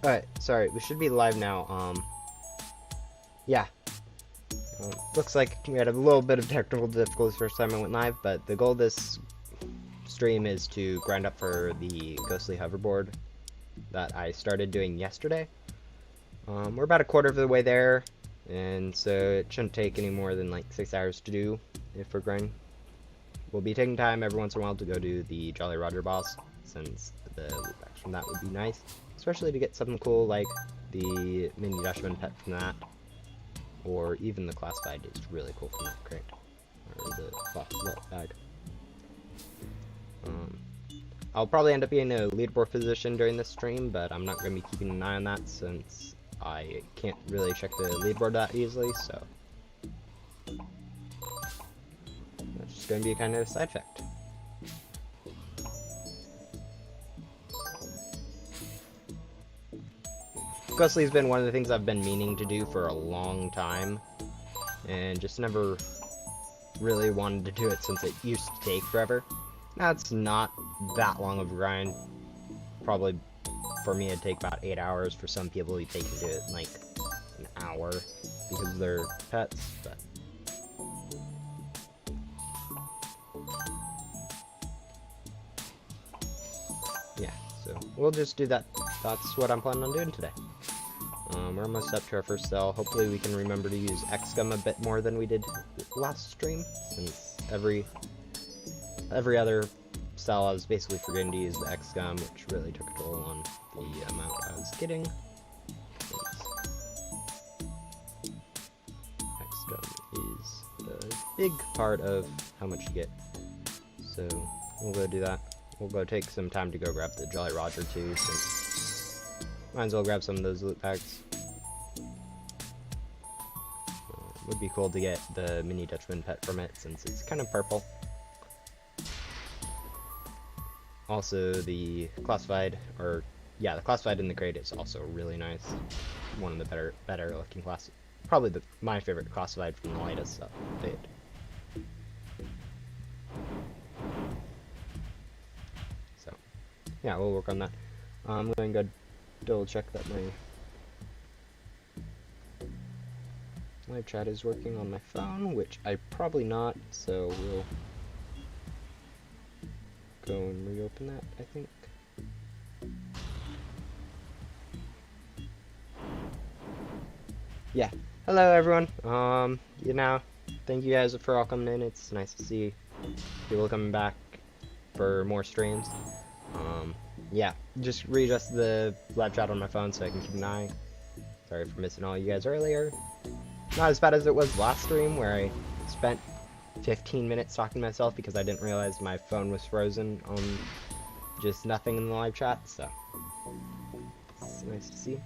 Alright, sorry, we should be live now. Yeah. Looks like we had a little bit of technical difficulties first time I went live, but the goal of this stream is to grind up for the ghostly hoverboard that I started doing yesterday. We're about a quarter of the way there, and so it shouldn't take any more than like 6 hours to do if we're grinding. We'll be taking time every once in a while to go do the Jolly Roger boss, since the loot packs from that would be nice. Especially to get something cool like the mini Dutchman pet from that, or even the classified is really cool from that crate, or the vault bag. I'll probably end up being in a leaderboard position during this stream, but I'm not going to be keeping an eye on that since I can't really check the leaderboard that easily, so that's just going to be kind of a side fact. Ghostly's been one of the things I've been meaning to do for a long time, and just never really wanted to do it since it used to take forever. Now it's not that long of a grind. Probably for me it'd take about 8 hours. For some people they can do it in like an hour because they're pets, but yeah, so we'll just do that. That's what I'm planning on doing today. We're almost up to our first cell. Hopefully we can remember to use X-Gum a bit more than we did last stream, since every other cell I was basically forgetting to use the X-Gum, which really took a toll on the amount I was getting. X-Gum is a big part of how much you get. So we'll go do that. We'll go take some time to go grab the Jolly Roger too, since might as well grab some of those loot packs. Would be cool to get the mini Dutchman pet from it, since it's kind of purple. Also, the classified, or yeah, the classified in the crate is also really nice. One of the better looking class, probably my favorite classified from the latest update. So, yeah, we'll work on that. I'm going to go double check that my live chat is working on my phone, which I probably not, so we'll go and reopen that, I think. Yeah. Hello everyone. Thank you guys for all coming in. It's nice to see people coming back for more streams. Yeah, just readjust the live chat on my phone so I can keep an eye. Sorry for missing all you guys earlier. Not as bad as it was last stream, where I spent 15 minutes talking to myself because I didn't realize my phone was frozen on just nothing in the live chat, so it's nice to see.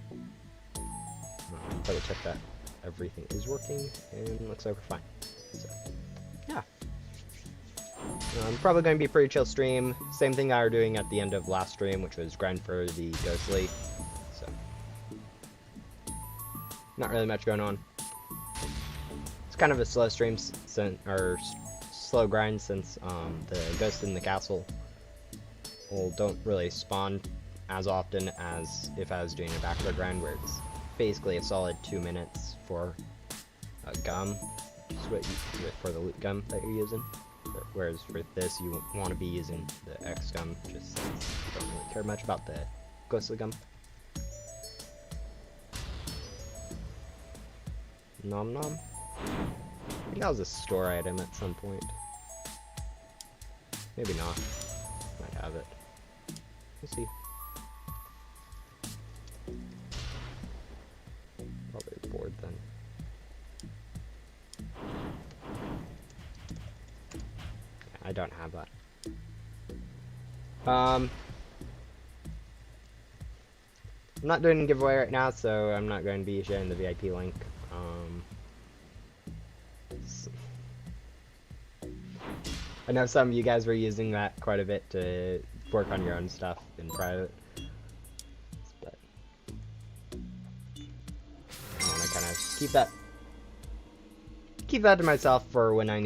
Double check that everything is working, and looks like we're fine. So, yeah. Probably going to be a pretty chill stream. Same thing I were doing at the end of last stream, which was grind for the ghostly. So, not really much going on. It's kind of a slow stream, slow grind, since the ghosts in the castle don't really spawn as often as if I was doing a backdoor grind, where it's basically a solid 2 minutes for a gum, which is what for the loot gum that you're using. Whereas for this, you want to be using the X gum, just since you don't really care much about the ghostly gum. Nom nom. I think that was a store item at some point. Maybe not. Might have it. We'll see. Probably a board then. I don't have that. I'm not doing a giveaway right now, so I'm not going to be sharing the VIP link. I know some of you guys were using that quite a bit to work on your own stuff in private, but I want to kind of keep that keep that to myself for when I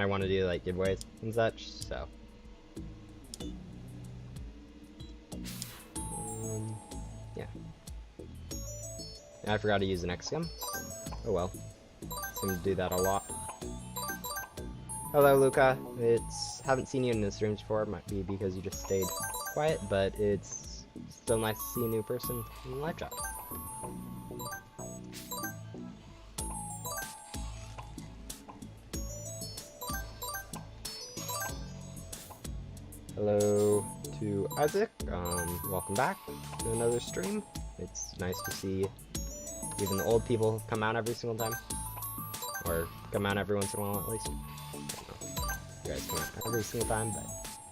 want to do like giveaways and such. So. Yeah. I forgot to use an X gum. Oh well. Seem to do that a lot. Hello, Luca. Haven't seen you in the streams before. It might be because you just stayed quiet, but it's still nice to see a new person in the live chat. Hello to Isaac. Welcome back to another stream. It's nice to see even the old people come out every single time. Or come out every once in a while, at least. I don't know if you guys come out every single time, but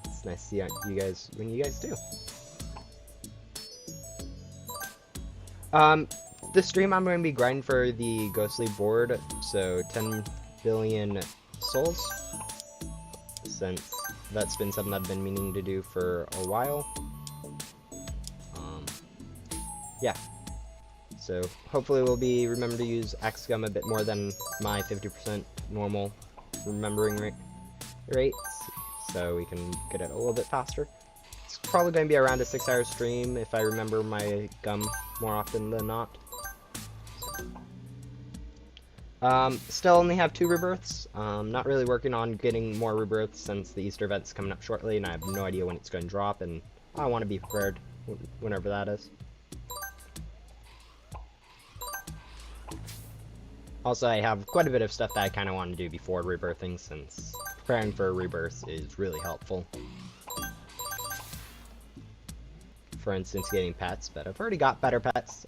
it's nice to see you guys when you guys do. This stream I'm going to be grinding for the ghostly board, so 10 billion souls, since that's been something I've been meaning to do for a while. Yeah. So hopefully we'll be remember to use X-Gum a bit more than my 50% normal remembering rates, so we can get it a little bit faster. It's probably going to be around a 6-hour stream if I remember my gum more often than not. Still only have 2 rebirths. Not really working on getting more rebirths since the Easter event's coming up shortly, and I have no idea when it's going to drop, and I want to be prepared whenever that is. Also, I have quite a bit of stuff that I kind of want to do before rebirthing, since preparing for a rebirth is really helpful. For instance, getting pets, but I've already got better pets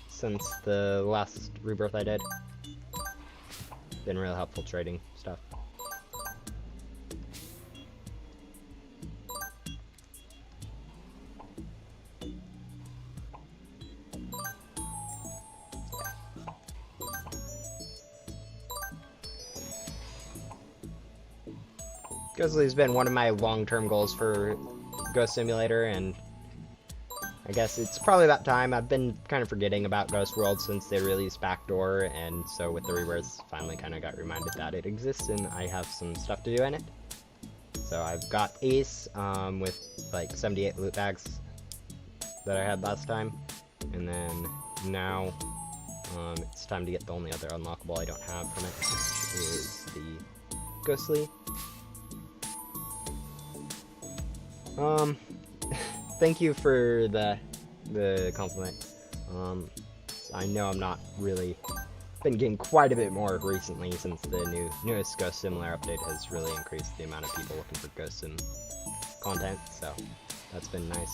since the last rebirth I did. Been really helpful trading stuff. Ghostly's been one of my long-term goals for Ghost Simulator, and I guess it's probably about time. I've been kind of forgetting about Ghost World since they released Backdoor, and so with the rebirths, finally kind of got reminded that it exists, and I have some stuff to do in it. So I've got Ace with like 78 loot bags that I had last time, and then now it's time to get the only other unlockable I don't have from it, which is the Ghostly. Thank you for the compliment. I know I'm not really been getting quite a bit more recently since the newest Ghost Simulator update has really increased the amount of people looking for Ghost Sim content, so that's been nice.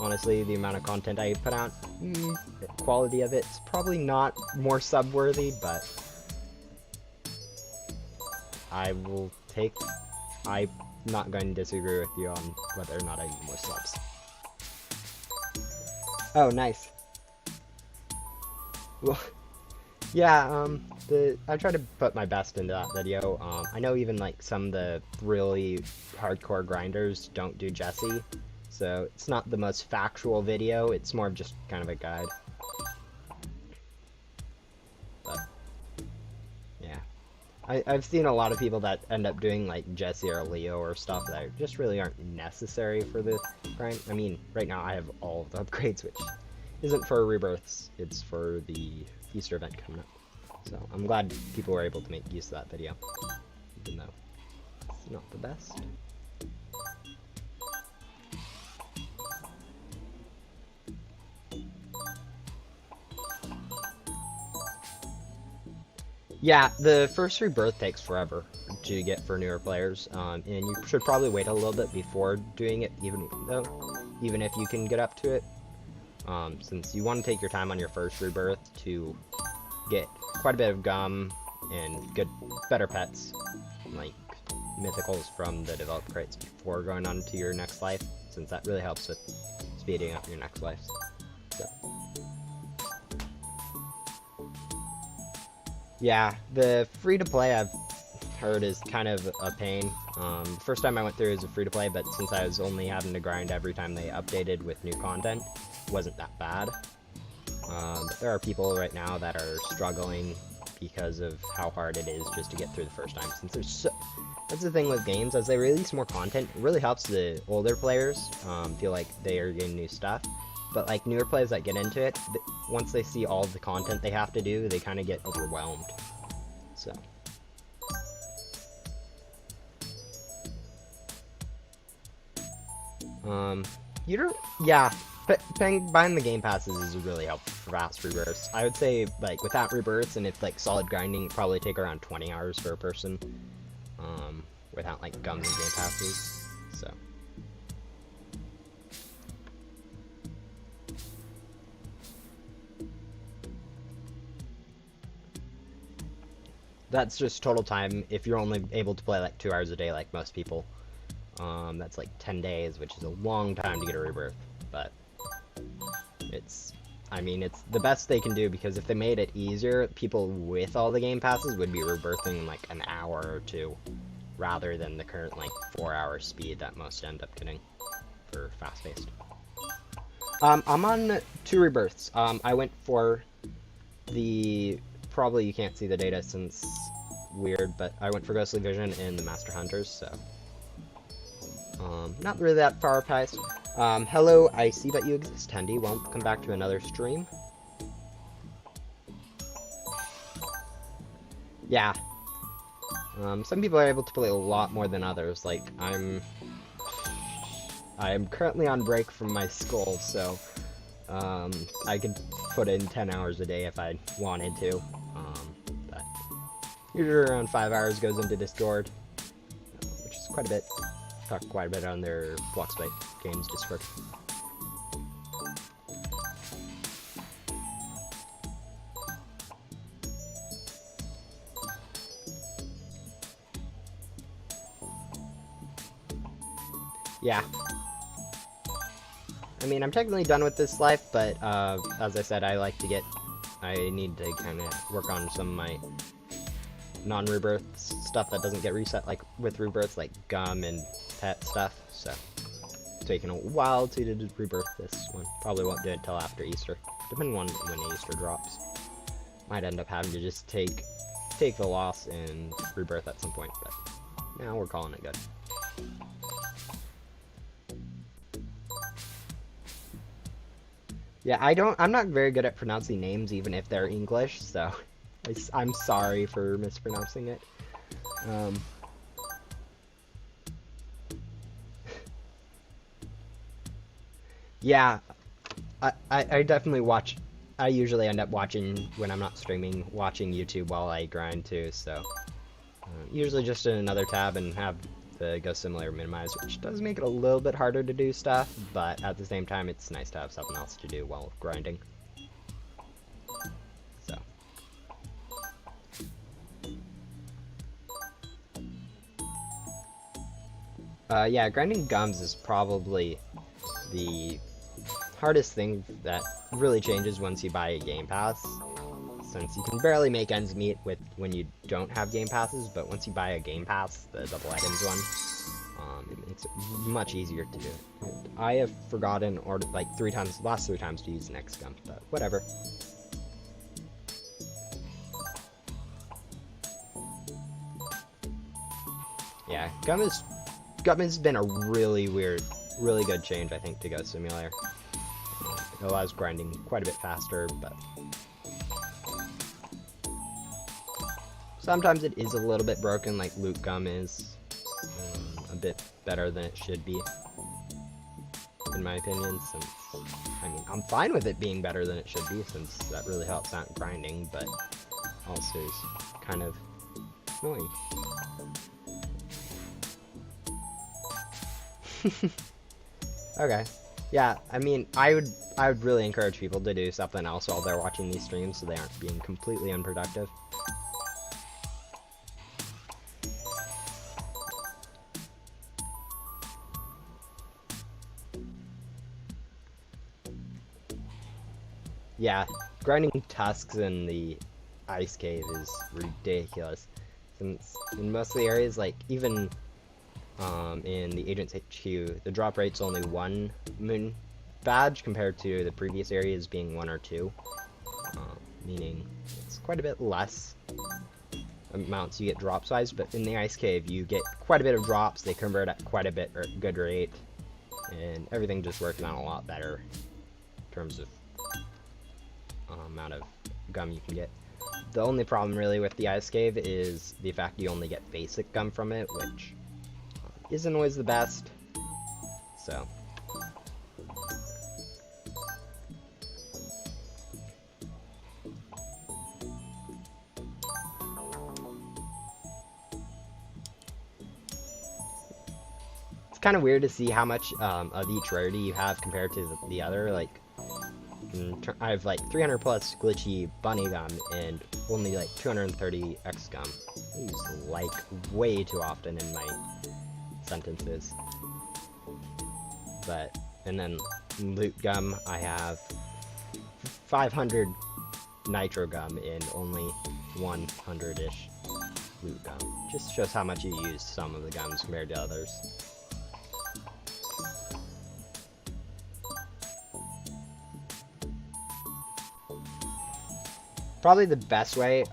Honestly, the amount of content I put out, the quality of it's probably not more sub-worthy, but I'm not going to disagree with you on whether or not I need more subs. Oh, nice. Well, yeah, I tried to put my best into that video. I know even like some of the really hardcore grinders don't do Jesse, so it's not the most factual video, it's more of just kind of a guide. But, yeah. I've seen a lot of people that end up doing like Jesse or Leo or stuff that just really aren't necessary for the grind. I mean, right now I have all of the upgrades, which isn't for rebirths, it's for the Easter event coming up. So I'm glad people were able to make use of that video, even though it's not the best. Yeah, the first rebirth takes forever to get for newer players, and you should probably wait a little bit before doing it, even if you can get up to it, since you want to take your time on your first rebirth to get quite a bit of gum and better pets, like mythicals from the developed crates before going on to your next life, since that really helps with speeding up your next lives. So. Yeah, the free-to-play I've heard is kind of a pain. First time I went through it was a free-to-play, but since I was only having to grind every time they updated with new content, it wasn't that bad. But there are people right now that are struggling because of how hard it is just to get through the first time. Since there's so... That's the thing with games, as they release more content, it really helps the older players feel like they are getting new stuff. But like newer players that get into it, once they see all the content they have to do, they kind of get overwhelmed. So... you don't, yeah, buying the game passes is really helpful for fast rebirths. I would say, like, without rebirths and if, like, solid grinding, it'd probably take around 20 hours for a person, without, like, gums and game passes, so. That's just total time if you're only able to play, like, 2 hours a day, like most people. That's like 10 days, which is a long time to get a rebirth, but it's, I mean, it's the best they can do, because if they made it easier, people with all the game passes would be rebirthing in like an hour or two, rather than the current like 4-hour speed that most end up getting for fast-paced. I'm on 2 rebirths. I went for the, probably you can't see the data since weird, but I went for Ghostly Vision and the Master Hunters, so. Not really that far past. Hello, I see that you exist, Tendy. Welcome back to another stream. Yeah. Some people are able to play a lot more than others. Like, I am currently on break from my school, so, I could put in 10 hours a day if I wanted to. But usually around 5 hours goes into Discord, which is quite a bit. Talk quite a bit on their Bloxbyte Games Discord. Yeah. I mean, I'm technically done with this life, but as I said, I need to kind of work on some of my non-rebirth stuff that doesn't get reset, like with rebirths, like gum and pet stuff, so it's taking a while to rebirth this one. Probably won't do it until after Easter, depending on when Easter drops. Might end up having to just take the loss and rebirth at some point, but now we're calling it good. Yeah, I'm not very good at pronouncing names, even if they're English, so I'm sorry for mispronouncing it. Yeah, I definitely watch. I usually end up watching, when I'm not streaming, watching YouTube while I grind too, so usually just in another tab and have the Ghost Simulator minimized, which does make it a little bit harder to do stuff, but at the same time it's nice to have something else to do while grinding. So. Yeah, grinding gums is probably the hardest thing that really changes once you buy a game pass, since you can barely make ends meet when you don't have game passes, but once you buy a game pass, the double items one, it makes it much easier to do. I have forgotten, or like last three times to use next gum, but whatever. Yeah, gum has been a really good change, I think, to Ghost Simulator. It allows grinding quite a bit faster, but sometimes it is a little bit broken, like loot gum is a bit better than it should be, in my opinion, since, I mean, I'm fine with it being better than it should be, since that really helps out grinding, but also is kind of annoying. Okay. Yeah, I mean, I would really encourage people to do something else while they're watching these streams, so they aren't being completely unproductive. Yeah, grinding tusks in the ice cave is ridiculous. Since in most of the areas, like even in the Agent's HQ, the drop rate's only 1 moon badge compared to the previous areas being 1 or 2. Meaning it's quite a bit less amounts you get drops-wise, but in the ice cave you get quite a bit of drops. They convert at quite a bit or good rate, and everything just works out a lot better in terms of amount of gum you can get. The only problem really with the ice cave is the fact you only get basic gum from it, which isn't always the best. So it's kind of weird to see how much of each rarity you have compared to the other. Like, I have like 300 plus glitchy bunny gum and only like 230 X gum. I use like way too often in my sentences. But, and then loot gum, I have 500 nitro gum and only 100-ish loot gum. Just shows how much you use some of the gums compared to others. Probably the best way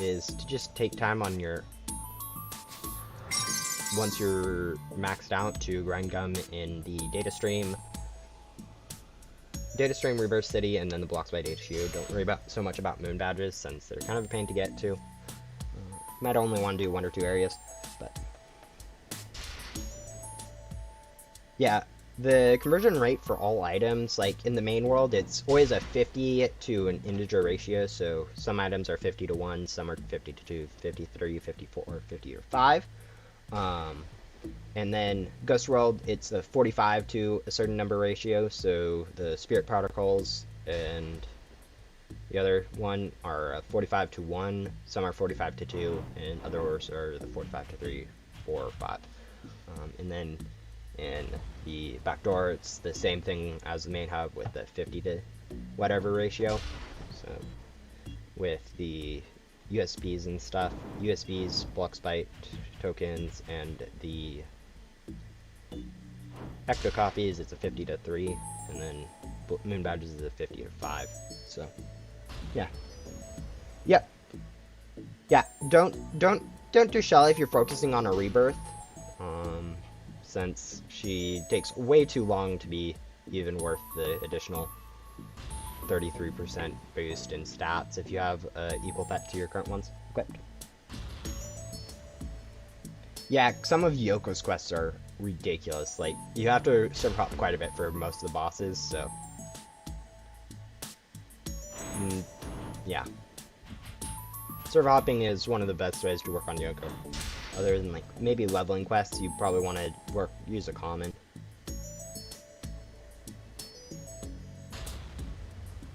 is to just take time on your, once you're maxed out, to grind gum in the data stream, Reverse City, and then the blocks by data shoe. Don't worry so much about moon badges, since they're kind of a pain to get to. Might only want to do 1 or 2 areas, but yeah. The conversion rate for all items, like in the main world, it's always a 50 to an integer ratio, so some items are 50 to 1, some are 50 to 2, 53, 54, 50 to 5. And then Ghost World, it's a 45 to a certain number ratio, so the Spirit Particles and the other one are 45 to 1, some are 45 to 2, and others are the 45 to 3, 4, or 5. And then in the backdoor, it's the same thing as the main hub with the 50 to whatever ratio. So with the USBs and stuff, USBs, Bloxbyte tokens, and the Ecto copies, it's a 50 to 3, and then moon badges is a 50 to 5. So yeah, yep, yeah. Don't do Shelly if you're focusing on a rebirth. Since she takes way too long to be even worth the additional 33% boost in stats if you have equal pet to your current ones equipped. Yeah, some of Yoko's quests are ridiculous. Like, you have to server hop quite a bit for most of the bosses, so yeah. Server hopping is one of the best ways to work on Yoko. Other than like maybe leveling quests, you probably want to use a common.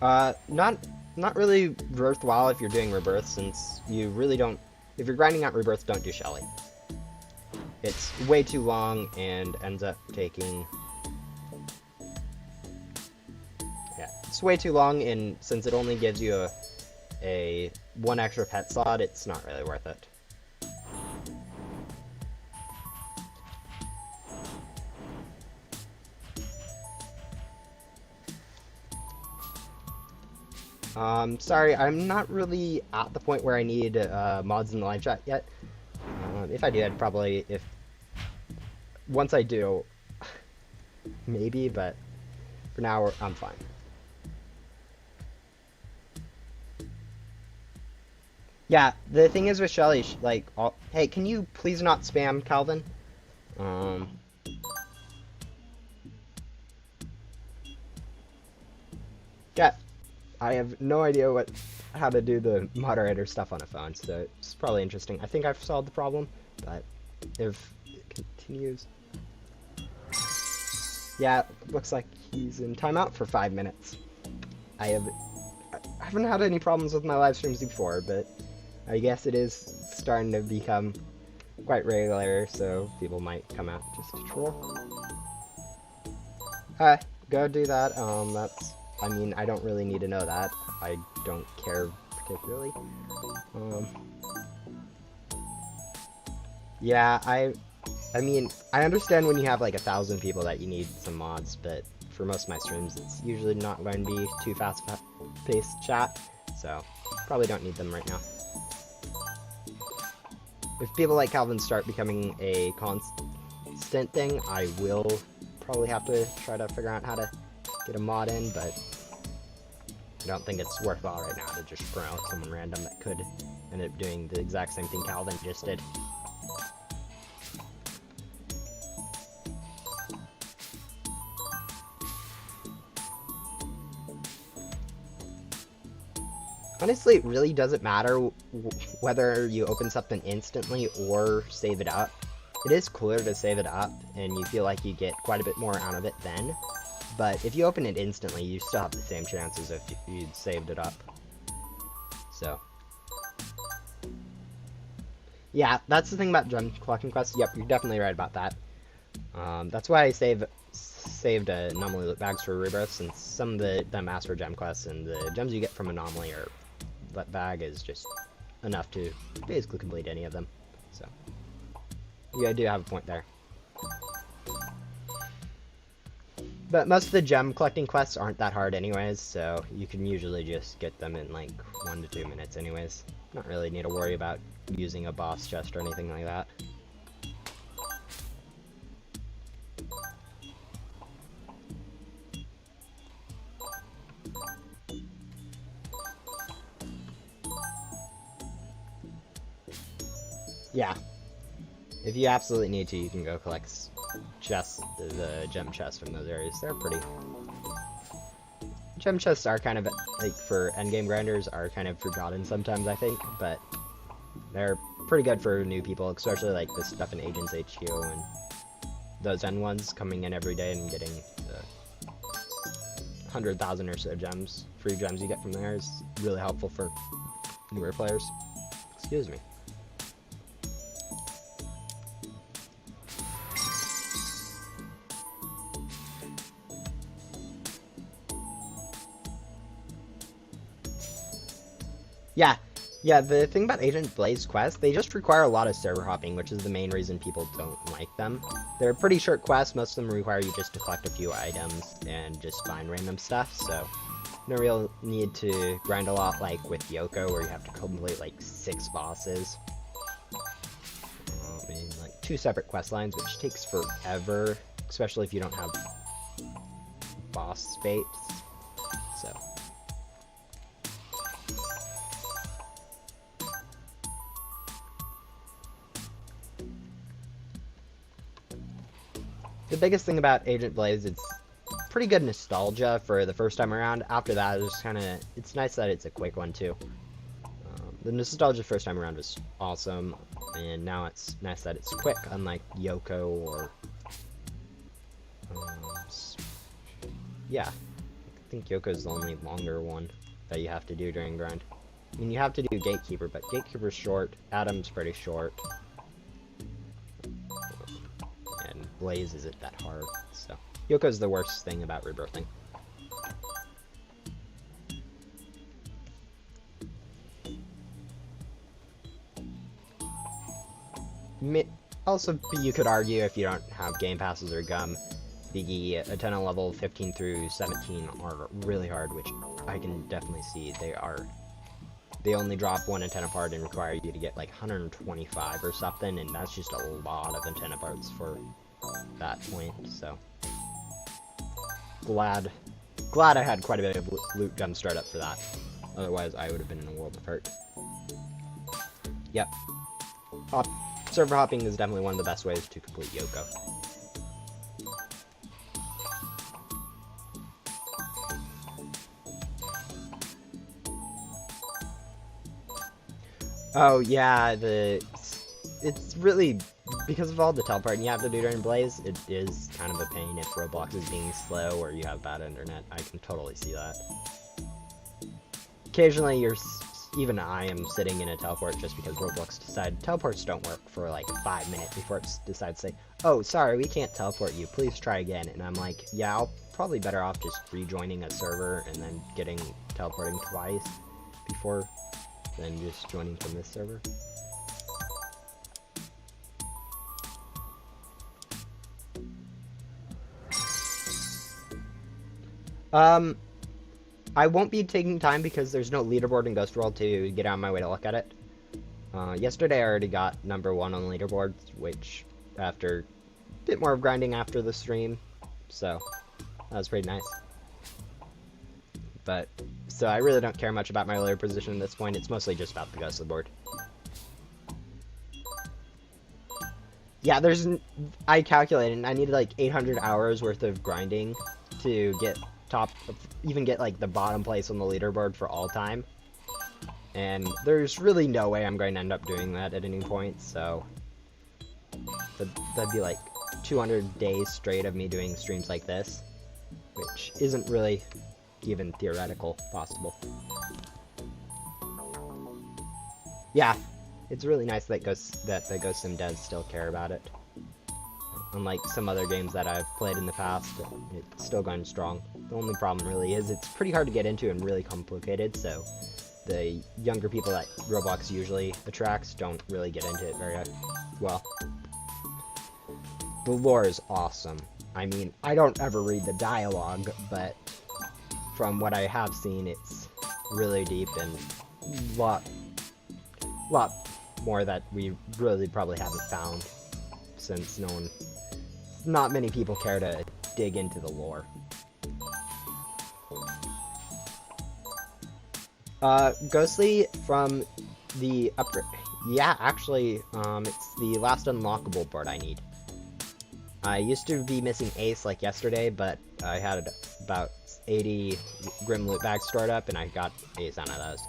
Not really worthwhile if you're doing rebirth, since you really don't. If you're grinding out rebirth, don't do Shelly. It's way too long and ends up taking. Yeah, it's way too long, and since it only gives you a 1 extra pet slot, it's not really worth it. Sorry, I'm not really at the point where I need mods in the live chat yet. If I do, I'd probably, once I do, maybe, but for now, I'm fine. Yeah, the thing is with Shelly, like, hey, can you please not spam Calvin? Yeah. I have no idea how to do the moderator stuff on a phone, so it's probably interesting. I think I've solved the problem, but if it continues. Yeah, looks like he's in timeout for 5 minutes. I haven't had any problems with my live streams before, but I guess it is starting to become quite regular, so people might come out just to troll. Go do that. I mean, I don't really need to know that. I don't care particularly. Yeah, I mean, I understand when you have like 1,000 people that you need some mods, but for most of my streams, it's usually not going to be too fast-paced chat. So Probably don't need them right now. If people like Calvin start becoming a constant thing, I will probably have to try to figure out how to get a mod in, but I don't think it's worthwhile right now to just promote someone random that could end up doing the exact same thing Calvin just did. Honestly, it really doesn't matter whether you open something instantly or save it up. It is cooler to save it up, and you feel like you get quite a bit more out of it then. But if you open it instantly, you still have the same chances if you'd saved it up. So. Yeah, that's the thing about gem collecting quests. Yep, you're definitely right about that. That's why I saved anomaly loot bags for rebirth, since some of them ask for gem quests, and the gems you get from anomaly or that bag is just enough to basically complete any of them. So, yeah, I do have a point there. But most of the gem collecting quests aren't that hard anyways, so you can usually just get them in like 1 to 2 minutes anyways. Not really need to worry about using a boss chest or anything like that. Yeah. If you absolutely need to, you can go collect chests, the gem chests from those areas. They're pretty. Gem chests are kind of, like, for endgame grinders, are kind of forgotten sometimes, I think, but they're pretty good for new people, especially, like, the stuff in Agents HQ and those end ones coming in every day and getting the 100,000 or so gems, free gems you get from there is really helpful for newer players. Excuse me. Yeah, the thing about Agent Blaze quests, they just require a lot of server hopping, which is the main reason people don't like them. They're pretty short quests, most of them require you just to collect a few items and just find random stuff, so no real need to grind a lot like with Yoko, where you have to complete like 6 bosses. I mean, like 2 separate quest lines, which takes forever, especially if you don't have boss fates, so. The biggest thing about Agent Blaze, it's pretty good nostalgia for the first time around. After that, it's kind of, it's nice that it's a quick one too. The nostalgia first time around was awesome, and now it's nice that it's quick, unlike Yoko or yeah, I think Yoko's the only longer one that you have to do during grind. I mean, you have to do Gatekeeper, but Gatekeeper's short, Adam's pretty short. Blaze isn't that hard, so Yoko's the worst thing about rebirthing. Also, you could argue if you don't have game passes or gum, the antenna level 15 through 17 are really hard, which I can definitely see they are. They only drop 1 antenna part and require you to get like 125 or something, and that's just a lot of antenna parts for that point, so glad I had quite a bit of loot gem start up for that. Otherwise, I would have been in a world of hurt. Yep. Server hopping is definitely one of the best ways to complete Yoko. Oh yeah, it's really, because of all the teleporting you have to do during Blaze, it is kind of a pain if Roblox is being slow or you have bad internet. I can totally see that. Occasionally, even I am sitting in a teleport just because Roblox decided teleports don't work for like 5 minutes before it decides to say, oh, sorry, we can't teleport you, please try again. And I'm like, yeah, I'll probably better off just rejoining a server and then teleporting twice before than just joining from this server. I won't be taking time because there's no leaderboard in Ghost World to get out of my way to look at it. Yesterday I already got #1 on the leaderboard, which after a bit more of grinding after the stream, so that was pretty nice. But, so I really don't care much about my layer position at this point, it's mostly just about the Ghostly board. Yeah, I calculated, and I needed like 800 hours worth of grinding to get even get like the bottom place on the leaderboard for all time. And there's really no way I'm going to end up doing that at any point, so that'd be like 200 days straight of me doing streams like this, which isn't really even theoretical possible. Yeah, it's really nice that the Ghost Sim does still care about it. Unlike some other games that I've played in the past, it's still going strong. The only problem really is it's pretty hard to get into and really complicated, so the younger people that Roblox usually attracts don't really get into it very well. The lore is awesome. I mean, I don't ever read the dialogue, but from what I have seen, it's really deep and lot more that we really probably haven't found, since not many people care to dig into the lore. Ghostly from the upgrade. Yeah, actually, it's the last unlockable board I need. I used to be missing Ace like yesterday, but I had about 80 Grim loot bags stored up, and I got Ace out of those.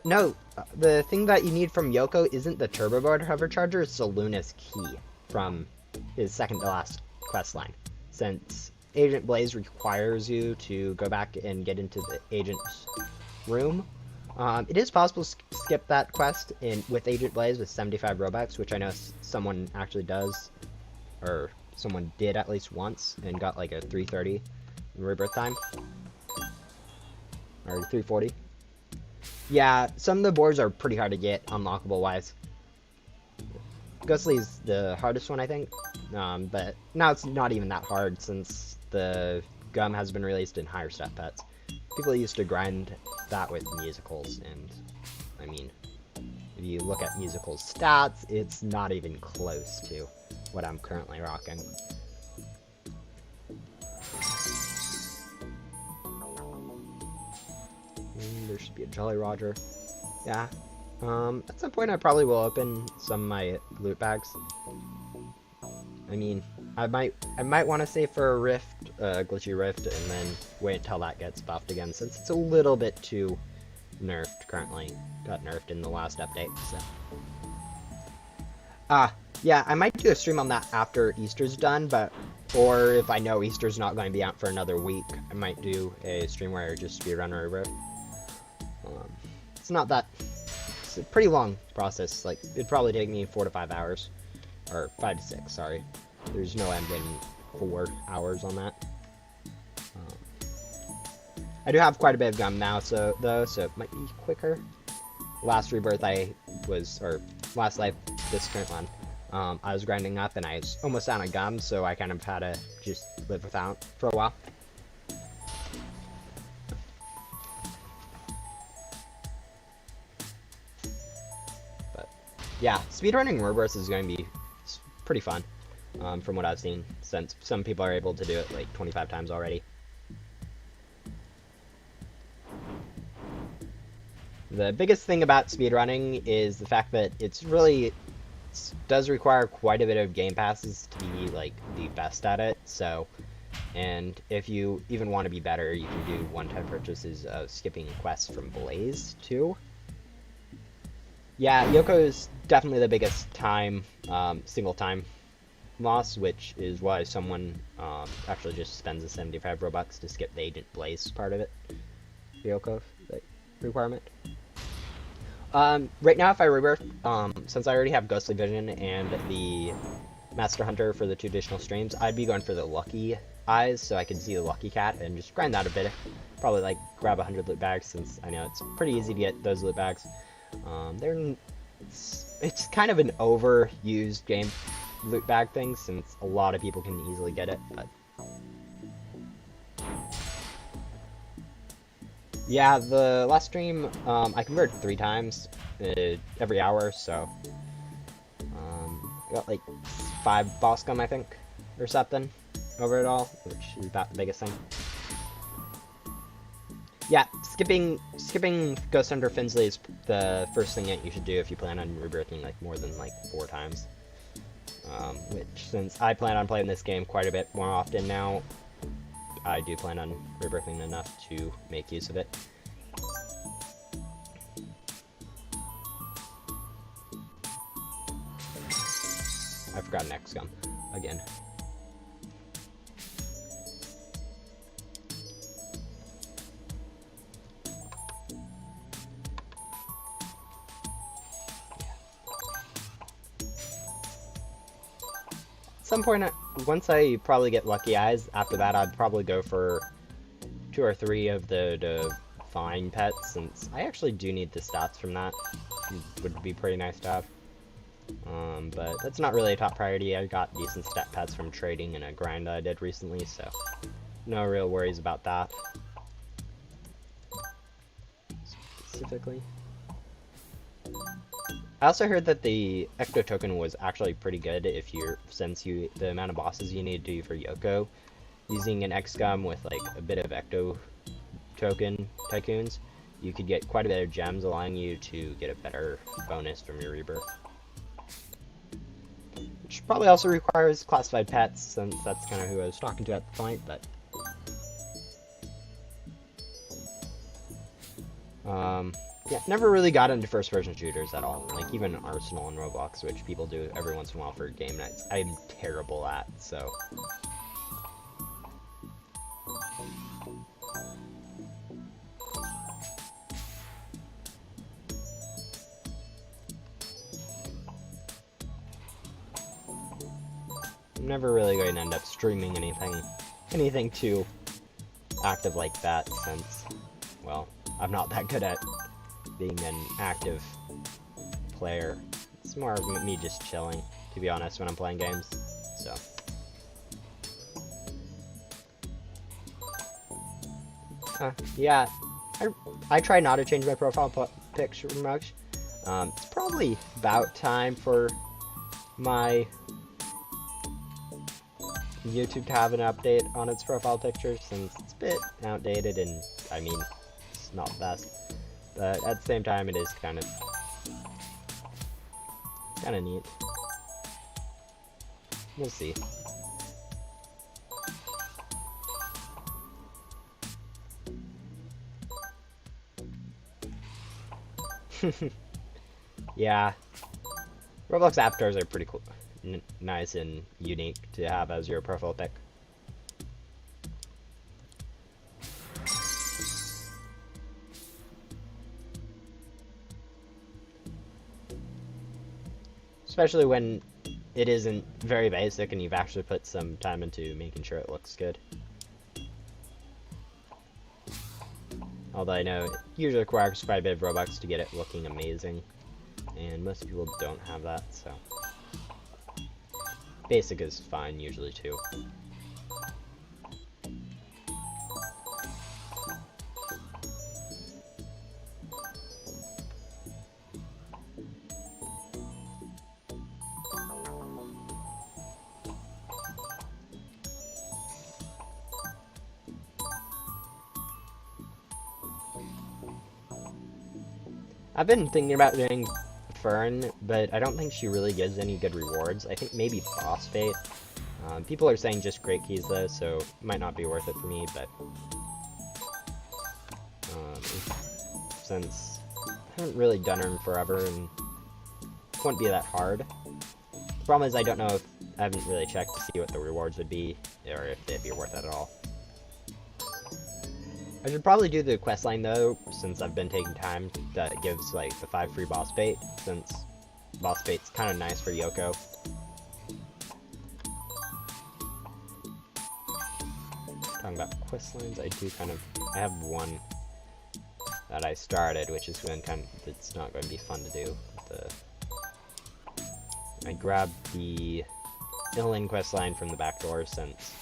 No, the thing that you need from Yoko isn't the turbo board hover charger, it's the Luna's key from his second to last quest line. Since Agent Blaze requires you to go back and get into the agent's room, it is possible to skip that quest with Agent Blaze with 75 Robux, which I know someone actually does, or someone did at least once, and got like a 330 rebirth time, or 340. Yeah, some of the boards are pretty hard to get, unlockable-wise. Ghostly's the hardest one, I think. But now it's not even that hard, since the gum has been released in higher step pets. People used to grind that with musicals, and, I mean, if you look at musicals stats, it's not even close to what I'm currently rocking. There should be a Jolly Roger. Yeah. At some point I probably will open some of my loot bags. I mean, I might want to save for a rift, glitchy rift, and then wait until that gets buffed again, since it's a little bit too nerfed currently. Got nerfed in the last update, so. Yeah, I might do a stream on that after Easter's done, or if I know Easter's not going to be out for another week, I might do a stream where I just speedrun or rift. It's a pretty long process, like, it'd probably take me 4 to 5 hours, or 5 to 6, sorry. There's no end in 4 hours on that. I do have quite a bit of gum now, so it might be quicker. Last rebirth last life, this current one, I was grinding up and I was almost out of gum, so I kind of had to just live without for a while. Yeah, speedrunning Rebirth is going to be pretty fun, from what I've seen, since some people are able to do it like 25 times already. The biggest thing about speedrunning is the fact that it does require quite a bit of game passes to be like the best at it, so, and if you even want to be better, you can do one-time purchases of skipping quests from Blaze too. Yeah, Yoko is definitely the biggest single time loss, which is why someone actually just spends the 75 Robux to skip the Agent Blaze part of it. Yoko requirement. Right now, if I rebirth, since I already have Ghostly Vision and the Master Hunter for the 2 additional streams, I'd be going for the Lucky Eyes, so I can see the Lucky Cat and just grind that a bit. Probably like grab 100 loot bags, since I know it's pretty easy to get those loot bags. It's kind of an overused game, loot bag thing, since a lot of people can easily get it, but... Yeah, the last stream, I converted 3 times every hour, so... I got like 5 boss gum, I think, or something, over it all, which is about the biggest thing. Yeah, skipping Ghost Hunter Finsley is the first thing that you should do if you plan on rebirthing like more than like 4 times. Which, since I plan on playing this game quite a bit more often now, I do plan on rebirthing enough to make use of it. I forgot an X-Gum again. At some point, once I probably get Lucky Eyes, after that I'd probably go for 2 or 3 of the fine pets, since I actually do need the stats from that. It would be pretty nice to have. But that's not really a top priority. I got decent stat pets from trading in a grind I did recently, so no real worries about that. Specifically. I also heard that the Ecto token was actually pretty good if the amount of bosses you need to do for Yoko. Using an X-Gum with like a bit of Ecto token tycoons, you could get quite a bit of gems, allowing you to get a better bonus from your rebirth. Which probably also requires classified pets, since that's kind of who I was talking to at the point, but... yeah, never really got into first-person shooters at all. Like, even Arsenal and Roblox, which people do every once in a while for game nights, I'm terrible at, so... I'm never really going to end up streaming anything too active like that, since, well, I'm not that good at being an active player. It's more of me just chilling, to be honest, when I'm playing games, so. Yeah, I try not to change my profile picture much. It's probably about time for my YouTube to have an update on its profile picture, since it's a bit outdated and, I mean, it's not the best. But at the same time, it is kind of neat. We'll see. Yeah. Roblox avatars are pretty cool. Nice and unique to have as your profile pic. Especially when it isn't very basic and you've actually put some time into making sure it looks good. Although I know it usually requires quite a bit of Robux to get it looking amazing, and most people don't have that, so basic is fine usually too. I've been thinking about doing Fern, but I don't think she really gives any good rewards. I think maybe Boss Fate. People are saying just Great Keys though, so it might not be worth it for me, but since I haven't really done her in forever and it wouldn't be that hard. The problem is I don't know if I haven't really checked to see what the rewards would be, or if they'd be worth it at all. I should probably do the questline though, since I've been taking time that gives like the 5 free boss bait, since boss bait's kind of nice for Yoko. Talking about questlines, I have one that I started, which is when it's not going to be fun to do. I grabbed the Inland quest line from the back door, since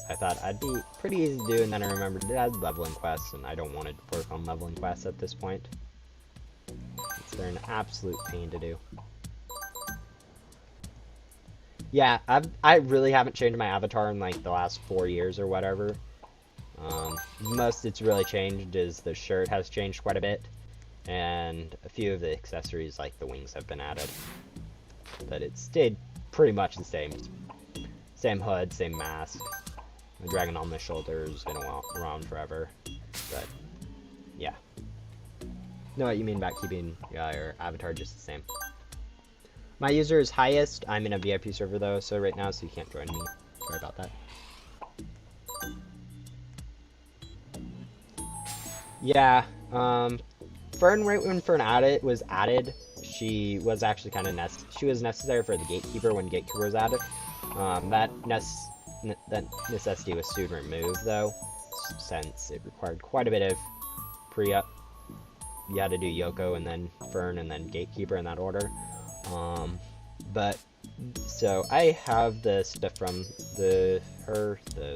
I thought I'd be pretty easy to do, and then I remembered it had leveling quests, and I don't want to work on leveling quests at this point. They're an absolute pain to do. Yeah, I really haven't changed my avatar in like the last 4 years or whatever. Most it's really changed is the shirt has changed quite a bit, and a few of the accessories like the wings have been added. But it stayed pretty much the same. Same hood, same mask. The dragon on the shoulders been around forever. But yeah. Know what you mean about keeping your avatar just the same. My user is highest. I'm in a VIP server though, so right now, so you can't join me. Sorry about that. Yeah, Fern, right when Fern was added, she was actually kind of she was necessary for the gatekeeper when gatekeeper was added. That necessity was soon removed though, since it required quite a bit of pre-up. You had to do Yoko and then Fern and then gatekeeper in that order. But so I have the stuff from the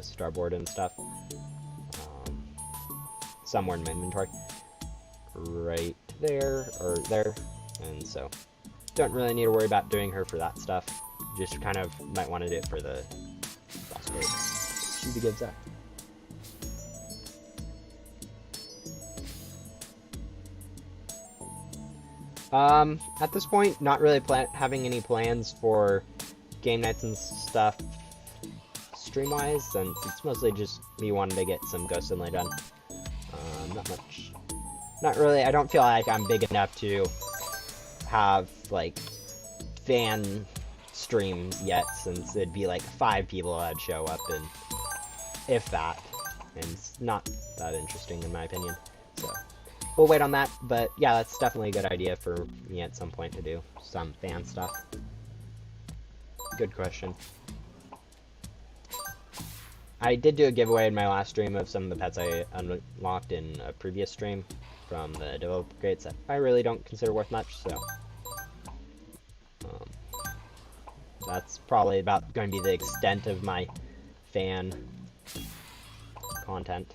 starboard and stuff. Somewhere in my inventory, right there or there, and so don't really need to worry about doing her for that stuff. Just kind of might want to do it for the boss raid. She gives that. At this point, not really having any plans for game nights and stuff stream-wise, since it's mostly just me wanting to get some Ghost Inlay done. Not much. Not really. I don't feel like I'm big enough to have, like, fan streams yet, since it'd be like 5 people that'd show up, and if that. And it's not that interesting in my opinion. So, we'll wait on that, but yeah, that's definitely a good idea for me at some point to do some fan stuff. Good question. I did do a giveaway in my last stream of some of the pets I unlocked in a previous stream from the developer crates that I really don't consider worth much, so that's probably about going to be the extent of my fan content.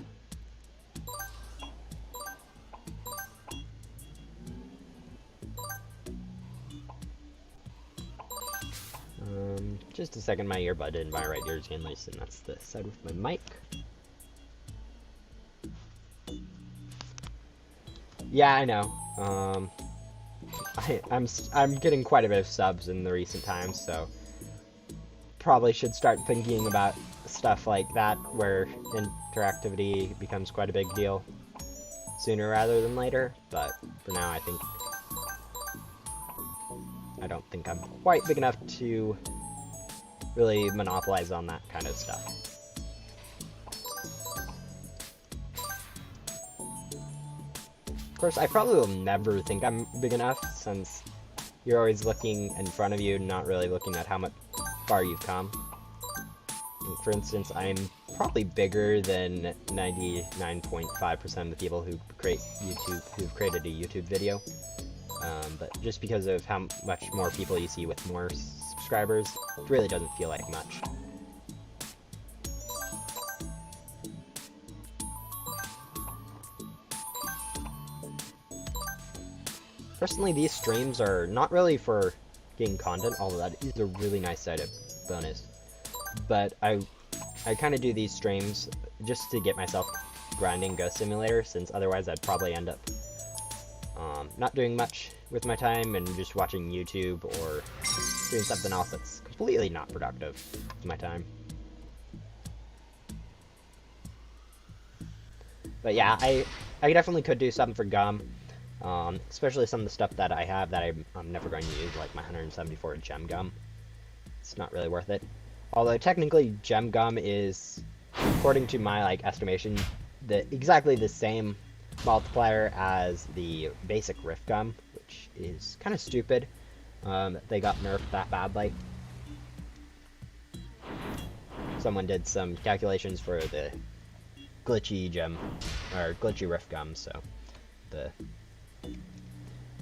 Just a second, my earbud in my right ear is getting loose, and that's the side with my mic. Yeah, I know. I'm getting quite a bit of subs in the recent times, so probably should start thinking about stuff like that, where interactivity becomes quite a big deal sooner rather than later. But for now, I don't think I'm quite big enough to really monopolize on that kind of stuff. Of course, I probably will never think I'm big enough, since you're always looking in front of you, not really looking at how much far you've come. And for instance, I'm probably bigger than 99.5% of the people who who've created a YouTube video. But just because of how much more people you see with more subscribers, it really doesn't feel like much. Personally, these streams are not really for getting content, although that is a really nice side of bonus. But I kind of do these streams just to get myself grinding Ghost Simulator, since otherwise I'd probably end up not doing much with my time and just watching YouTube or doing something else that's completely not productive with my time. But yeah, I definitely could do something for Gum, especially some of the stuff that I have that I'm never going to use, like my 174 Gem Gum. It's not really worth it. Although technically Gem Gum is, according to my estimation, exactly the same multiplier as the basic Rift Gum, which is kind of stupid. They got nerfed that badly. Someone did some calculations for the glitchy gem, or glitchy Rift Gum, so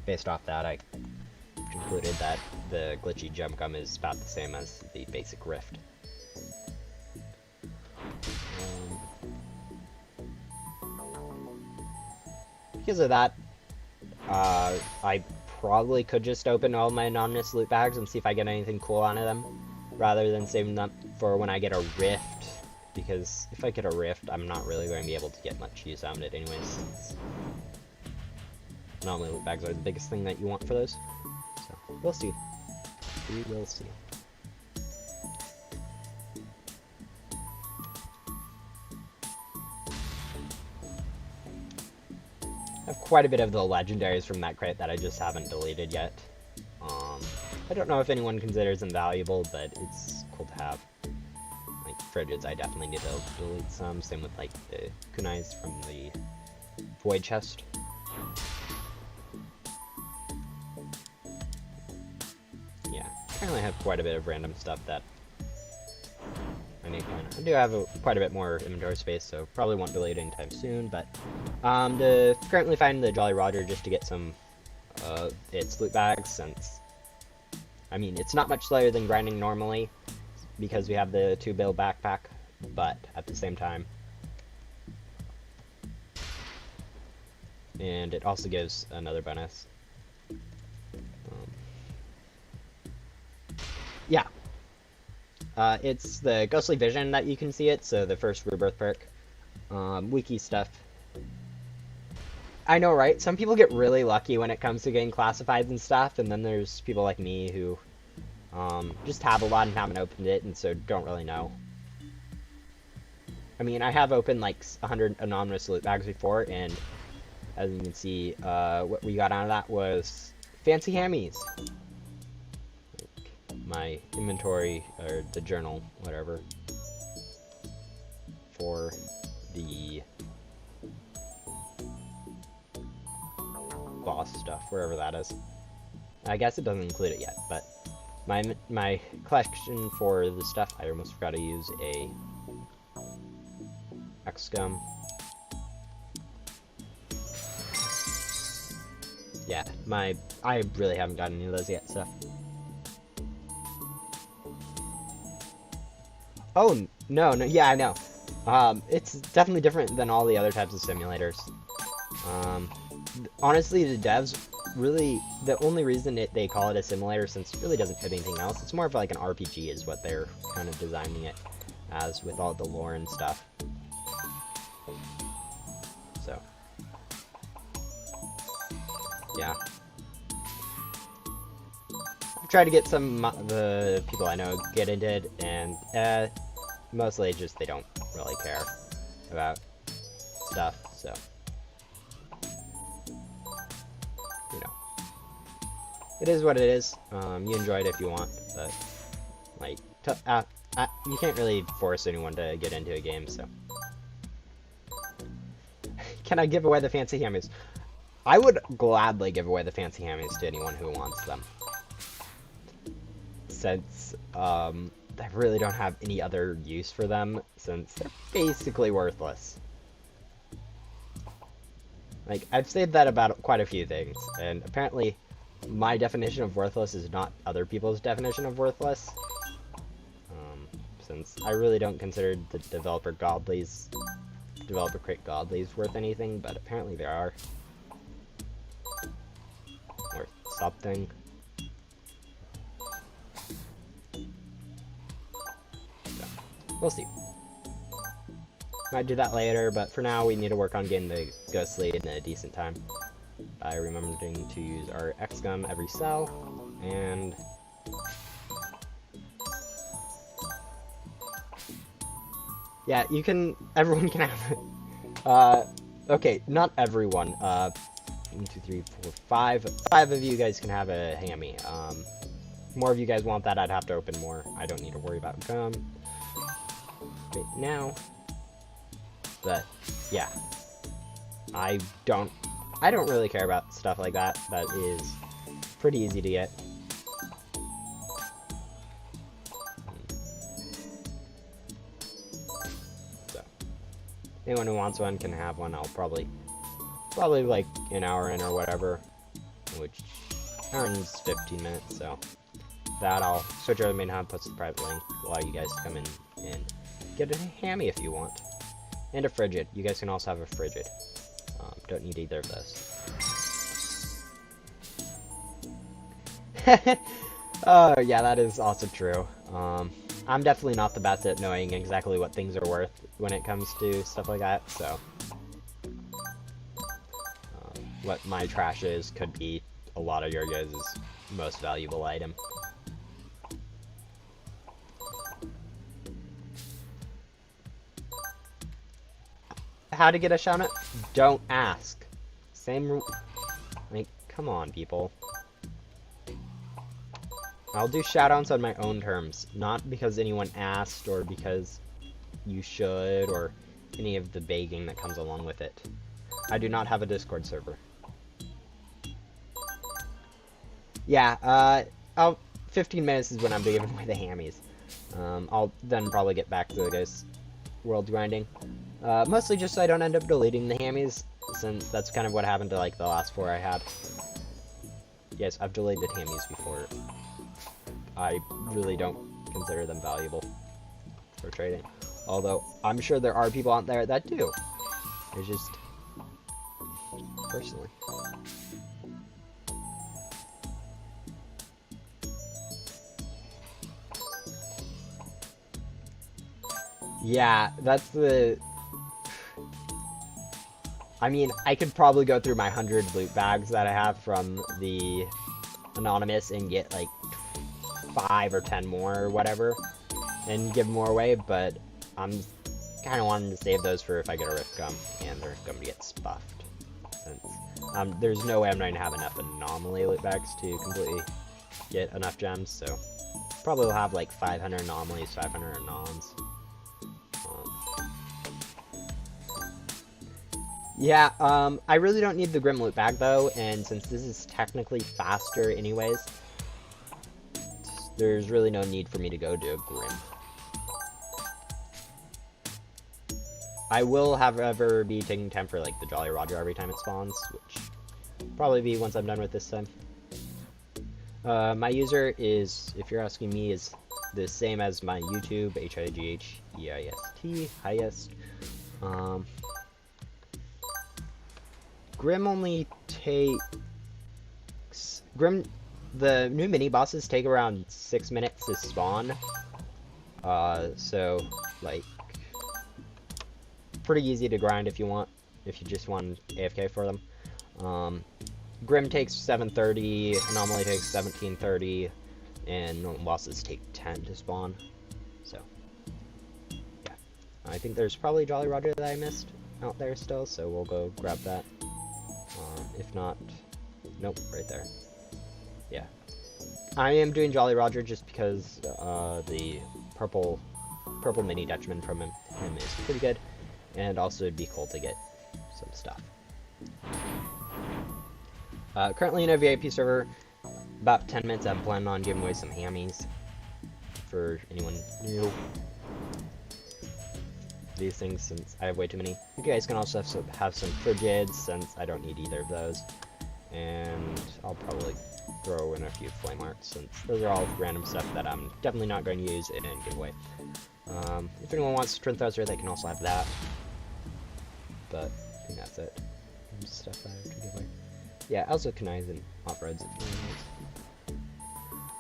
based off that, I concluded that the glitchy jump gum is about the same as the basic rift. Because of that, I probably could just open all my anonymous loot bags and see if I get anything cool out of them, rather than saving them for when I get a rift. Because if I get a rift, I'm not really going to be able to get much use out of it anyways, since anomaly loot bags are the biggest thing that you want for those. So, we'll see. We will see. I have quite a bit of the legendaries from that crate that I just haven't deleted yet. I don't know if anyone considers them valuable, but it's cool to have. Like, fridges, I definitely need to delete some. Same with, like, the kunais from the void chest. Yeah, apparently I have quite a bit of random stuff that I need to. I do have quite a bit more inventory space, so probably won't delete it anytime soon, but to currently find the Jolly Roger just to get some its loot bags, since I mean it's not much slower than grinding normally because we have the 2 bill backpack, but at the same time, and it also gives another bonus. Yeah. It's the Ghostly Vision that you can see it, so the first Rebirth perk. Wiki stuff. I know, right? Some people get really lucky when it comes to getting classifieds and stuff, and then there's people like me who just have a lot and haven't opened it, and so don't really know. I mean, I have opened like 100 anonymous loot bags before, and as you can see, what we got out of that was fancy hammies. My inventory, or the journal, whatever, for the boss stuff, wherever that is. I guess it doesn't include it yet, but my collection for the stuff, I almost forgot to use a X-Gum. Yeah, I really haven't gotten any of those yet, so. Oh, no, yeah, I know. It's definitely different than all the other types of simulators. Honestly, the devs really, the only reason they call it a simulator, since it really doesn't fit anything else, it's more of like an RPG is what they're kind of designing it as, with all the lore and stuff. So, yeah. Try to get some the people I know get into it, and mostly just they don't really care about stuff, so you know, it is what it is. You enjoy it if you want, but like you can't really force anyone to get into a game. So can I give away the fancy hammies? I would gladly give away the fancy hammies to anyone who wants them, since I really don't have any other use for them, since they're basically worthless. Like, I've said that about quite a few things, and apparently my definition of worthless is not other people's definition of worthless, since I really don't consider the developer crate godlies worth anything, but apparently they are worth something. We'll see. Might do that later, but for now we need to work on getting the Ghostly in a decent time by remembering to use our X-Gum every cell, and yeah, everyone can have it. Okay, not everyone. 1, 2, 3, 4, 5. 5 of you guys can have a hammy. More of you guys want that, I'd have to open more. I don't need to worry about gum right now, but yeah, I don't really care about stuff like that. That is pretty easy to get. So anyone who wants one can have one. I'll probably like an hour in or whatever, which around 15 minutes, so that I'll switch over to main hub, post the private link, allow you guys to come in and get a hammy if you want. And a frigid. You guys can also have a frigid. Don't need either of those. Oh, yeah, that is also true. I'm definitely not the best at knowing exactly what things are worth when it comes to stuff like that, so what my trash is could be a lot of your guys' most valuable item. How to get a shout out? Don't ask. Same like, come on, people. I'll do shoutouts on my own terms, not because anyone asked or because you should or any of the begging that comes along with it. I do not have a Discord server. Yeah, 15 minutes is when I'm giving away the hammies. I'll then probably get back to this world grinding. Mostly just so I don't end up deleting the hammies, since that's kind of what happened to like the last 4 I had. Yes, I've deleted hammies before. I really don't consider them valuable for trading. Although, I'm sure there are people out there that do. It's just... personally. Yeah, that's the... I mean, I could probably go through my 100 loot bags that I have from the Anonymous and get like 5 or 10 more or whatever and give more away, but I'm kind of wanting to save those for if I get a Rift Gum and the Rift Gum gets buffed. Since, there's no way I'm going to have enough Anomaly loot bags to completely get enough gems, so probably will have like 500 Anomalies, 500 Anons. Yeah, I really don't need the Grim loot bag though, and since this is technically faster anyways, there's really no need for me to go to a Grim. I will, however, be taking time for like the Jolly Roger every time it spawns, which will probably be once I'm done with this time. My user is, if you're asking me, is the same as my YouTube, HIGHEIST, highest. Grim only takes... the new mini-bosses take around 6 minutes to spawn. So, like, pretty easy to grind if you want, if you just want AFK for them. Grim takes 7:30, Anomaly takes 17:30, and normal bosses take 10 to spawn. So, yeah. I think there's probably Jolly Roger that I missed out there still, so we'll go grab that. If not, nope, right there. Yeah. I am doing Jolly Roger just because the purple mini Dutchman from him is pretty good, and also it'd be cool to get some stuff. Currently in a VIP server, about 10 minutes I'm planning on giving away some hammies for anyone new. These things, since I have way too many. You guys can also have some frigids, since I don't need either of those. And I'll probably throw in a few flame arts, since those are all random stuff that I'm definitely not going to use and give away. If anyone wants Twin Thruster, they can also have that. But I think that's it. Stuff that I have to give away. Yeah, also Kanais and off-roads if anyone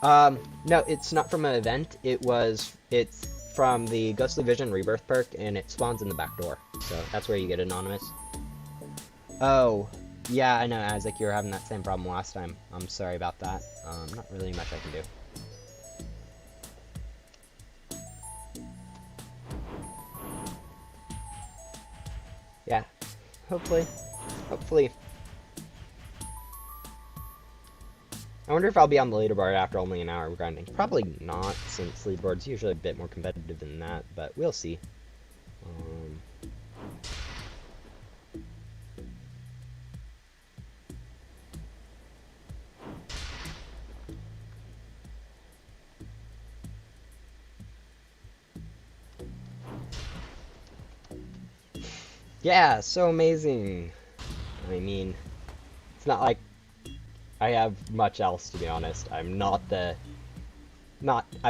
wants. No, it's not from an event. It's from the Ghostly Vision Rebirth perk, and it spawns in the back door. So that's where you get Anonymous. Oh, yeah, I know, Isaac, you were having that same problem last time. I'm sorry about that. Not really much I can do. Yeah, hopefully. I wonder if I'll be on the leaderboard after only an hour of grinding. Probably not, since leaderboard's usually a bit more competitive than that, but we'll see. Yeah, so amazing. I mean, it's not like I have much else, to be honest. I'm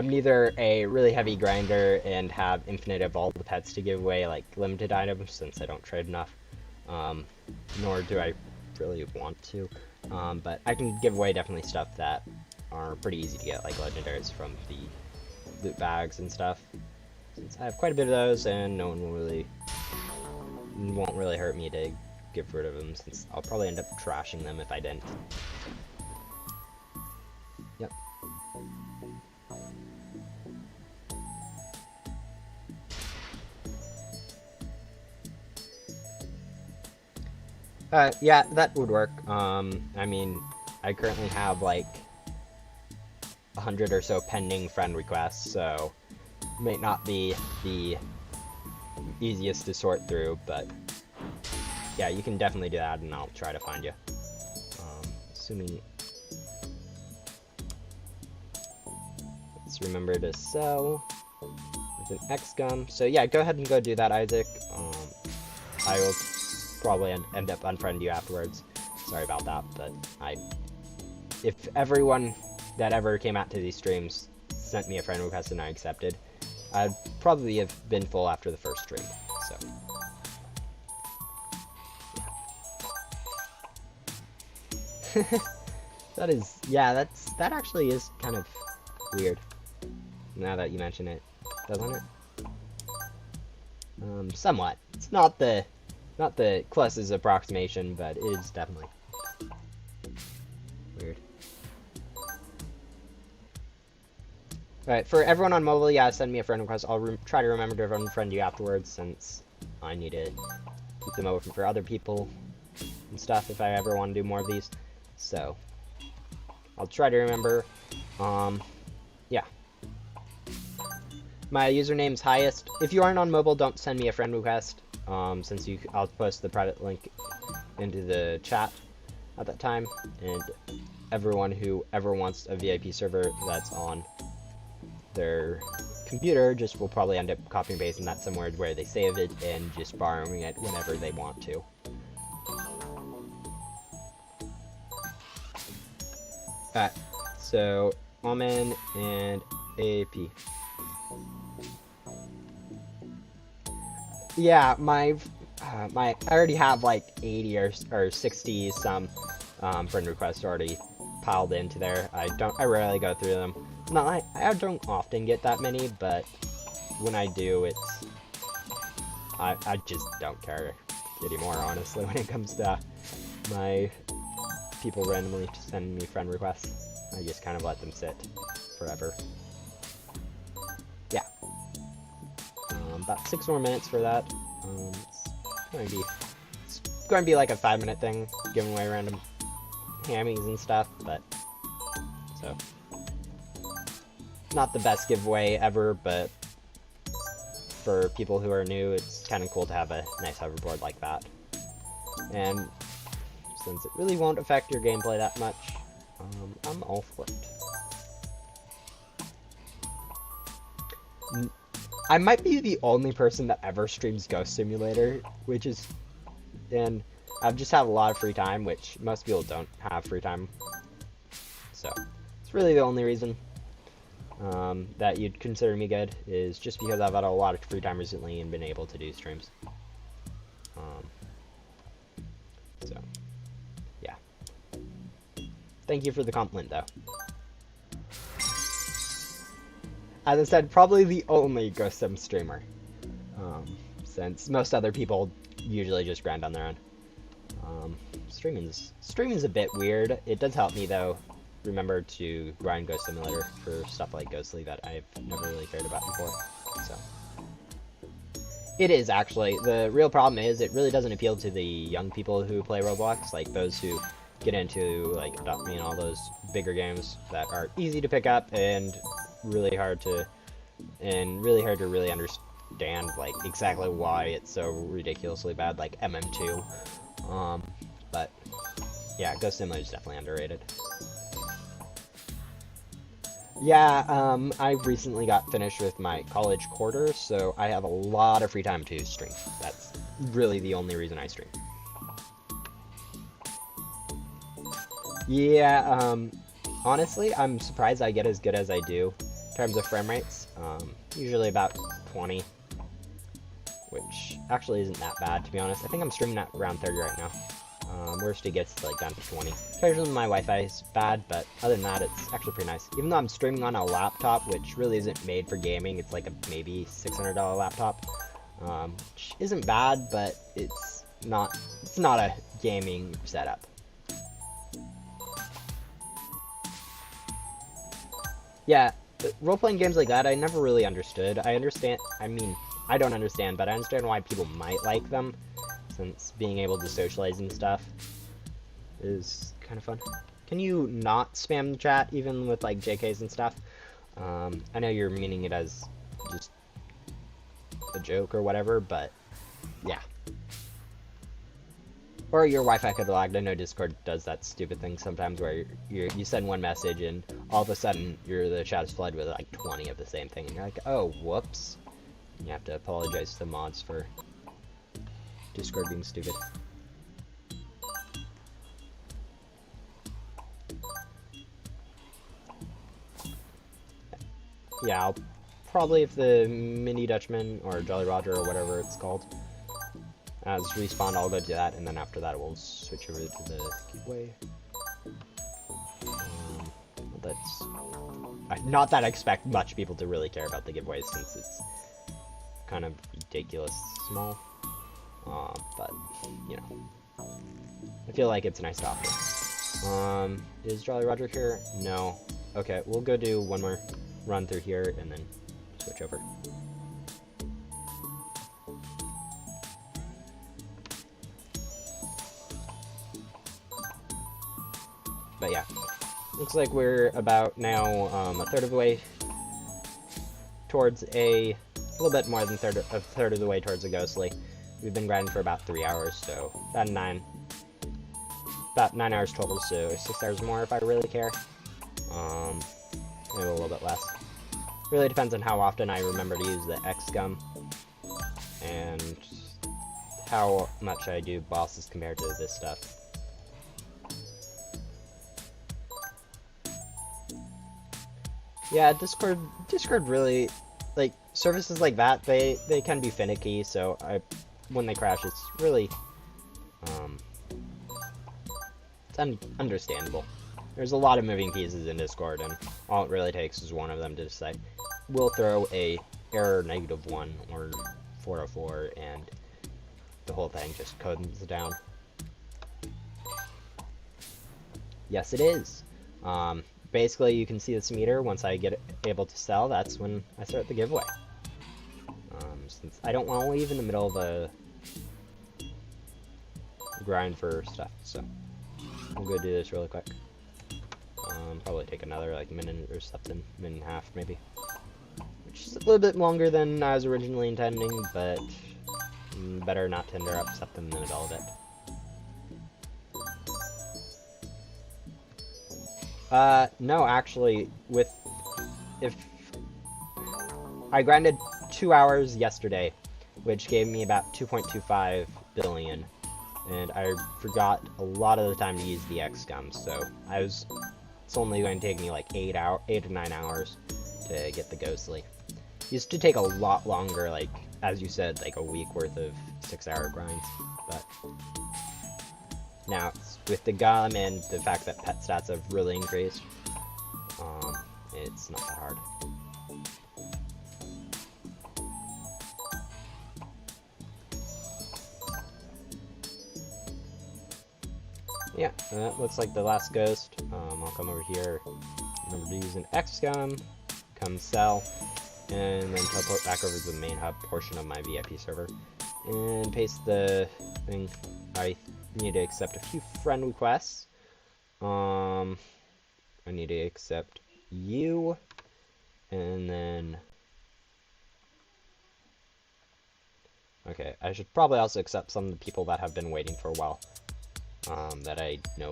neither a really heavy grinder and have infinite of all the pets to give away, like limited items, since I don't trade enough. Nor do I really want to. But I can give away definitely stuff that are pretty easy to get, like legendaries from the loot bags and stuff. Since I have quite a bit of those, and no one won't really hurt me to get rid of them, since I'll probably end up trashing them if I didn't. Yep. Yeah, that would work. I mean, I currently have like 100 or so pending friend requests, so may not be the easiest to sort through, but yeah, you can definitely do that, and I'll try to find you. Assuming... Let's remember to sell with an X gum. So yeah, go ahead and go do that, Isaac. I will probably end up unfriending you afterwards. Sorry about that, but if everyone that ever came out to these streams sent me a friend request and I accepted, I'd probably have been full after the first stream, so. Yeah. That actually is kind of weird, now that you mention it, doesn't it? Somewhat. It's not the closest approximation, but it is definitely weird. Alright, for everyone on mobile, yeah, send me a friend request. I'll try to remember to unfriend you afterwards, since I need to keep them open for other people and stuff if I ever want to do more of these. So, I'll try to remember. Yeah. My username's highest. If you aren't on mobile, don't send me a friend request, since I'll post the private link into the chat at that time, and everyone who ever wants a VIP server that's on their computer just will probably end up copying and pasting that somewhere where they save it and just borrowing it whenever they want to. Alright, so Almond and AP. Yeah, I already have like 80 or 60 some friend requests already piled into there. I rarely go through them. I don't often get that many, but when I do, I just don't care anymore, honestly, when it comes to my people randomly just sending me friend requests. I just kind of let them sit forever. Yeah. About 6 more minutes for that. It's going to be like a 5-minute thing, giving away random hammies and stuff, but so not the best giveaway ever, but for people who are new, it's kind of cool to have a nice hoverboard like that. And since it really won't affect your gameplay that much, I'm all for it. I might be the only person that ever streams Ghost Simulator, and I've just had a lot of free time, which most people don't have free time. So, it's really the only reason that you'd consider me good, is just because I've had a lot of free time recently and been able to do streams. So, yeah. Thank you for the compliment, though. As I said, probably the only Ghost Sim streamer, since most other people usually just grind on their own. Streaming's a bit weird. It does help me, though, remember to grind Ghost Simulator for stuff like Ghostly that I've never really cared about before. So, it is actually. The real problem is it really doesn't appeal to the young people who play Roblox, like those who get into like Adopt Me and all those bigger games that are easy to pick up and really hard to really understand like exactly why it's so ridiculously bad, like MM2. But yeah, Ghost Simulator is definitely underrated. Yeah, I recently got finished with my college quarter, so I have a lot of free time to stream. That's really the only reason I stream. Yeah, honestly, I'm surprised I get as good as I do in terms of frame rates. Usually about 20, which actually isn't that bad, to be honest. I think I'm streaming at around 30 right now. Worst it gets like down to 20. Occasionally my Wi-Fi is bad, but other than that, it's actually pretty nice. Even though I'm streaming on a laptop, which really isn't made for gaming, it's like a maybe $600 laptop, which isn't bad, but it's not a gaming setup. Yeah, role-playing games like that, I never really understood. I mean, I don't understand, but I understand why people might like them, since being able to socialize and stuff is kind of fun. Can you not spam the chat, even with, like, JKs and stuff? I know you're meaning it as just a joke or whatever, but yeah. Or your Wi-Fi could lag. I know Discord does that stupid thing sometimes where you send one message and all of a sudden the chat is flooded with like 20 of the same thing, and you're like, oh, whoops. And you have to apologize to the mods for Discord being stupid. Yeah, I'll probably, if the Mini Dutchman or Jolly Roger or whatever it's called as respawn, I'll go do that, and then after that we'll switch over to the giveaway. That's not that I expect much people to really care about the giveaway since it's kind of ridiculous small, but you know, I feel like it's nice to offer. Is Jolly Roger here? No. Okay, we'll go do one more run through here and then switch over. But yeah, looks like we're about now a third of the way towards a little bit more than a third of the way towards a ghostly. We've been grinding for about 3 hours, so about 9 hours total, so 6 hours more if I really care. Maybe a little bit less. Really depends on how often I remember to use the X gum and how much I do bosses compared to this stuff. Yeah, Discord really, like, services like that, they can be finicky, so when they crash, it's really, it's understandable. There's a lot of moving pieces in Discord, and all it really takes is one of them to decide, we'll throw a error -1 or 404, and the whole thing just comes down. Yes, it is. Basically, you can see this meter. Once I get able to sell, that's when I start the giveaway. Since I don't want to leave in the middle of a grind for stuff, so we'll go do this really quick. Probably take another like minute or something, minute and a half maybe, which is a little bit longer than I was originally intending, but better not to interrupt something in the middle of it. No, actually, if I grinded 2 hours yesterday, which gave me about 2.25 billion, and I forgot a lot of the time to use the X gum, so it's only going to take me like 8 or 9 hours to get the ghostly. It used to take a lot longer, like, as you said, like a week worth of 6-hour grinds, but now, with the gum and the fact that pet stats have really increased, it's not that hard. Yeah, that looks like the last ghost. I'll come over here, remember to use an X gum, come sell, and then teleport back over to the main hub portion of my VIP server, and paste the thing. I need to accept a few friend requests. I need to accept you, and then okay, I should probably also accept some of the people that have been waiting for a while, that I know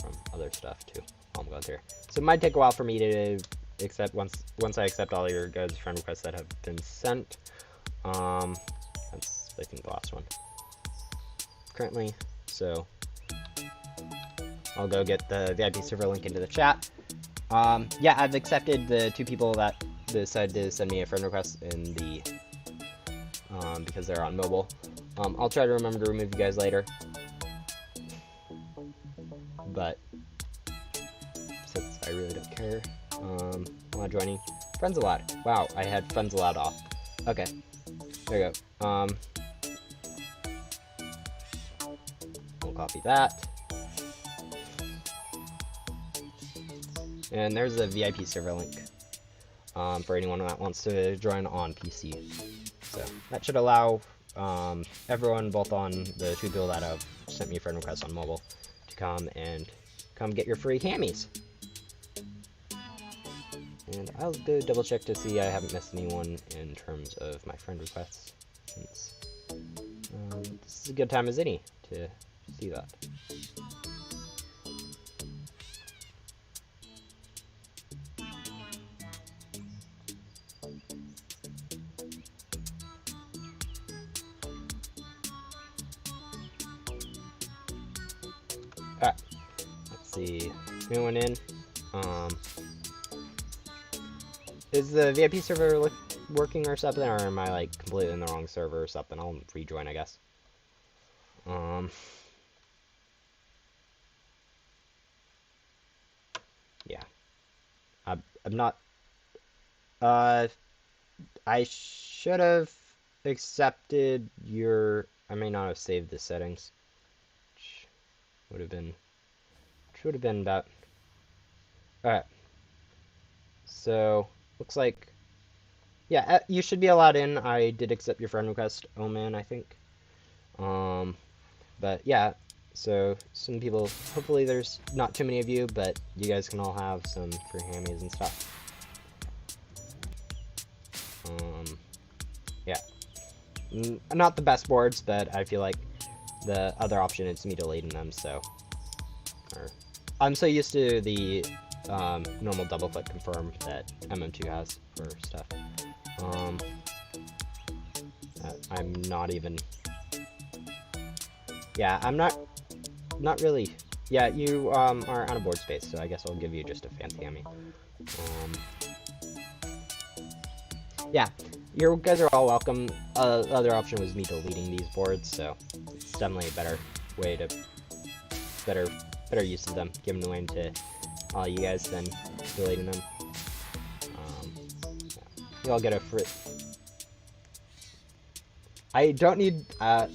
from other stuff too. I'm going through, so it might take a while for me to accept once I accept all your guys' friend requests that have been sent. That's I think the last one currently. So I'll go get the VIP server link into the chat. Yeah, I've accepted the 2 people that decided to send me a friend request in the, because they're on mobile. I'll try to remember to remove you guys later. But, since I really don't care, I'm not joining. Friends allowed. Wow, I had friends allowed off. Okay, there you go. We'll copy that. And there's a VIP server link for anyone that wants to join on PC. So that should allow everyone, both on the 2 people that have sent me a friend request on mobile, to come get your free hammies. And I'll go double check to see I haven't missed anyone in terms of my friend requests, since this is a good time as any to see that. Alright, let's see, anyone in? Is the VIP server working or something, or am I like completely in the wrong server or something? I'll rejoin, I guess. Yeah. I'm not, I should have accepted your, I may not have saved the settings, which would have been about, alright. So, looks like, yeah, you should be allowed in. I did accept your friend request, Oman, I think. But yeah, so some people, hopefully there's not too many of you, but you guys can all have some free hammies and stuff. Yeah. Not the best boards, but I feel like the other option is me deleting them, so. I'm so used to the normal double click confirm that MM2 has for stuff. I'm not even. Yeah, I'm not really. Yeah, you are on a board space, so I guess I'll give you just a fancy hammy. Yeah, you guys are all welcome. Other option was me deleting these boards, so it's definitely a better way to better use of them, giving them away to all you guys than deleting them. Yeah. You all get a free. I don't need.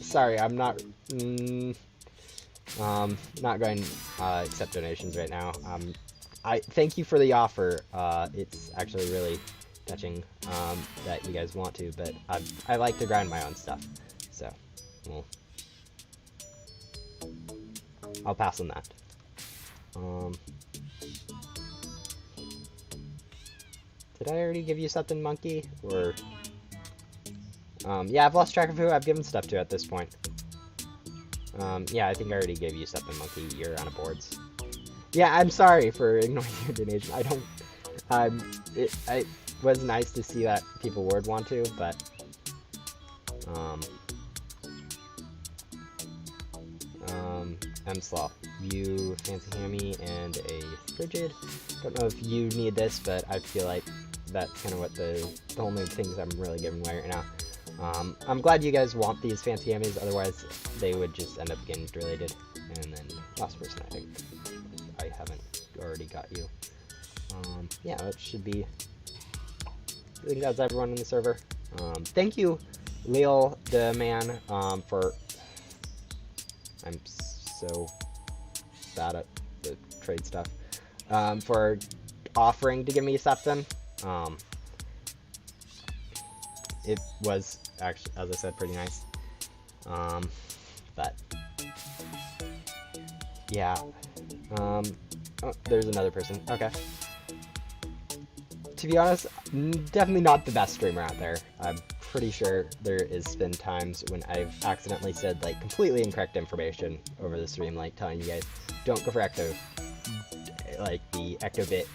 Sorry, I'm not. Not going to accept donations right now. I thank you for the offer. It's actually really touching that you guys want to, but I like to grind my own stuff, so well, I'll pass on that. Did I already give you something, Monkey? Or yeah, I've lost track of who I've given stuff to at this point. Yeah, I think I already gave you something, Monkey. You're on a boards. Yeah, I'm sorry for ignoring your donation. I don't. It was nice to see that people would want to, but M-Slaw, you fancy hammy and a frigid. Don't know if you need this, but I feel like that's kind of what the only things I'm really giving away right now. I'm glad you guys want these fancy hammies, otherwise they would just end up getting deleted. And then last person, I think I haven't already got you. Yeah, that should be. I think that's everyone in the server. Thank you, Leo the man, for. I'm so bad at the trade stuff. For offering to give me something. It was actually, as I said, pretty nice. But yeah. Oh, there's another person. Okay. To be honest, definitely not the best streamer out there. I'm pretty sure there has been times when I've accidentally said like completely incorrect information over the stream, like telling you guys don't go for Ecto, like the Ectobit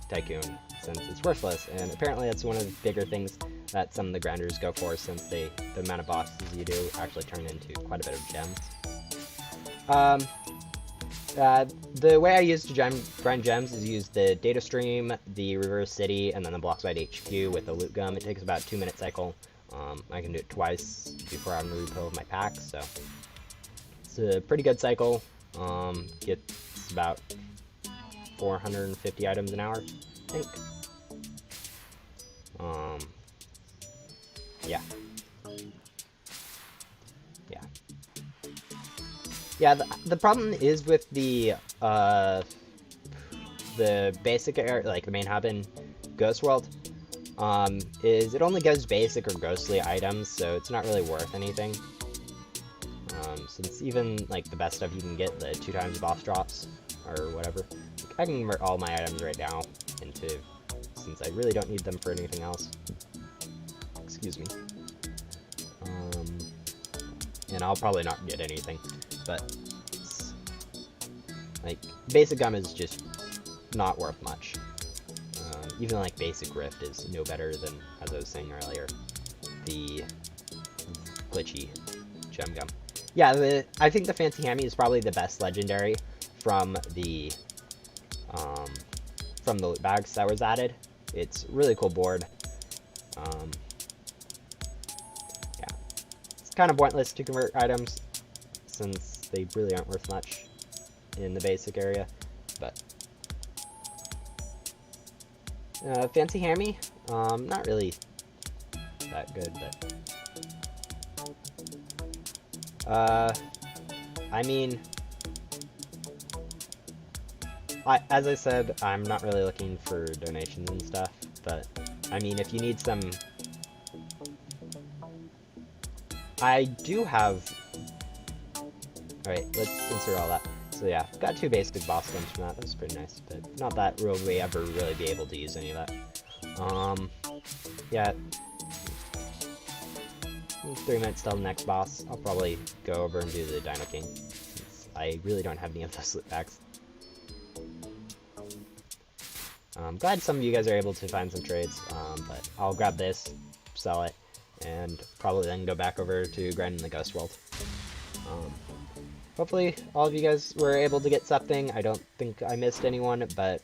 Tycoon, since it's worthless. And apparently that's one of the bigger things that some of the grinders go for, since the amount of bosses you do actually turn into quite a bit of gems. The way I use to grind gems is use the data stream, the reverse city, and then the blockside HQ with the loot gum. It takes about a 2-minute cycle. I can do it twice before I'm gonna refill my packs, so it's a pretty good cycle. Gets about 450 items an hour, I think. Yeah. Yeah. Yeah, the problem is with the basic area, like the main hub in Ghost World, is it only gives basic or ghostly items, so it's not really worth anything. Since even like the best stuff you can get, the 2x boss drops or whatever, I can convert all my items right now into, since I really don't need them for anything else. Excuse me. And I'll probably not get anything, but like basic gum is just not worth much. Even like basic rift is no better than, as I was saying earlier, the glitchy gem gum. Yeah, I think the Fancy Hammy is probably the best legendary from the loot bags that was added. It's a really cool board. Yeah, it's kind of pointless to convert items since they really aren't worth much in the basic area, but Fancy Hammy, not really that good, but I mean, as I said, I'm not really looking for donations and stuff, but I mean, if you need some, I do have, alright, let's insert all that. So yeah, got 2 basic boss guns from that. That's pretty nice, but not that will we ever really be able to use any of that. Yeah. 3 minutes till the next boss. I'll probably go over and do the Dino King, since I really don't have any of those loot packs. I'm glad some of you guys are able to find some trades, but I'll grab this, sell it, and probably then go back over to grinding the Ghost World. Hopefully all of you guys were able to get something. I don't think I missed anyone, but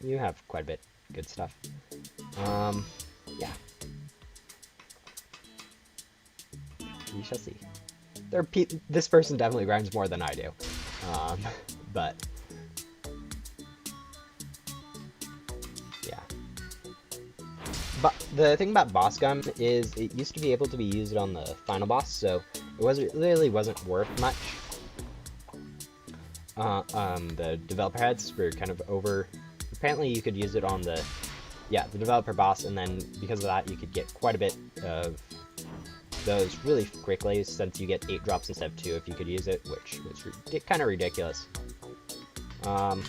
you have quite a bit of good stuff. Yeah. We shall see. This person definitely grinds more than I do. But yeah. But the thing about boss gum is it used to be able to be used on the final boss, so it really wasn't worth much. The developer heads were kind of over. Apparently, you could use it on the developer boss, and then because of that, you could get quite a bit of those really quickly, since you get 8 drops instead of 2 if you could use it, which was kind of ridiculous. So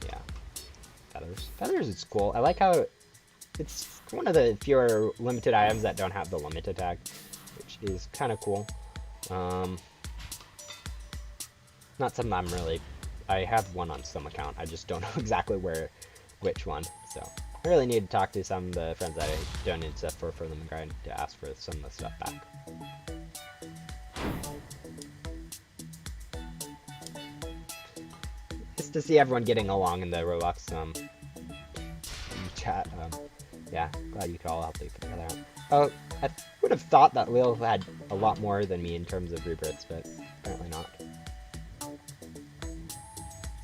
yeah, feathers is cool. I like how it's one of the fewer limited items that don't have the limited tag, which is kind of cool. Not something I'm really. I have one on some account. I just don't know exactly which one. So I really need to talk to some of the friends that I donated stuff for them and grind to ask for some of the stuff back. Just to see everyone getting along in the Roblox chat. Yeah, glad you could all help figure that out. Oh, I would have thought that Lil had a lot more than me in terms of rebirths, but apparently not.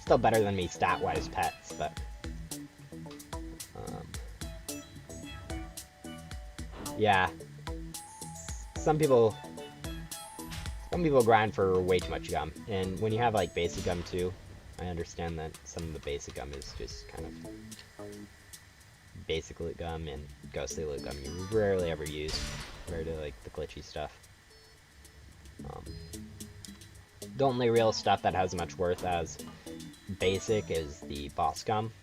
Still better than me stat-wise pets, but yeah. Some people grind for way too much gum, and when you have like basic gum too, I understand that some of the basic gum is just kind of basic loot gum and ghostly loot gum you rarely ever use compared to like the glitchy stuff. The only real stuff that has much worth as basic is the boss gum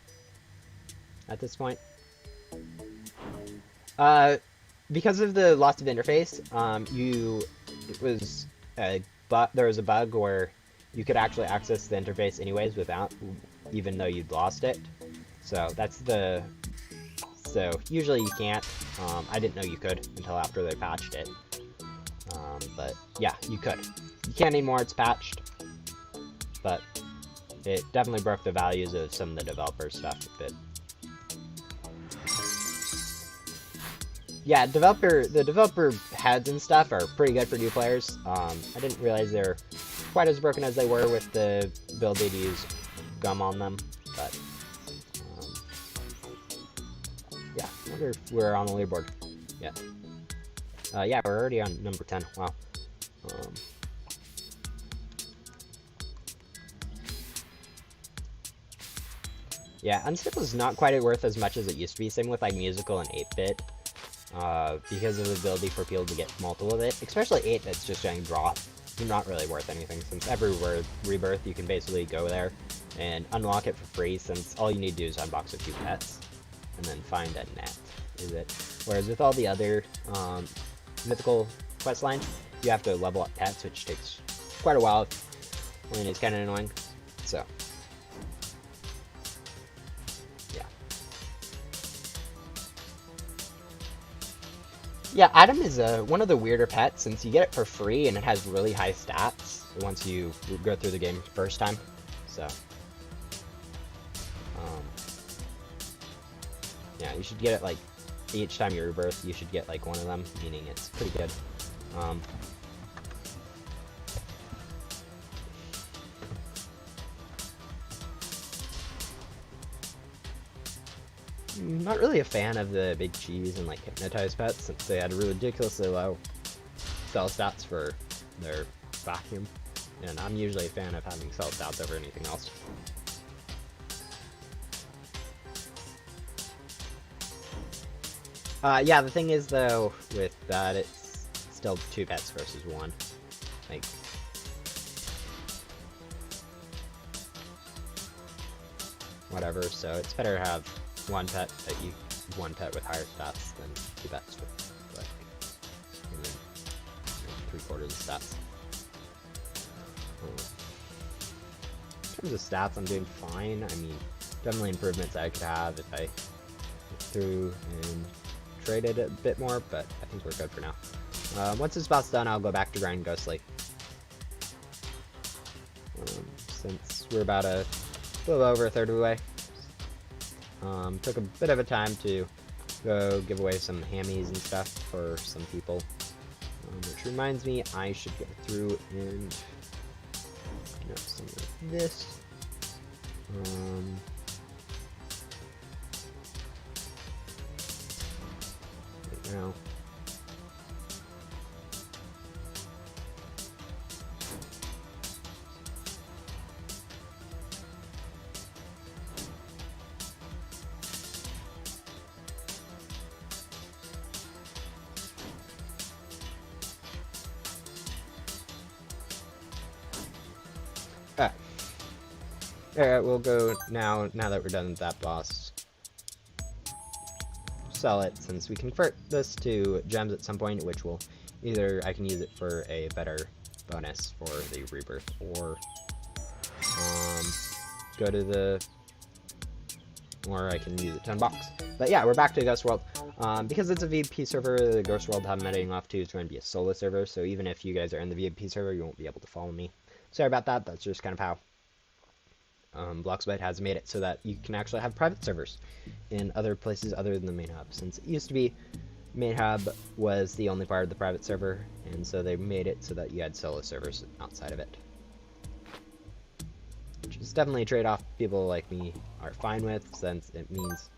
at this point. Because of the loss of interface, there was a bug where you could actually access the interface anyways without, even though you'd lost it. So that's the so usually you can't. I didn't know you could until after they patched it. But yeah, you could. You can't anymore, it's patched. But it definitely broke the values of some of the developer stuff a bit. Yeah, the developer heads and stuff are pretty good for new players. I didn't realize they're quite as broken as they were with the ability to use gum on them, but yeah, I wonder if we're on the leaderboard. Yeah. Yeah, we're already on number 10. Wow. Yeah, Unstable is not quite worth as much as it used to be. Same with like Musical and 8-bit. Because of the ability for people to get multiple of it, especially 8-bit's just getting dropped. Not really worth anything, since every rebirth you can basically go there and unlock it for free, since all you need to do is unbox a few pets and then find a net, is it? Whereas with all the other mythical quest lines, you have to level up pets, which takes quite a while, and it's kind of annoying. So yeah, Adam is one of the weirder pets, since you get it for free and it has really high stats once you go through the game first time. So, yeah, you should get it like each time you rebirth. You should get like one of them, meaning it's pretty good. Not really a fan of the big cheese and like hypnotized pets, since they had ridiculously low cell stats for their vacuum, and I'm usually a fan of having cell stats over anything else. Yeah, the thing is though, with that, it's still 2 pets versus 1. Like, whatever, so it's better to have one pet with higher stats than 2 pets with like, and then, 3/4 of the stats. In terms of stats, I'm doing fine. I mean, definitely improvements I could have if I went through and traded a bit more, but I think we're good for now. Once this boss is done, I'll go back to grind Ghostly. Since we're about a little over a third of the way. Took a bit of a time to go give away some hammies and stuff for some people. Which reminds me, I should go through and clean up some of this. Right now. Alright, we'll go now that we're done with that boss. Sell it, since we convert this to gems at some point, which will either I can use it for a better bonus for the rebirth, or or I can use it to unbox. But yeah, we're back to Ghost World. Because it's a VP server, the Ghost World I'm heading off to is going to be a solo server, so even if you guys are in the VP server, you won't be able to follow me. Sorry about that, that's just kind of how Bloxbyte has made it so that you can actually have private servers in other places other than the main hub, since it used to be main hub was the only part of the private server, and so they made it so that you had solo servers outside of it, which is definitely a trade-off people like me are fine with, since it means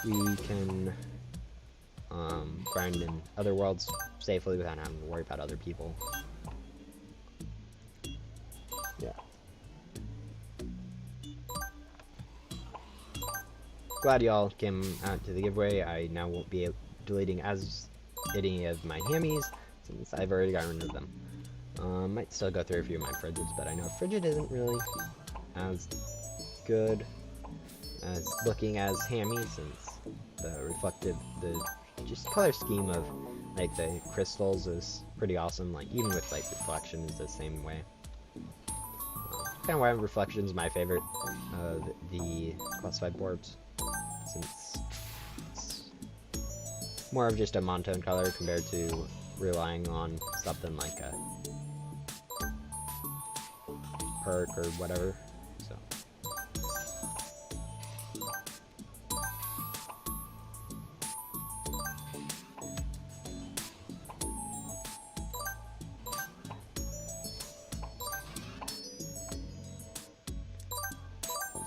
we can grind in other worlds safely without having to worry about other people. Yeah. Glad y'all came out to the giveaway. I now won't be deleting any of my hammies, since I've already gotten rid of them. Might still go through a few of my fridges, but I know frigid isn't really as good as looking as hammy, since the just color scheme of like the crystals is pretty awesome. Like even with like reflection is the same way. Kind of why reflection is my favorite of the classified orbs, since it's more of just a monotone color compared to relying on something like a perk or whatever. So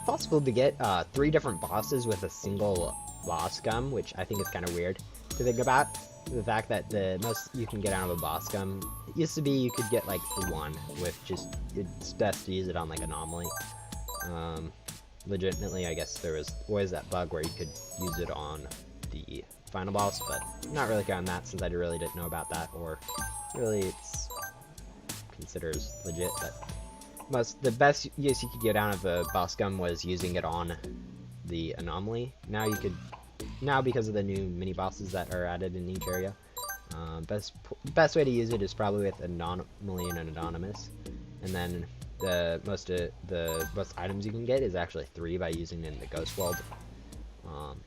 possible to get 3 different bosses with a single boss gum, which I think is kind of weird to think about. The fact that the most you can get out of a boss gum, it used to be you could get like 1 with just, it's best to use it on like anomaly. Legitimately, I guess there was always that bug where you could use it on the final boss, but I'm not really counting that since I really didn't know about that, or really it's considered legit. But the best use you could get out of a boss gum was using it on the anomaly. Now because of the new mini bosses that are added in each area, best way to use it is probably with anomaly and anonymous, and then the most items you can get is actually 3 by using it in the ghost world,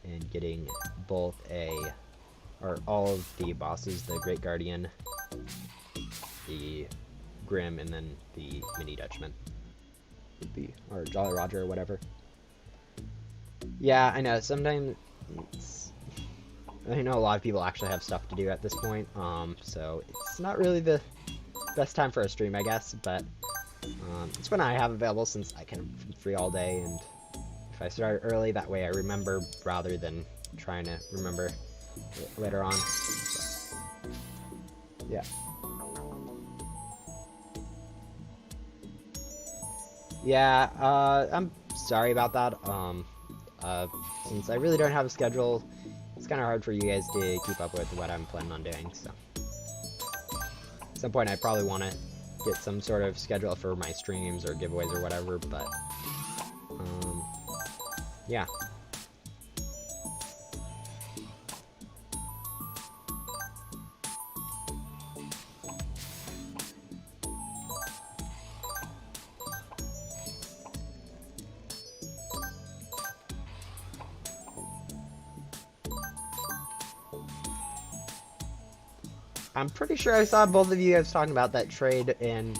and getting both all of the bosses, the Great Guardian, the Grim, and then the Mini Dutchman, or Jolly Roger or whatever. Yeah, I know, sometimes I know a lot of people actually have stuff to do at this point, so it's not really the best time for a stream, I guess, but it's when I have available since I can free all day, and if I start early, that way I remember rather than trying to remember later on. So, yeah. Yeah, I'm sorry about that. Since I really don't have a schedule, it's kind of hard for you guys to keep up with what I'm planning on doing, so. At some point I probably want to get some sort of schedule for my streams or giveaways or whatever, but, yeah. I'm pretty sure I saw both of you guys talking about that trade, and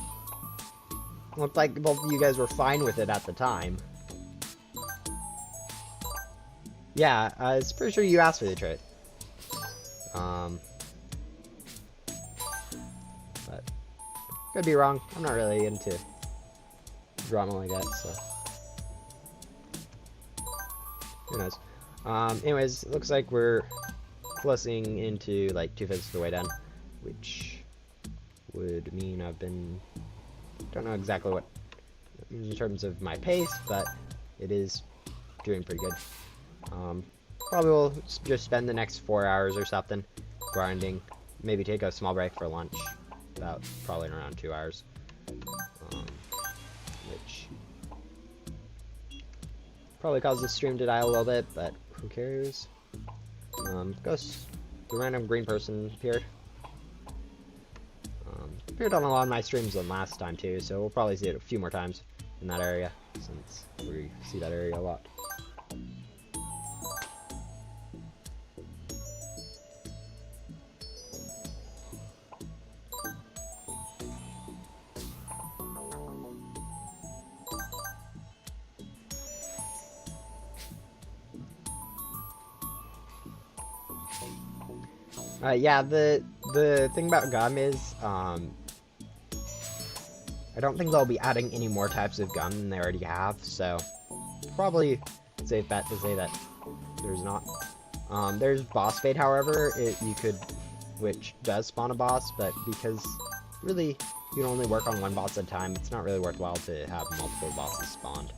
looked like both of you guys were fine with it at the time. Yeah, I was pretty sure you asked for the trade. But could be wrong. I'm not really into drama like that, so who knows. Anyways, it looks like we're closing into like 2/5 of the way done, which would mean don't know exactly what in terms of my pace, but it is doing pretty good. Probably will just spend the next 4 hours or something grinding, maybe take a small break for lunch, about probably around 2 hours, which probably caused the stream to die a little bit, but who cares? Ghost, the random green person appeared. Appeared on a lot of my streams than last time too, so we'll probably see it a few more times in that area, since we see that area a lot. Yeah, the thing about gum is, I don't think they'll be adding any more types of gum than they already have, so probably a safe bet to say that there's not. There's boss fade, however, which does spawn a boss, but because really you can only work on one boss at a time, it's not really worthwhile to have multiple bosses spawned.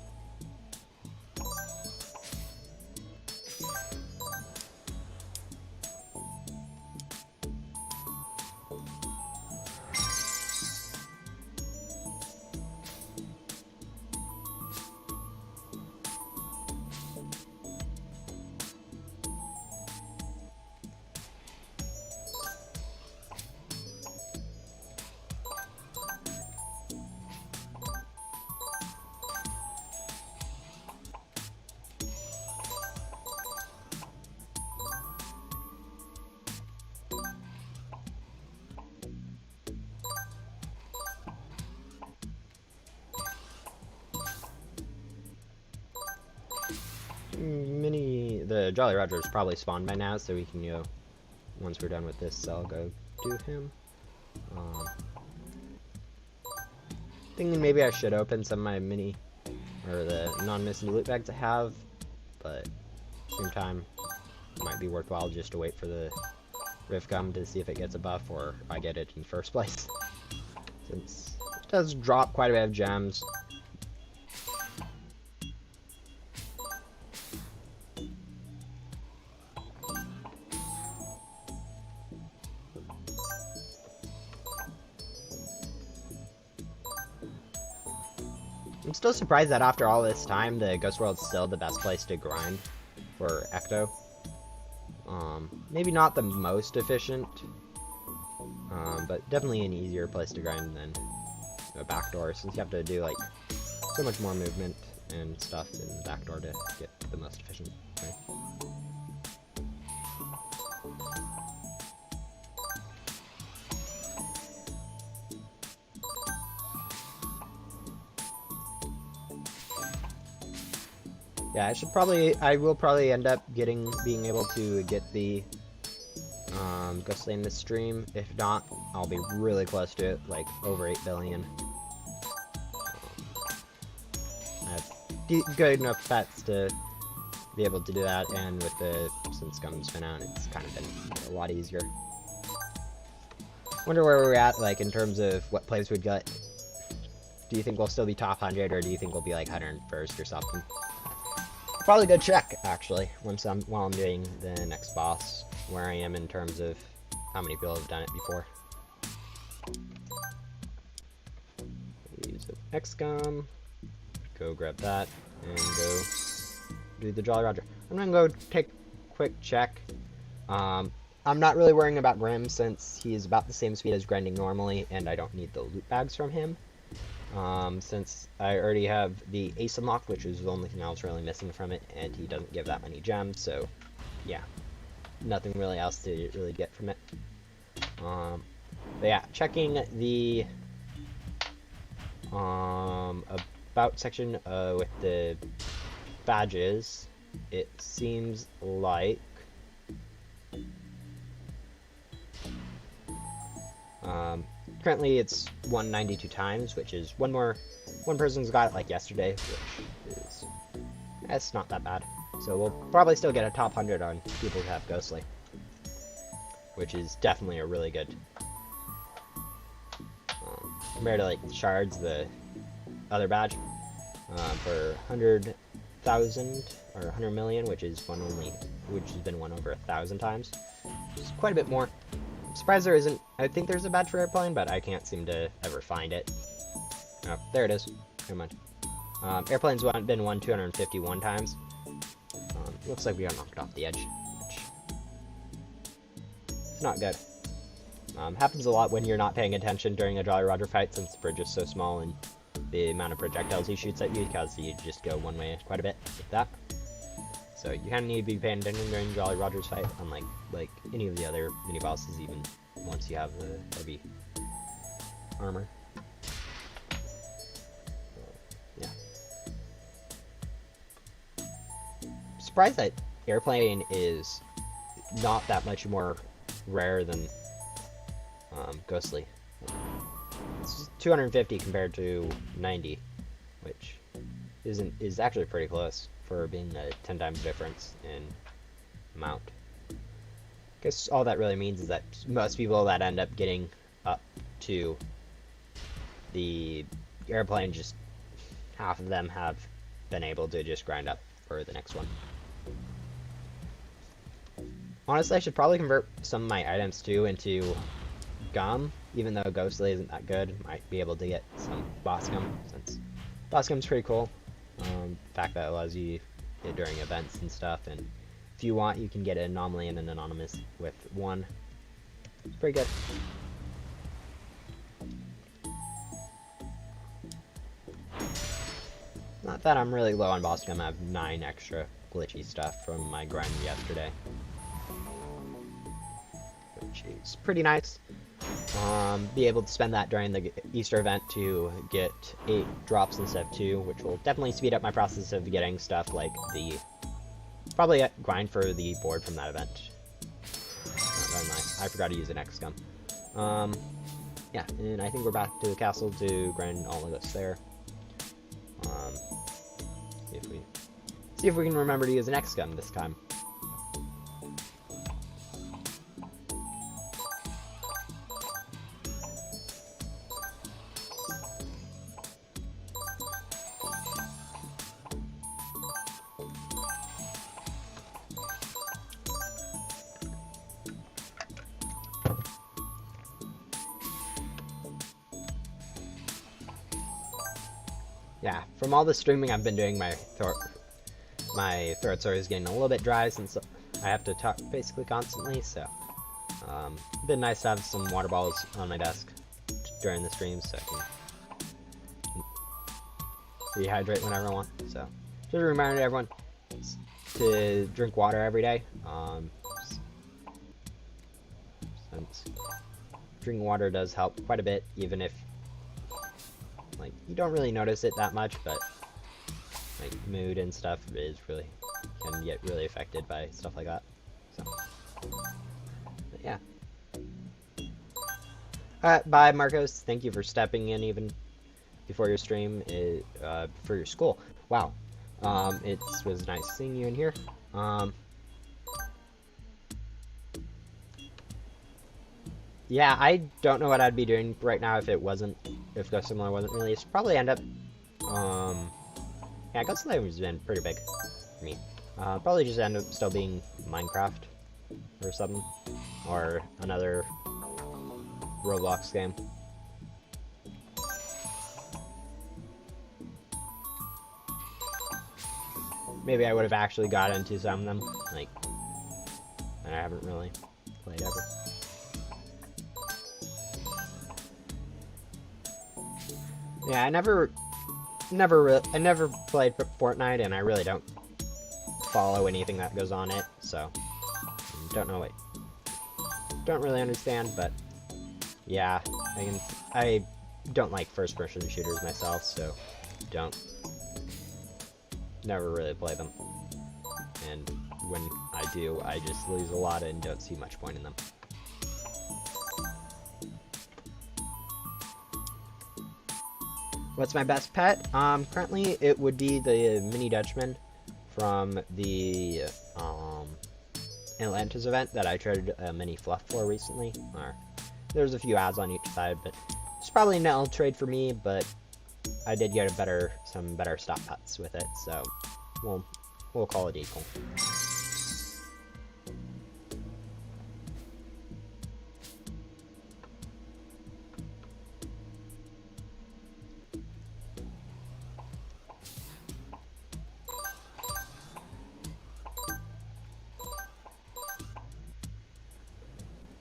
the Jolly Roger's probably spawned by now, so we can go, once we're done with this, I'll go do him. Thinking maybe I should open some of my mini, or the non-missing loot bags I have, but at the same time, it might be worthwhile just to wait for the Rift Gum to see if it gets a buff, or I get it in the first place. Since it does drop quite a bit of gems. I'm still surprised that after all this time, the Ghost World's still the best place to grind for Ecto. Maybe not the most efficient, but definitely an easier place to grind than a backdoor, since you have to do like so much more movement and stuff in the backdoor to get the most efficient way. Yeah, I will probably end up being able to get the Ghostly in this stream. If not, I'll be really close to it, like over 8 billion. I have good enough pets to be able to do that, and with since Gum's been out, it's kind of been a lot easier. Wonder where we're at, like, in terms of what plays we'd get. Do you think we'll still be top 100, or do you think we'll be like 101st or something? Probably go check, actually, while I'm doing the next boss, where I am in terms of how many people have done it before. Use the X Gum, go grab that, and go do the Jolly Roger. I'm gonna go take a quick check. I'm not really worrying about Grim, since he's about the same speed as grinding normally, and I don't need the loot bags from him. Since I already have the Ace unlocked, which is the only thing I was really missing from it, and he doesn't give that many gems, so yeah, nothing really else to really get from it. But yeah, checking the about section with the badges, it seems like currently it's 192 times, which is one person's got it like yesterday, which is, that's not that bad. So we'll probably still get a top 100 on people who have Ghostly, which is definitely a really good, compared to like Shards, the other badge, for 100,000 or 100 million, which has been won over 1,000 times, which is quite a bit more. I'm surprised there isn't. I think there's a badge for Airplane, but I can't seem to ever find it. Oh, there it is. Never mind. Airplane's been won 251 times. Looks like we got knocked off the edge, which it's not good. Happens a lot when you're not paying attention during a Jolly Roger fight, since the bridge is so small and the amount of projectiles he shoots at you, because you just go one way quite a bit with that. So you kind of need to be paying attention during Jolly Roger's fight, unlike like any of the other mini bosses, even once you have the heavy armor. Yeah. Surprised that Airplane is not that much more rare than Ghostly. It's 250 compared to 90, which is actually pretty close for being a 10 times difference in amount. I guess all that really means is that most people that end up getting up to the Airplane, just half of them have been able to just grind up for the next one. Honestly, I should probably convert some of my items too into Gum, even though Ghostly isn't that good. Might be able to get some Boss Gum, since Boss Gum's pretty cool. The fact that it allows you it during events and stuff, and if you want, you can get an Anomaly and an Anonymous with one. It's pretty good. Not that I'm really low on Boss Gum. I have 9 extra glitchy stuff from my grind yesterday, which is pretty nice. Be able to spend that during the Easter event to get 8 drops instead of 2, which will definitely speed up my process of getting stuff like the probably grind for the board from that event. Oh, never mind. I forgot to use an X-Gum. Yeah, and I think we're back to the castle to grind all of this there. See if we can remember to use an X-Gum this time. Yeah, from all the streaming I've been doing, my throat's always getting a little bit dry since I have to talk basically constantly, so it's been nice to have some water bottles on my desk during the streams so I can rehydrate whenever I want. So just a reminder to everyone to drink water every day. Since drinking water does help quite a bit, even if like you don't really notice it that much, but like mood and stuff can get really affected by stuff like that. So, but yeah. Alright, bye Marcos. Thank you for stepping in even before your stream, for your school. Wow. It was nice seeing you in here. Yeah, I don't know what I'd be doing right now if Ghost Simulator wasn't released. Probably end up, yeah, Ghost Simulator's been pretty big for me. Probably just end up still being Minecraft or something, or another Roblox game. Maybe I would have actually got into some of them, like, and I haven't really played ever. Yeah, I never played Fortnite, and I really don't follow anything that goes on it, so don't really understand, but yeah, I don't like first-person shooters myself, so never really play them, and when I do, I just lose a lot and don't see much point in them. What's my best pet? Currently it would be the Mini Dutchman from the Atlantis event that I traded a mini fluff for recently. There's a few ads on each side, but it's probably an L trade for me, but I did get some better stop pets with it, so we'll call it equal.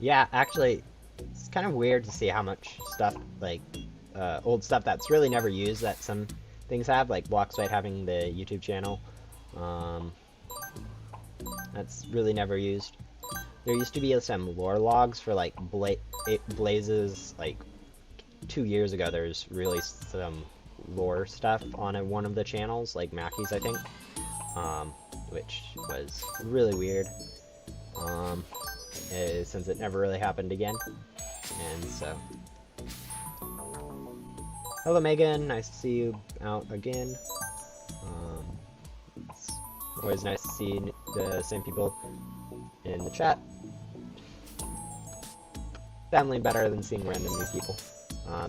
Yeah, actually, it's kind of weird to see how much stuff, like, old stuff that's really never used that some things have, like Bloxwhite having the YouTube channel. That's really never used. There used to be some lore logs for, like, Blaze's, like, 2 years ago, there's really some lore stuff on one of the channels, like Mackey's, I think, which was really weird. Since it never really happened again, and so. Hello Megan, nice to see you out again. It's always nice to see the same people in the chat. Definitely better than seeing random new people.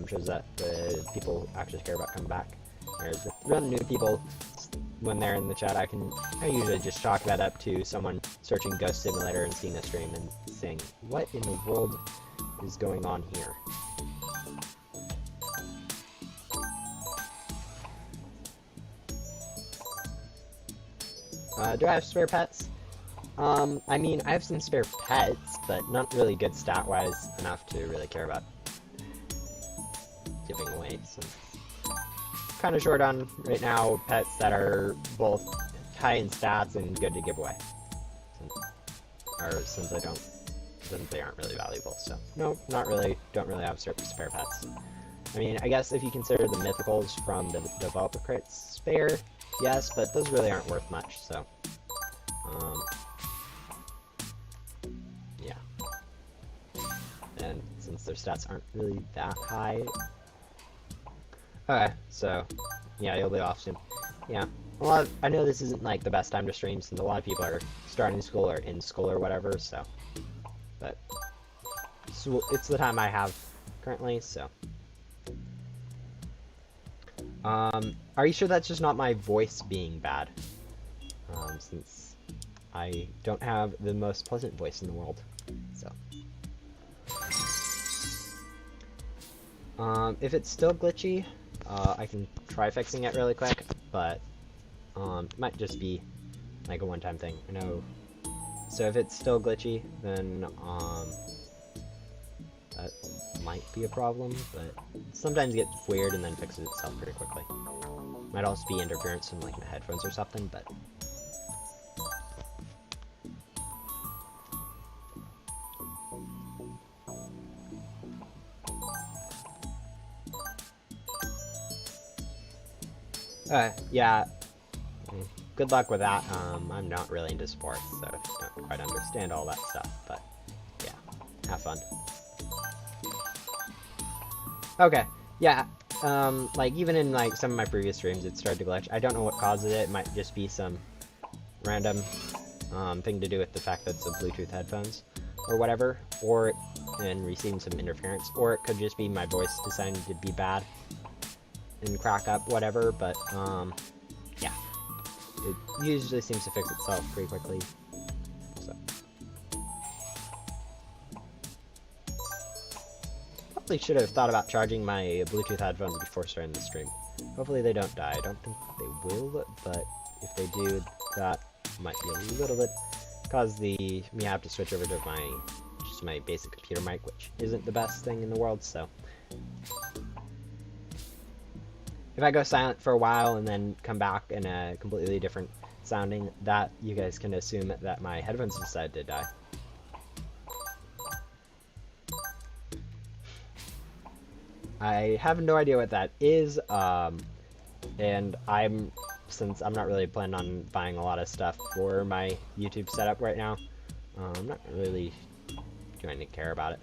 Shows that the people actually care about coming back. Whereas with random new people, when they're in the chat, I usually just chalk that up to someone searching Ghost Simulator and seeing a stream and saying, what in the world is going on here? Do I have spare pets? I mean, I have some spare pets, but not really good stat-wise enough to really care about giving away, so. Kind of short on right now pets that are both high in stats and good to give away, since they aren't really valuable. So no, not really. Don't really have spare pets. I mean, I guess if you consider the mythicals from the developer crates spare, yes, but those really aren't worth much. So Yeah. And since their stats aren't really that high. Okay, so yeah, you'll be off soon. Yeah. I know this isn't like the best time to stream since a lot of people are starting school or in school or whatever, so but it's the time I have currently, so. Are you sure that's just not my voice being bad? Since I don't have the most pleasant voice in the world, so. If it's still glitchy, I can try fixing it really quick, but it might just be like a one-time thing. I know. So if it's still glitchy, then that might be a problem, but sometimes it gets weird and then fixes itself pretty quickly. Might also be interference from like my headphones or something, but yeah. Good luck with that. I'm not really into sports, so I just don't quite understand all that stuff, but yeah, have fun. Okay, yeah, like even in like some of my previous streams it started to glitch. I don't know what causes it. It might just be some random thing to do with the fact that it's a Bluetooth headphones or whatever, and receiving some interference, or it could just be my voice deciding to be bad and crack up, whatever, but yeah. It usually seems to fix itself pretty quickly, so. Probably should have thought about charging my Bluetooth headphones before starting the stream. Hopefully they don't die. I don't think they will, but if they do, that might be a little bit cause me have to switch over to my basic computer mic, which isn't the best thing in the world, so. If I go silent for a while and then come back in a completely different sounding, that you guys can assume that my headphones decided to die. I have no idea what that is, and since I'm not really planning on buying a lot of stuff for my YouTube setup right now, I'm not really going to care about it.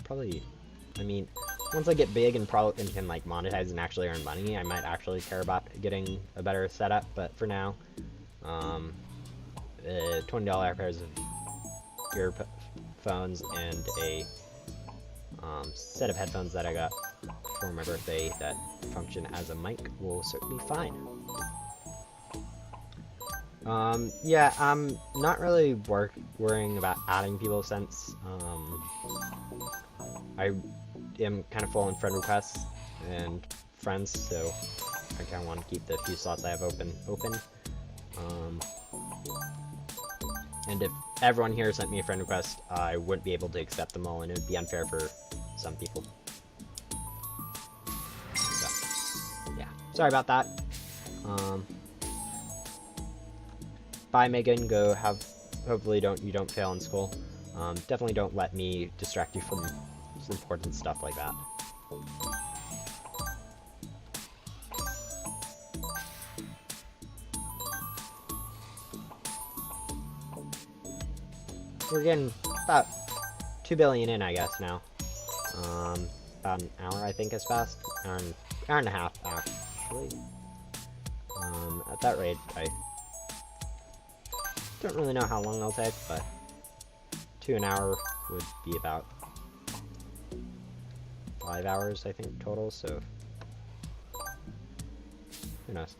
Probably, I mean, once I get big and can like monetize and actually earn money, I might actually care about getting a better setup. But for now, $20 pairs of earphones and a set of headphones that I got for my birthday that function as a mic will certainly be fine. Yeah, I'm not really worrying about adding people since I am kind of full on friend requests and friends, so I kind of want to keep the few slots I have open. And if everyone here sent me a friend request, I wouldn't be able to accept them all, and it would be unfair for some people. So, yeah, sorry about that. Bye, Megan. Go have. Hopefully, you don't fail in school. Definitely don't let me distract you from important stuff like that. We're getting about 2 billion in, I guess, now. About an hour, I think, has passed. Hour and a half, actually. At that rate, I don't really know how long it'll take, but an hour would be about 5 hours, I think, total, so who knows.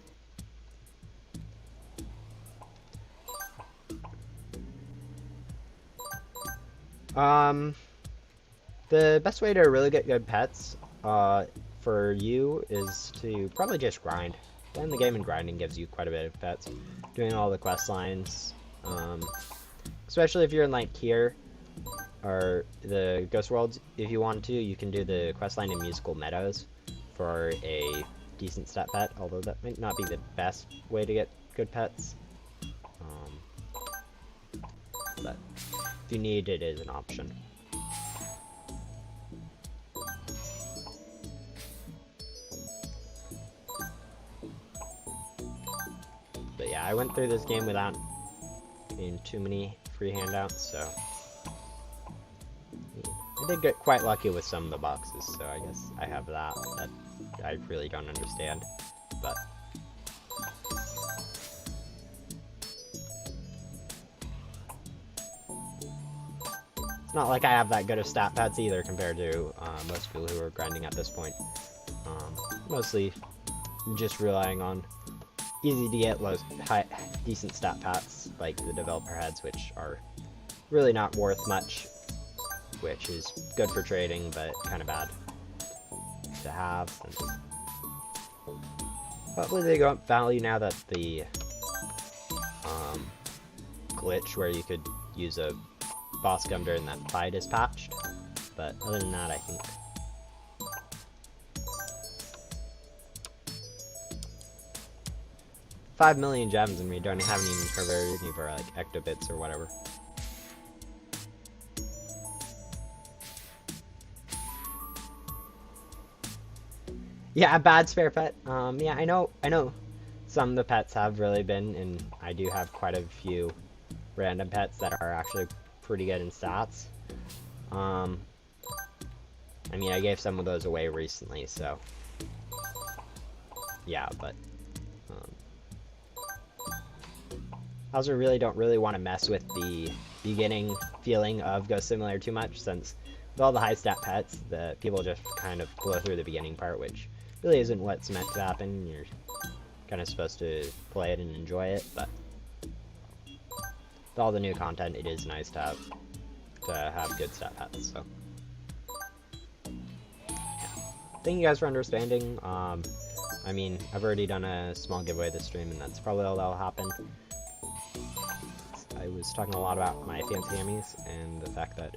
The best way to really get good pets, for you is to probably just grind. Playing the game and grinding gives you quite a bit of pets. Doing all the quest lines, especially if you're in like here, or the Ghost Worlds, if you want to, you can do the questline in Musical Meadows for a decent stat pet, although that might not be the best way to get good pets. But if you need it, is an option. But yeah. yeah, I went through this game without getting too many free handouts, so I did get quite lucky with some of the boxes, so I guess I have that I really don't understand, but it's not like I have that good of stat pads either compared to most people who are grinding at this point. Mostly just relying on easy to get decent stat pats like the developer heads, which are really not worth much, which is good for trading but kind of bad to have. Hopefully they go up value now that the glitch where you could use a boss gum during that fight is patched, but other than that, I think $5 million gems and we haven't even covered any of our like ectobits or whatever. Yeah, a bad spare pet. Yeah, I know some of the pets have really been, and I do have quite a few random pets that are actually pretty good in stats. I mean, I gave some of those away recently, so yeah, but I also don't really want to mess with the beginning feeling of Ghost Simulator too much, since with all the high stat pets, the people just kind of blow through the beginning part, which really isn't what's meant to happen. You're kind of supposed to play it and enjoy it, but with all the new content, it is nice to have good stat pets. So, yeah. Thank you guys for understanding. I mean, I've already done a small giveaway this stream, and that's probably all that'll happen. I was talking a lot about my fancy hammies and the fact that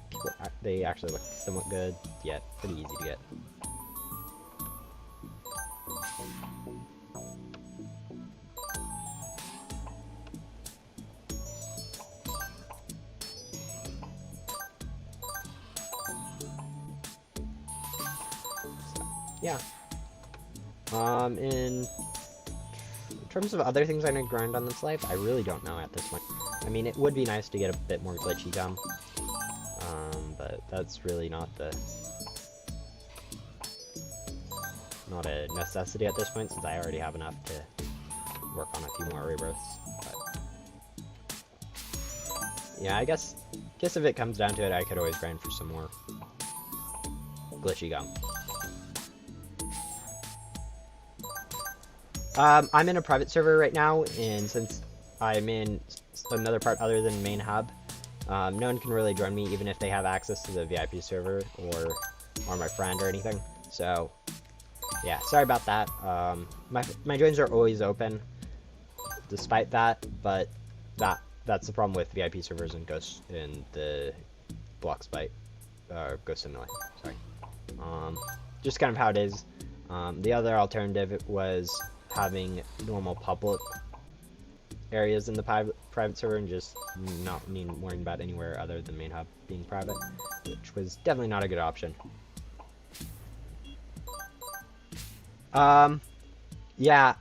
they actually look somewhat good, yet pretty easy to get. Yeah. In terms of other things I'm gonna grind on this life, I really don't know at this point. I mean, it would be nice to get a bit more glitchy gum, but that's really not a necessity at this point, since I already have enough to work on a few more rebirths. But yeah, I guess if it comes down to it, I could always grind for some more glitchy gum. I'm in a private server right now, and since I'm in another part other than main hub, no one can really join me, even if they have access to the VIP server or my friend or anything. So, yeah, sorry about that. My joins are always open, despite that, but that's the problem with VIP servers and the Ghost Simulator. Sorry. Just kind of how it is. The other alternative was having normal public areas in the private server and just not worrying about anywhere other than main hub being private, which was definitely not a good option. Yeah,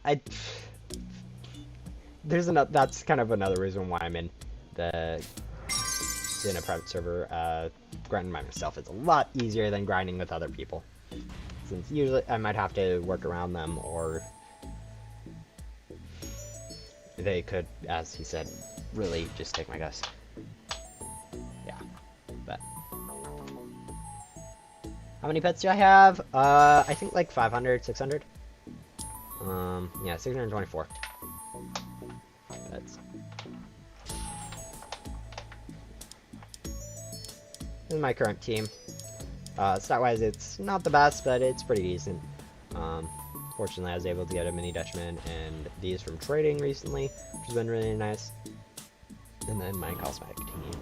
that's kind of another reason why I'm in a private server. Grinding by myself is a lot easier than grinding with other people, since usually I might have to work around them, or they could, as he said, really just take my guess. Yeah, but how many pets do I have? I think like 500, 600. Yeah, 624 pets. This is my current team. Stat-wise, it's not the best, but it's pretty decent. Fortunately, I was able to get a mini Dutchman and these from trading recently, which has been really nice. And then my cosmetic team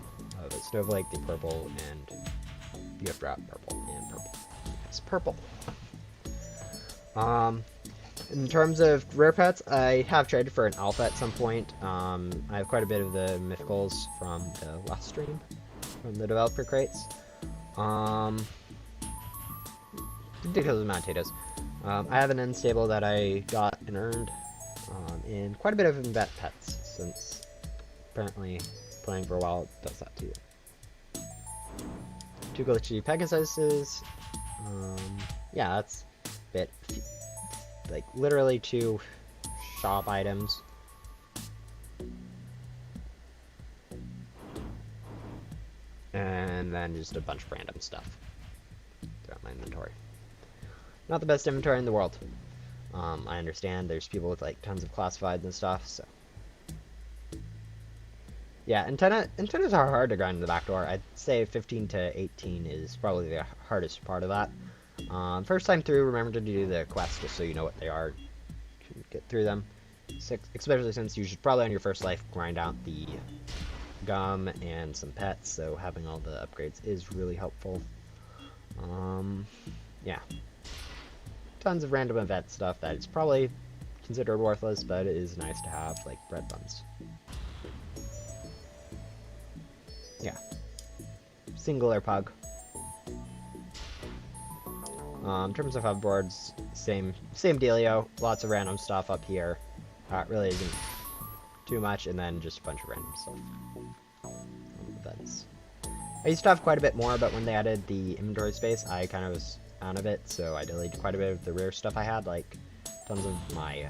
of a Snowflake, the purple, and gift wrap purple, and purple. It's purple. In terms of rare pets, I have traded for an alpha at some point. I have quite a bit of the mythicals from the last stream, from the developer crates. Ridiculous amount of potatoes. I have an unstable that I got and earned and quite a bit of invent pets, since apparently playing for a while does that to you. 2 glitchy Pegasuses. Yeah, that's a bit, like, literally 2 shop items. And then just a bunch of random stuff throughout my inventory. Not the best inventory in the world. I understand there's people with like tons of classifieds and stuff, so. Yeah, antennas are hard to grind in the back door. I'd say 15 to 18 is probably the hardest part of that. First time through, remember to do the quests just so you know what they are. Get through them. Especially since you should probably on your first life grind out the gum and some pets, so having all the upgrades is really helpful. Yeah. Tons of random event stuff that is probably considered worthless, but it is nice to have, like bread buns. Yeah. Singular pug. In terms of hoverboards, same dealio. Lots of random stuff up here. It really isn't too much, and then just a bunch of random stuff. Events. I used to have quite a bit more, but when they added the inventory space, I kind of was out of it, so I deleted quite a bit of the rare stuff I had, like tons of my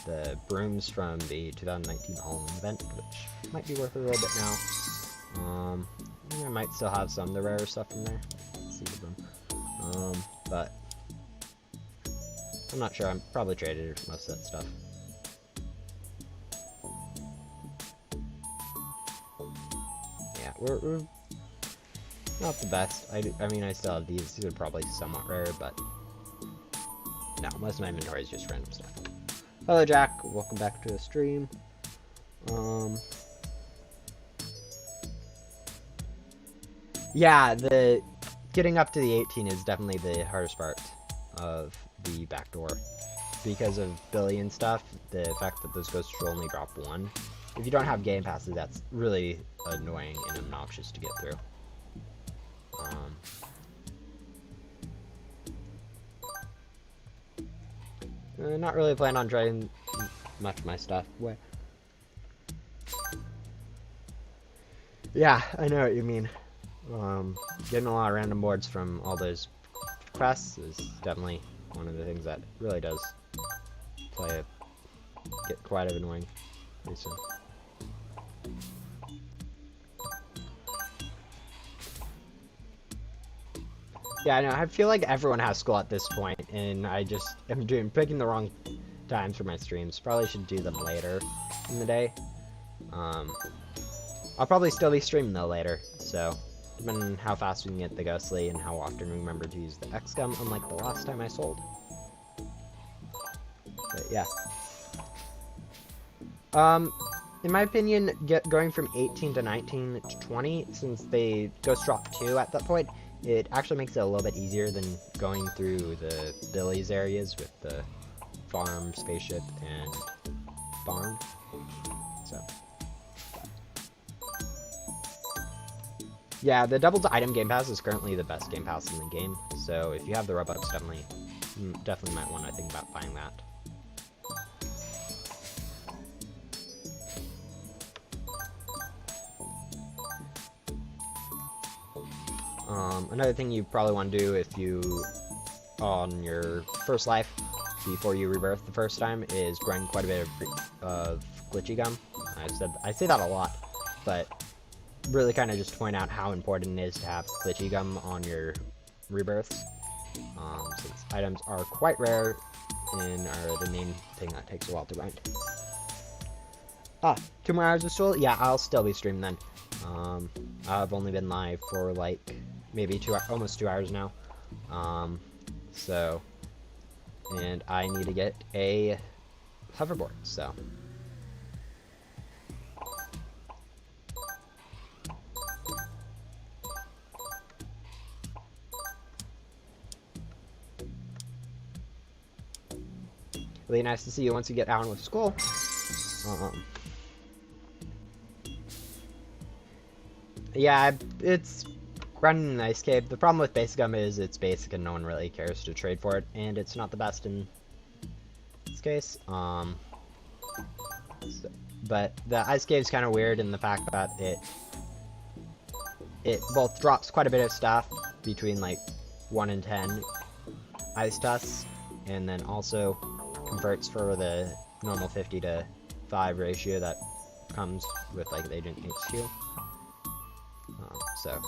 the brooms from the 2019 Halloween event, which might be worth a little bit now. I might still have some of the rare stuff in there. Let's see the broom. But I'm not sure. I'm probably traded most of that stuff. Yeah, we're not the best. I mean, I still have these. These are probably somewhat rare, but no, most of my inventory is just random stuff. Hello, Jack. Welcome back to the stream. Yeah, the getting up to the 18 is definitely the hardest part of the back door. Because of Billy and stuff, the fact that those ghosts will only drop 1. If you don't have game passes, that's really annoying and obnoxious to get through. Not really planning on trying much of my stuff. Yeah, I know what you mean. Getting a lot of random boards from all those quests is definitely one of the things that really does get quite annoying pretty soon. Yeah, I know. I feel like everyone has school at this point, and I just am picking the wrong times for my streams. Probably should do them later in the day. I'll probably still be streaming though later, so depending on how fast we can get the ghostly and how often we remember to use the X gum, unlike the last time I sold. But yeah. In my opinion, going from 18 to 19 to 20, since they ghost drop 2 at that point, it actually makes it a little bit easier than going through the Billy's areas with the farm, spaceship, and barn. So. Yeah, the double item game pass is currently the best game pass in the game, so if you have the Robux, definitely might want to think about buying that. Another thing you probably want to do if you, on your first life, before you rebirth the first time, is grind quite a bit of glitchy gum. I say that a lot, but really kind of just point out how important it is to have glitchy gum on your rebirths, since items are quite rare and are the main thing that takes a while to grind. 2 more hours of school? Yeah, I'll still be streaming then. I've only been live for like maybe almost 2 hours now. And I need to get a hoverboard, so. Really nice to see you once you get out with school. Yeah, it's grinding in the ice cave. The problem with basic gum is it's basic and no one really cares to trade for it, and it's not the best in case. But the ice cave is kind of weird in the fact that it both drops quite a bit of stuff between like 1 and 10 ice tusks, and then also converts for the normal 50 to 5 ratio that comes with like the Agent HQ. So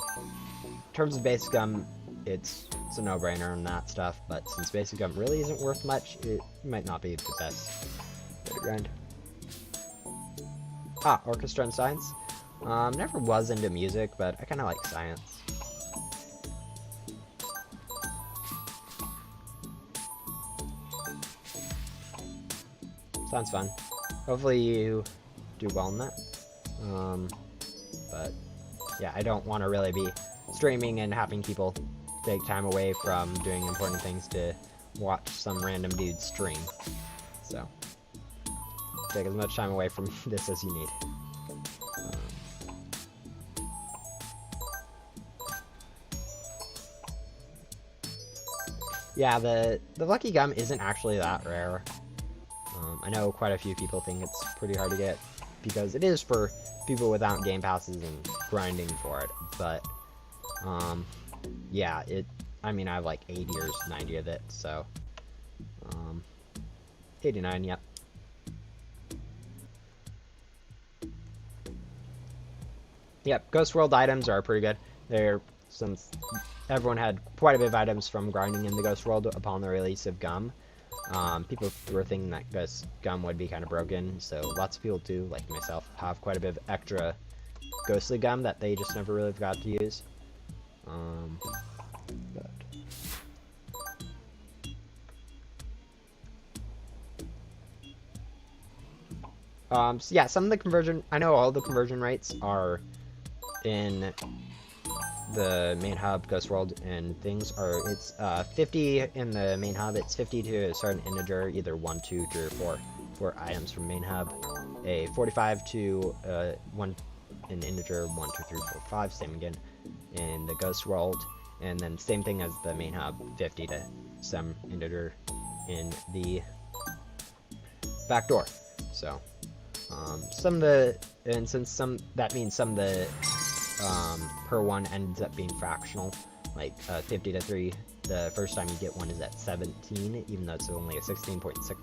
in terms of basic gum, it's a no-brainer on that stuff, but since basic gum really isn't worth much, it might not be the best way to grind. Orchestra and science. Never was into music, but I kind of like science. Sounds fun. Hopefully you do well in that. But yeah, I don't want to really be streaming and having people take time away from doing important things to watch some random dude stream. So take as much time away from this as you need. Yeah, the lucky gum isn't actually that rare. I know quite a few people think it's pretty hard to get because it is for people without game passes and grinding for it, but yeah, I mean, I have like 80 or 90 of it, so 89, yep. Yep, Ghost World items are pretty good. Since everyone had quite a bit of items from grinding in the Ghost World upon the release of Gum. People were thinking that Gum would be kind of broken, so lots of people do, like myself, have quite a bit of extra ghostly gum that they just never really got to use. So yeah, some of the conversion, I know all the conversion rates are in the main hub, Ghost World, and things are, it's 50 in the main hub, it's 50 to a certain integer, either 1, 2, 3, or 4 for items from main hub, a 45 to an integer 1, 2, 3, 4, 5, same again in the Ghost World, and then same thing as the main hub, 50 to some integer in the back door. So some of the, and since that means some of the per one ends up being fractional, like 50 to 3, the first time you get one is at 17, even though it's only a 16.6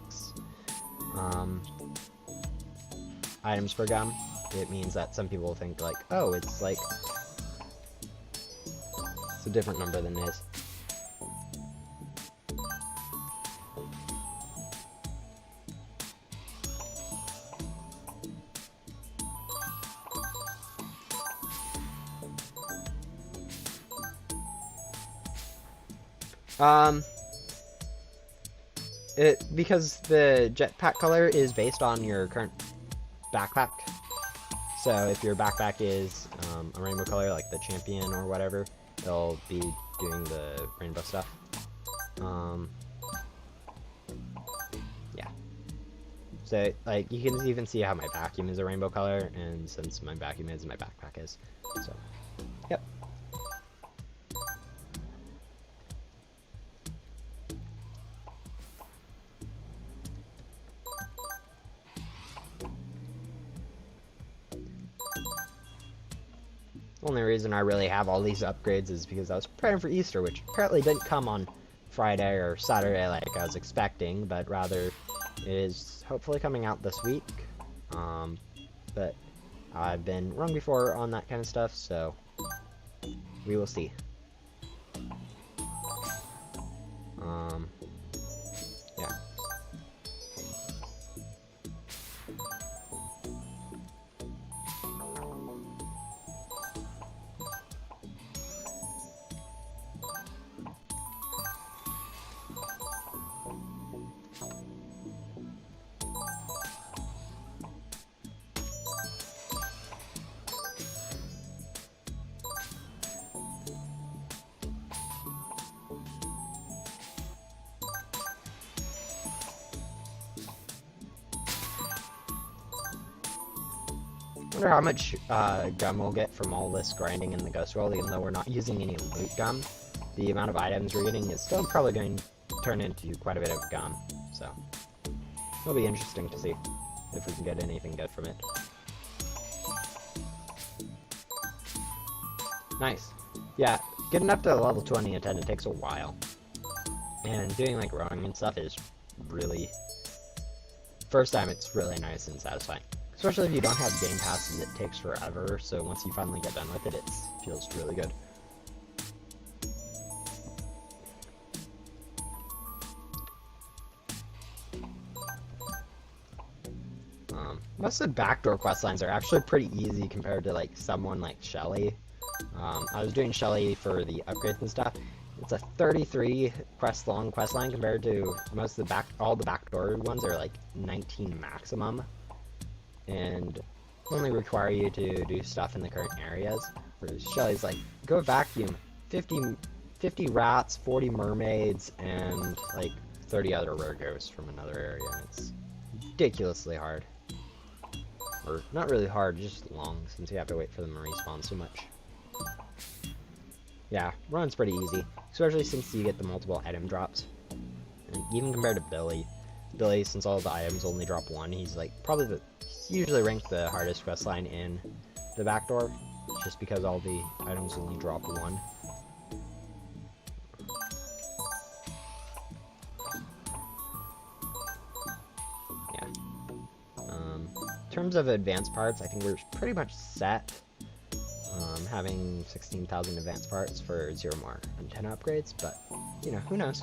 items per gum. It means that some people think like, oh, it's like, it's a different number than it is. Because the jetpack color is based on your current backpack. So if your backpack is a rainbow color, like the champion or whatever, they'll be doing the rainbow stuff. Yeah. So like you can even see how my vacuum is a rainbow color, and since my vacuum is, my backpack is. So, yep. The only reason I really have all these upgrades is because I was preparing for Easter, which apparently didn't come on Friday or Saturday like I was expecting, but rather it is hopefully coming out this week. But I've been wrong before on that kind of stuff, so we will see. Yeah. I wonder how much gum we'll get from all this grinding in the Ghost World, even though we're not using any loot gum. The amount of items we're getting is still probably going to turn into quite a bit of gum, so. It'll be interesting to see if we can get anything good from it. Nice. Yeah, getting up to level 20 and 10, it takes a while. And doing like rowing and stuff is really... First time, it's really nice and satisfying. Especially if you don't have game passes, it takes forever, so once you finally get done with it, it feels really good. Most of the backdoor quest lines are actually pretty easy compared to like someone like Shelly. I was doing Shelly for the upgrades and stuff. It's a 33 quest long quest line compared to most of the all the backdoor ones are like 19 maximum, and only require you to do stuff in the current areas. Whereas Shelly's like, go vacuum 50 rats, 40 mermaids, and like 30 other rare ghosts from another area, and it's ridiculously hard. Or, not really hard, just long, since you have to wait for them to respawn so much. Yeah, run's pretty easy, especially since you get the multiple item drops. And even compared to Billy. Billy, since all the items only drop one, he's like, he's usually ranked the hardest quest line in the backdoor, just because all the items only drop one. In terms of advanced parts, I think we're pretty much set. Having 16,000 advanced parts for 0 more antenna upgrades, but, you know, who knows?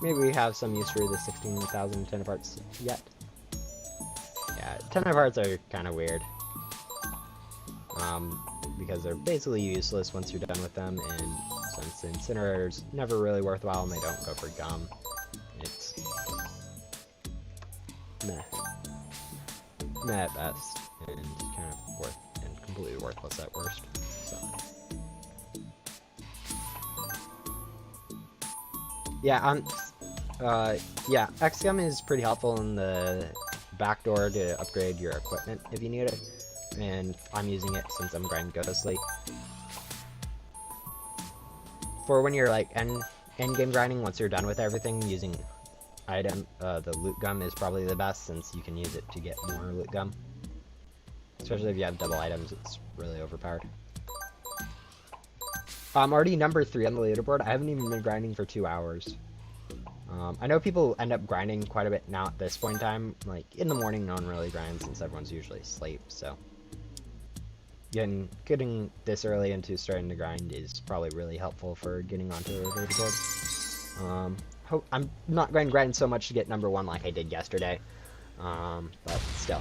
Maybe we have some use for the 16,000 antenna parts yet. Yeah, antenna parts are kind of weird. Because they're basically useless once you're done with them, and since the incinerator's never really worthwhile and they don't go for gum, it's meh. Meh at best, and kind of completely worthless at worst. So. Yeah, yeah, XGum is pretty helpful in the backdoor to upgrade your equipment if you need it, and I'm using it since I'm grinding Ghostly. For when you're like end game grinding, once you're done with everything, using the loot gum is probably the best, since you can use it to get more loot gum. Especially if you have double items, it's really overpowered. I'm already number 3 on the leaderboard. I haven't even been grinding for 2 hours. I know people end up grinding quite a bit now at this point in time. Like, in the morning, no one really grinds since everyone's usually asleep, so... Getting this early into starting to grind is probably really helpful for getting onto the leaderboard. I'm not going to grind so much to get number 1 like I did yesterday, but still.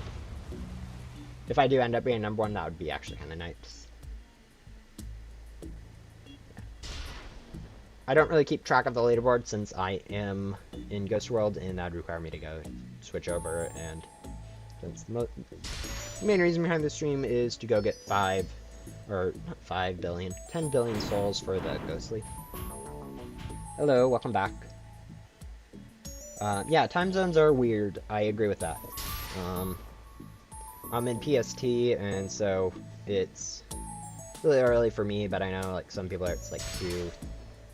If I do end up being number 1, that would be actually kind of nice. I don't really keep track of the leaderboard since I am in Ghost World, and that would require me to go switch over, and since the main reason behind this stream is to go get 10 billion souls for the Ghostly. Hello, welcome back. Yeah, time zones are weird. I agree with that. I'm in PST, and so it's really early for me, but I know like some people are, it's like 2,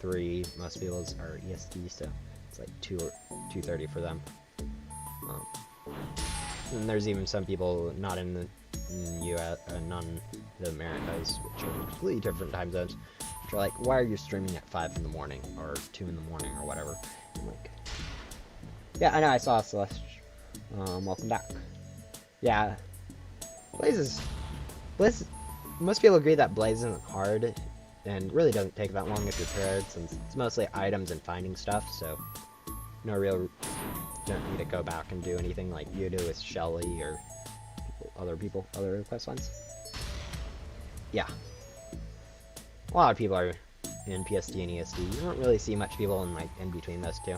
3, most people's are EST, so it's like 2 or 2:30 for them. And there's even some people not in the US, not in the Americas, which are completely different time zones, which are like, why are you streaming at 5 in the morning, or 2 in the morning, or whatever? I'm like, yeah, I know, I saw Celeste. Welcome back. Yeah, Blaze, most people agree that Blaze isn't hard, and really doesn't take that long if you're prepared, since it's mostly items and finding stuff, so don't need to go back and do anything like you do with Shelly or other quest lines. Yeah. A lot of people are in PST and EST. You don't really see much people in like in between those two.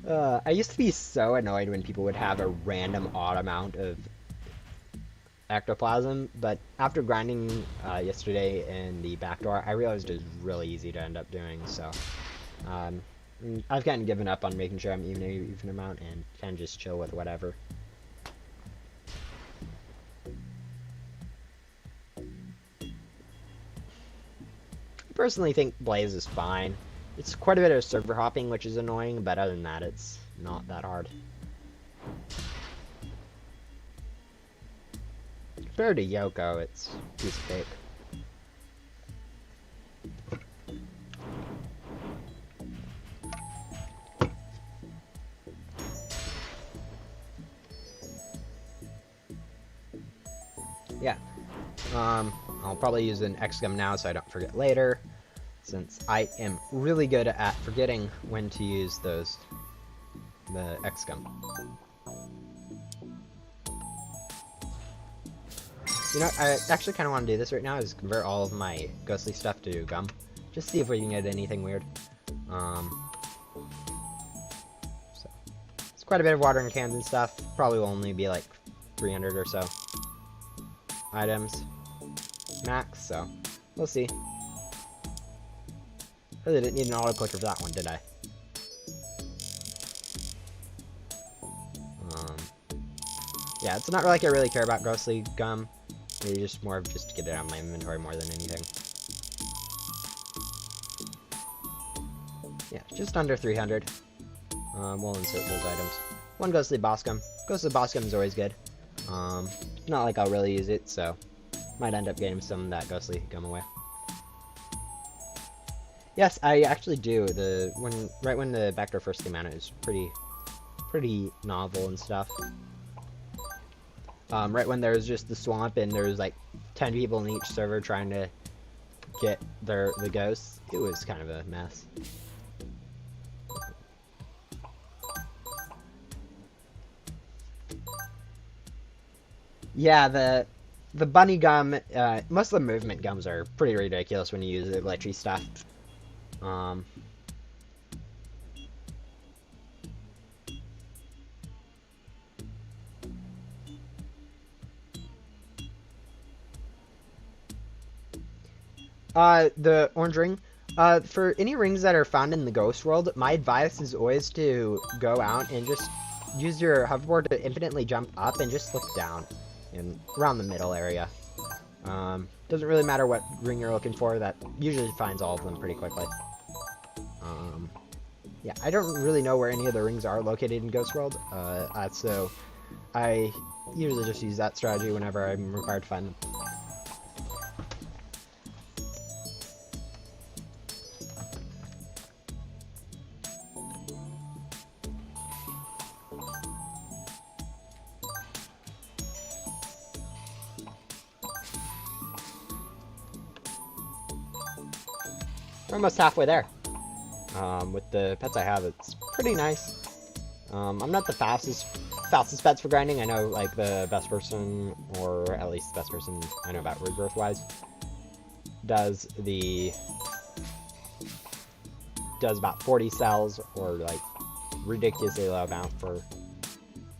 I used to be so annoyed when people would have a random odd amount of ectoplasm, but after grinding yesterday in the backdoor, I realized it was really easy to end up doing, so I've kind of given up on making sure I'm even an even amount and kind of just chill with whatever. personally think Blaze is fine. It's quite a bit of server hopping, which is annoying, but other than that, it's not that hard. Compared to Yoko, it's a piece of cake. Yeah. I'll probably use an XGum now so I don't forget later, since I am really good at forgetting when to use the XGum. You know, I actually kind of want to do this right now, is convert all of my ghostly stuff to gum. Just see if we can get anything weird. So, it's quite a bit of watering cans and stuff. Probably will only be like 300 or so items max, so we'll see. Really didn't need an auto clicker for that one, did I? Yeah, it's not like I really care about ghostly gum. It's just more of just to get it out of my inventory more than anything. Yeah, just under 300. We'll insert those items. One ghostly boss gum. Ghostly boss gum is always good. Not like I'll really use it, so might end up getting some of that ghostly gum away. Yes, I actually do. Right when the backdoor first came out, it was pretty novel and stuff. Right when there was just the swamp and there was like 10 people in each server trying to get the ghosts, it was kind of a mess. Yeah, the bunny gum, most of the movement gums are pretty ridiculous when you use the glitchy stuff. The orange ring. For any rings that are found in the ghost world, my advice is always to go out and just use your hoverboard to infinitely jump up and just look down and around the middle area. Doesn't really matter what ring you're looking for, that usually finds all of them pretty quickly. Yeah, I don't really know where any of the rings are located in Ghost World, so I usually just use that strategy whenever I'm required to find them. We're almost halfway there. With the pets I have, it's pretty nice. I'm not the fastest pets for grinding. I know, like, the best person, or at least the best person I know about rebirth-wise, does about 40 cells, or, like, ridiculously low amount for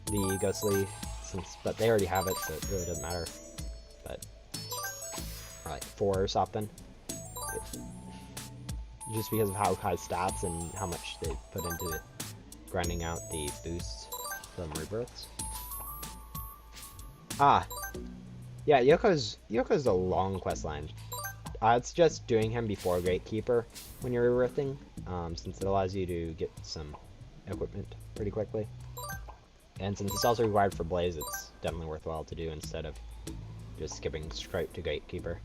the ghostly, but they already have it, so it really doesn't matter. But, or like 4 or something. Just because of how high stats and how much they put into it, grinding out the boosts from rebirths. Ah, yeah, Yoko's a long quest line. It's just doing him before Gatekeeper when you're rebirthing, since it allows you to get some equipment pretty quickly. And since it's also required for Blaze, it's definitely worthwhile to do instead of just skipping straight to Gatekeeper.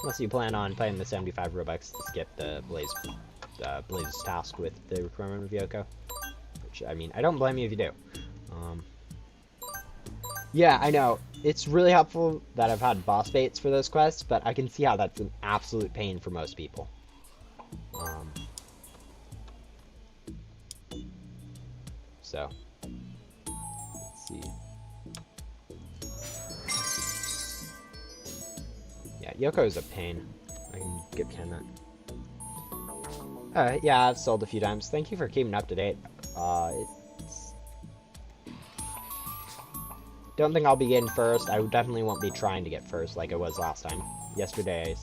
Unless you plan on playing the 75 Robux to skip the Blaze's task with the requirement of Yoko. Which, I mean, I don't blame you if you do. Yeah, I know. It's really helpful that I've had boss baits for those quests, but I can see how that's an absolute pain for most people. So, let's see. Yeah, Yoko is a pain. I can get behind that. Yeah, I've sold a few times. Thank you for keeping up to date. Don't think I'll be getting first. I definitely won't be trying to get first like I was last time. Yesterday,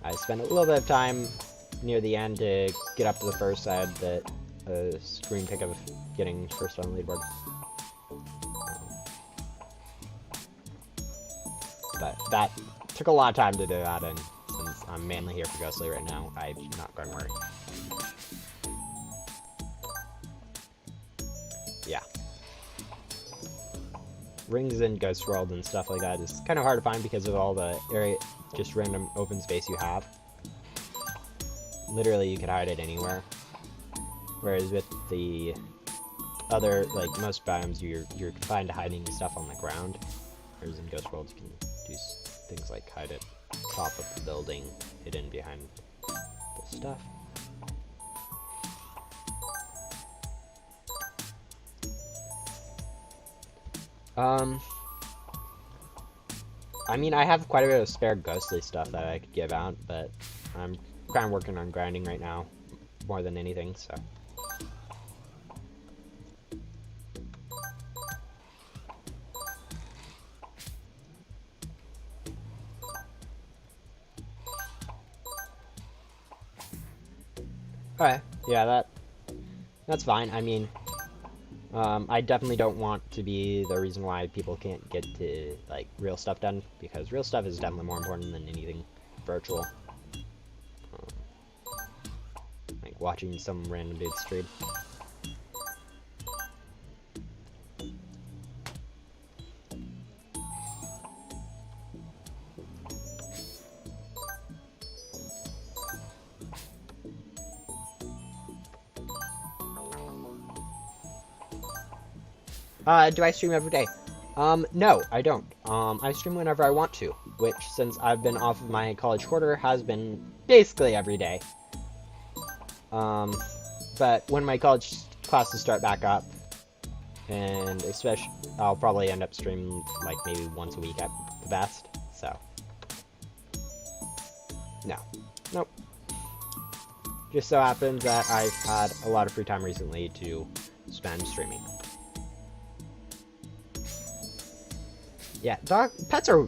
I spent a little bit of time near the end to get up to the first. I had the screen pick of getting first on the leaderboard. But that took a lot of time to do that, and since I'm mainly here for Ghostly right now. I'm not going to worry. Yeah. Rings in Ghost World and stuff like that is kind of hard to find because of all the area, just random open space you have. Literally, you could hide it anywhere. Whereas with the other, like, most biomes, you're confined to hiding stuff on the ground. Whereas in Ghost World, you can do things like hide it top of the building, hidden behind the stuff. I mean, I have quite a bit of spare ghostly stuff that I could give out, but I'm kind of working on grinding right now, more than anything, so. Okay, yeah, that's fine. I mean, I definitely don't want to be the reason why people can't get to, like, real stuff done, because real stuff is definitely more important than anything virtual. Like, watching some random dude stream. Do I stream every day? No, I don't. I stream whenever I want to, which, since I've been off of my college quarter, has been basically every day. But when my college classes start back up, and especially, I'll probably end up streaming, like, maybe once a week at the best, so. No. Nope. Just so happens that I've had a lot of free time recently to spend streaming. Yeah, pets are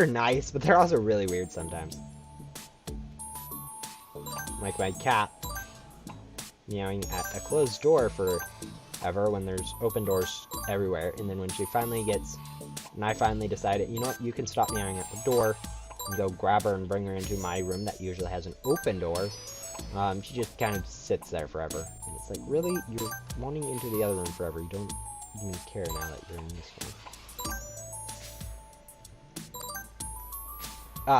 nice, but they're also really weird sometimes. Like my cat meowing at a closed door forever when there's open doors everywhere, and then when she finally gets, and I finally decided, you know what, you can stop meowing at the door, and go grab her and bring her into my room that usually has an open door. She just kind of sits there forever, and it's like, really, you're wanting into the other room forever. You don't even care now that you're in this one.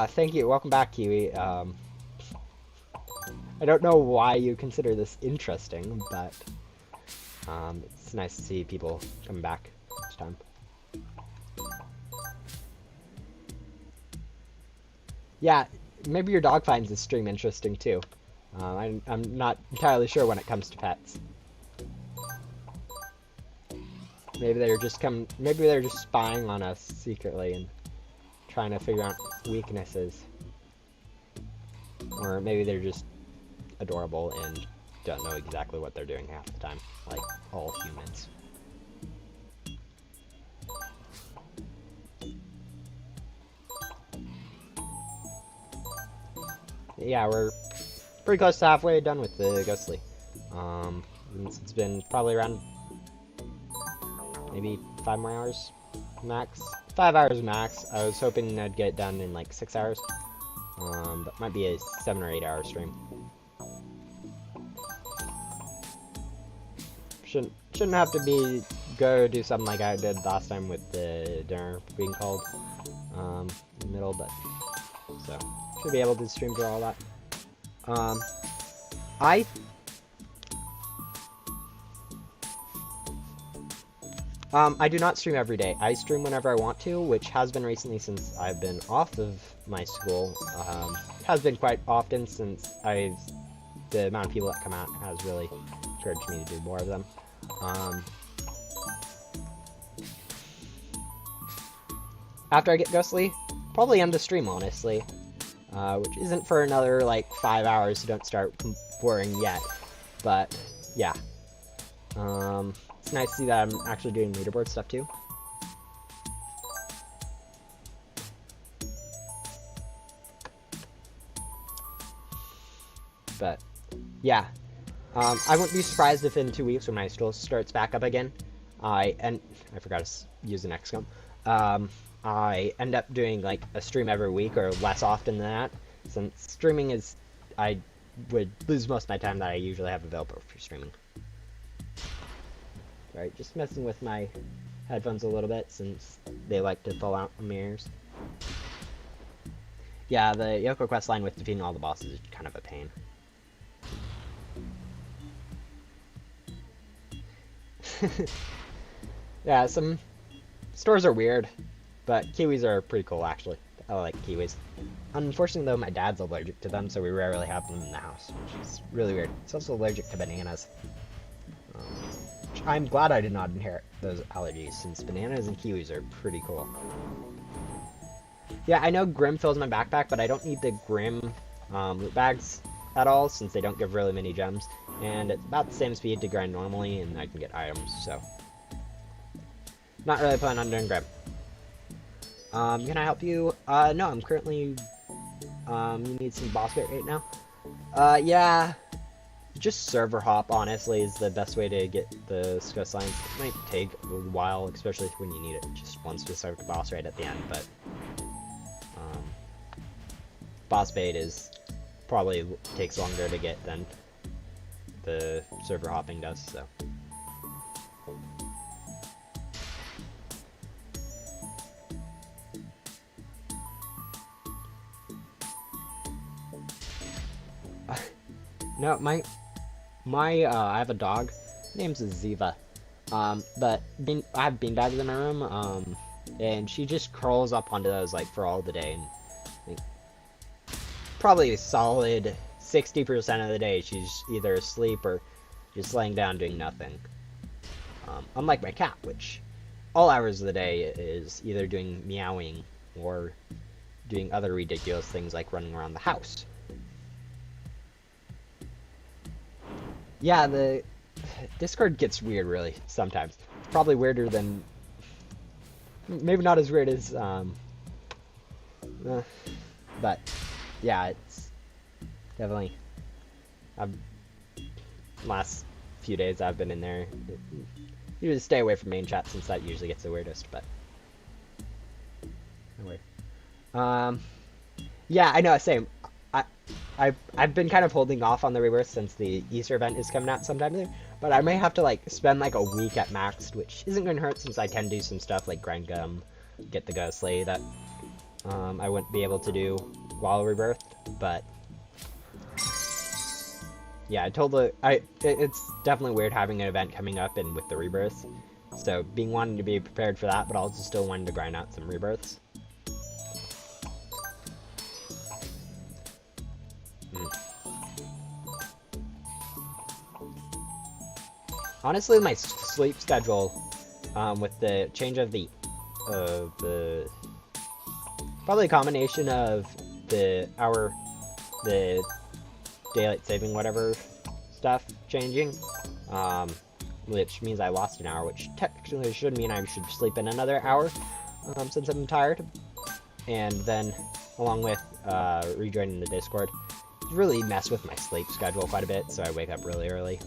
Thank you. Welcome back, Kiwi. I don't know why you consider this interesting, but it's nice to see people come back each time. Yeah, maybe your dog finds this stream interesting too. I'm not entirely sure when it comes to pets. Maybe they're just spying on us secretly and trying to figure out weaknesses. Or maybe they're just adorable and don't know exactly what they're doing half the time, like all humans. Yeah, we're pretty close to halfway done with the Ghostly. It's been probably around maybe 5 more hours max. 5 hours max. I was hoping I'd get it done in like 6 hours. But might be a 7 or 8 hour stream. Shouldn't have to go do something like I did last time with the dinner being called in the middle, but so should be able to stream through all that. I do not stream every day. I stream whenever I want to, which has been recently since I've been off of my school. Has been quite often since the amount of people that come out has really encouraged me to do more of them. After I get Ghostly, probably end the stream, honestly. Which isn't for another, like, 5 hours, so don't start worrying yet. But, yeah. It's nice to see that I'm actually doing leaderboard stuff, too. But, yeah. I wouldn't be surprised if in 2 weeks when my school starts back up again, I forgot to use an XCOM. I end up doing, like, a stream every week or less often than that. since streaming is... I would lose most of my time that I usually have available for streaming. Right, just messing with my headphones a little bit since they like to fall out from my ears. Yeah, the Yoko quest line with defeating all the bosses is kind of a pain. Yeah, some stores are weird, but kiwis are pretty cool actually. I like kiwis. Unfortunately though, my dad's allergic to them, so we rarely have them in the house, which is really weird. He's also allergic to bananas. I'm glad I did not inherit those allergies, since bananas and kiwis are pretty cool. Yeah, I know Grim fills my backpack, but I don't need the Grim loot bags at all, since they don't give really many gems. And it's about the same speed to grind normally, and I can get items, so... Not really planning on doing Grim. Can I help you? No, I'm currently... you need some boss bait right now? Yeah... Just server hop, honestly, is the best way to get the Scout Science. It might take a while, especially when you need it just one specific boss right at the end, but... boss bait is... probably takes longer to get than the server hopping does, so... No, I have a dog. His name's Ziva. But I have beanbags in my room, and she just curls up onto those, like, for all the day, and like, probably a solid 60% of the day she's either asleep or just laying down doing nothing. Unlike my cat, which all hours of the day is either doing meowing or doing other ridiculous things like running around the house. Yeah, the Discord gets weird, really, sometimes. It's probably weirder than... Maybe not as weird as, but, yeah, it's definitely... Last few days I've been in there. Usually stay away from main chat, since that usually gets the weirdest, but... Anyway. Yeah, I know, same. I've been kind of holding off on the rebirth since the Easter event is coming out sometime soon, but I may have to like spend like a week at max, which isn't going to hurt since I can do some stuff like grind gum, get the Ghost Slay that I wouldn't be able to do while rebirth, but yeah, it's definitely weird having an event coming up and with the rebirth, so wanting to be prepared for that, but also still wanting to grind out some rebirths. Honestly, my sleep schedule, with the change of the probably a combination of the daylight saving whatever stuff changing, which means I lost an hour, which technically should mean I should sleep in another hour, since I'm tired, and then along with rejoining the Discord, really mess with my sleep schedule quite a bit, so I wake up really early.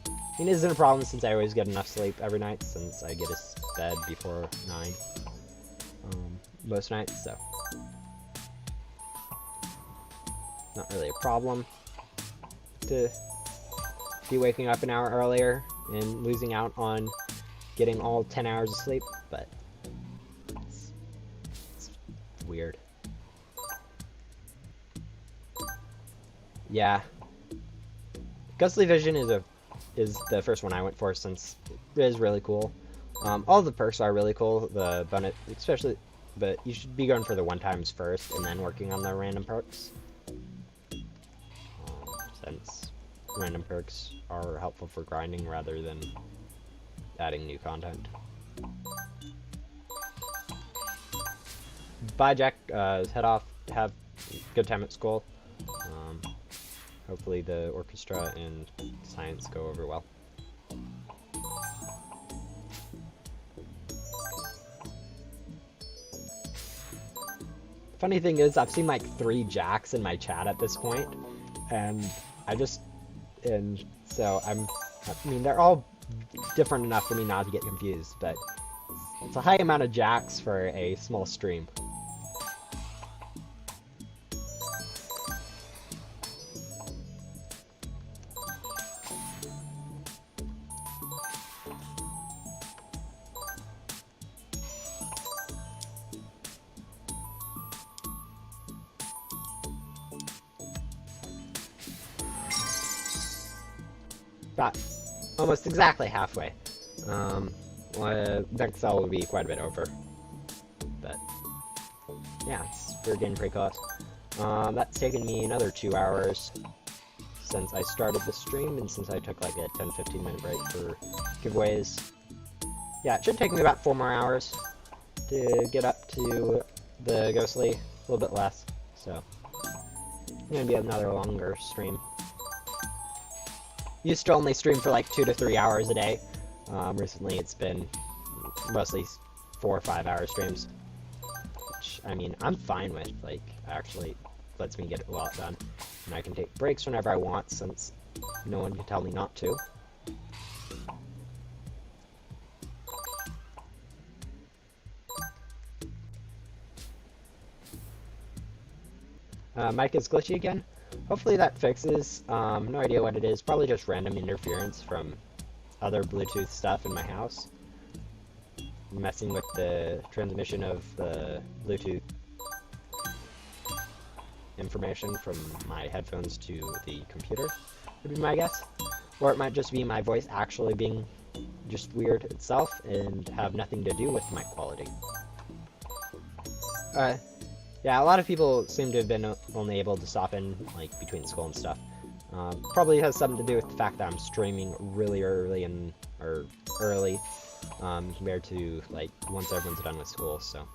I mean, it isn't a problem since I always get enough sleep every night, since I get to bed before 9, most nights, so not really a problem to be waking up an hour earlier and losing out on getting all 10 hours of sleep, but it's weird. Yeah. Ghostly Vision is the first one I went for since it is really cool. All the perks are really cool, the bonus especially, but you should be going for the one-times first and then working on the random perks. Since random perks are helpful for grinding rather than adding new content. Bye, Jack. Head off. Have a good time at school. Hopefully the orchestra and science go over well. Funny thing is, I've seen like 3 Jacks in my chat at this point, and so I mean, they're all different enough for me not to get confused, but it's a high amount of Jacks for a small stream. about almost exactly halfway. Well, next cell will be quite a bit over. But, yeah, we're getting pretty close. That's taken me another 2 hours since I started the stream, and since I took like a 10-15 minute break for giveaways. Yeah, it should take me about 4 more hours to get up to the Ghostly, a little bit less, so it's gonna be another longer stream. Used to only stream for like 2 to 3 hours a day. Recently it's been mostly 4 or 5 hour streams, which, I mean, I'm fine with. Like, actually lets me get a lot done, and I can take breaks whenever I want since no one can tell me not to. Mic is glitchy again. Hopefully that fixes. No idea what it is. Probably just random interference from other Bluetooth stuff in my house, messing with the transmission of the Bluetooth information from my headphones to the computer, would be my guess. Or it might just be my voice actually being just weird itself and have nothing to do with mic quality. Yeah, a lot of people seem to have been only able to stop in, like, between school and stuff. Probably has something to do with the fact that I'm streaming really early compared to, like, once everyone's done with school, so.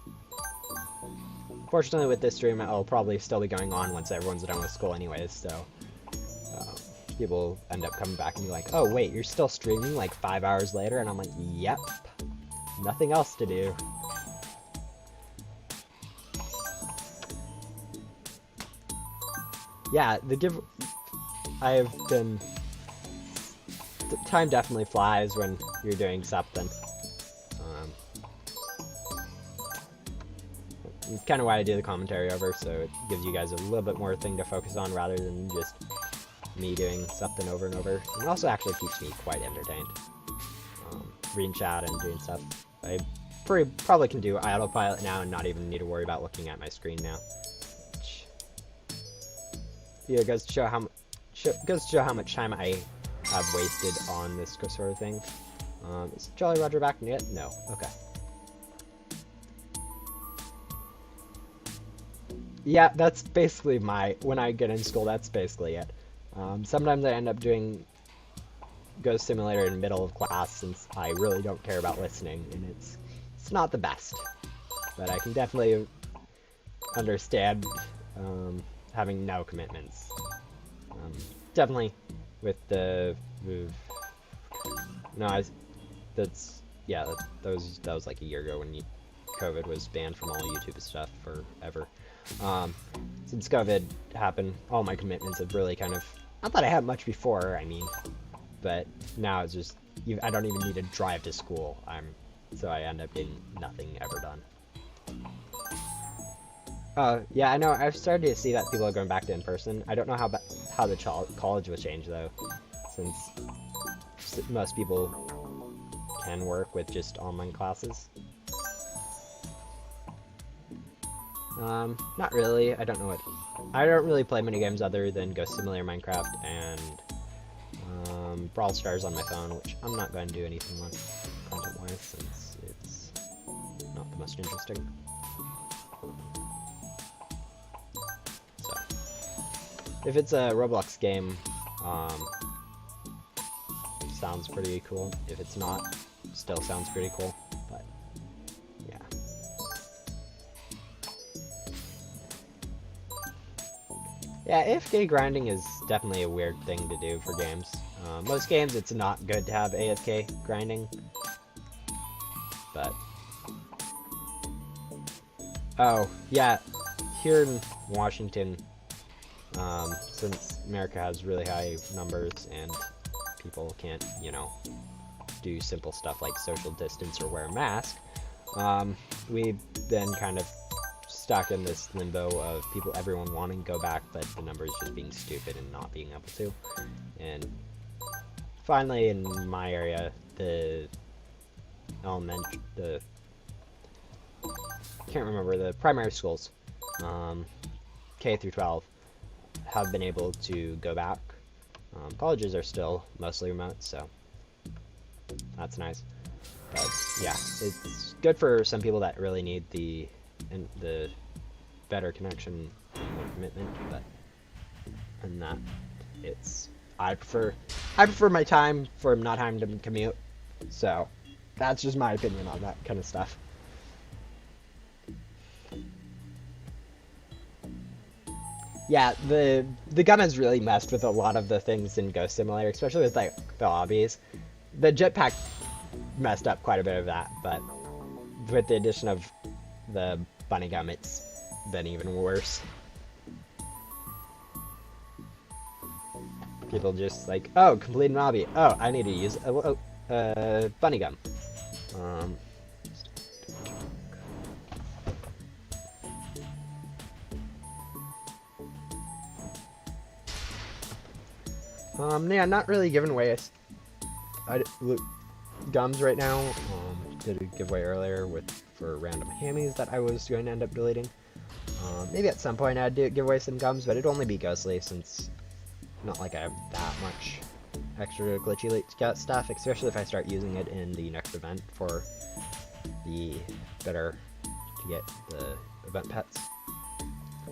Fortunately, with this stream, I'll probably still be going on once everyone's done with school anyways, so. People end up coming back and be like, oh wait, you're still streaming like 5 hours later? And I'm like, yep. Nothing else to do. Yeah, time definitely flies when you're doing something. It's kind of why I do the commentary over, so it gives you guys a little bit more thing to focus on rather than just me doing something over and over. And it also actually keeps me quite entertained. Reading chat and doing stuff. I probably can do autopilot now and not even need to worry about looking at my screen now. Yeah, it goes to show how much time I have wasted on this sort of thing. Is Jolly Roger back yet? No. Okay. Yeah, that's basically when I get in school, that's basically it. Sometimes I end up doing Ghost Simulator in the middle of class since I really don't care about listening, and it's not the best. But I can definitely understand having no commitments. Definitely with the that was like a year ago when COVID was banned from all YouTube stuff forever. Since COVID happened, all my commitments have really kind of, not that I had much before, I mean, but now it's just, I don't even need to drive to school. So I end up getting nothing ever done. Yeah, I know, I've started to see that people are going back to in-person. I don't know how the college will change, though, since most people can work with just online classes. Not really. I don't really play many games other than Ghost Simulator, Minecraft, and Brawl Stars on my phone, which I'm not going to do anything on content-wise since it's not the most interesting. So, if it's a Roblox game, sounds pretty cool. If it's not, still sounds pretty cool. But yeah. Yeah, AFK grinding is definitely a weird thing to do for games. Most games, it's not good to have AFK grinding. But oh yeah, here in Washington, since America has really high numbers and people can't, do simple stuff like social distance or wear a mask, we've been kind of stuck in this limbo of everyone wanting to go back, but the numbers just being stupid and not being able to. And finally, in my area, the primary schools, K through 12, have been able to go back Colleges are still mostly remote, so that's nice. But yeah, it's good for some people that really need the better connection and commitment. But and that it's I prefer my time for not having to commute. So that's just my opinion on that kind of stuff. Yeah, the gun has really messed with a lot of the things in Ghost Simulator, especially with like the lobbies. The jetpack messed up quite a bit of that, but with the addition of the bunny gum, it's been even worse. People just like, oh, complete an lobby. Oh, I need to use bunny gum. Yeah, not really giving away gums right now. Did a giveaway earlier for random hammies that I was going to end up deleting. Maybe at some point I'd give away some gums, but it'd only be ghostly since not like I have that much extra glitchy stuff, especially if I start using it in the next event for the better to get the event pets.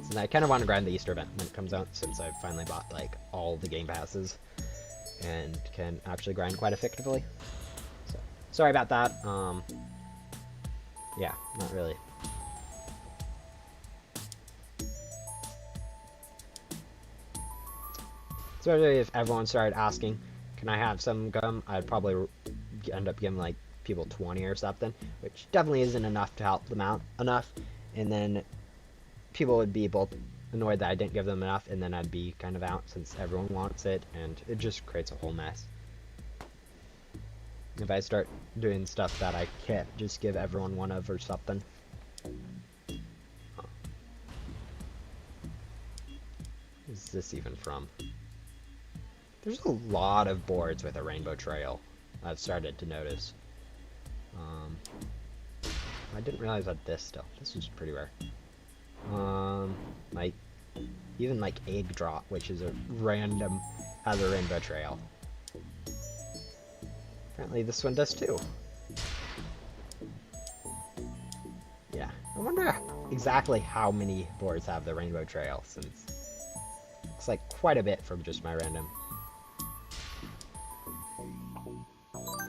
And I kind of want to grind the Easter event when it comes out, since I've finally bought like all the game passes and can actually grind quite effectively. So, sorry about that. Yeah, not really. Especially if everyone started asking, can I have some gum? I'd probably end up giving like people 20 or something, which definitely isn't enough to help them out enough. And then people would be both annoyed that I didn't give them enough, and then I'd be kind of out since everyone wants it, and it just creates a whole mess. If I start doing stuff that I can't just give everyone one of or something. What is this even from? There's a lot of boards with a rainbow trail, I've started to notice. I didn't realize that this is pretty rare. Like, even like egg drop, which is a random, has a rainbow trail. Apparently this one does too. Yeah, I wonder exactly how many boards have the rainbow trail, since it's like quite a bit from just my random.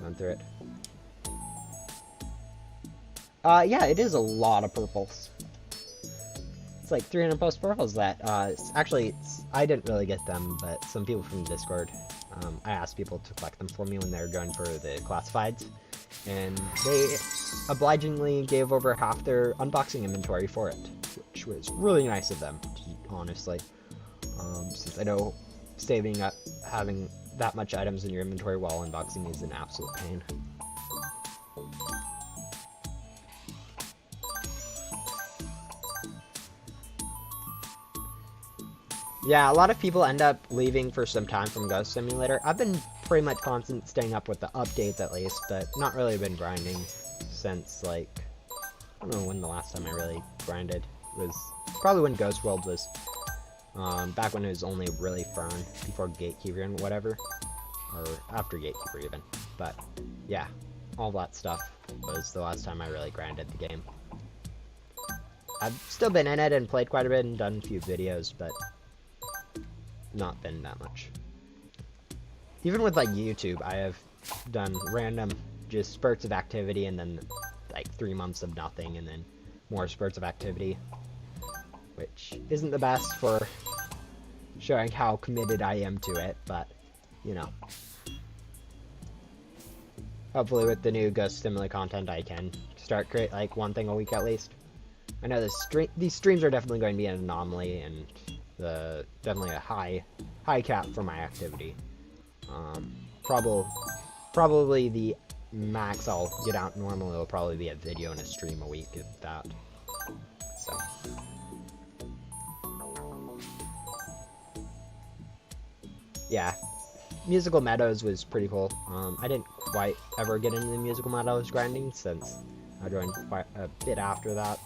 Going through it. Yeah, it is a lot of purples. It's like 300 plus purples that, I didn't really get them, but some people from Discord, I asked people to collect them for me when they were going for the classifieds, and they obligingly gave over half their unboxing inventory for it, which was really nice of them, honestly, since I know saving up, having that much items in your inventory while unboxing is an absolute pain. Yeah, a lot of people end up leaving for some time from Ghost Simulator. I've been pretty much constant staying up with the updates at least, but not really been grinding since, like, I don't know when the last time I really grinded. It was probably when Ghost World was, back when it was only really Fern, before Gatekeeper and whatever, or after Gatekeeper even. But, yeah, all that stuff was the last time I really grinded the game. I've still been in it and played quite a bit and done a few videos, but not been that much. Even with like YouTube, I have done random just spurts of activity and then like 3 months of nothing and then more spurts of activity, which isn't the best for showing how committed I am to it, but you know, hopefully with the new Ghost Simulator content I can start create like one thing a week at least. I know these streams are definitely going to be an anomaly and definitely a high cap for my activity. Probably the max I'll get out normally will probably be a video and a stream a week, if that. So. Yeah, Musical Meadows was pretty cool. I didn't quite ever get into the Musical Meadows grinding since I joined quite a bit after that.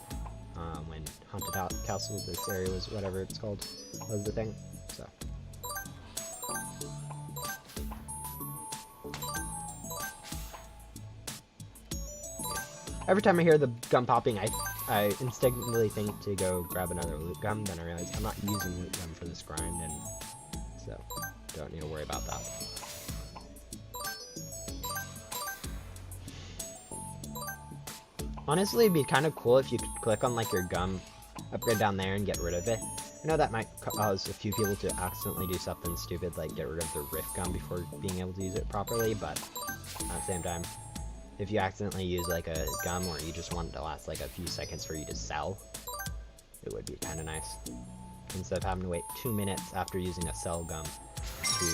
When Haunted Castle, this area was whatever it's called, was the thing. So every time I hear the gum popping, I instinctively think to go grab another loot gum, then I realize I'm not using loot gum for this grind, and so don't need to worry about that. Honestly, it'd be kind of cool if you could click on like your gum upgrade down there and get rid of it. I know that might cause a few people to accidentally do something stupid like get rid of the rift gum before being able to use it properly, but at the same time, if you accidentally use like a gum or you just want it to last like a few seconds for you to sell, it would be kind of nice. Instead of having to wait 2 minutes after using a sell gum to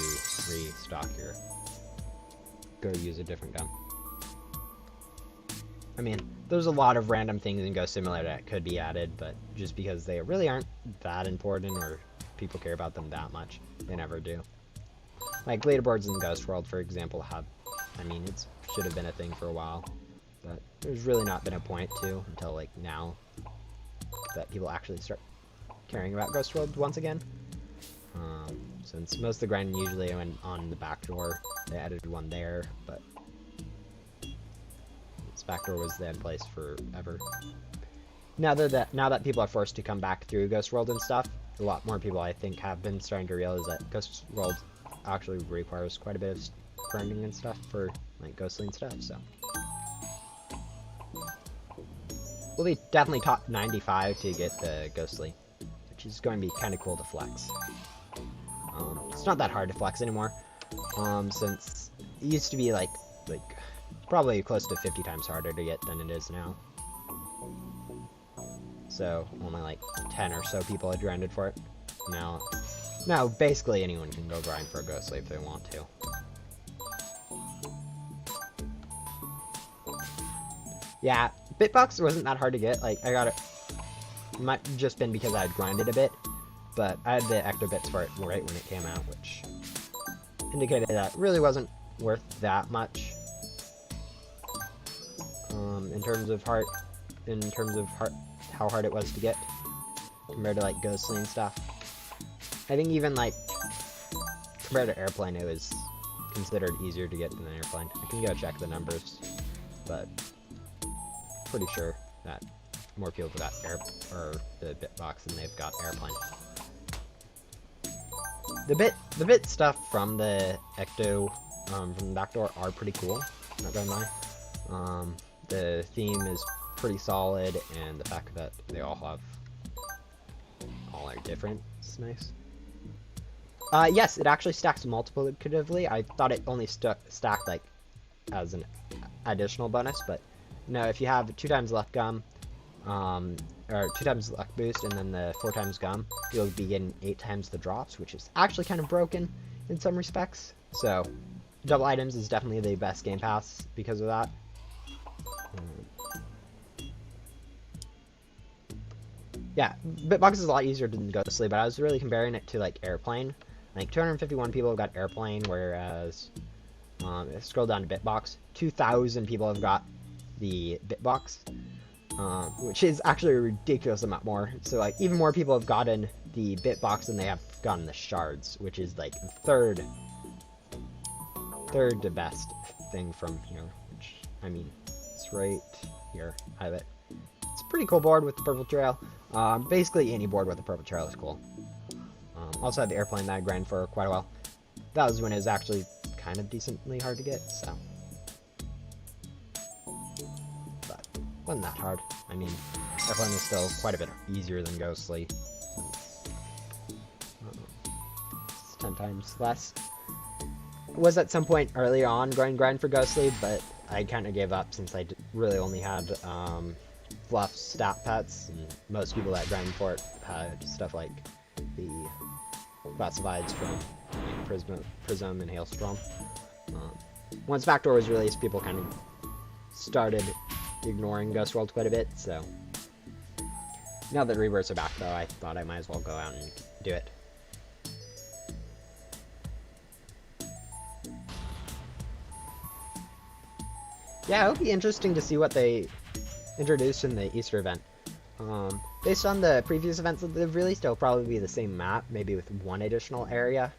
restock your, go use a different gum. I mean, there's a lot of random things in Ghost Simulator that could be added, but just because they really aren't that important or people care about them that much, they never do. Like leaderboards in Ghost World, for example, have, I mean, it should have been a thing for a while, but there's really not been a point to until like now that people actually start caring about Ghost World once again. Since most of the grinding usually went on the back door, they added one there, but this back door was in place forever. Now that people are forced to come back through Ghost World and stuff, a lot more people I think have been starting to realize that Ghost World actually requires quite a bit of grinding and stuff for like ghostly and stuff, so we'll be definitely top 95 to get the ghostly, which is going to be kind of cool to flex. It's not that hard to flex anymore, since it used to be like probably close to 50 times harder to get than it is now. So only like 10 or so people had grinded for it. Now basically anyone can go grind for a ghostly if they want to. Yeah, Bitbox wasn't that hard to get. Like, I got it. Might just been because I had grinded a bit, but I had the Ecto Bits for it right when it came out, which indicated that it really wasn't worth that much. In terms of how hard it was to get compared to like ghostly and stuff. I think even like compared to airplane, it was considered easier to get than an airplane. I can go check the numbers, but pretty sure that more people got the Bitbox than they've got airplane. The bit stuff from the Ecto from the back door are pretty cool, not gonna lie. The theme is pretty solid, and the fact that they all are different is nice. Yes, it actually stacks multiplicatively. I thought it only stacked like as an additional bonus, but no, if you have 2 times luck gum, or 2 times luck boost, and then the 4 times gum, you'll be getting 8 times the drops, which is actually kind of broken in some respects. So, double items is definitely the best game pass because of that. Yeah, Bitbox is a lot easier than Ghostly, but I was really comparing it to like Airplane. Like 251 people have got Airplane, whereas if I scroll down to Bitbox, 2,000 people have got the Bitbox, which is actually a ridiculous amount more. So like even more people have gotten the Bitbox than they have gotten the shards, which is like third to best thing from here. Which I mean, it's right here. I have it. It's a pretty cool board with the purple trail. Basically any board with a purple trail is cool. Also had the airplane that I grinded for quite a while. That was when it was actually kind of decently hard to get, so. But wasn't that hard. I mean, airplane is still quite a bit easier than Ghostly. It's 10 times less. It was at some point earlier on grind for Ghostly, but I kind of gave up since I really only had fluff stat pets, and most people that grind for it had stuff like the classifieds from like, Prism and Hailstorm. Once Backdoor was released, people kind of started ignoring Ghost World quite a bit, so now that rebirths are back though, I thought I might as well go out and do it. Yeah, it'll be interesting to see what they introduced in the Easter event. Based on the previous events that they've released, it'll probably be the same map, maybe with one additional area.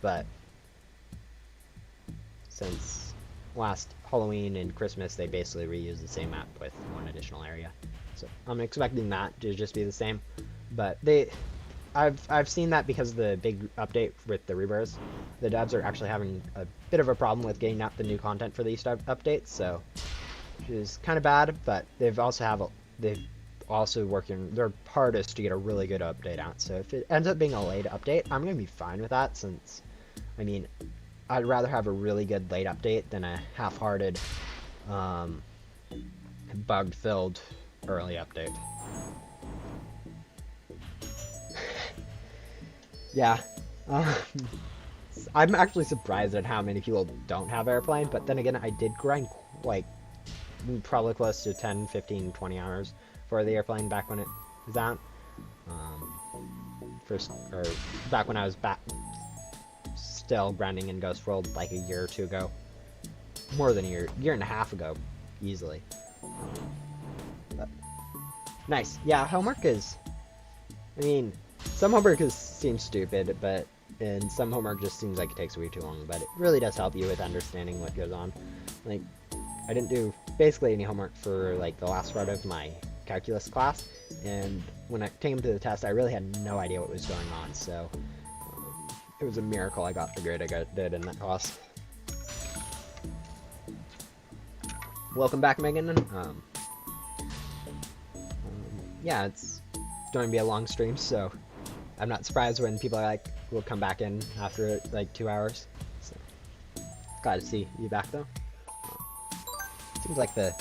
But since last Halloween and Christmas, they basically reused the same map with one additional area. So I'm expecting that to just be the same. But I've seen that because of the big update with the rebirths. The devs are actually having a bit of a problem with getting out the new content for these updates, so which is kind of bad. But they've also working their hardest to get a really good update out. So if it ends up being a late update, I'm gonna be fine with that, since I mean I'd rather have a really good late update than a half-hearted, bug-filled early update. Yeah, I'm actually surprised at how many people don't have airplane, but then again, I did grind like probably close to 10, 15, 20 hours for the airplane back when it was out. Back when I was still grinding in Ghost World like a year or two ago. More than a year and a half ago, easily. But, nice. Yeah, homework is, I mean, some homework seems stupid, and some homework just seems like it takes way too long, but it really does help you with understanding what goes on. Like, I didn't do basically any homework for like the last part of my calculus class, and when I came to the test, I really had no idea what was going on, so it was a miracle I got the grade I did in that class. Welcome back, Megan. Yeah, it's going to be a long stream, so I'm not surprised when people are like, will come back in after like 2 hours. So, glad to see you back though. Seems like the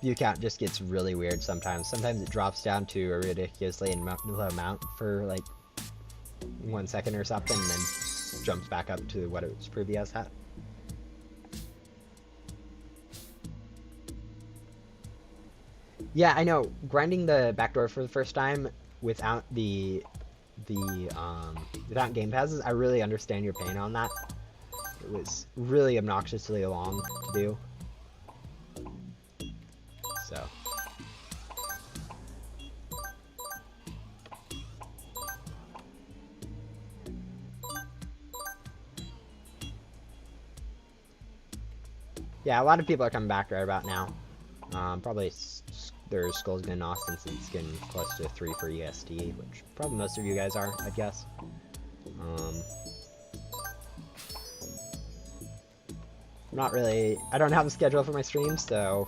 view count just gets really weird sometimes. Sometimes it drops down to a ridiculously low amount for like 1 second or something, and then jumps back up to what it was previous at. Yeah, I know. Grinding the backdoor for the first time without without game passes, I really understand your pain on that. It was really obnoxiously long to do. So. Yeah, a lot of people are coming back right about now. Probably their skull's getting off since it's getting close to 3 for EST, which probably most of you guys are, I guess. Not really. I don't have a schedule for my streams, so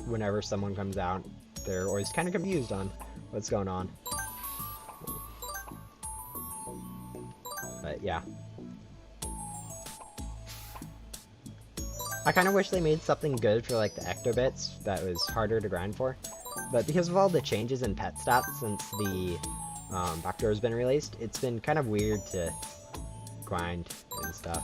whenever someone comes out, they're always kind of confused on what's going on. But yeah. I kind of wish they made something good for like the ectobits that was harder to grind for, but because of all the changes in pet stats since the backdoor has been released, it's been kind of weird to grind and stuff.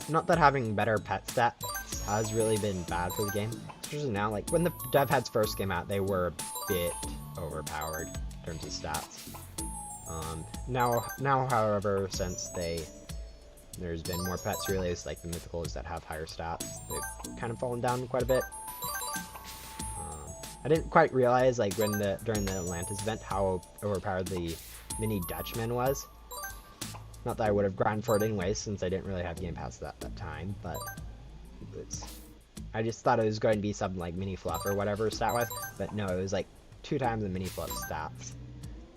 Not that having better pet stats has really been bad for the game, especially now. Like when the dev heads first came out, they were a bit overpowered in terms of stats. Now, however, since there's been more pets released, like the mythicals that have higher stats, they've kind of fallen down quite a bit. I didn't quite realize like during the Atlantis event how overpowered the mini Dutchman was. Not that I would have grinded for it anyway, since I didn't really have Game Pass at that time, but I just thought it was going to be something like mini fluff or whatever stat-wise, but no, it was like 2 times the mini fluff stats,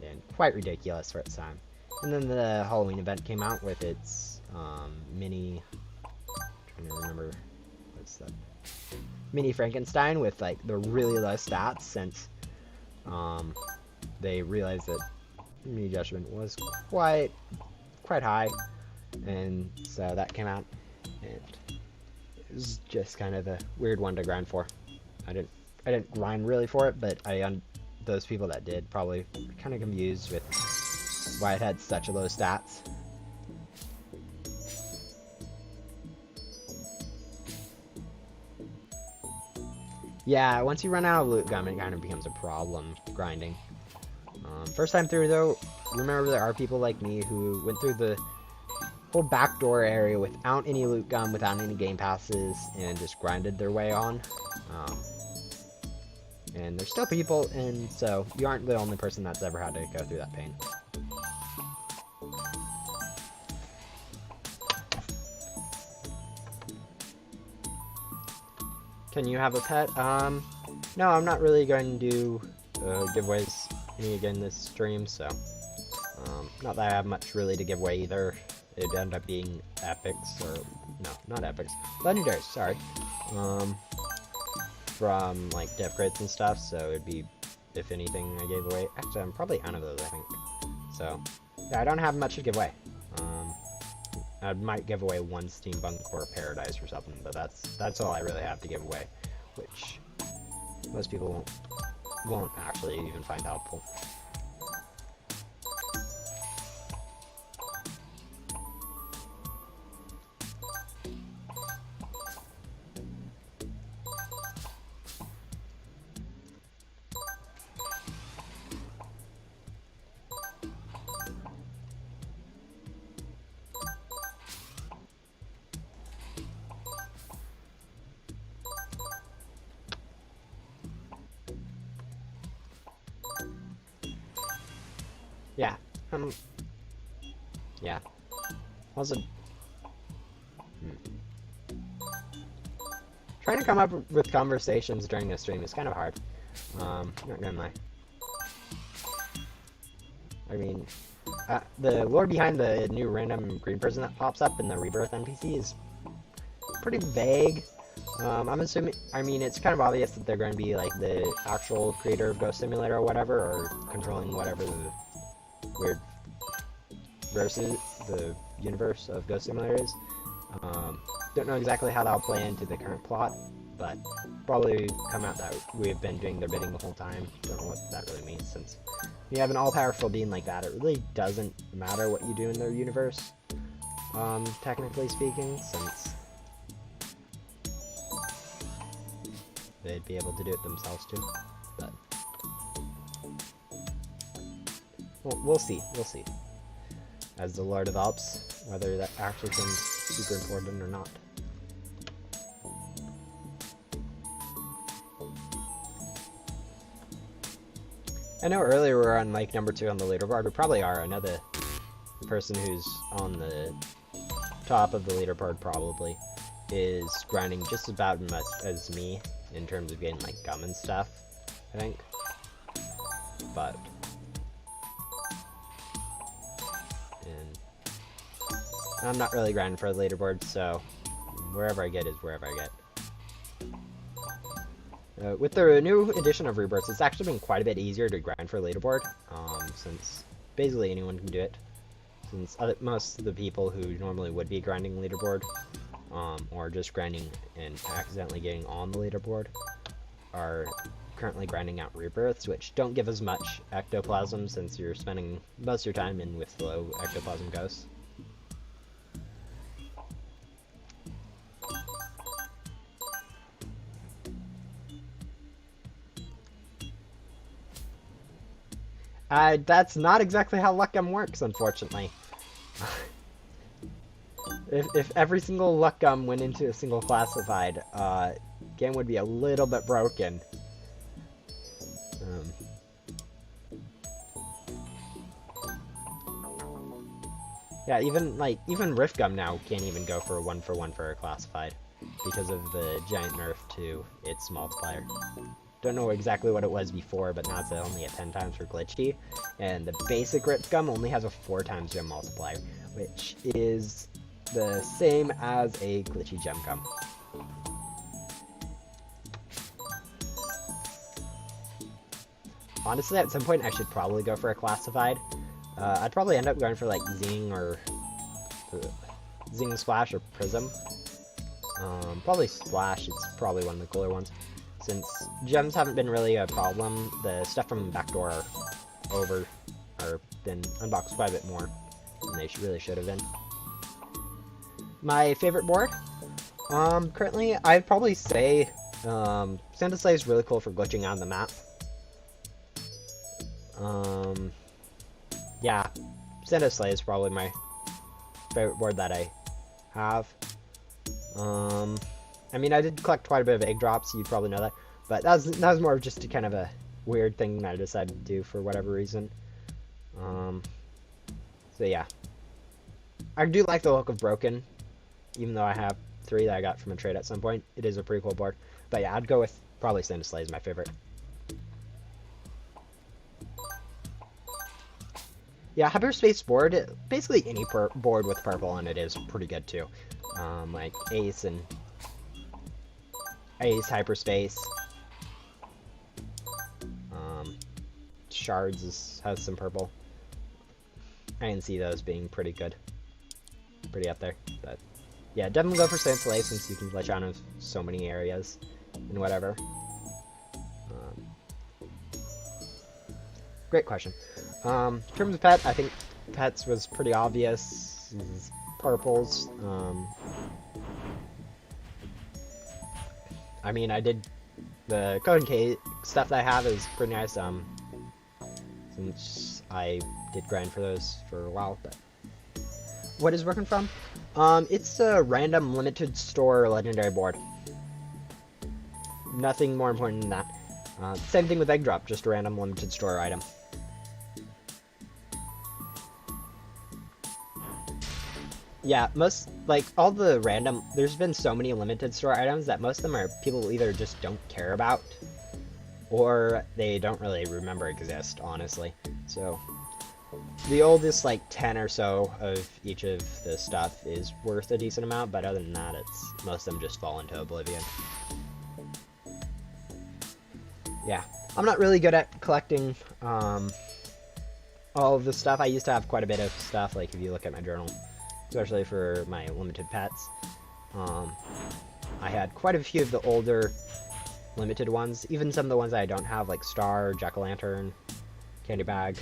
and quite ridiculous for its time. And then the Halloween event came out with its mini, I'm trying to remember, what's that? Mini Frankenstein with like the really low stats, since they realized that mini Judgment was quite high, and so that came out, and it was just kind of a weird one to grind for. I didn't grind really for it, but those people that did probably were kind of confused with why it had such low stats. Yeah, once you run out of loot gum, it kind of becomes a problem grinding. First time through though, remember there are people like me who went through the whole backdoor area without any loot gun, without any game passes, and just grinded their way on. And there's still people, and so you aren't the only person that's ever had to go through that pain. Can you have a pet? No, I'm not really going to do giveaways any again this stream, so not that I have much really to give away either. It'd end up being epics, or no, not epics, legendaries. Sorry, from like dev crates and stuff. So it'd be, if anything, I gave away. Actually, I'm probably out of those, I think. So yeah, I don't have much to give away. I might give away one steampunk or paradise or something, but that's all I really have to give away, which most people won't actually even find helpful. Yeah. Yeah. Also, trying to come up with conversations during this stream is kind of hard. Not gonna lie. I mean, the lore behind the new random green person that pops up in the Rebirth NPC is pretty vague. I'm assuming, I mean, it's kind of obvious that they're going to be like the actual creator of Ghost Simulator or whatever, or controlling whatever the weird versus the universe of Ghost Simulator is. Don't know exactly how that'll play into the current plot, but probably come out that we've been doing their bidding the whole time. Don't know what that really means, since you have an all-powerful being like that, it really doesn't matter what you do in their universe, technically speaking, since they'd be able to do it themselves too. But we'll see. We'll see as the lore develops whether that actually becomes super important or not. I know earlier we were on like number 2 on the leaderboard. We probably are. I know the person who's on the top of the leaderboard probably is grinding just about as much as me in terms of getting like gum and stuff, I think. But I'm not really grinding for the leaderboard, so wherever I get is wherever I get. With the new edition of Rebirth, it's actually been quite a bit easier to grind for a leaderboard, since basically anyone can do it. Since most of the people who normally would be grinding leaderboard, or just grinding and accidentally getting on the leaderboard, are currently grinding out Rebirths, which don't give as much ectoplasm since you're spending most of your time in with low ectoplasm ghosts. That's not exactly how luck gum works, unfortunately. If every single luck gum went into a single classified, game would be a little bit broken. Yeah, even Rift Gum now can't even go for a 1-for-1 for a classified because of the giant nerf to its multiplier. Don't know exactly what it was before, but now it's only at 10 times for glitchy, and the basic Rift Gum only has a 4 times gem multiplier, which is the same as a glitchy gem gum. Honestly, at some point I should probably go for a classified. I'd probably end up going for like Zing or Zing Splash or Prism. Probably Splash, it's probably one of the cooler ones. Since gems haven't been really a problem, the stuff from Backdoor are been unboxed quite a bit more than they really should have been. My favorite board? Currently, I'd probably say Santa Sleigh is really cool for glitching out of the map. Yeah, Santa Sleigh is probably my favorite board that I have. I mean, I did collect quite a bit of egg drops, you probably know that, but that was more of just a kind of a weird thing that I decided to do for whatever reason. So yeah. I do like the look of Broken, even though I have 3 that I got from a trade at some point. It is a pretty cool board. But yeah, I'd go with probably Sand to Slay is my favorite. Yeah, Hyperspace board, basically any board with purple on it is pretty good too. Like Ace, Hyperspace. Shards has some purple. I can see those being pretty good. Pretty up there. But yeah, definitely go for Sand to Slay since you can glitch out of so many areas and whatever. Great question. In terms of pet, I think pets was pretty obvious. Purples. I mean, I did the Code and K stuff that I have is pretty nice. Since I did grind for those for a while, but what is working from? It's a random limited store legendary board. Nothing more important than that. Same thing with egg drop, just a random limited store item. Yeah, all the random, there's been so many limited store items that most of them are people either just don't care about, or they don't really remember exist, honestly. So, the oldest, 10 or so of each of the stuff is worth a decent amount, but other than that, most of them just fall into oblivion. Yeah, I'm not really good at collecting, all of the stuff. I used to have quite a bit of stuff, if you look at my journal. Especially for my limited pets. I had quite a few of the older limited ones, even some of the ones I don't have, like Star, Jack-o'-lantern, Candy Bag,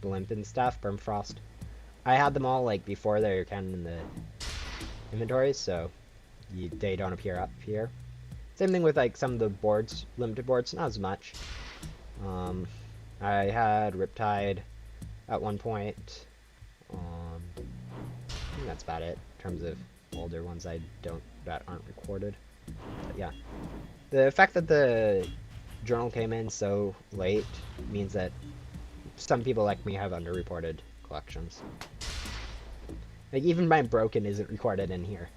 Blimp and stuff, Permafrost. I had them all before they were kind of in the inventory, so they don't appear up here. Same thing with some of the boards, limited boards, not as much. I had Riptide at one point. I think that's about it in terms of older ones that aren't recorded. But yeah, the fact that the journal came in so late means that some people like me have underreported collections. Even my Broken isn't recorded in here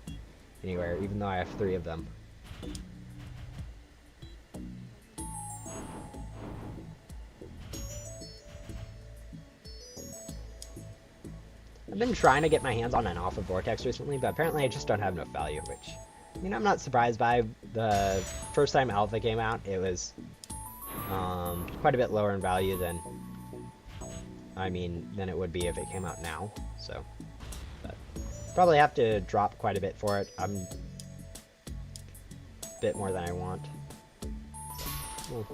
anywhere, even though I have 3 of them. I've been trying to get my hands on an Alpha Vortex recently, but apparently I just don't have enough value, which, I'm not surprised by. The first time Alpha came out, it was quite a bit lower in value than it would be if it came out now, so. But probably have to drop quite a bit for it. I'm a bit more than I want. So, we'll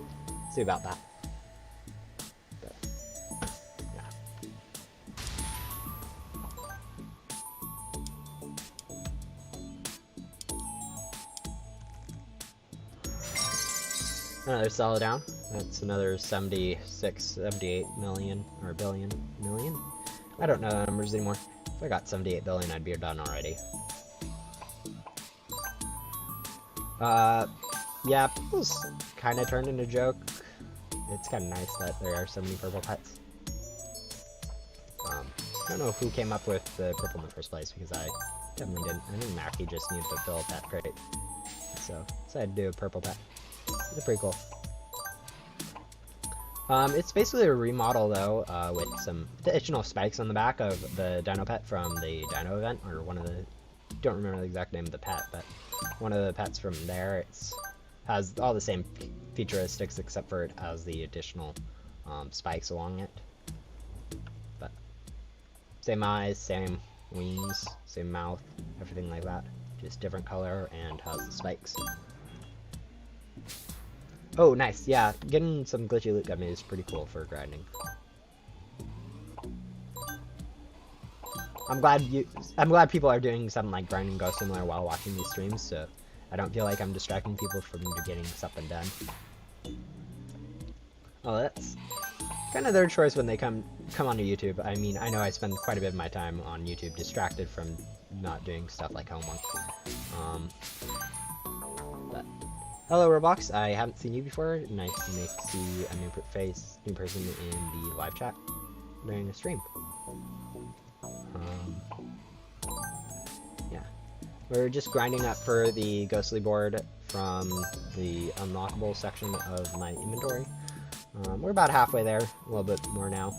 see about that. Another sell down. That's another 78 million, or million? I don't know the numbers anymore. If I got 78 billion, I'd be done already. Yeah, people's kind of turned into a joke. It's kind of nice that there are so many purple pets. I don't know who came up with the purple in the first place, because I definitely didn't. I think Mackie just needed to fill a pet crate. So, decided to do a purple pet. It's pretty cool. It's basically a remodel though, with some additional spikes on the back of the dino pet from the dino event, or one of the, don't remember the exact name of the pet, but one of the pets from there. It's has all the same featuristics except for it has the additional spikes along it. But same eyes, same wings, same mouth, everything like that. Just different color and has the spikes. Oh, nice. Yeah, getting some glitchy loot gummies is pretty cool for grinding. I'm glad people are doing something like grind and go similar while watching these streams, so I don't feel like I'm distracting people from getting something done. Oh, that's kind of their choice when they come onto YouTube. I mean, I know I spend quite a bit of my time on YouTube distracted from not doing stuff like homework. But hello Roblox, I haven't seen you before. Nice to see a new person in the live chat during the stream. Yeah, we're just grinding up for the ghostly board from the unlockable section of my inventory. We're about halfway there, a little bit more now.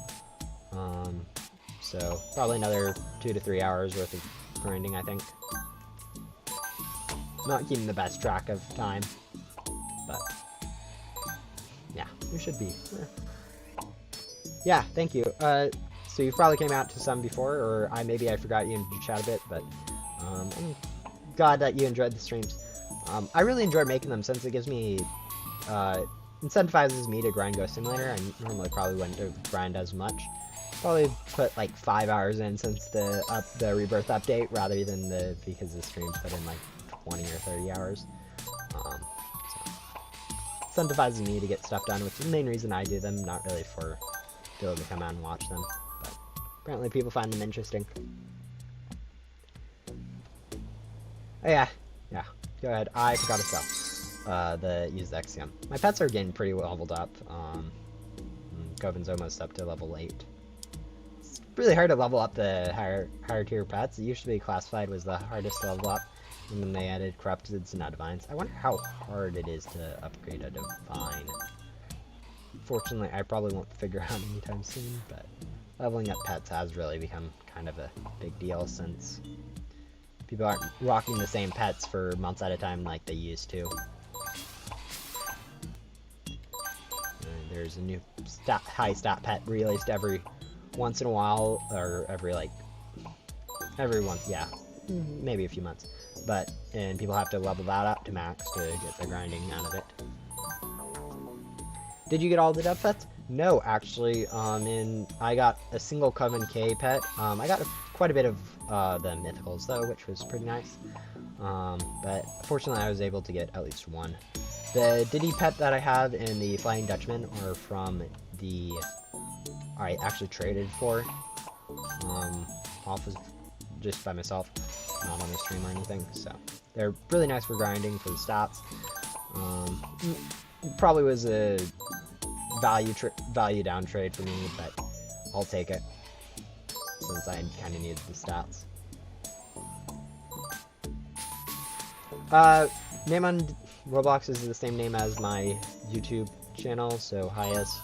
So probably another 2 to 3 hours worth of grinding, I think. Not keeping the best track of time, but yeah, we should be. Yeah, thank you. So you probably came out to some before, or maybe I forgot you to chat a bit, but I'm glad that you enjoyed the streams. I really enjoy making them since it gives me, incentivizes me to grind Ghost Simulator. I normally probably wouldn't grind as much. Probably put like 5 hours in since the Rebirth update, rather than because the streams put in like 20 or 30 hours. So incentivizes me to get stuff done, which is the main reason I do them, not really for people to come out and watch them. But apparently people find them interesting. Oh yeah, go ahead. I forgot to sell. Use the XCM. My pets are getting pretty well leveled up. Govin's almost up to level 8. It's really hard to level up the higher tier pets. It used to be classified was the hardest to level up, and then they added corrupteds and now divines. I wonder how hard it is to upgrade a divine. Fortunately, I probably won't figure out anytime soon, but leveling up pets has really become kind of a big deal since people aren't rocking the same pets for months at a time like they used to. There's a new high stat pet released every once in a while, or every once, yeah, maybe a few months. And people have to level that up to max to get the grinding out of it. Did you get all the dub pets? No, actually. I got a single Coven K pet. I got quite a bit of the mythicals though, which was pretty nice. But fortunately, I was able to get at least one. The Diddy pet that I have in the Flying Dutchman are from the I actually traded for off of just by myself, not on the stream or anything. So they're really nice for grinding for the stats. Probably was a value down trade for me, but I'll take it since I kind of needed the stats. Name on Roblox is the same name as my YouTube channel, so highest.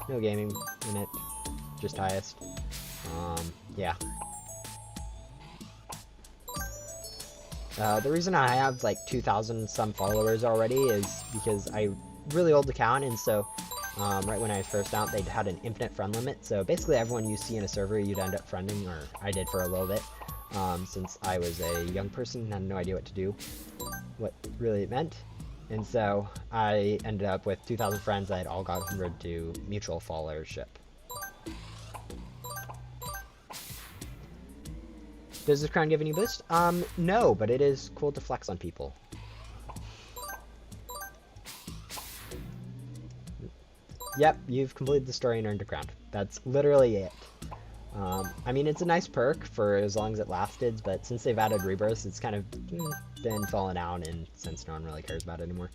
No gaming in it, just highest. Yeah. The reason I have like 2,000 some followers already is because I really old account, and so right when I was first out, they had an infinite friend limit. So basically, everyone you see in a server, you'd end up friending, or I did for a little bit, since I was a young person and had no idea what to do, what really it meant. And so I ended up with 2,000 friends that had all got converted to mutual followership. Does this crown give any boost? No, but it is cool to flex on people. Yep, you've completed the story and earned a crown. That's literally it. I mean, it's a nice perk for as long as it lasted, but since they've added rebirths, it's kind of been falling out, and since no one really cares about it anymore.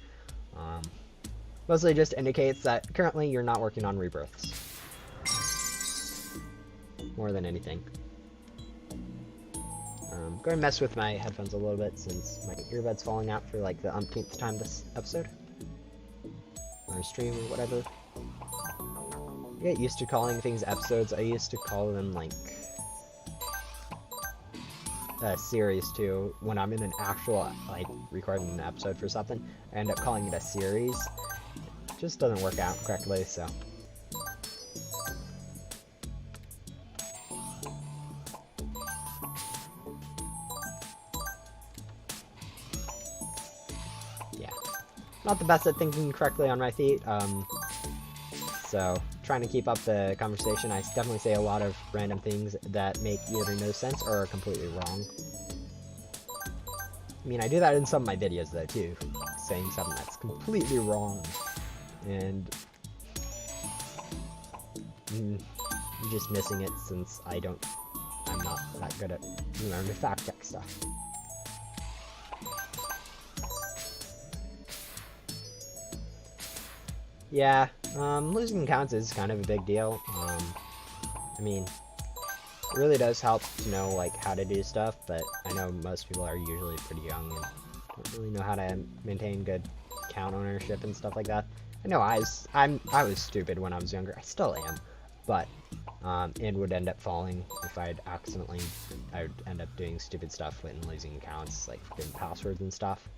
Mostly just indicates that currently you're not working on rebirths. More than anything. Go and mess with my headphones a little bit since my earbud's falling out for like the umpteenth time this episode. Or stream or whatever. I get used to calling things episodes. I used to call them like a series too. When I'm in an actual like recording an episode for something, I end up calling it a series. It just doesn't work out correctly, so. Yeah. Not the best at thinking correctly on my feet. So trying to keep up the conversation, I definitely say a lot of random things that make either no sense or are completely wrong. I mean, I do that in some of my videos though too, saying something that's completely wrong. And I'm just missing it since I'm not that good at learning to fact check stuff. Yeah, losing accounts is kind of a big deal. I mean, it really does help to know, like, how to do stuff, but I know most people are usually pretty young and don't really know how to maintain good account ownership and stuff like that. I know I was stupid when I was younger. I still am, but it would end up falling if I would end up doing stupid stuff when losing accounts, like forgetting passwords and stuff.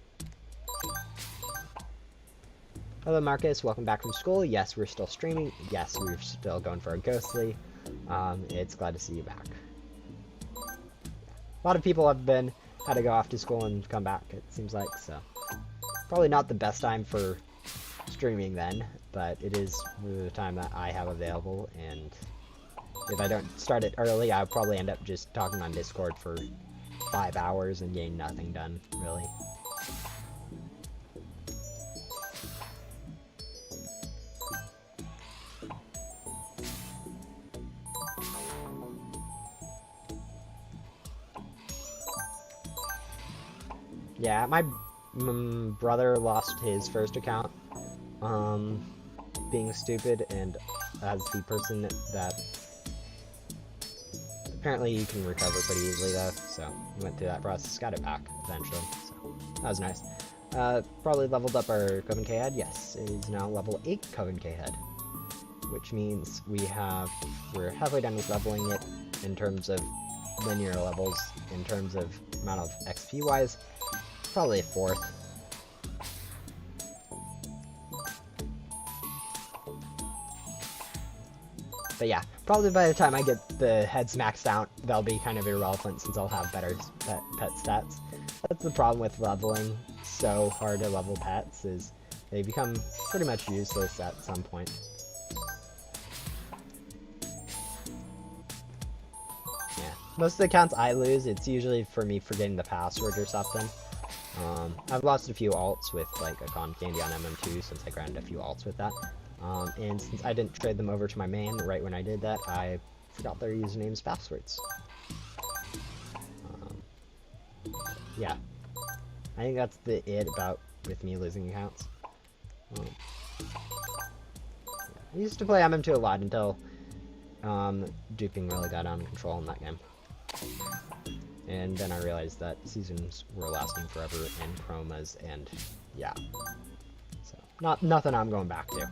Hello Marcus, welcome back from school. Yes, we're still streaming. Yes, we're still going for a ghostly. It's glad to see you back. A lot of people had to go off to school and come back, it seems like, so probably not the best time for streaming then, but it is the time that I have available, and if I don't start it early, I'll probably end up just talking on Discord for 5 hours and getting nothing done, really. Yeah, my brother lost his first account, being stupid, and as the person that apparently you can recover pretty easily though, so we went through that process, got it back eventually, so that was nice. Probably leveled up our Coven K head. Yes, it is now level 8 Coven K head, which means we're halfway done with leveling it in terms of linear levels. In terms of amount of XP wise, probably a 4th. But yeah, probably by the time I get the heads maxed out, they'll be kind of irrelevant since I'll have better pet stats. That's the problem with leveling so hard to level pets, is they become pretty much useless at some point. Yeah, most of the accounts I lose, it's usually for me forgetting the password or something. I've lost a few alts with like a con candy on MM2 since I grinded a few alts with that. And since I didn't trade them over to my main right when I did that, I forgot their usernames, passwords. Yeah, I think that's it about with me losing accounts. I used to play MM2 a lot until duping really got out of control in that game. And then I realized that seasons were lasting forever and chromas, and yeah. So, nothing I'm going back to.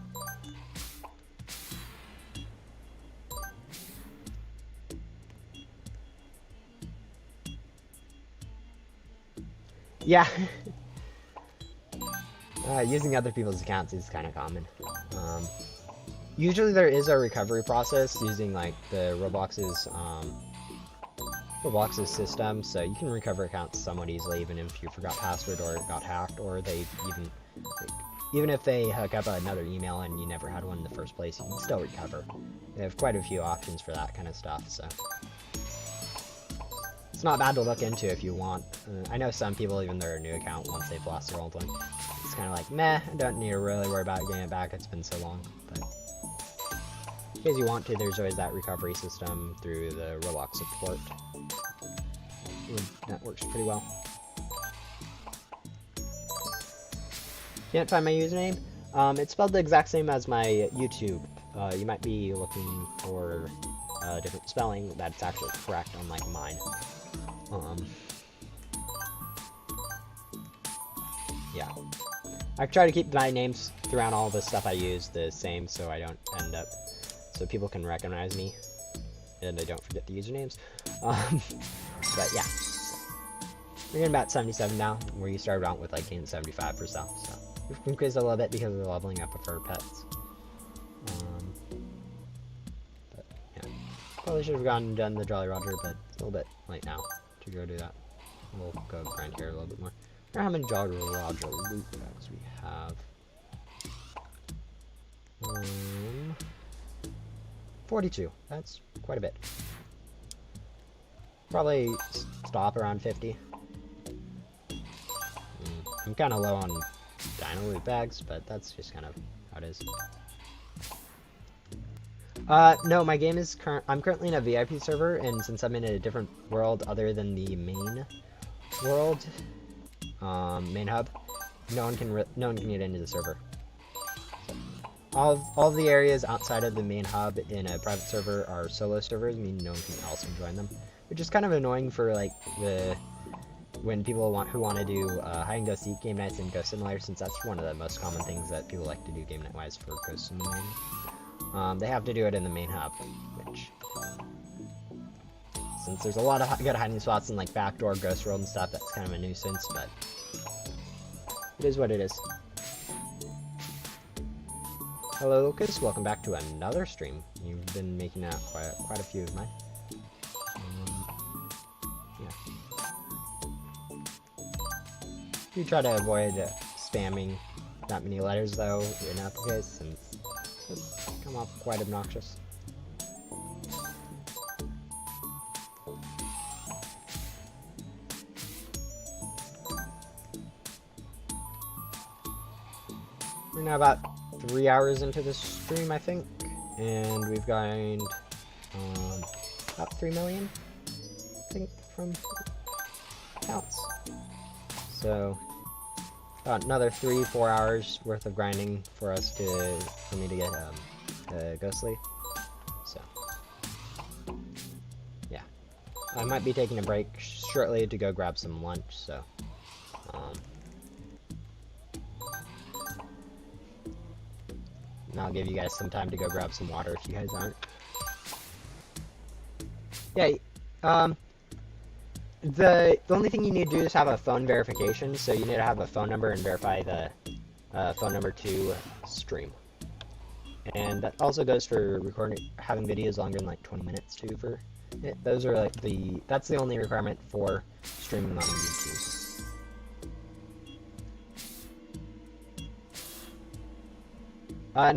Yeah. Using other people's accounts is kind of common. Usually there is a recovery process using like the Roblox's system, so you can recover accounts somewhat easily even if you forgot password or it got hacked, or they even if they hook up another email and you never had one in the first place, you can still recover. They have quite a few options for that kind of stuff, so it's not bad to look into if you want. I know some people, even their new account, once they've lost their old one, it's kind of like, meh, I don't need to really worry about getting it back, it's been so long. But in case you want to, there's always that recovery system through the Roblox support. That works pretty well. Can't find my username? It's spelled the exact same as my YouTube. You might be looking for a different spelling that's actually correct, unlike mine. Yeah. I try to keep my names throughout all the stuff I use the same, so I don't end up, so people can recognize me and I don't forget the usernames. But yeah, we're getting about 77 now, where you started out with like getting 75 for stuff, so we've increased a little bit because of the leveling up of our pets. But yeah, probably should have gone and done the Jolly Roger, but it's a little bit late now to go do that. We'll go grind here a little bit more. I wonder how many Jolly Roger loot bags we have. 42. That's quite a bit. Probably stop around 50. I'm kind of low on dino loot bags, but that's just kind of how it is. No, my game is I'm currently in a VIP server, and since I'm in a different world other than the main world, main hub, no one can get into the server. So, all the areas outside of the main hub in a private server are solo servers, meaning no one else can join them, which is kind of annoying for like when people who want to do hide and go seek game nights and Ghost Simulator, since that's one of the most common things that people like to do game night wise for Ghost Simulator. They have to do it in the main hub, which, since there's a lot of good hiding spots in like backdoor, ghost world, and stuff, that's kind of a nuisance, but it is what it is. Hello, Lucas. Welcome back to another stream. You've been making out quite a few of mine. Yeah. Do try to avoid spamming that many letters though in uppercase, since it's come off quite obnoxious. We're now about 3 hours into this stream, I think, and we've gained about 3 million, I think, from counts. So another 3-4 hours worth of grinding for me to get Ghostly. So yeah, I might be taking a break shortly to go grab some lunch. So and I'll give you guys some time to go grab some water if you guys aren't. Yeah, the only thing you need to do is have a phone verification, so you need to have a phone number and verify the phone number to stream. And that also goes for having videos longer than like 20 minutes too. For it. Those are like that's the only requirement for streaming on YouTube.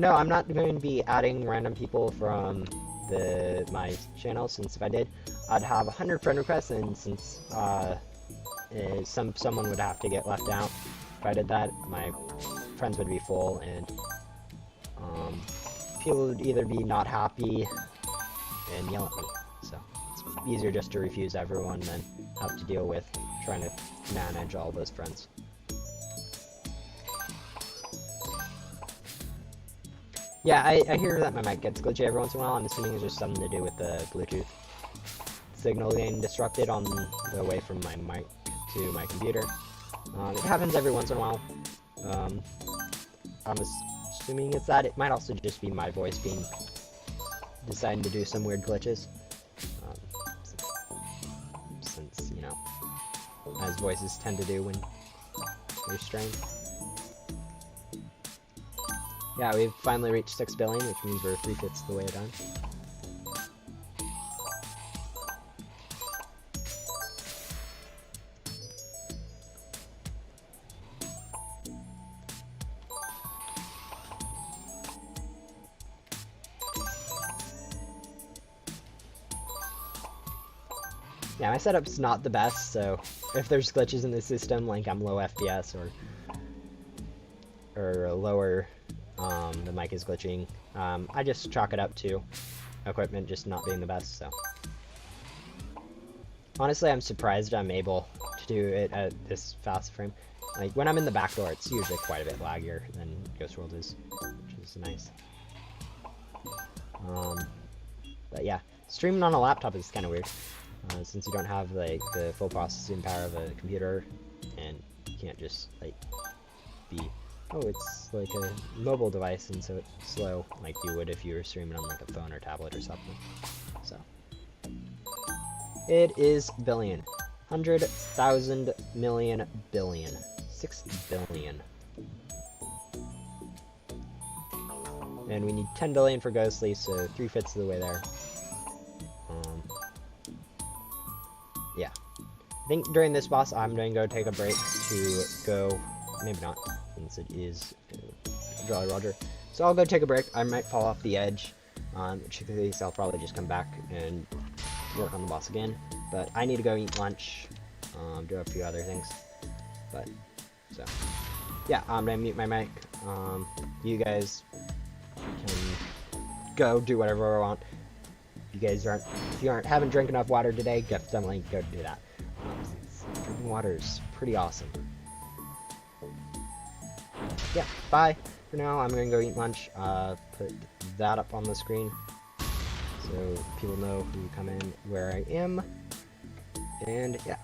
No, I'm not going to be adding random people from my channel, since if I did, I'd have 100 friend requests, and since someone would have to get left out if I did that, my friends would be full, and people would either be not happy and yell at me. So it's easier just to refuse everyone than have to deal with trying to manage all those friends. Yeah, I hear that my mic gets glitchy every once in a while. I'm assuming it's just something to do with the Bluetooth signal getting disrupted on the way from my mic to my computer. It happens every once in a while. I'm assuming it's that. It might also just be my voice deciding to do some weird glitches. Since, you know, as voices tend to do when they're strained. Yeah, we've finally reached 6 billion, which means we're 3/5 of the way done. Yeah, my setup's not the best, so if there's glitches in the system, like I'm low FPS or lower, the mic is glitching, I just chalk it up to equipment just not being the best, so. Honestly, I'm surprised I'm able to do it at this fast frame. Like, when I'm in the back door, it's usually quite a bit laggier than Ghost World is, which is nice. But yeah, streaming on a laptop is kind of weird, since you don't have, like, the full processing power of a computer, and you can't just, like, oh, it's like a mobile device, and so it's slow, like you would if you were streaming on like a phone or tablet or something. So it is billion, 100,000 million billion, 6 billion, and we need 10 billion for Ghostly, so 3/5 of the way there. Yeah, I think during this boss I'm going to go take a break to go, maybe not, since it is Jolly Roger. So I'll go take a break. I might fall off the edge, which case I'll probably just come back and work on the boss again. But I need to go eat lunch, do a few other things. But, so, yeah, I'm gonna mute my mic. You guys can go do whatever I want. If you haven't drank enough water today, definitely go do that. Drinking water is pretty awesome. Yeah, bye. For now, I'm gonna go eat lunch. Put that up on the screen so people know who come in, where I am, and yeah.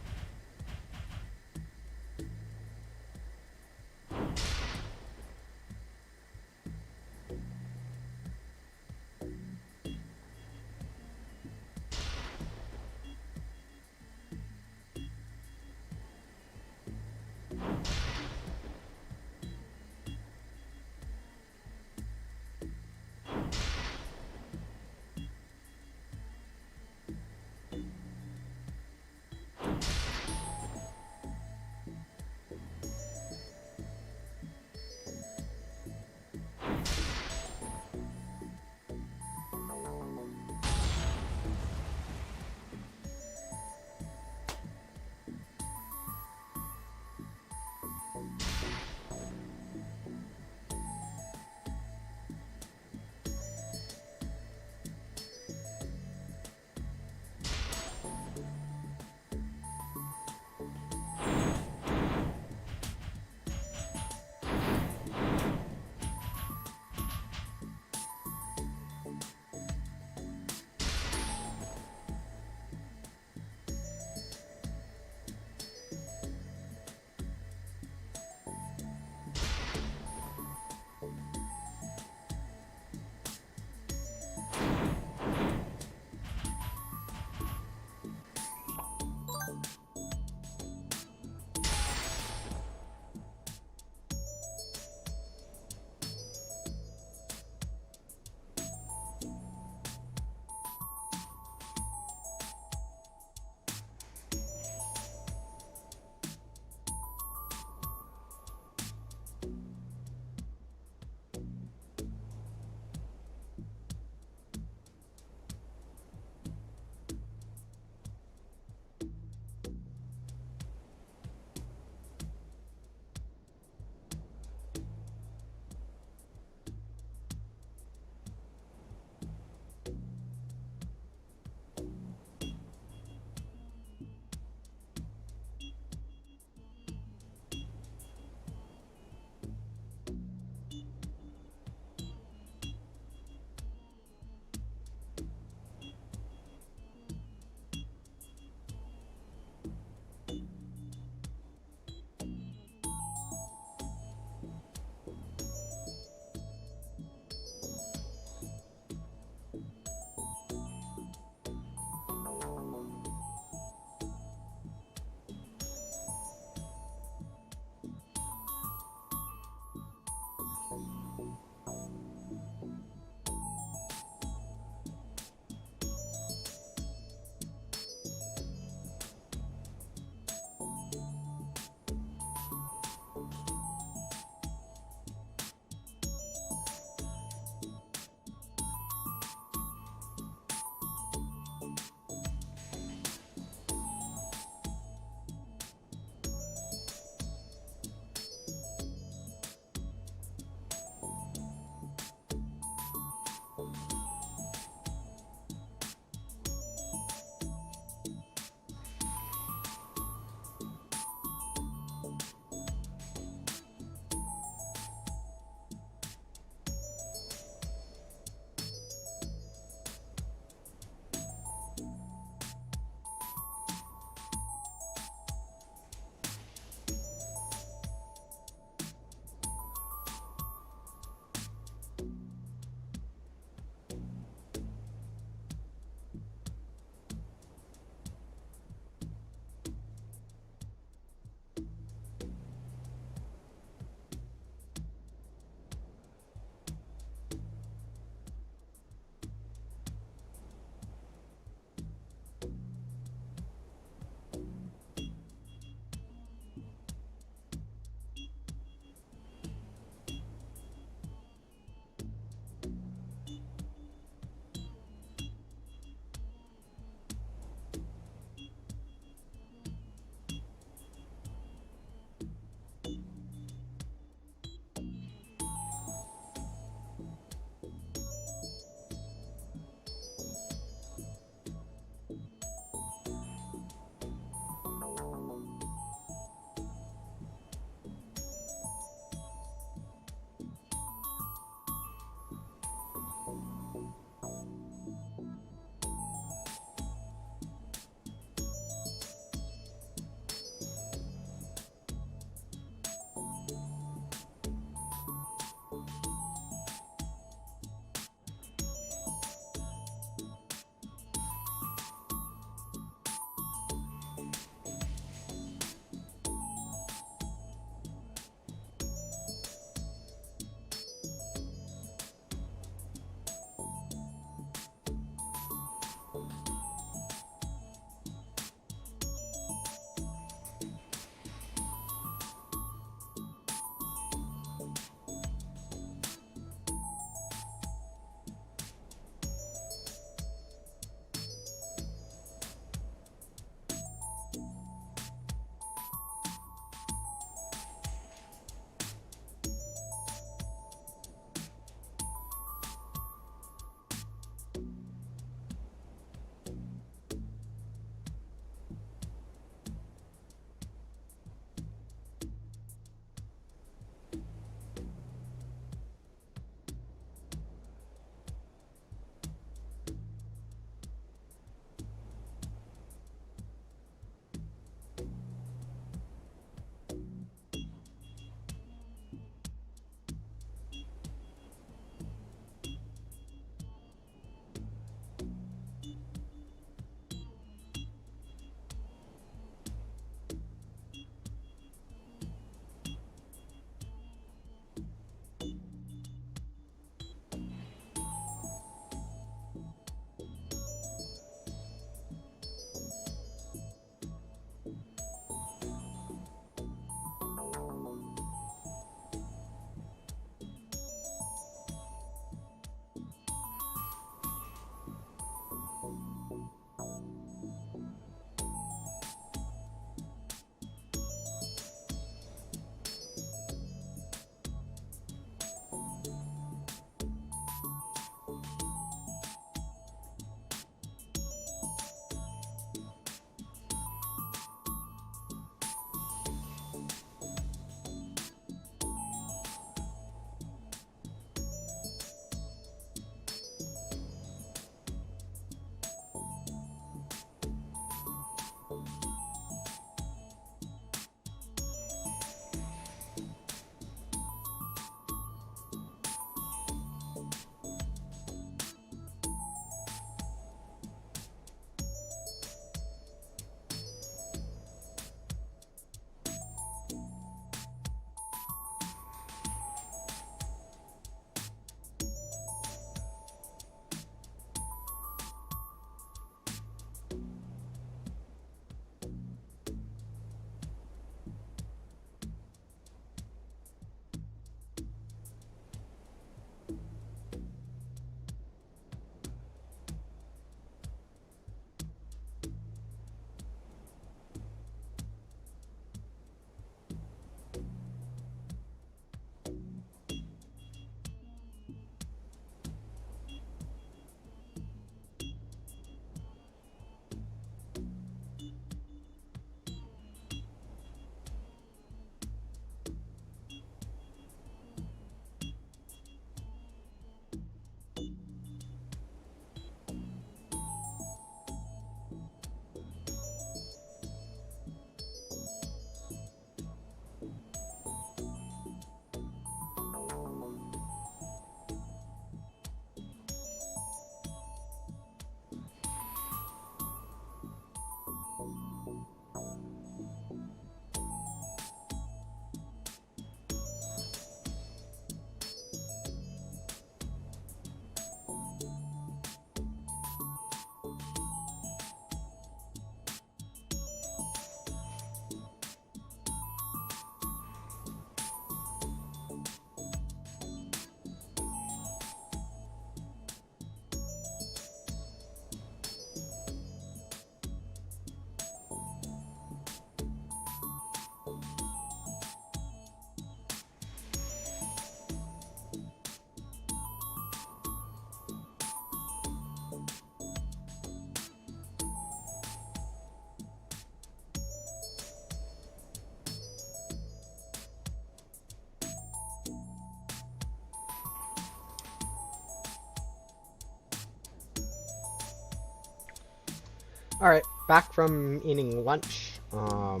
Alright, back from eating lunch. Yeah,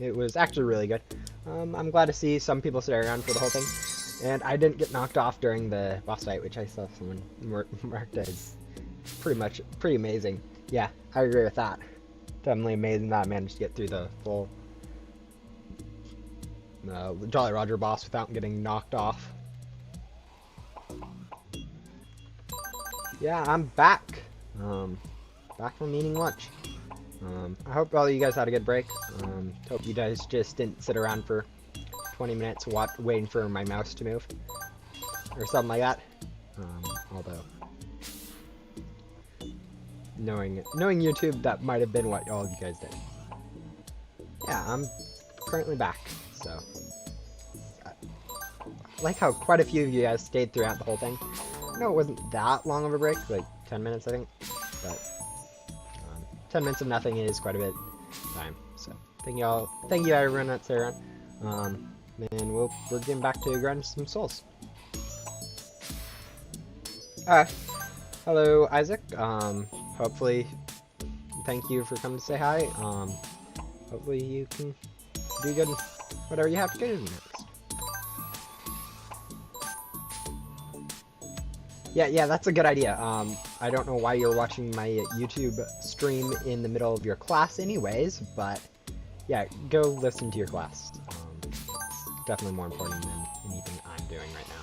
it was actually really good. I'm glad to see some people stay around for the whole thing. And I didn't get knocked off during the boss fight, which I saw someone marked as pretty amazing. Yeah, I agree with that. Definitely amazing that I managed to get through the full Jolly Roger boss without getting knocked off. Yeah, I'm back. Back from eating lunch. I hope all you guys had a good break. Hope you guys just didn't sit around for 20 minutes waiting for my mouse to move. Or something like that. Although, knowing YouTube, that might have been what all of you guys did. Yeah, I'm currently back, so. I like how quite a few of you guys stayed throughout the whole thing. I know it wasn't that long of a break, like 10 minutes I think, but 10 minutes of nothing is quite a bit of time. So thank you everyone that's there. And we're getting back to grinding some souls. Hello Isaac. Hopefully, thank you for coming to say hi. Hopefully you can do good whatever you have to do next. Yeah, that's a good idea. I don't know why you're watching my YouTube stream in the middle of your class anyways, but yeah, go listen to your class. It's definitely more important than anything I'm doing right now.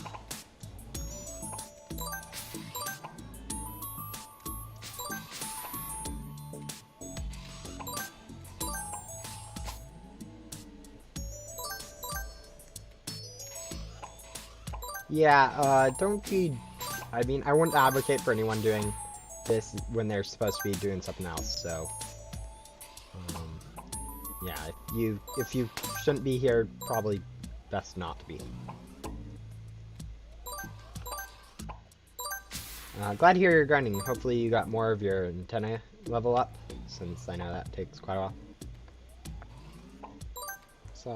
Yeah, don't be... I mean, I wouldn't advocate for anyone doing this when they're supposed to be doing something else, so... yeah, if you shouldn't be here, probably best not to be. Glad to hear you're grinding. Hopefully you got more of your antenna level up, since I know that takes quite a while. So...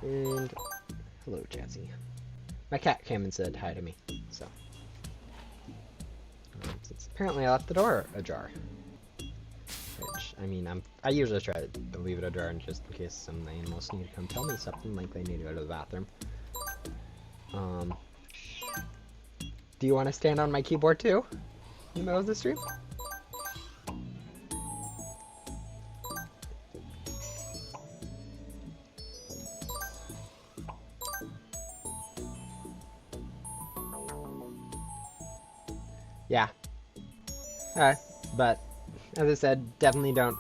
And... hello, Jazzy. My cat came and said hi to me, so... since apparently I left the door ajar. Which, I mean, I usually try to leave it ajar just in case some animals need to come tell me something, like they need to go to the bathroom. Do you want to stand on my keyboard too? In the middle of the stream? Yeah. Alright, but as I said, definitely don't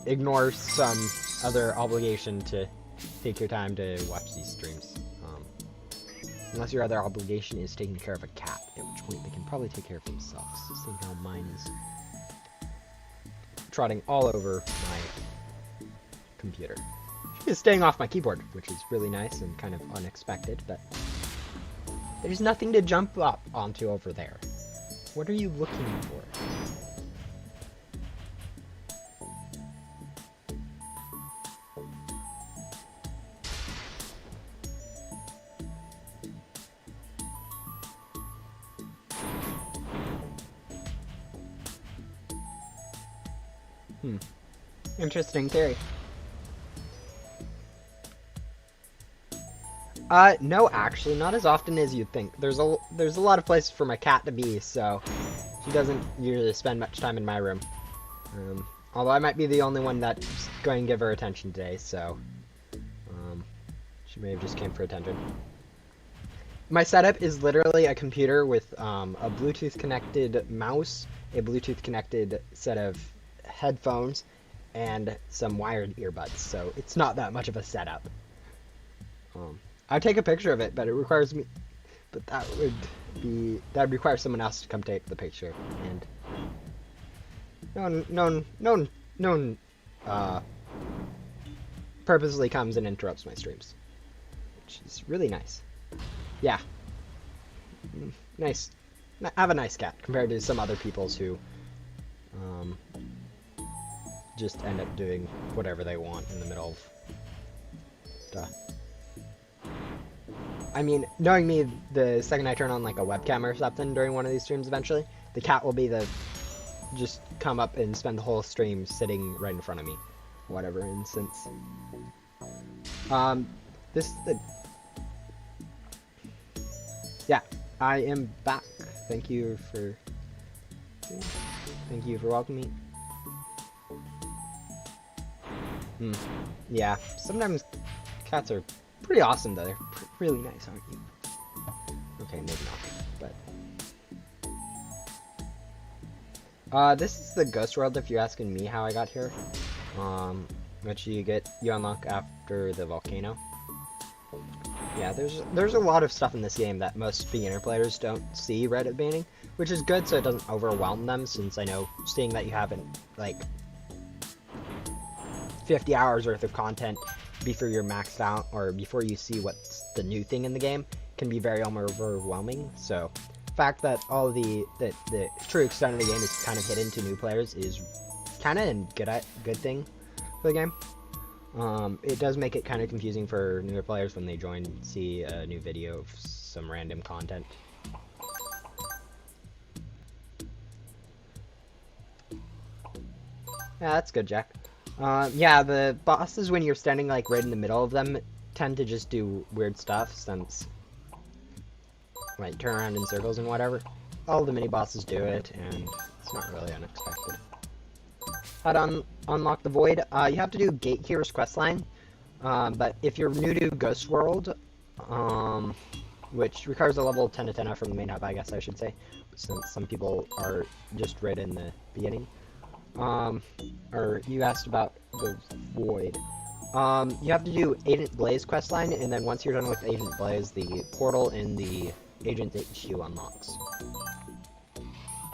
ignore some other obligation to take your time to watch these streams. Unless your other obligation is taking care of a cat, at which point they can probably take care of themselves. Seeing how mine is trotting all over my computer. She is staying off my keyboard, which is really nice and kind of unexpected, but there's nothing to jump up onto over there. What are you looking for? Interesting theory. No, actually, not as often as you'd think. There's a lot of places for my cat to be, so she doesn't usually spend much time in my room. Although I might be the only one that's going to give her attention today, so she may have just came for attention. My setup is literally a computer with a Bluetooth connected mouse, a Bluetooth connected set of headphones, and some wired earbuds, so it's not that much of a setup. I'd take a picture of it, but it requires me. But that would require someone else to come take the picture, and no one purposely comes and interrupts my streams, which is really nice. Yeah, nice. I have a nice cat compared to some other people's who just end up doing whatever they want in the middle of stuff. I mean, knowing me, the second I turn on like a webcam or something during one of these streams eventually, the cat will be the just come up and spend the whole stream sitting right in front of me. Whatever instance. This is the... Yeah, I am back. Thank you for welcoming me. Yeah, sometimes cats are pretty awesome though. They're really nice, aren't you? Okay, maybe not, but... this is the ghost world if you're asking me how I got here. Which you unlock after the volcano. Yeah, there's a lot of stuff in this game that most beginner players don't see right at the beginning, which is good so it doesn't overwhelm them, since I know seeing that you haven't, like, 50 hours worth of content before you're maxed out, or before you see what's the new thing in the game, can be very overwhelming. So the fact that all the true extent of the game is kind of hidden to new players is kind of a good thing for the game. It does make it kind of confusing for newer players when they join and see a new video of some random content. Yeah, that's good, Jack. Yeah, the bosses, when you're standing like right in the middle of them, tend to just do weird stuff, since like turn around in circles and whatever. All the mini bosses do it, and it's not really unexpected. How to unlock the void? You have to do Gatekeeper's questline, but if you're new to Ghost World, which requires a level 10 to 10 from the main hub, I guess I should say, since some people are just right in the beginning. Or you asked about the void. You have to do Agent Blaze questline, and then once you're done with Agent Blaze, the portal in the Agent HQ unlocks.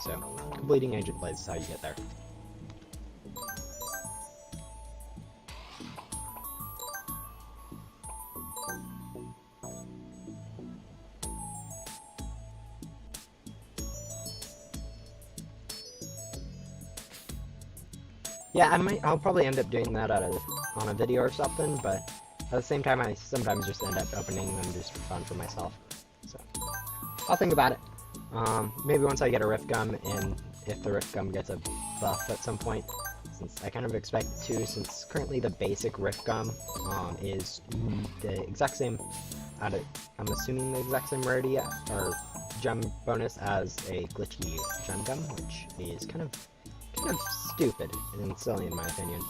So, completing Agent Blaze is how you get there. Yeah, I'll probably end up doing that on a video or something, but at the same time, I sometimes just end up opening them just for fun for myself. So, I'll think about it. Maybe once I get a Rift Gum, and if the Rift Gum gets a buff at some point, since I kind of expect it to, since currently the basic Rift Gum is the exact same, I'm assuming the exact same rarity or gem bonus as a glitchy gem gum, which is kind of stupid and silly in my opinion.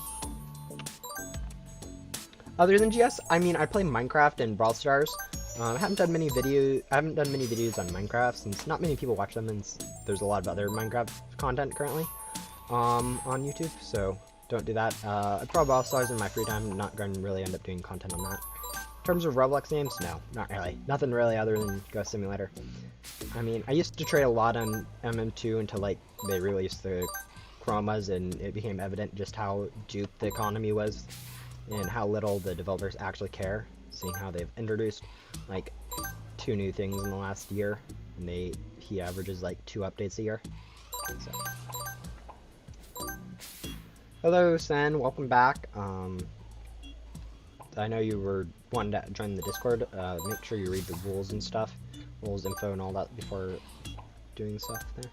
Other than GS, I mean, I play Minecraft and Brawl Stars. I haven't done many videos on Minecraft since not many people watch them, and there's a lot of other Minecraft content currently on YouTube, so don't do that. I play Brawl Stars in my free time. I'm not going to really end up doing content on that. In terms of Roblox games, no, not really. Nothing really other than Ghost Simulator. I mean, I used to trade a lot on MM2 until like they released the chromas, and it became evident just how duped the economy was and how little the developers actually care, seeing how they've introduced like 2 new things in the last year, and he averages like 2 updates a year. So. Hello Sen, welcome back. I know you were wanting to join the Discord. Make sure you read the rules and stuff, rules info and all that before doing stuff there.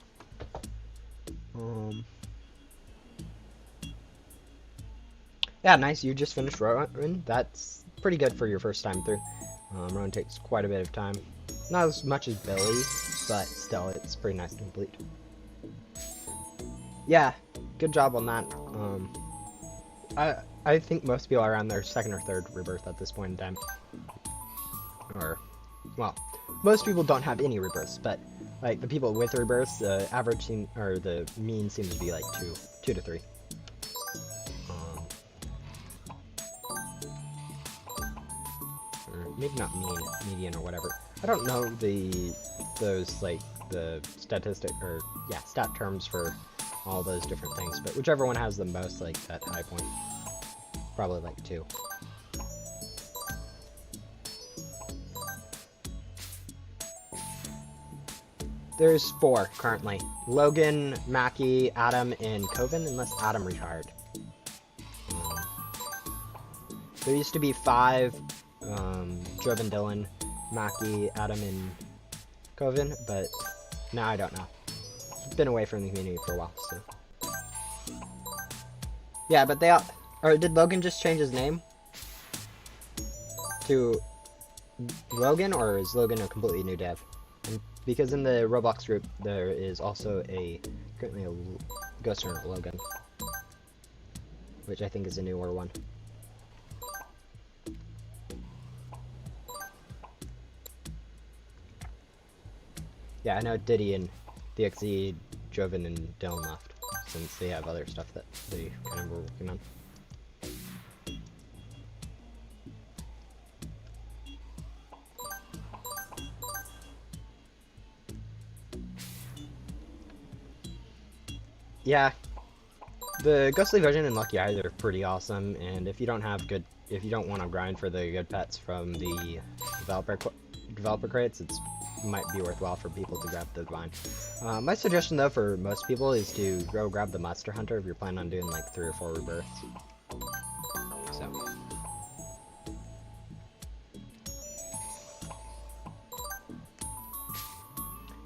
Yeah, nice. You just finished Rowan. That's pretty good for your first time through. Rowan takes quite a bit of time. Not as much as Billy, but still, it's pretty nice to complete. Yeah, good job on that. I think most people are on their 2nd or 3rd rebirth at this point in time. Or, well, most people don't have any rebirths, but like the people with rebirths, the average or the mean seems to be like 2 to 3. Or maybe not median or whatever. I don't know those like the statistic or stat terms for all those different things, but whichever one has the most like that high point, probably like 2. There's 4 currently. Logan, Mackie, Adam, and Coven, unless Adam retired. There used to be 5, Job and Dylan, Maki, Adam, and Coven, but now I don't know. Been away from the community for a while, so. Yeah, but they all... Or did Logan just change his name? To Logan, or is Logan a completely new dev? And because in the Roblox group, there is also currently a Ghost Runner Logan. Which I think is a newer one. Yeah, I know Diddy and DXZ, Joven, and Dylan left, since they have other stuff that they kind of were working on. Yeah, the Ghostly Vision and Lucky Eyes are pretty awesome, and if you don't want to grind for the good pets from the developer crates, it might be worthwhile for people to grab the Divine. My suggestion though for most people is to go grab the Monster Hunter if you're planning on doing like 3 or 4 rebirths. So.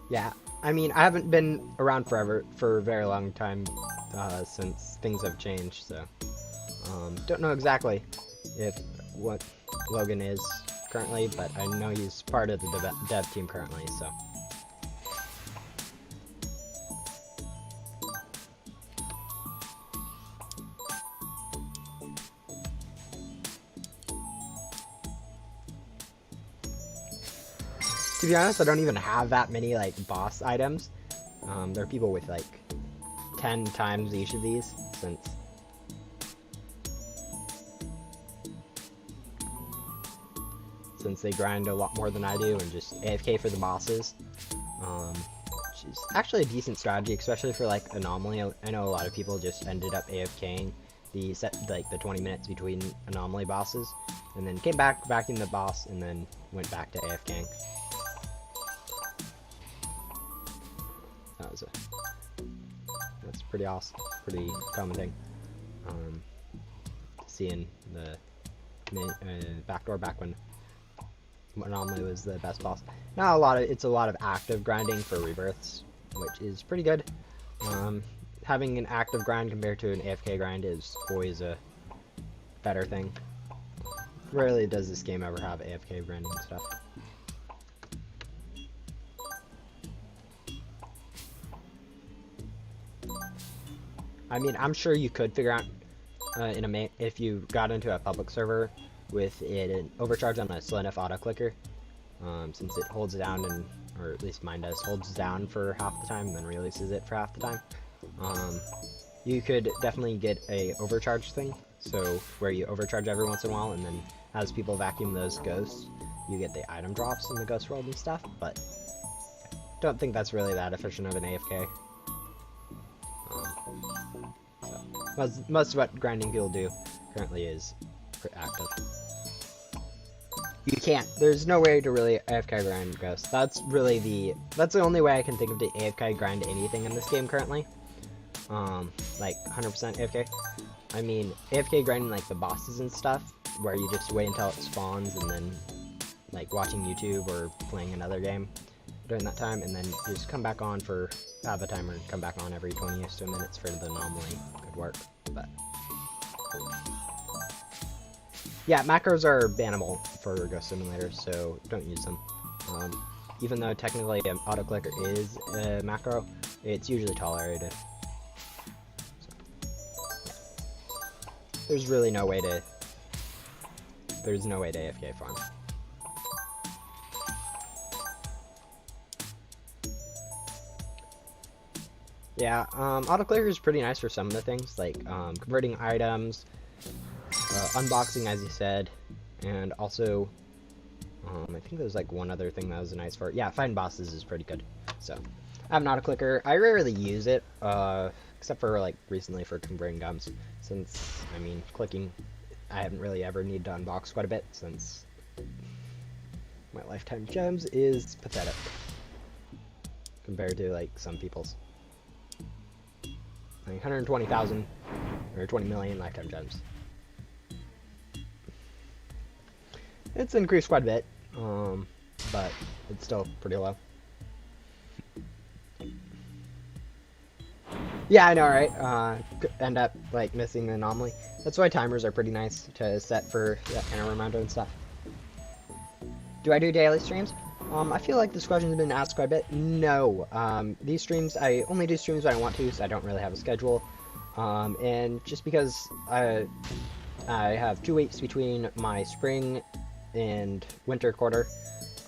Yeah, I mean, I haven't been around for a very long time since things have changed, so don't know exactly what Logan is currently, but I know he's part of the dev team currently, so. To be honest, I don't even have that many like boss items. There are people with like 10 times each of these, since they grind a lot more than I do and just AFK for the bosses, which is actually a decent strategy, especially for like Anomaly. I know a lot of people just ended up AFKing the 20 minutes between Anomaly bosses, and then came back in the boss, and then went back to AFKing. That's pretty awesome, pretty common thing. Seeing the backdoor back when Anomaly was the best boss. Now it's a lot of active grinding for rebirths, which is pretty good. Having an active grind compared to an AFK grind is always a better thing. Rarely does this game ever have AFK grinding and stuff. I mean, I'm sure you could figure out if you got into a public server with an overcharge on a slow enough auto clicker, since it holds down or at least mine does, holds down for half the time and then releases it for half the time. You could definitely get a overcharge thing, so where you overcharge every once in a while, and then as people vacuum those ghosts, you get the item drops in the ghost world and stuff, but don't think that's really that efficient of an AFK. Most of what grinding people do currently is active. You can't. There's no way to really AFK grind ghosts. That's the only way I can think of to AFK grind anything in this game currently. Like 100% AFK. I mean, AFK grinding like the bosses and stuff, where you just wait until it spawns and then like watching YouTube or playing another game during that time, and then just come back on for have a timer and come back on every 20 or so minutes for the Anomaly. Good work. But yeah, macros are bannable for Ghost Simulator, so don't use them. Even though technically an auto clicker is a macro, it's usually tolerated. So, yeah. There's really no way to AFK farm. Yeah, auto clicker is pretty nice for some of the things, like converting items, unboxing, as you said, and also, I think there's like one other thing that was nice for it. Yeah, find bosses is pretty good. So, I have an auto clicker. I rarely use it, except for like recently for converting gums, since, I mean, clicking, I haven't really ever needed to unbox quite a bit, since my lifetime gems is pathetic compared to like some people's. 120,000 or 20 million lifetime gems. It's increased quite a bit. but it's still pretty low. Yeah, I know, right? End up like missing the anomaly. That's why timers are pretty nice to set for that kind of reminder and stuff. Do I do daily streams? I feel like this question's been asked quite a bit. No. These streams, I only do streams when I want to, so I don't really have a schedule. And just because I have 2 weeks between my spring and winter quarter,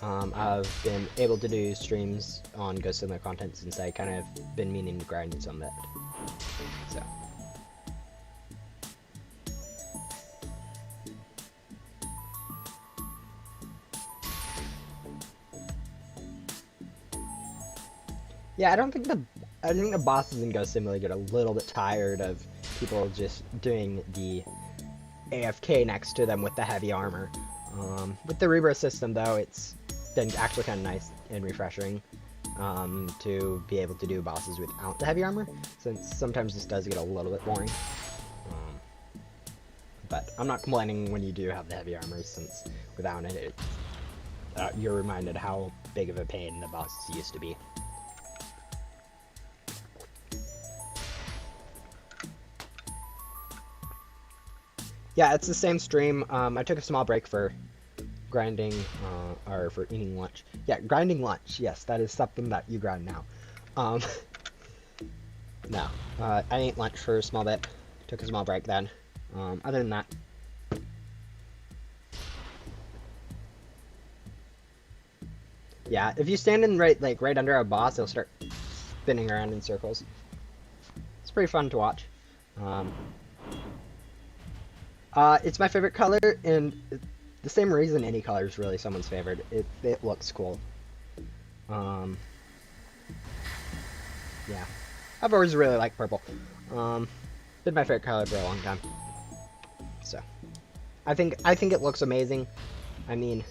I've been able to do streams on Ghost Similar content since I kind of been meaning to grind some of it. So. Yeah, I think the bosses in Ghost Simulator get a little bit tired of people just doing the AFK next to them with the heavy armor. With the rebirth system, though, it's been actually kind of nice and refreshing to be able to do bosses without the heavy armor, since sometimes this does get a little bit boring. But I'm not complaining when you do have the heavy armor, since without it, you're reminded how big of a pain the bosses used to be. Yeah, it's the same stream. I took a small break for grinding, or for eating lunch. Yeah, grinding lunch. Yes, that is something that you grind now. No, I ate lunch for a small bit. Took a small break then. Other than that. Yeah, if you stand in right under a boss, it'll start spinning around in circles. It's pretty fun to watch. It's my favorite color, and the same reason any color is really someone's favorite. It looks cool. Yeah. I've always really liked purple. Been my favorite color for a long time. So, I think it looks amazing. I mean,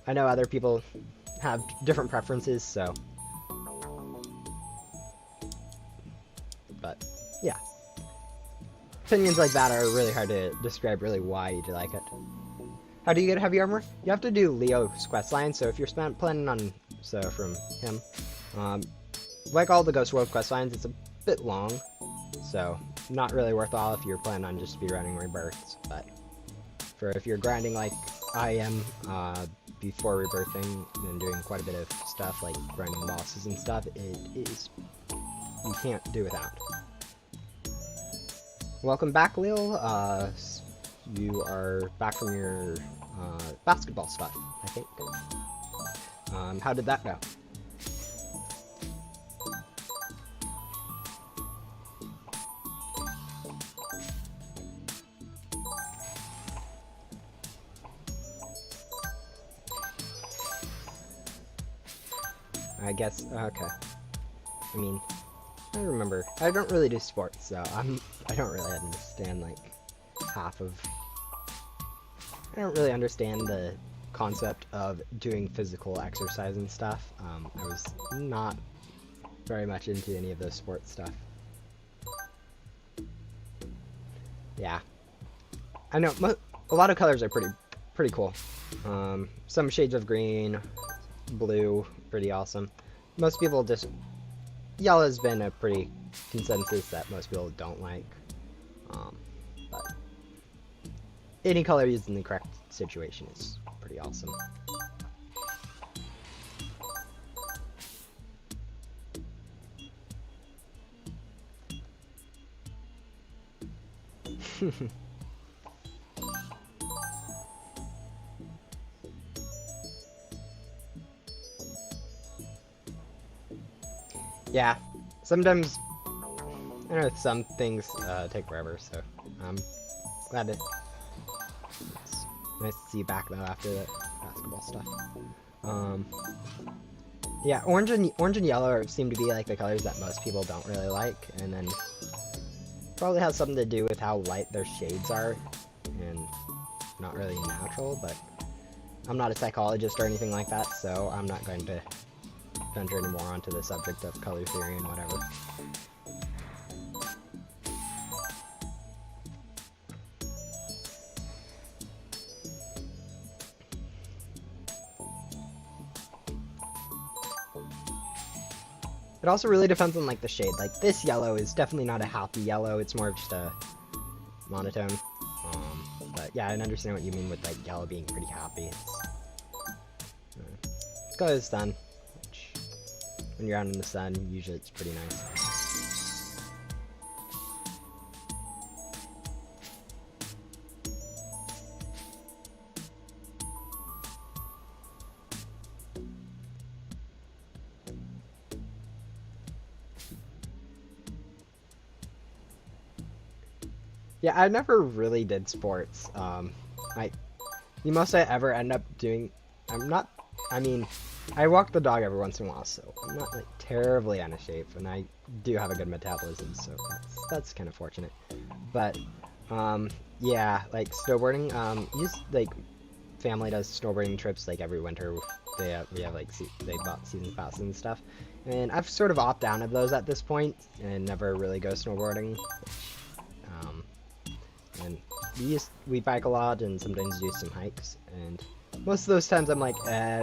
I know other people have different preferences, so. But, yeah. Opinions like that are really hard to describe really why you like it. How do you get heavy armor? You have to do Leo's questline, so if you're planning on, from him, like all the Ghost World questlines, it's a bit long, so not really worthwhile if you're planning on just speedrunning rebirths, but if you're grinding like I am, before rebirthing and doing quite a bit of stuff like grinding bosses and stuff, you can't do without. Welcome back, Lil. You are back from your basketball stuff, I think. How did that go? I guess, okay. I mean, I remember. I don't really do sports, so I don't really understand, like, half of... I don't really understand the concept of doing physical exercise and stuff. I was not very much into any of those sports stuff. Yeah. I know, a lot of colors are pretty cool. Some shades of green, blue, pretty awesome. Most people just... Yellow has been a pretty consensus that most people don't like. But any color used in the correct situation is pretty awesome. Yeah, sometimes, I know some things take forever, so I'm glad to... It's nice to see you back, though, after the basketball stuff. Yeah, orange and yellow seem to be, like, the colors that most people don't really like, and then probably has something to do with how light their shades are, and not really natural, but I'm not a psychologist or anything like that, so I'm not going to venture any more onto the subject of color theory and whatever. It also really depends on like the shade. Like this yellow is definitely not a happy yellow. It's more of just a monotone. But yeah, I understand what you mean with like yellow being pretty happy. It's color is sun, which when you're out in the sun, usually it's pretty nice. Yeah, I never really did sports. The most I ever end up doing, I mean, I walk the dog every once in a while, so I'm not like terribly out of shape, and I do have a good metabolism, so that's kind of fortunate. But, yeah, like snowboarding, like, family does snowboarding trips like every winter. We have like, they bought season passes and stuff, and I've sort of opted out of those at this point, and never really go snowboarding. And we bike a lot and sometimes do some hikes, and most of those times I'm like,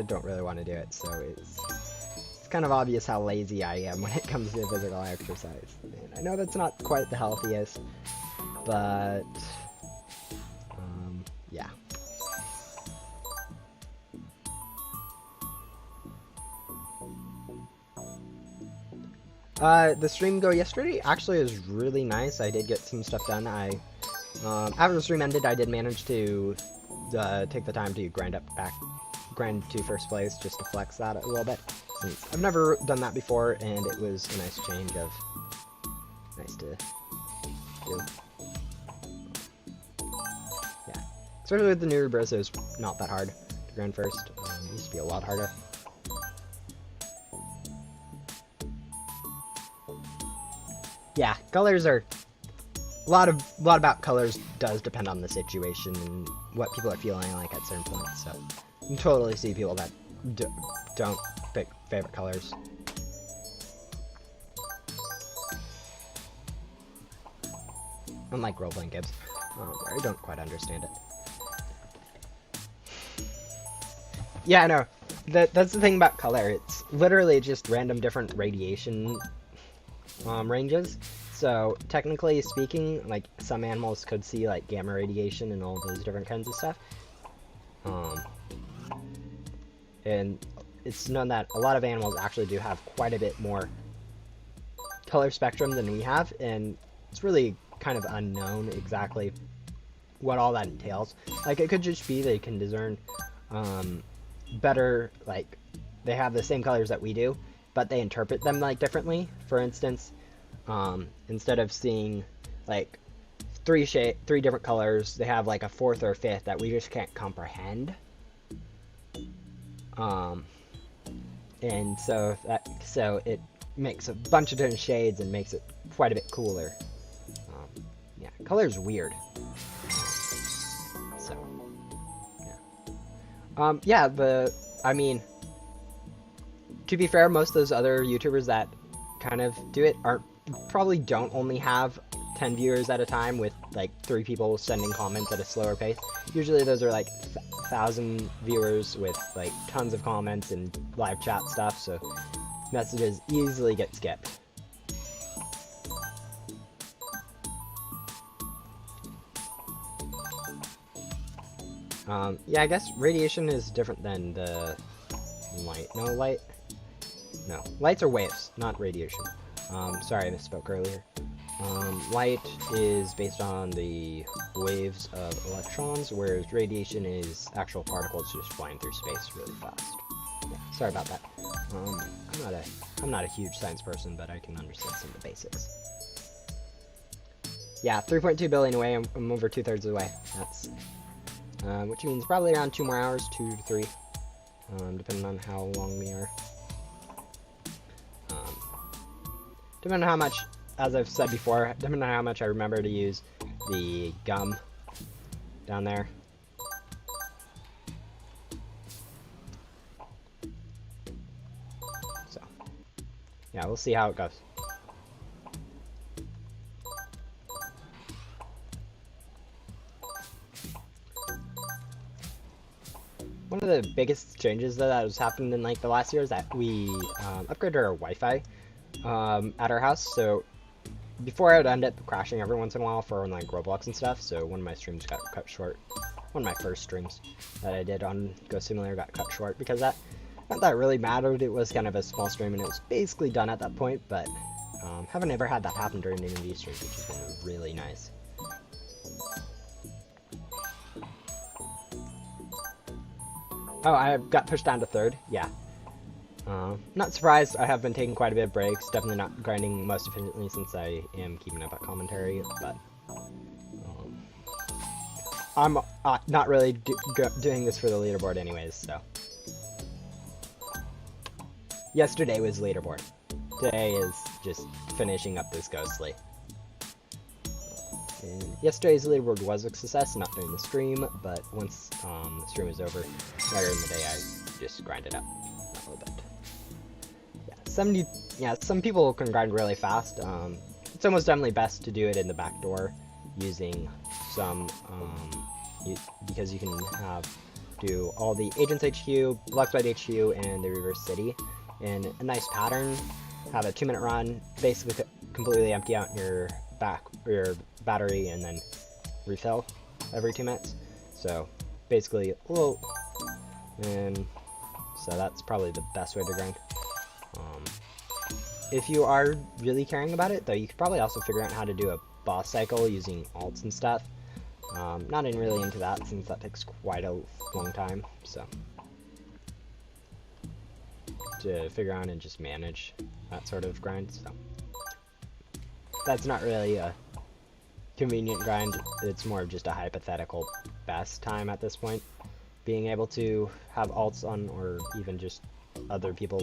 don't really want to do it, so it's kind of obvious how lazy I am when it comes to physical exercise. And I know that's not quite the healthiest, but, yeah. The stream go yesterday actually was really nice. I did get some stuff done. After the stream ended, I did manage to take the time to grind to first place just to flex that a little bit, since I've never done that before, and it was a nice change of nice to do. Yeah, especially with the new Rebirth, it was not that hard to grind first. It used to be a lot harder. Yeah, colors are a lot about colors does depend on the situation and what people are feeling like at certain points. So you can totally see people that don't pick favorite colors. Unlike role-playing games, where I don't quite understand it. Yeah, I know. That's the thing about color. It's literally just random different radiation ranges. So technically speaking, like some animals could see like gamma radiation and all those different kinds of stuff. And it's known that a lot of animals actually do have quite a bit more color spectrum than we have, and it's really kind of unknown exactly what all that entails. Like it could just be they can discern better, like they have the same colors that we do, but they interpret them like differently. For instance, instead of seeing like three different colors, they have like a fourth or fifth that we just can't comprehend. And so it makes a bunch of different shades and makes it quite a bit cooler. Yeah, color's weird. So yeah. I mean, to be fair, most of those other YouTubers that kind of do it probably don't only have 10 viewers at a time with like 3 people sending comments at a slower pace. Usually those are like 1,000 viewers with like tons of comments and live chat stuff, so messages easily get skipped. Yeah, I guess radiation is different than the light. No, lights are waves, not radiation. Sorry, I misspoke earlier. Light is based on the waves of electrons, whereas radiation is actual particles just flying through space really fast. Yeah, sorry about that. I'm not a huge science person, but I can understand some of the basics. Yeah, 3.2 billion away. I'm over 2/3 of the way. That's which means probably around 2 more hours, 2 to 3, depending on how long we are. Depending on how much, as I've said before, depending on how much I remember to use the gum down there. So, yeah, we'll see how it goes. One of the biggest changes that has happened in like the last year is that we upgraded our Wi-Fi. at our house. So before I'd end up crashing every once in a while for like Roblox and stuff. So one of my streams got cut short. One of my first streams that I did on Ghost Simulator got cut short because that not that really mattered. It was kind of a small stream and it was basically done at that point. But haven't ever had that happen during any of these streams, which has been really nice. Oh, I got pushed down to third. Yeah. Not surprised. I have been taking quite a bit of breaks. Definitely not grinding most efficiently since I am keeping up at commentary. But I'm not really doing this for the leaderboard anyways. So yesterday was leaderboard. Today is just finishing up this ghostly. And yesterday's leaderboard was a success, not during the stream, but once the stream was over, later in the day, I just grinded up a little bit. Yeah, some people can grind really fast. It's almost definitely best to do it in the back door using some, because you can do all the Agents HQ, Blackside HQ, and the Reverse City in a nice pattern. Have a 2-minute run, basically completely empty out your battery and then refill every 2 minutes. So basically and so that's probably the best way to grind. If you are really caring about it though, you could probably also figure out how to do a boss cycle using alts and stuff. Not really into that since that takes quite a long time, so to figure out and just manage that sort of grind. So that's not really a convenient grind, it's more of just a hypothetical best time at this point. Being able to have alts on, or even just let other people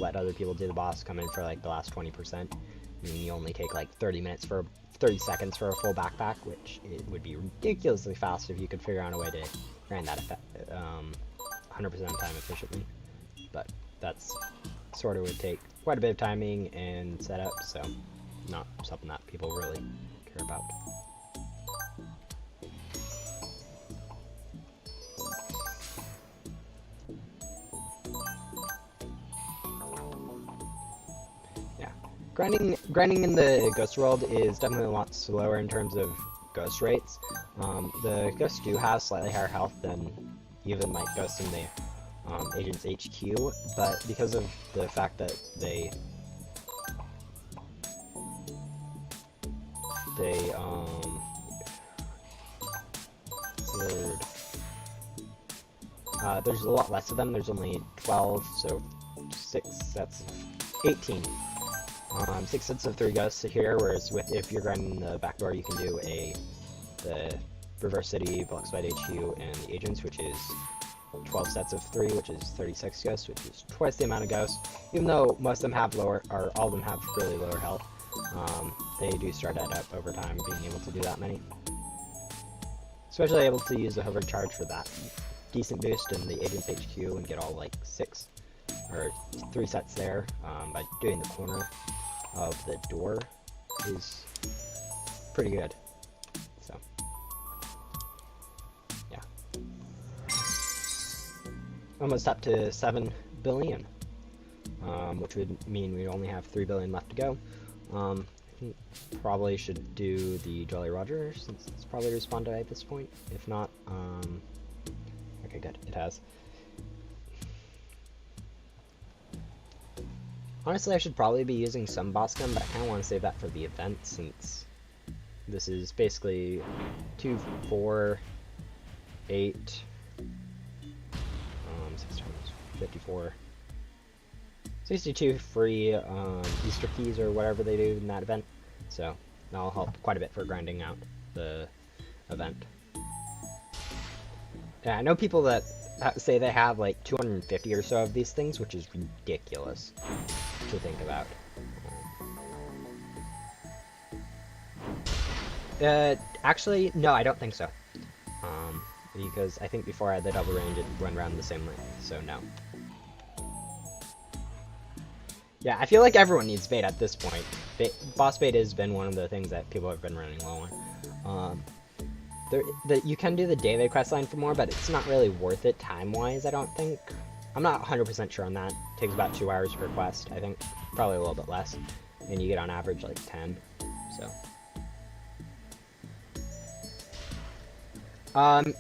do the boss, come in for like the last 20%. I mean, you only take like 30 seconds for a full backpack, which it would be ridiculously fast if you could figure out a way to grind that 100% of the time efficiently. But that's sort of would take quite a bit of timing and setup, so not something that people really care about. Yeah, grinding in the ghost world is definitely a lot slower in terms of ghost rates. The ghosts do have slightly higher health than even like ghosts in the Agents HQ, but because of the fact that there's a lot less of them. There's only 12, so 6 sets of 18. 6 sets of 3 ghosts here, whereas if you're grinding the back door, you can do the Reverse City, Blackside HQ, and the Agents, which is 12 sets of 3, which is 36 ghosts, which is twice the amount of ghosts. Even though most of them have lower, or all of them have really lower health, they do start that up over time, being able to do that many. Especially able to use the hover charge for that decent boost in the Agents HQ and get all like 6 or 3 sets there by doing the corner of the door is pretty good. So yeah, almost up to 7 billion, which would mean we only have 3 billion left to go. Probably should do the Jolly Roger since it's probably respawned at this point. If not, okay, good, it has. Honestly, I should probably be using some boss gun, but I kind of want to save that for the event since this is basically 2, 4, 8, 6 times 54, 62 free Easter keys or whatever they do in that event. So that'll help quite a bit for grinding out the event. Yeah, I know people that say they have like 250 or so of these things, which is ridiculous to think about. Actually, no, I don't think so. Because I think before I had the double range, it went around the same length, so no. Yeah, I feel like everyone needs bait at this point. Boss bait has been one of the things that people have been running low on. You can do the daily questline for more, but it's not really worth it time-wise, I don't think. I'm not 100% sure on that. It takes about 2 hours per quest, I think. Probably a little bit less. and you get on average like 10. So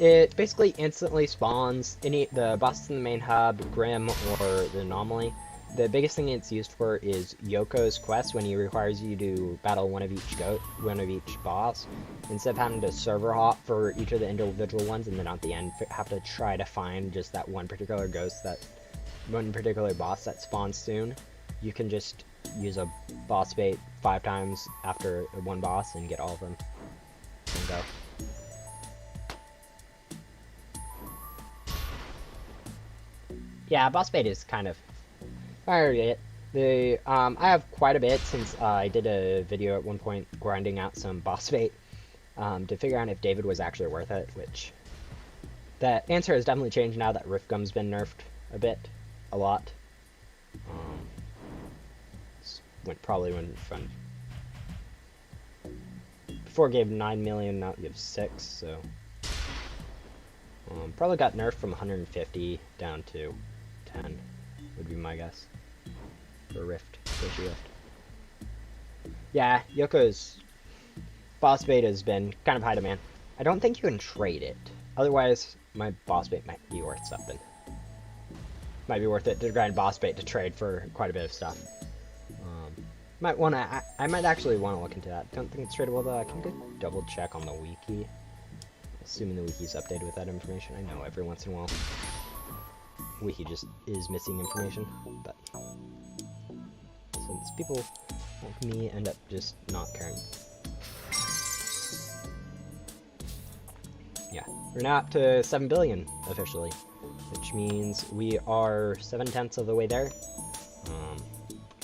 it basically instantly spawns the bosses in the main hub, Grim, or the Anomaly. The biggest thing it's used for is Yoko's quest, when he requires you to battle one of each boss, instead of having to server hop for each of the individual ones, and then at the end have to try to find just that one particular one particular boss that spawns soon. You can just use a boss bait 5 times after one boss and get all of them. And go. Yeah, boss bait is kind of I have quite a bit, since I did a video at one point grinding out some boss bait to figure out if David was actually worth it, which the answer has definitely changed now that Riftgum's been nerfed a lot. Probably went from before it gave 9 million, now it gives 6, so probably got nerfed from 150 down to 10 would be my guess. For Rift. Yeah, Yoko's boss bait has been kind of high demand. I don't think you can trade it. Otherwise, my boss bait might be worth something. Might be worth it to grind boss bait to trade for quite a bit of stuff. I might actually want to look into that. Don't think it's tradable though. I can go double check on the wiki. Assuming the wiki's updated with that information. I know every once in a while wiki just is missing information, but since people like me end up just not caring. Yeah, we're now up to 7 billion officially, which means we are 7/10 of the way there,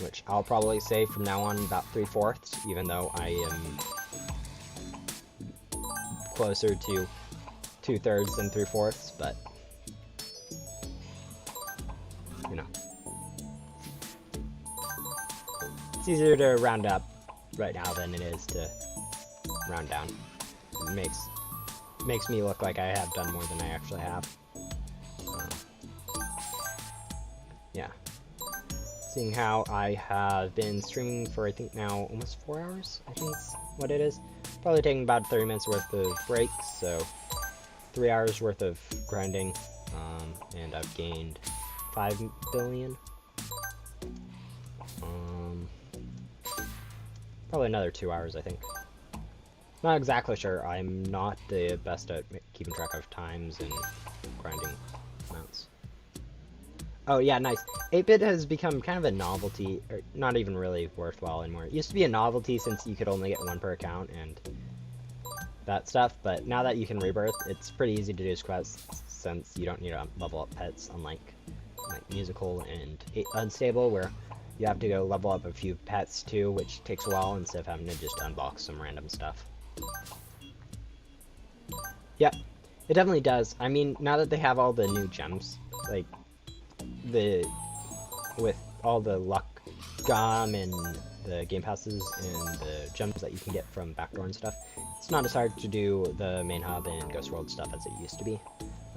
which I'll probably say from now on about 3/4, even though I am closer to 2/3 than 3/4, but you know. It's easier to round up right now than it is to round down. It makes me look like I have done more than I actually have. Yeah. Seeing how I have been streaming for I think now almost 4 hours, I think is what it is. Probably taking about 30 minutes worth of breaks, so 3 hours worth of grinding, and I've gained 5 billion. Probably another 2 hours, I think. Not exactly sure. I'm not the best at keeping track of times and grinding amounts. Oh yeah, nice. 8-bit has become kind of a novelty, or not even really worthwhile anymore. It used to be a novelty since you could only get one per account and that stuff, but now that you can rebirth, it's pretty easy to do quests since you don't need to level up pets, unlike Musical and Unstable, where you have to go level up a few pets too, which takes a while instead of having to just unbox some random stuff. Yep, it definitely does. I mean, now that they have all the new gems, like with all the luck gum and the game passes and the gems that you can get from backdoor and stuff, it's not as hard to do the main hub and Ghost World stuff as it used to be.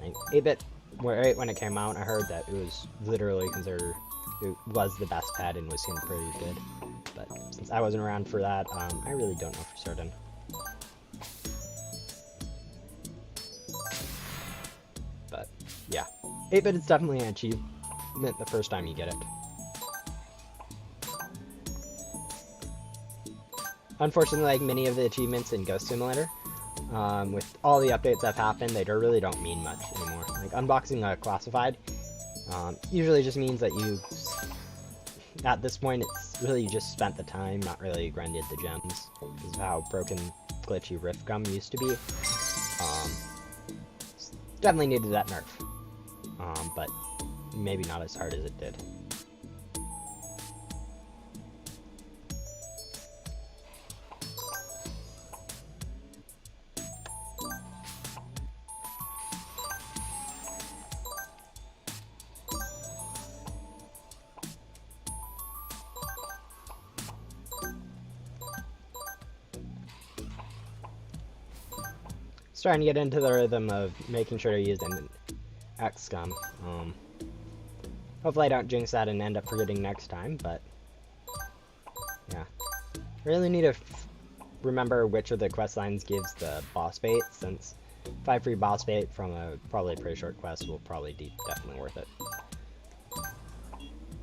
Like 8-bit, right when it came out, I heard that it was literally considered, it was the best pet and was pretty good. But since I wasn't around for that, I really don't know for certain. But yeah, 8-bit is definitely an achievement the first time you get it. Unfortunately, like many of the achievements in Ghost Simulator, with all the updates that have happened, they really don't mean much anymore. Like unboxing a classified usually just means that you, at this point, it's really you just spent the time, not really grinded the gems, because of how broken, glitchy Rift Gum used to be. Definitely needed that nerf, but maybe not as hard as it did. Starting to get into the rhythm of making sure to use an X gum. Hopefully I don't jinx that and end up forgetting next time, but yeah. Really need to remember which of the quest lines gives the boss bait, since 5 free boss bait from a probably pretty short quest will probably be definitely worth it.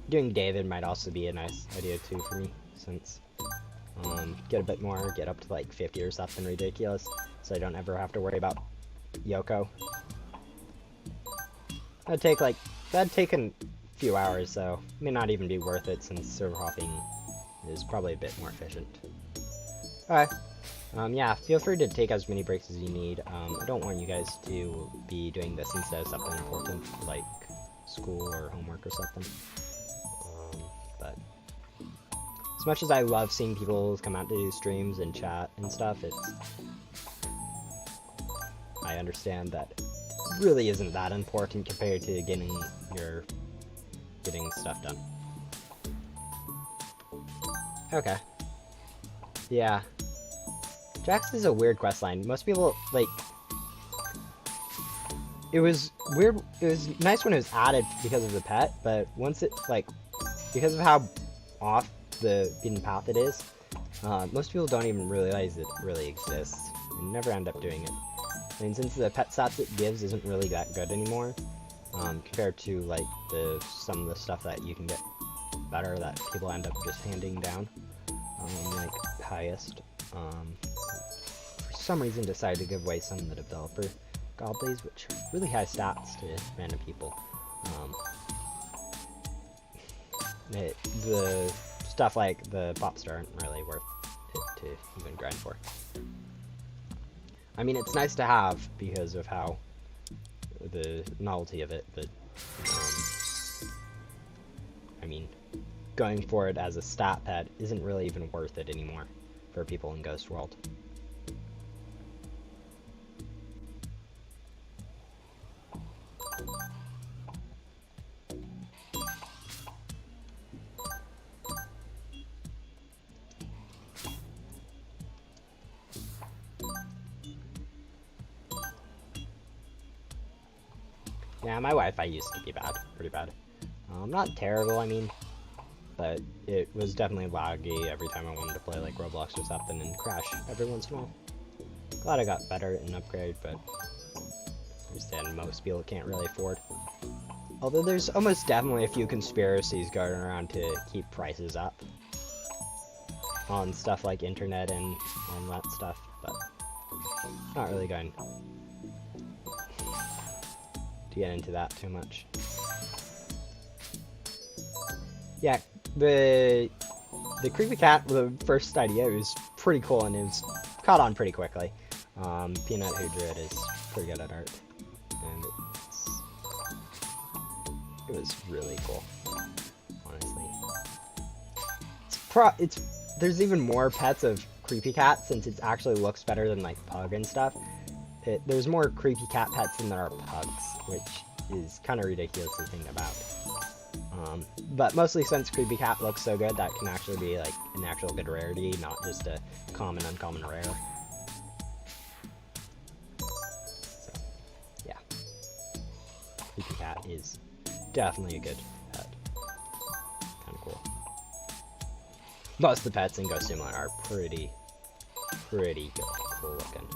Doing David might also be a nice idea too for me, since get a bit more, get up to like 50 or something ridiculous, so I don't ever have to worry about Yoko. That'd take a few hours, so may not even be worth it since server hopping is probably a bit more efficient. Alright. Yeah, feel free to take as many breaks as you need. I don't want you guys to be doing this instead of something important like school or homework or something. But as much as I love seeing people come out to do streams and chat and stuff, I understand that it really isn't that important compared to getting stuff done. Okay. Yeah. Jax is a weird questline. Most people, like... It was weird. It was nice when it was added because of the pet, but once it, like... Because of how off the beaten path it is, most people don't even realize it really exists, and never end up doing it. I mean, since the pet stats it gives isn't really that good anymore, compared to, like, some of the stuff that you can get better that people end up just handing down, like highest. For some reason decided to give away some of the developer goblins, which are really high stats to random people. The stuff like the pop star aren't really worth it to even grind for. I mean, it's nice to have because of how the novelty of it, but I mean, going for it as a stat pet isn't really even worth it anymore for people in Ghost World. Yeah, my Wi-Fi used to be bad, pretty bad. Not terrible, I mean, but it was definitely laggy every time I wanted to play like Roblox or something and crash every once in a while. Glad I got better and upgrade, but I understand most people can't really afford. Although there's almost definitely a few conspiracies going around to keep prices up on stuff like internet and that stuff, but not really going to get into that too much. Yeah, the creepy cat, the first idea, it was pretty cool and it was caught on pretty quickly. Peanut Who Drew It is pretty good at art, and it was really cool, honestly. There's even more pets of creepy cat since it actually looks better than like pug and stuff. There's more creepy cat pets than there are pugs, which is kind of ridiculous to think about. But mostly since creepy cat looks so good, that can actually be like an actual good rarity, not just a common, uncommon rare. So, yeah. Creepy cat is definitely a good pet. Kind of cool. Most of the pets in Ghost Simulator are pretty good, cool looking.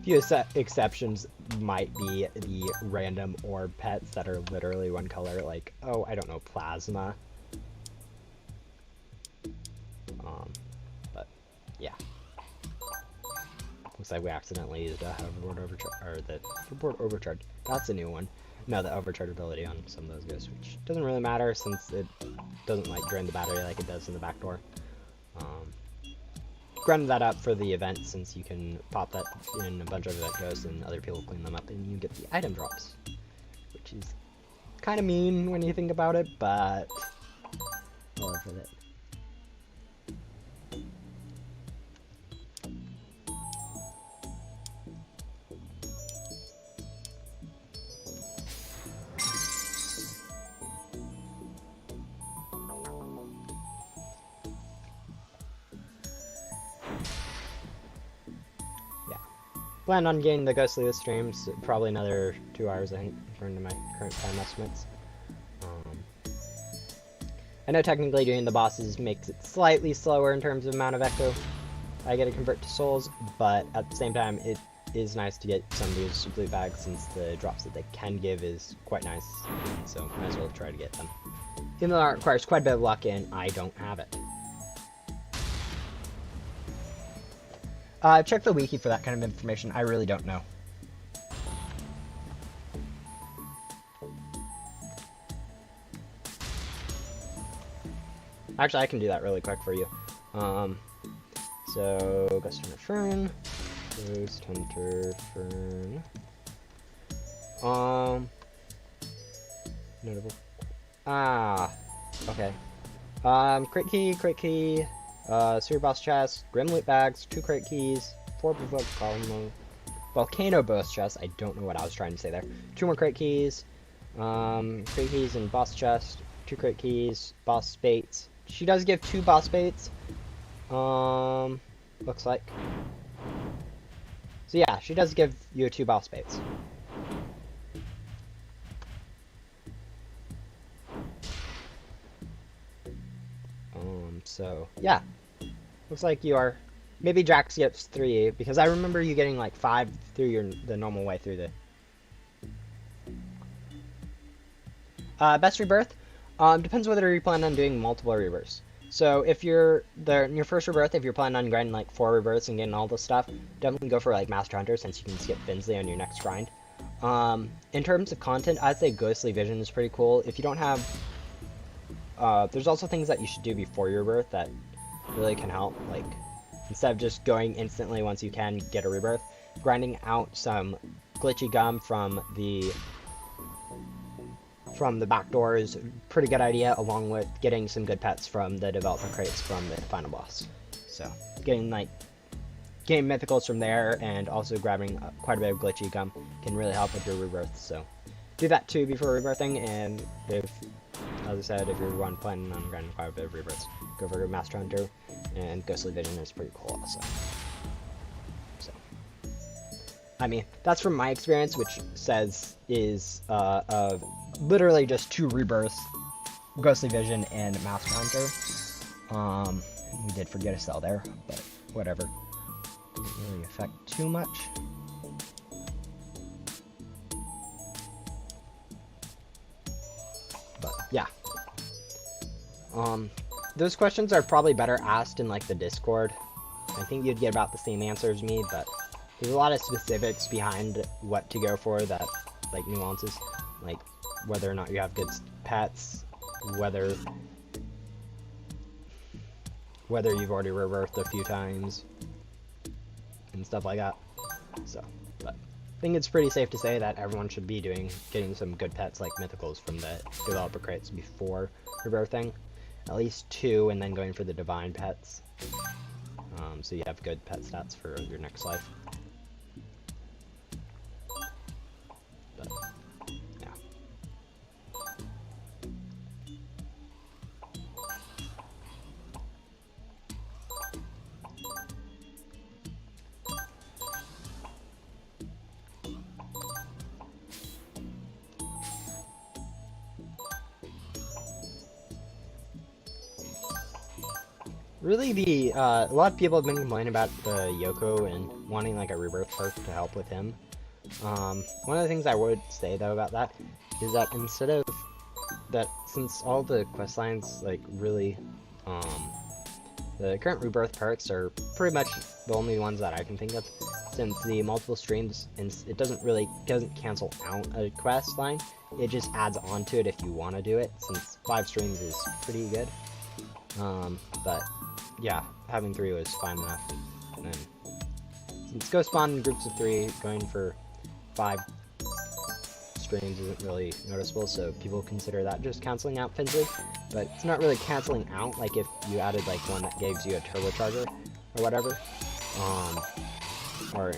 Few exceptions might be the random orb pets that are literally one color, like, oh, I don't know, plasma. But, yeah. Looks like we accidentally used a hoverboard overcharge, or the hoverboard overcharge. That's a new one. No, the overcharge ability on some of those ghosts, which doesn't really matter since it doesn't, like, drain the battery like it does in the back door. Grind that up for the event since you can pop that in a bunch of event ghosts and other people clean them up and you get the item drops, which is kind of mean when you think about it, but I'll live with it. Plan on getting the Ghostly with streams, probably another 2 hours, I think, according to my current time estimates. I know technically doing the bosses makes it slightly slower in terms of amount of echo I get to convert to souls, but at the same time, it is nice to get some of these loot bags since the drops that they can give is quite nice, so might as well try to get them. Even though it requires quite a bit of luck, and I don't have it. Check the wiki for that kind of information. I really don't know. Actually, I can do that really quick for you. So, Ghost Hunter Fern. Ghost Hunter Fern. Notable. Okay. Crate key, Sewer Boss Chest, Grim Loot Bags, 2 crate keys, 4 Volcano Boss Chest. I don't know what I was trying to say there. 2 more crate keys, crate keys and Boss Chest, 2 crate keys, Boss Baits. She does give 2 Boss Baits. Looks like. So yeah, she does give you 2 Boss Baits. So yeah, looks like you are. Maybe Jax gets 3 because I remember you getting like 5 through the normal way through the. Best rebirth. Depends whether you plan on doing multiple rebirths. So if you're in your first rebirth, if you're planning on grinding like 4 rebirths and getting all this stuff, definitely go for like Master Hunter since you can skip Finsley on your next grind. In terms of content, I'd say Ghostly Vision is pretty cool. If you don't have, there's also things that you should do before your rebirth that really can help. Like instead of just going instantly once you can get a rebirth, grinding out some glitchy gum from the back door is a pretty good idea, along with getting some good pets from the developer crates from the final boss. So getting mythicals from there and also grabbing quite a bit of glitchy gum can really help with your rebirth. So do that too before rebirthing, and if, as I said, if you're planning on grinding quite a bit of rebirths, go for Master Hunter, and Ghostly Vision is pretty cool also. So, I mean, that's from my experience, which is of literally just 2 rebirths, Ghostly Vision and Master Hunter. We did forget a cell there, but whatever. Didn't really affect too much. But yeah. Those questions are probably better asked in like the Discord. I think you'd get about the same answer as me, but there's a lot of specifics behind what to go for, that like nuances, like whether or not you have good pets, whether you've already rebirthed a few times, and stuff like that. So, but I think it's pretty safe to say that everyone should be getting some good pets like mythicals from the developer crates before rebirthing. At least 2, and then going for the divine pets. So you have good pet stats for your next life. But, yeah. Really, a lot of people have been complaining about the Yoko and wanting like a rebirth perk to help with him. One of the things I would say though about that is that instead of that, since all the quest lines like really, the current rebirth perks are pretty much the only ones that I can think of, since the multiple streams, and it doesn't cancel out a quest line, it just adds on to it if you want to do it, since 5 streams is pretty good. But yeah, having 3 was fine enough. And since Ghost Spawn in groups of 3, going for 5 streams isn't really noticeable, so people consider that just canceling out Finsley. But it's not really canceling out, like if you added like one that gives you a turbocharger or whatever, or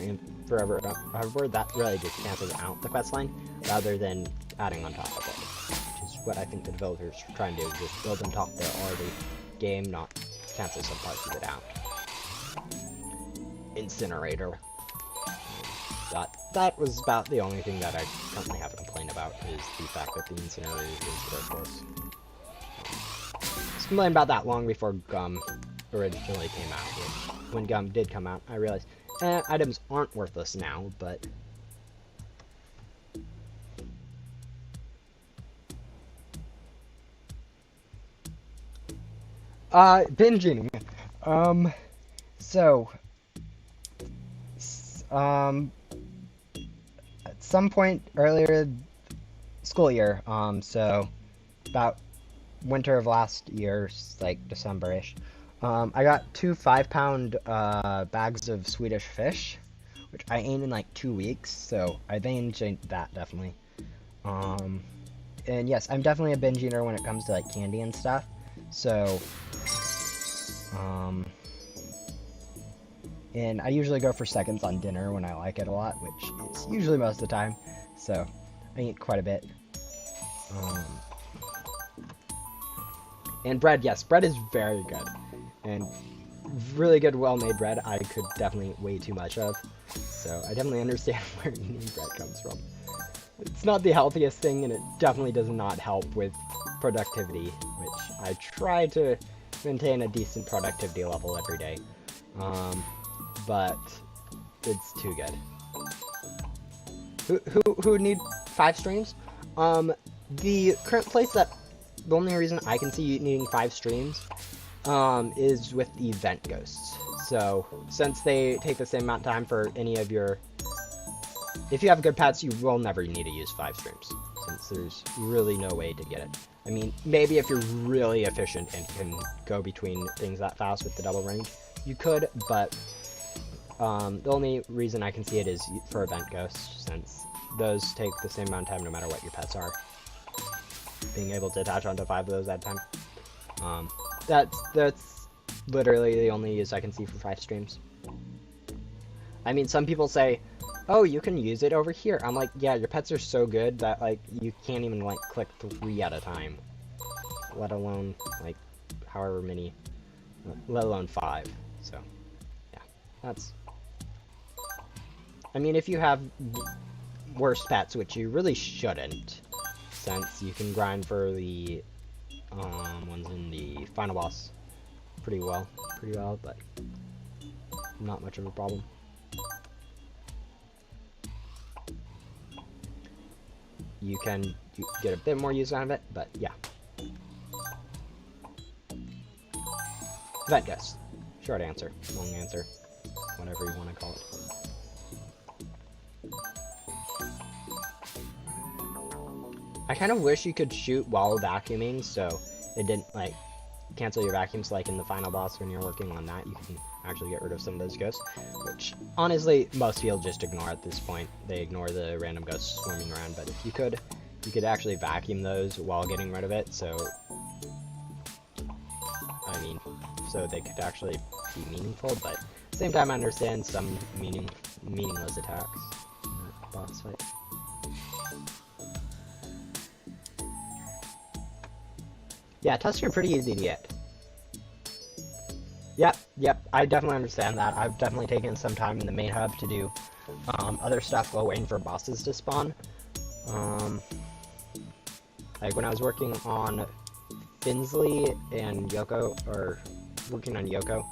forever, however, that really just cancels out the quest line rather than adding on top of it, which is what I think the developers are trying to do, just build on top of their already game, not cancel some parts of it out. Incinerator. That was about the only thing that I currently have a complaint about, is the fact that the incinerator is very close. complaining about that long before Gum originally came out. Which, when Gum did come out, I realized, items aren't worthless now, but... binging. So... at some point earlier school year, so about winter of last year, like December-ish, I got 2 5-pound bags of Swedish fish, which I ate in like 2 weeks, so I binged that definitely. And yes, I'm definitely a binge eater when it comes to like candy and stuff, so and I usually go for seconds on dinner when I like it a lot, which is usually most of the time, so I eat quite a bit. And bread, yes, bread is very good, and really good, well-made bread I could definitely eat way too much of, so I definitely understand where eating bread comes from. It's not the healthiest thing, and it definitely does not help with productivity, which I try to maintain a decent productivity level every day. But it's too good. Who would need 5 streams? The current place that the only reason I can see you needing 5 streams is with event ghosts. So since they take the same amount of time for any of your, if you have good pets, you will never need to use 5 streams, since there's really no way to get it. I mean, maybe if you're really efficient and can go between things that fast with the double range, you could, but the only reason I can see it is for event ghosts, since those take the same amount of time no matter what your pets are. Being able to attach onto 5 of those at a time. That's literally the only use I can see for 5 streams. I mean, some people say, oh, you can use it over here. I'm like, yeah, your pets are so good that, like, you can't even, like, click 3 at a time. Let alone, like, however many, let alone 5. So, yeah, that's... I mean, if you have worse pets, which you really shouldn't, since you can grind for the ones in the final boss pretty well, but not much of a problem. You can get a bit more use out of it, but yeah. Event guess. Short answer, long answer, whatever you want to call it. I kind of wish you could shoot while vacuuming, so it didn't, like, cancel your vacuums, like in the final boss when you're working on that. You can actually get rid of some of those ghosts, which, honestly, most people just ignore at this point. They ignore the random ghosts swarming around, but if you could actually vacuum those while getting rid of it, so, I mean, so they could actually be meaningful, but at the same time I understand some meaningless attacks in that boss fight. Yeah, tusks are pretty easy to get. Yep, I definitely understand that. I've definitely taken some time in the main hub to do other stuff while waiting for bosses to spawn. Like when I was working on Finsley and Yoko, or working on Yoko,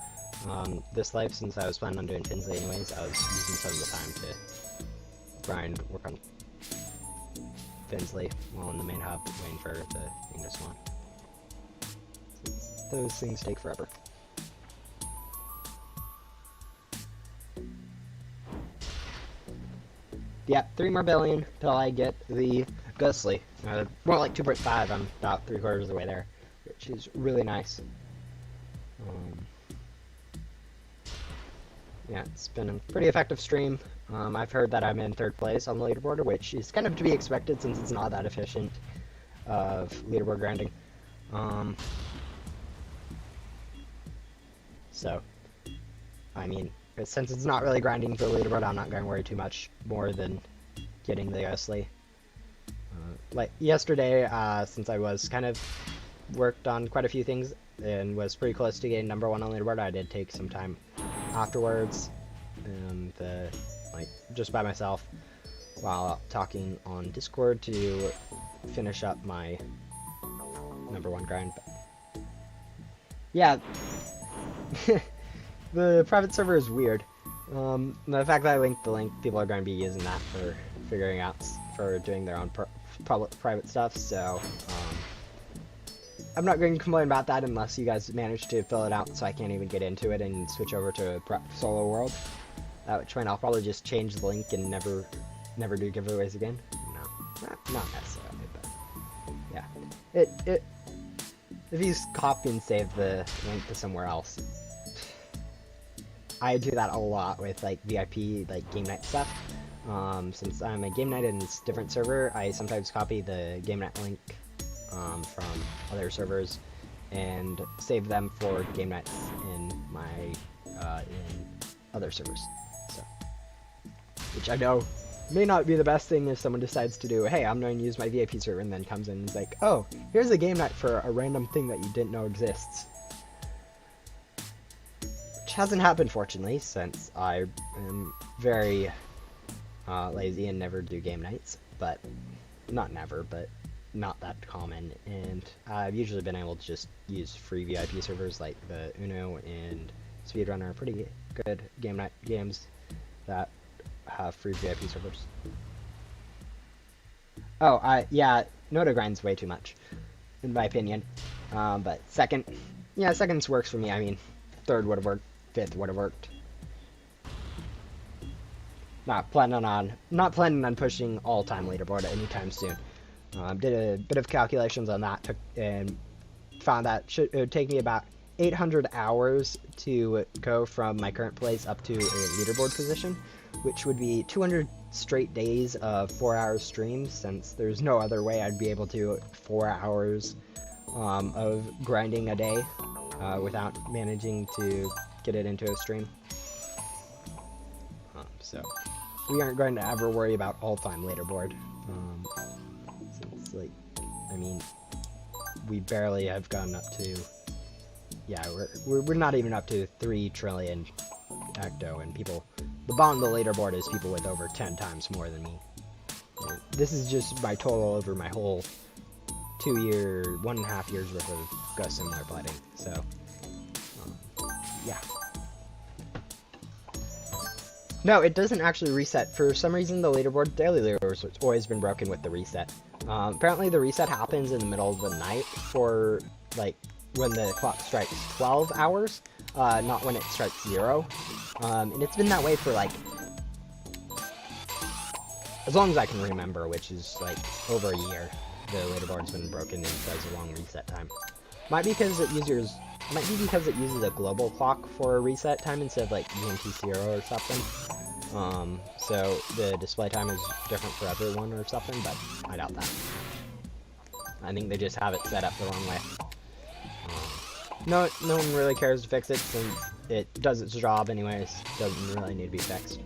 this life, since I was planning on doing Finsley anyways, I was using some of the time to work on Finsley while in the main hub, waiting for the thing to spawn. Those things take forever. Yeah, 3 more billion till I get the Ghostly. More like 2.5, I'm about 3/4 of the way there, which is really nice. Yeah, it's been a pretty effective stream. I've heard that I'm in 3rd place on the leaderboard, which is kind of to be expected since it's not that efficient of leaderboard grinding. So, I mean, since it's not really grinding for the leaderboard, I'm not going to worry too much more than getting the Ghostly. Like yesterday, since I was kind of worked on quite a few things and was pretty close to getting #1 on the leaderboard, I did take some time afterwards, and like just by myself while talking on Discord to finish up my #1 grind. Yeah, the private server is weird. The fact that I linked the link, people are going to be using that for figuring out, for doing their own private stuff, so, I'm not going to complain about that unless you guys manage to fill it out, so I can't even get into it and switch over to solo world. At which point I'll probably just change the link and never do giveaways again. No, not necessarily, but yeah. If you copy and save the link to somewhere else, I do that a lot with like VIP like game night stuff. Since I'm a game night in a different server, I sometimes copy the game night link from other servers and save them for game nights in my in other servers. So, which I know may not be the best thing if someone decides to do, hey, I'm going to use my VIP server, and then comes in and is like, oh, here's a game night for a random thing that you didn't know exists. Which hasn't happened, fortunately, since I am very lazy and never do game nights, but not never, but not that common, and I've usually been able to just use free VIP servers like the Uno and Speedrunner, pretty good game night games that have free VIP servers. Oh, yeah, Noda grinds way too much, in my opinion. But second, yeah, seconds works for me. I mean, third would have worked, fifth would have worked. Not planning on pushing all-time leaderboard anytime soon. Did a bit of calculations on that, and found that it would take me about 800 hours to go from my current place up to a leaderboard position, which would be 200 straight days of 4-hour streams, since there's no other way I'd be able to 4 hours of grinding a day without managing to get it into a stream. So we aren't going to ever worry about all-time leaderboard. Since, like, I mean, we barely have gotten up to, yeah, we're not even up to 3 trillion ecto, and people, the bottom of the leaderboard is people with over 10 times more than me. And this is just my total over my whole 1.5 years worth of Ghost Simulator playing, so, yeah. No, it doesn't actually reset. For some reason, the leaderboard, daily leaderboard, has always been broken with the reset. Apparently the reset happens in the middle of the night for, like, when the clock strikes 12 hours, not when it strikes 0. And it's been that way for, like, as long as I can remember, which is, like, over a year. The leaderboard's been broken and does a long reset time. Might be because it uses a global clock for a reset time instead of, like, GMT 0 or something. So the display time is different for everyone or something, but I doubt that. I think they just have it set up the wrong way. No one really cares to fix it, since it does its job anyways. Doesn't really need to be fixed.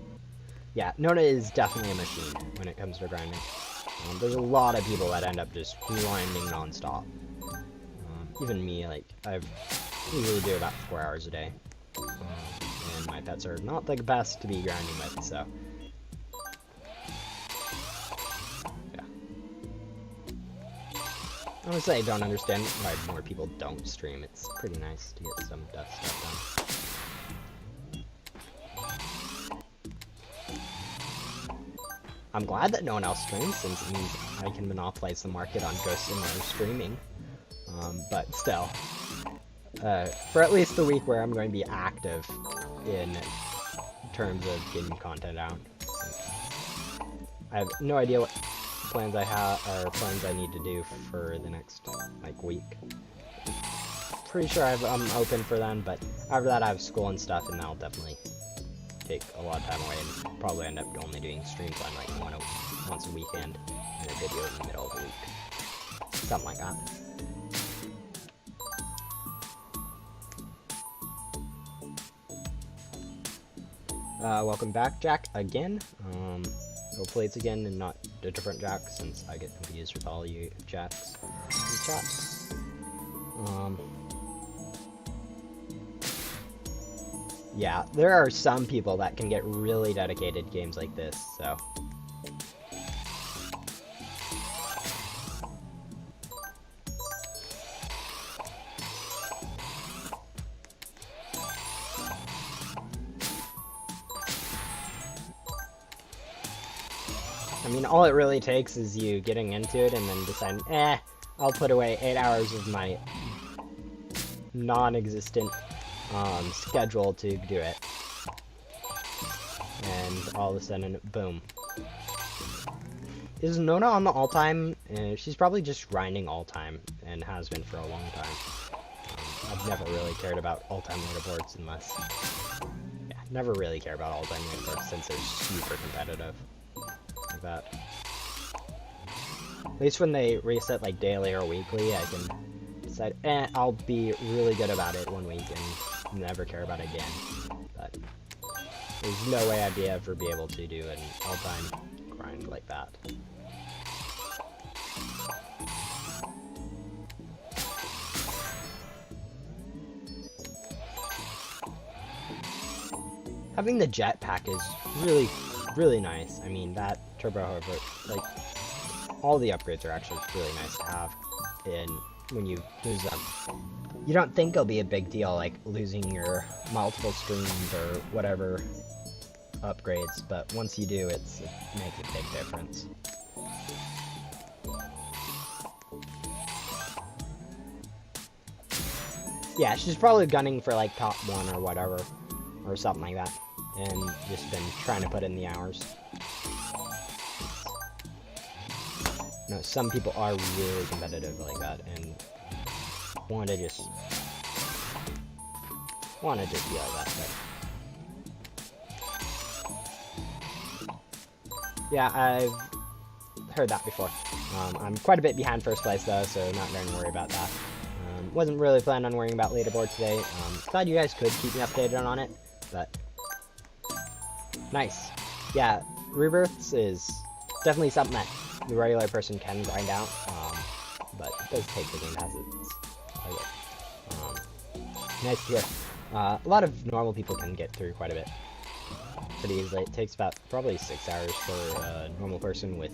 Yeah, Nona is definitely a machine when it comes to grinding. There's a lot of people that end up just grinding non-stop. Even me, like, I've usually do about 4 hours a day. And my pets are not the best to be grinding with, so. Yeah. Honestly, I don't understand why more people don't stream. It's pretty nice to get some stuff done. I'm glad that no one else streams, since it means I can monopolize the market on Ghost Simulator streaming. But still, for at least the week where I'm going to be active in terms of getting content out. I have no idea what plans I have, or plans I need to do for the next, like, week. Pretty sure I'm open for them, but after that I have school and stuff, and that'll definitely take a lot of time away, and probably end up only doing streams on, like, once a weekend, and a video in the middle of the week. Something like that. Welcome back, Jack, again. Hopefully it's again and not a different Jack, since I get confused with all you Jacks in chat. Yeah, there are some people that can get really dedicated games like this, so. mean, all it really takes is you getting into it and then deciding, I'll put away 8 hours of my non-existent schedule to do it. And all of a sudden, boom. Is Nona on the all-time? She's probably just grinding all-time, and has been for a long time. I've never really cared about all-time leaderboards unless... Yeah, never really cared about all-time leaderboards since they're super competitive. Like that. At least when they reset like daily or weekly, I can decide, I'll be really good about it one week and never care about it again. But there's no way I'd ever be able to do an all-time grind like that. Having the jetpack is really, really nice. I mean, that turbo hover, like, all the upgrades are actually really nice to have. And when you lose them, you don't think it'll be a big deal, like losing your multiple streams or whatever upgrades, but once you do, it makes a big difference. Yeah, she's probably gunning for like top 1 or whatever, or something like that, and just been trying to put in the hours. No, some people are really competitive like that, and want to just be like that, but yeah, I've heard that before. I'm quite a bit behind first place though, so not going to worry about that. Wasn't really planning on worrying about leaderboard today. Glad you guys could keep me updated on it, but nice. Yeah, rebirths is definitely something that the regular person can grind out, but it does take the game as it's nice to hear. A lot of normal people can get through quite a bit pretty easily. It takes about probably 6 hours for a normal person with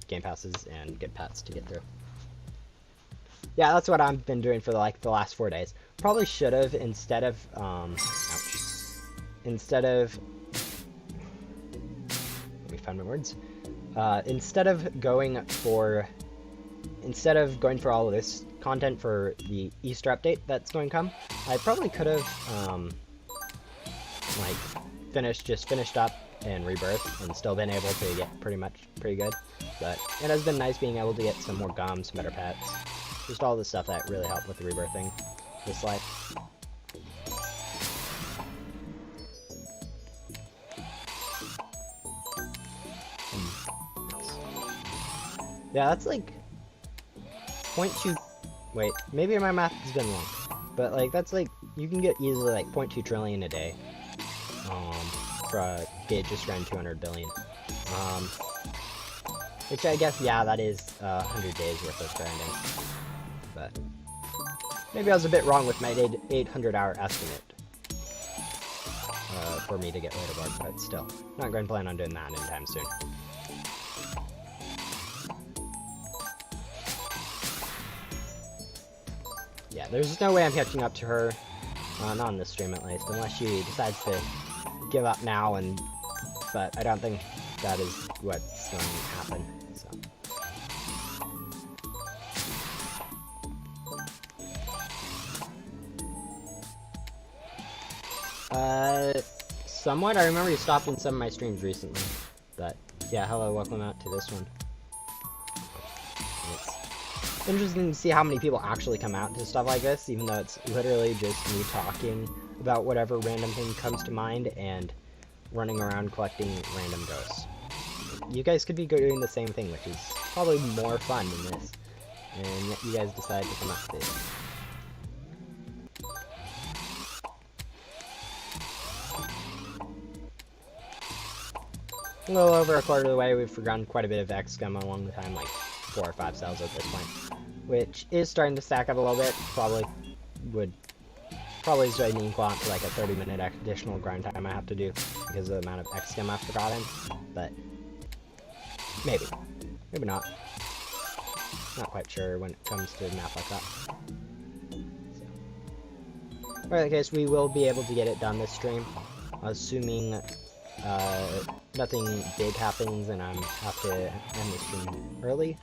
game passes and get pets to get through. Yeah, that's what I've been doing for like the last 4 days. Probably should have, instead of instead of, let me find my words. Instead of going for all of this content for the Easter update that's going to come, I probably could have like finished up and rebirth and still been able to get pretty good. But it has been nice being able to get some more gums, some better pets, just all the stuff that really helped with the rebirthing this life. Yeah, that's like 0.2, wait, maybe my math has been wrong, but like that's like, you can get easily like 0.2 trillion a day, for a gauge just around 200 billion, which I guess, yeah, that is 100 days worth of grinding, but maybe I was a bit wrong with my 800-hour estimate, for me to get leaderboard, but still, not going to plan on doing that anytime soon. Yeah, there's no way I'm catching up to her, not on this stream at least, unless she decides to give up now, but I don't think that is what's going to happen, so. Somewhat, I remember you stopped in some of my streams recently, but yeah, hello, welcome out to this one. It's interesting to see how many people actually come out to stuff like this, even though it's literally just me talking about whatever random thing comes to mind and running around collecting random ghosts. You guys could be doing the same thing, which is probably more fun than this, and yet you guys decide to come out to this. A little over a quarter of the way, we've forgotten quite a bit of XCOM along the time, like 4 or 5 cells at this point, which is starting to stack up a little bit. Probably is starting to equal out to like a 30-minute additional grind time I have to do because of the amount of XCOM I've forgotten, but maybe not. Not quite sure when it comes to a map like that. So. In that case, we will be able to get it done this stream, assuming nothing big happens and I have to end the stream early.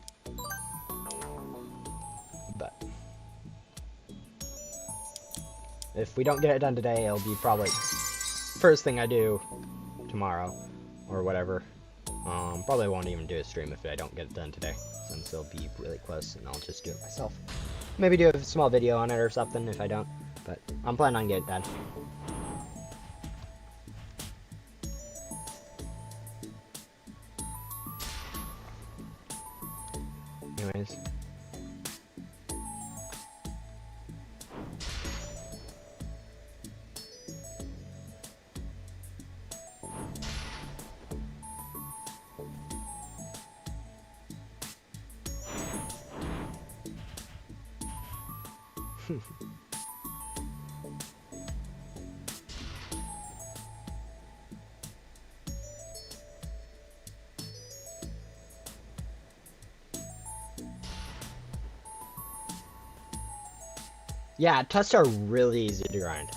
But if we don't get it done today, it'll be probably first thing I do tomorrow or whatever. Probably won't even do a stream if I don't get it done today, since it'll be really close and I'll just do it myself. Maybe do a small video on it or something if I don't, but I'm planning on getting it done. Anyways. Yeah, tests are really easy to grind.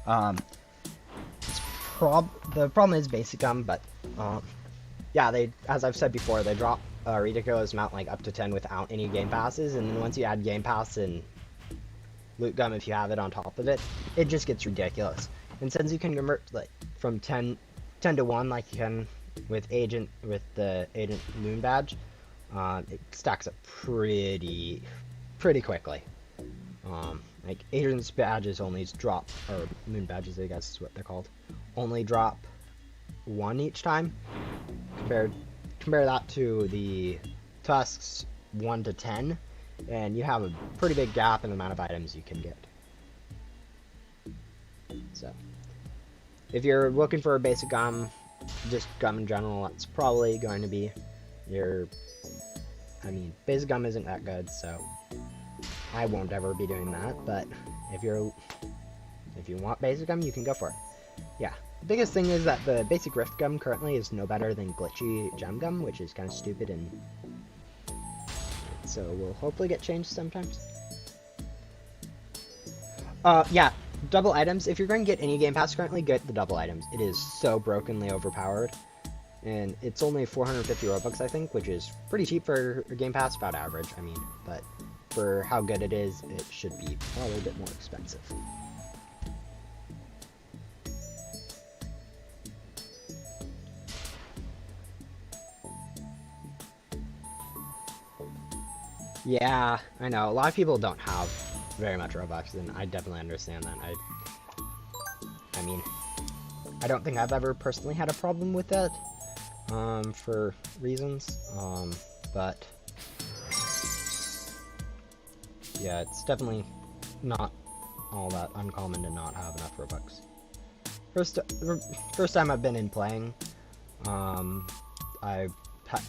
The problem is basic gum, but yeah, they, as I've said before, they drop a ridiculous amount, like up to 10 without any game passes, and then once you add game pass and loot gum, if you have it on top of it, it just gets ridiculous. And since you can convert like from 10 to 1 like you can with the agent moon badge, it stacks up pretty quickly. Like agent's badges only drop, or moon badges I guess is what they're called, only drop 1 each time. Compare that to the Tusk's 1 to 10, and you have a pretty big gap in the amount of items you can get. So, if you're looking for a basic gum, just gum in general, that's probably going to be your, I mean, basic gum isn't that good, so I won't ever be doing that, but if you want basic gum, you can go for it. Yeah. The biggest thing is that the basic rift gum currently is no better than glitchy gem gum, which is kind of stupid, and so will hopefully get changed sometimes. Yeah, double items. If you're going to get any game pass currently, get the double items. It is so brokenly overpowered, and it's only 450 Robux, I think, which is pretty cheap for a game pass, about average, I mean, but for how good it is, it should be probably a bit more expensive. Yeah, I know. A lot of people don't have very much Robux, and I definitely understand that. I mean, I don't think I've ever personally had a problem with that, for reasons, but yeah, it's definitely not all that uncommon to not have enough Robux. First time I've been in playing,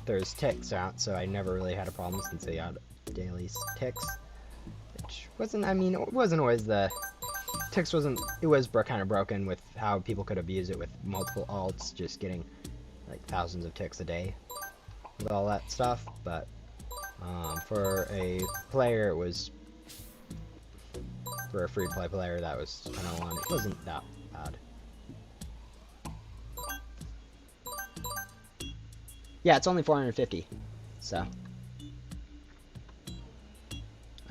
there's ticks out, so I never really had a problem since they had daily ticks, which wasn't, I mean, it wasn't always the ticks wasn't, it was kind of broken with how people could abuse it with multiple alts, just getting like thousands of ticks a day with all that stuff, but for a player, it was, for a free-to-play player, that was kind of one, it wasn't that bad. Yeah, it's only 450, so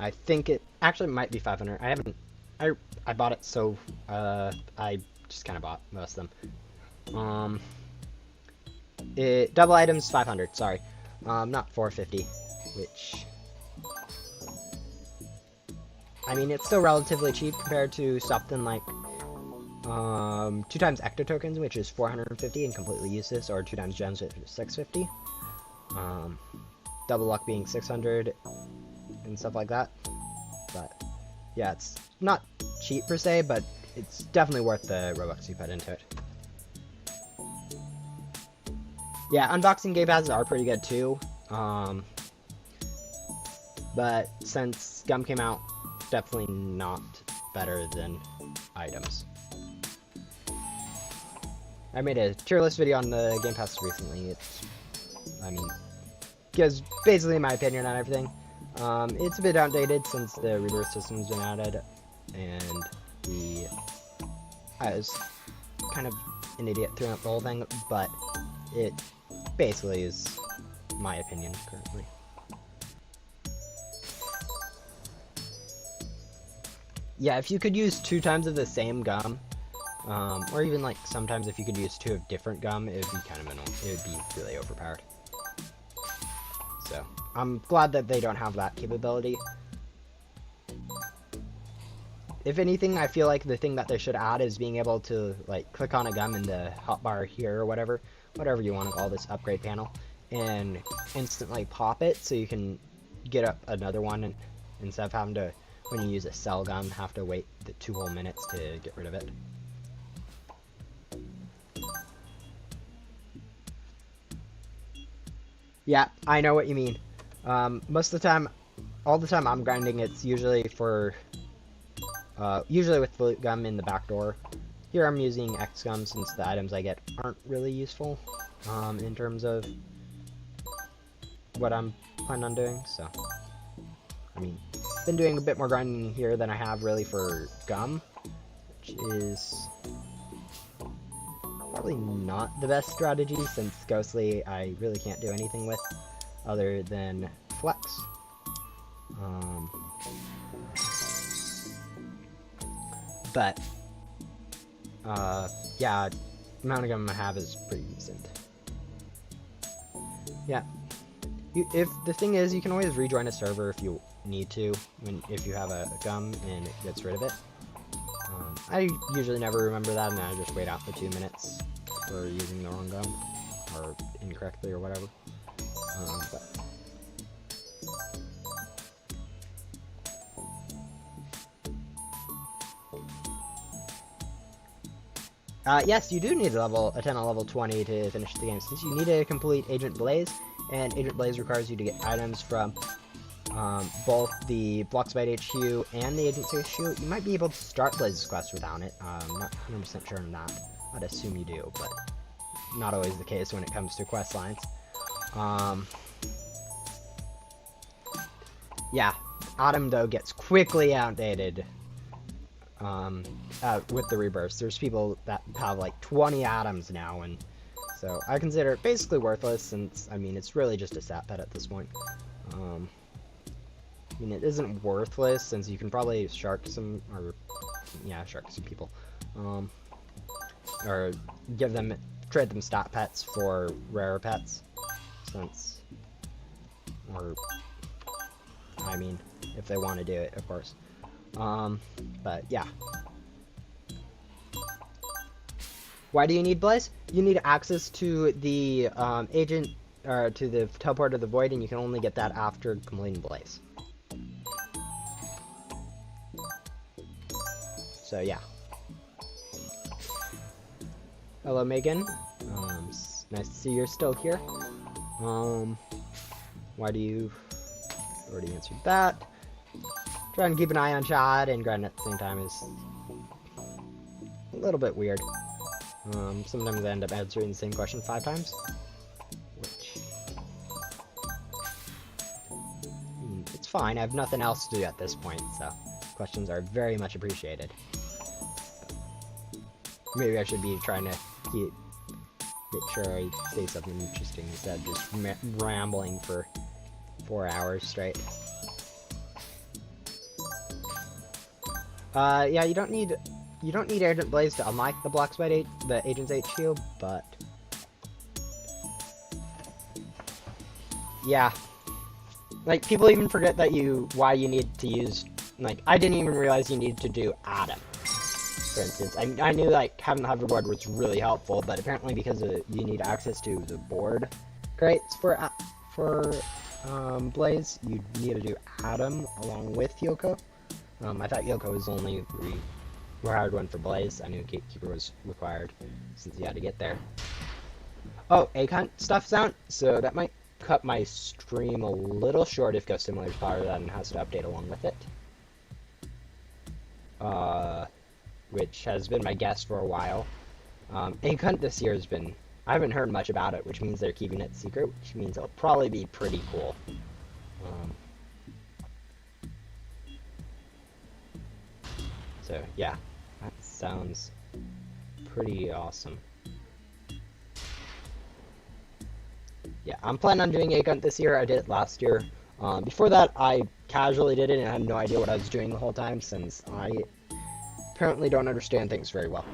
I think it actually might be 500. I haven't, I bought it, so I just kind of bought most of them. Double items 500, sorry, not 450, which, I mean, it's still relatively cheap compared to something like 2 times Ecto tokens, which is 450 and completely useless, or 2 times gems, which is 650. Double luck being 600 and stuff like that. But yeah, it's not cheap per se, but it's definitely worth the Robux you put into it. Yeah, unboxing game passes are pretty good too. But since Gum came out, definitely not better than items. I made a tier list video on the Game Pass recently. It's, I mean, gives basically my opinion on everything. It's a bit outdated since the reader system's been added, and I was kind of an idiot throughout the whole thing, but it basically is my opinion currently. Yeah, if you could use 2 times of the same gum, or even like sometimes if you could use 2 of different gum, it would be kind of annoying. It would be really overpowered. So I'm glad that they don't have that capability. If anything, I feel like the thing that they should add is being able to like click on a gum in the hotbar here or whatever you want to call this upgrade panel, and instantly pop it so you can get up another one, and instead of having to, when you use a cell gum, have to wait the 2 whole minutes to get rid of it. Yeah, I know what you mean. Most of the time, all the time I'm grinding, it's usually for, usually with flute gum in the back door. Here I'm using X gum since the items I get aren't really useful, in terms of what I'm planning on doing, so. I mean, been doing a bit more grinding here than I have really for gum, which is probably not the best strategy since Ghostly I really can't do anything with other than flex. But yeah, the amount of gum I have is pretty decent. Yeah. If the thing is, you can always rejoin a server if you need to, if you have a gum and it gets rid of it. I usually never remember that, and I just wait out the 2 minutes for using the wrong gum, or incorrectly, or whatever. Yes, you do need a 10 on level 20 to finish the game, since you need to complete Agent Blaze, and Agent Blaze requires you to get items from both the Bloxbite HQ and the Agent's HQ. You might be able to start Blaze's quest without it. I'm not 100% sure on that. I'd assume you do, but not always the case when it comes to quest lines. Yeah, Autumn, though, gets quickly outdated with the rebirths. There's people that have like 20 atoms now, and so I consider it basically worthless, since, I mean, it's really just a stat pet at this point. I mean, it isn't worthless, since you can probably shark some people. Or trade them stat pets for rare pets, since, or, I mean, if they want to do it, of course. But yeah. Why do you need Blaze? You need access to the agent, or to the teleport of the void, and you can only get that after completing Blaze. So yeah. Hello, Megan. Nice to see you're still here. Why do you... Already answered that. Trying to keep an eye on chat and grind at the same time is a little bit weird. Sometimes I end up answering the same question 5 times, which... it's fine, I have nothing else to do at this point, so questions are very much appreciated. Maybe I should be trying to make sure I say something interesting instead of just rambling for 4 hours straight. Yeah, you don't need Agent Blaze to unlock the Bloxbite the Agent's HQ, but yeah, like, people even forget that why you need to use, like, I didn't even realize you needed to do Atom, for instance. I knew, like, having the hoverboard was really helpful, but apparently because you need access to the board crates for Blaze, you need to do Atom along with Yoko. I thought Yoko was only the required one for Blaze. I knew Gatekeeper was required, since you had to get there. Oh, egg hunt stuff's out, so that might cut my stream a little short if Ghost Simulator's power then has to update along with it. Which has been my guess for a while. Egg hunt this year has been... I haven't heard much about it, which means they're keeping it secret, which means it'll probably be pretty cool. So, yeah. That sounds pretty awesome. yeah, I'm planning on doing egg hunt this year. I did it last year. Before that, I casually did it and I had no idea what I was doing the whole time since I apparently don't understand things very well.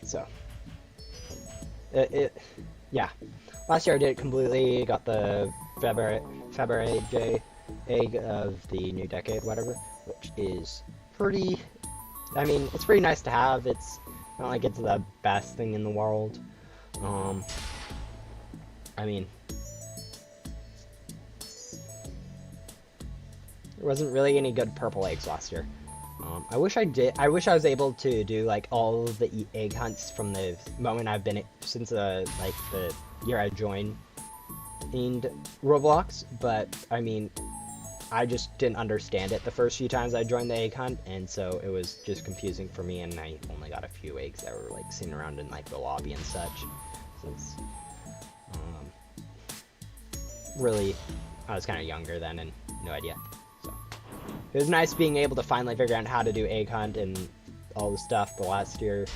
So, yeah. Last year I did it completely, got the Faberge egg of the new decade, whatever, which is pretty, I mean, it's pretty nice to have. It's not like it's the best thing in the world. I mean, there wasn't really any good purple eggs last year. I wish I was able to do like all of the egg hunts from the moment I've been since like the year I joined Roblox, but I mean, I just didn't understand it the first few times I joined the egg hunt, and so it was just confusing for me, and I only got a few eggs that were like sitting around in like the lobby and such, since really I was kind of younger then and no idea. So it was nice being able to finally figure out how to do egg hunt and all the stuff the last year.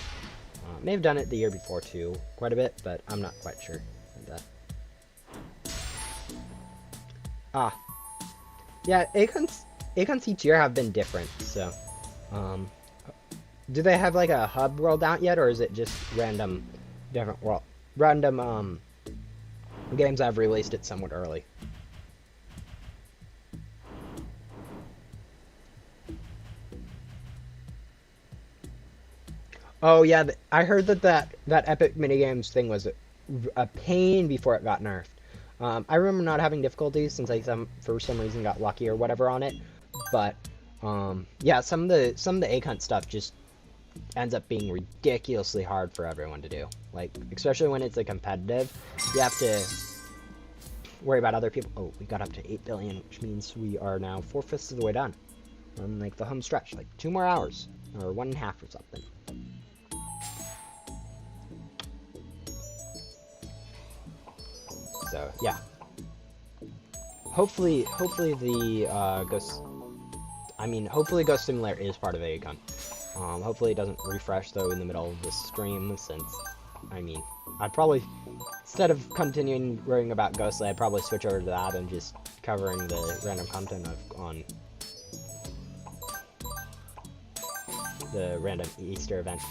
May have done it the year before too, quite a bit, but I'm not quite sure. Yeah, egg hunts each year have been different, so, do they have, like, a hub rolled out yet, or is it just random games I've released it somewhat early? Oh, yeah, I heard that Epic Minigames thing was a pain before it got nerfed. I remember not having difficulties since I for some reason got lucky or whatever on it, but yeah, some of the egg hunt stuff just ends up being ridiculously hard for everyone to do. Like, especially when it's a competitive, you have to worry about other people. Oh, we got up to 8 billion, which means we are now 4/5 of the way done on like the home stretch, like 2 more hours or 1.5 or something. So yeah, hopefully the hopefully Ghost Simulator is part of egg hunt. Hopefully it doesn't refresh though in the middle of the stream, since I mean, I'd probably, instead of continuing worrying about Ghostly, I'd probably switch over to that and just covering the random content on the random Easter event.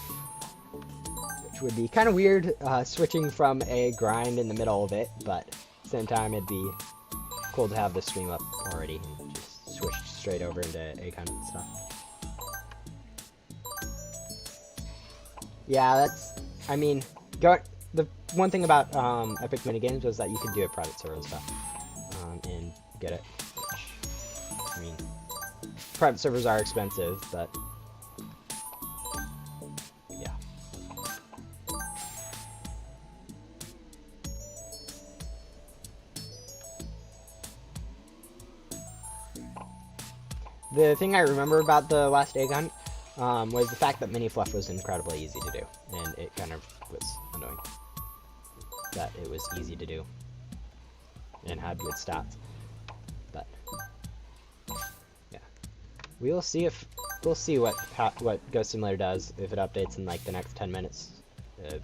Which would be kind of weird, switching from a grind in the middle of it, but at the same time it'd be cool to have the stream up already and just switch straight over into egg hunt and stuff. Yeah, that's, I mean, the one thing about Epic Minigames was that you could do a private server and stuff, and get it, which, I mean, private servers are expensive, but the thing I remember about the last egg hunt was the fact that mini fluff was incredibly easy to do, and it kind of was annoying that it was easy to do and had good stats. But yeah, we'll see what Ghost Simulator does if it updates in like the next 10 minutes, if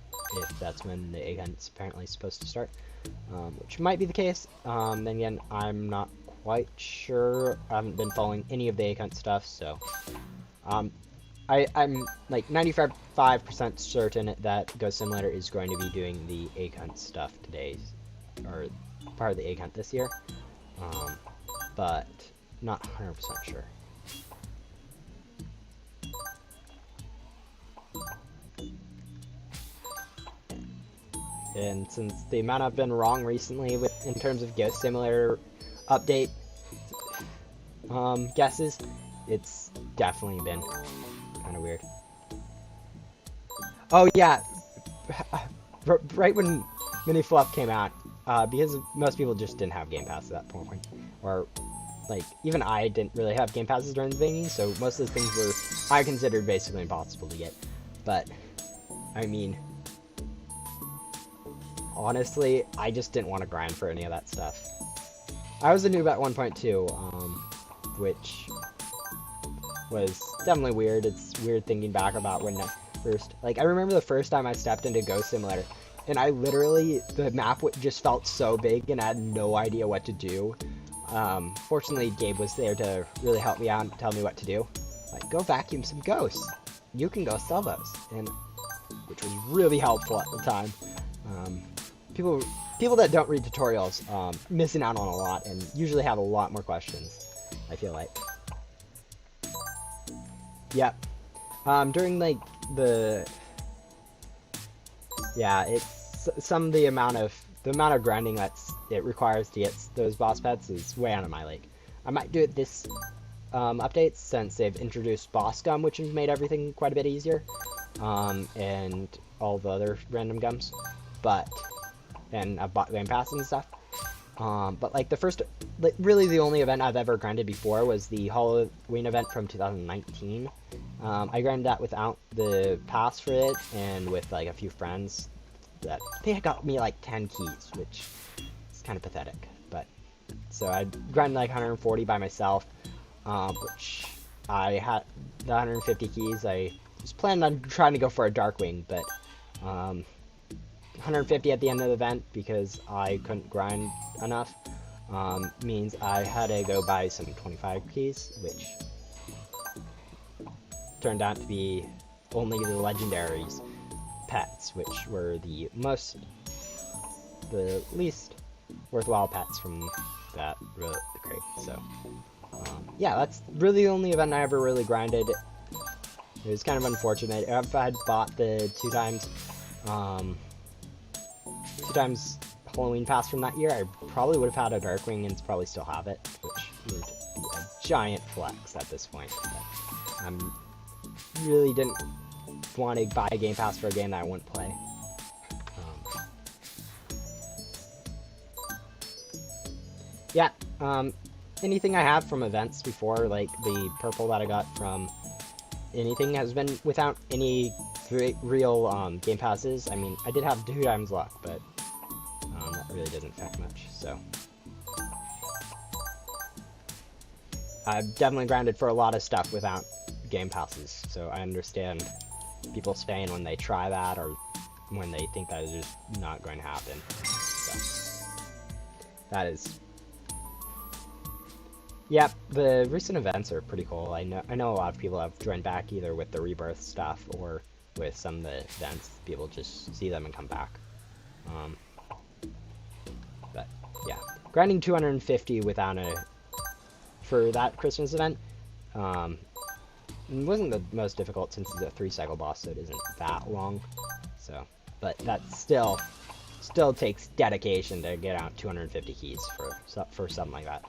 that's when the egg hunt's apparently supposed to start, which might be the case. Then again, I'm not quite sure. I haven't been following any of the egg hunt stuff, so I'm like 95% certain that Ghost Simulator is going to be doing the egg hunt stuff today, or part of the egg hunt this year, but not 100% sure. And since the amount I've been wrong recently in terms of Ghost Simulator update guesses, it's definitely been kind of weird. Oh yeah, right when Mini Fluff came out, because most people just didn't have Game Pass at that point, or like even I didn't really have Game Passes during the beginning, so most of the things were I considered basically impossible to get. But I mean, honestly, I just didn't want to grind for any of that stuff. I was a noob at 1.2, which was definitely weird. It's weird thinking back about when I first, like, I remember the first time I stepped into Ghost Simulator, and I literally, the map just felt so big and I had no idea what to do. Fortunately, Gabe was there to really help me out and tell me what to do. Like, go vacuum some ghosts. You can go sell those, and which was really helpful at the time. People that don't read tutorials, missing out on a lot and usually have a lot more questions, I feel like. Yep. During like it's the amount of grinding it requires to get those boss pets is way out of my league. I might do it this update since they've introduced boss gum, which has made everything quite a bit easier, and all the other random gums, and I've bought Game Passes and stuff. But like really the only event I've ever grinded before was the Halloween event from 2019. I grinded that without the pass for it and with like a few friends. That they got me like 10 keys, which is kind of pathetic. But so I grinded like 140 by myself, which I had the 150 keys. I was planning on trying to go for a Darkwing, but 150 at the end of the event because I couldn't grind enough means I had to go buy some 25 keys, which turned out to be only the legendaries pets, which were the least worthwhile pets from the crate. So yeah, that's really the only event I ever really grinded. It was kind of unfortunate. If I had bought the two times Halloween pass from that year, I probably would have had a Darkwing and probably still have it, which would be a giant flex at this point. But I really didn't want to buy a Game Pass for a game that I wouldn't play. Yeah, anything I have from events before, like the purple that I got from anything, has been without any real Game Passes. I mean, I did have 2 times luck, but that really doesn't affect much, so. I've definitely grinded for a lot of stuff without Game Passes, so I understand people staying when they try that or when they think that is just not going to happen. So, that is. Yep, the recent events are pretty cool. I know a lot of people have joined back either with the rebirth stuff or with some of the events. People just see them and come back. But yeah, grinding 250 for that Christmas event wasn't the most difficult since it's a 3-cycle boss, so it isn't that long. So, but that still takes dedication to get out 250 keys for something like that.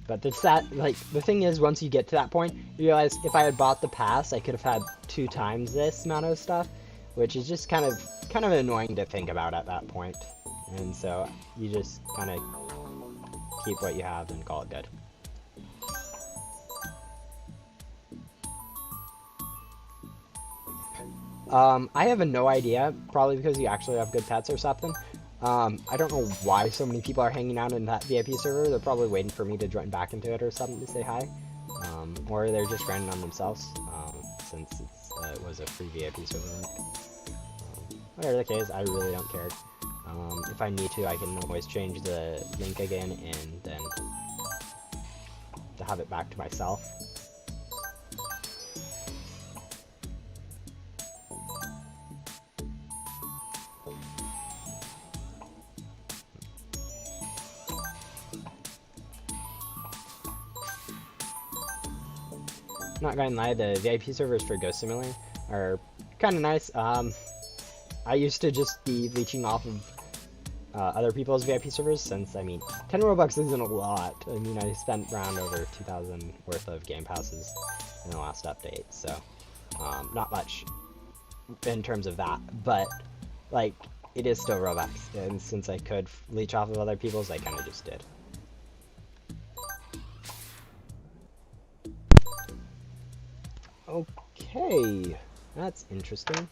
But the thing is, once you get to that point, you realize if I had bought the pass, I could have had 2 times this amount of stuff, which is just kind of annoying to think about at that point. And so you just kind of keep what you have and call it good. I have no idea, probably because you actually have good pets or something. I don't know why so many people are hanging out in that VIP server. They're probably waiting for me to join back into it or something to say hi. Or they're just grinding on themselves, since it was a free VIP server. Whatever the case, I really don't care. If I need to, I can always change the link again and then to have it back to myself. Not gonna lie, the VIP servers for Ghost Simulator are kind of nice. I used to just be leeching off of other people's VIP servers, since, I mean, 10 Robux isn't a lot. I mean, I spent around over 2,000 worth of Game Passes in the last update, so not much in terms of that, but, like, it is still Robux, and since I could leech off of other people's, I kind of just did. Okay, that's interesting.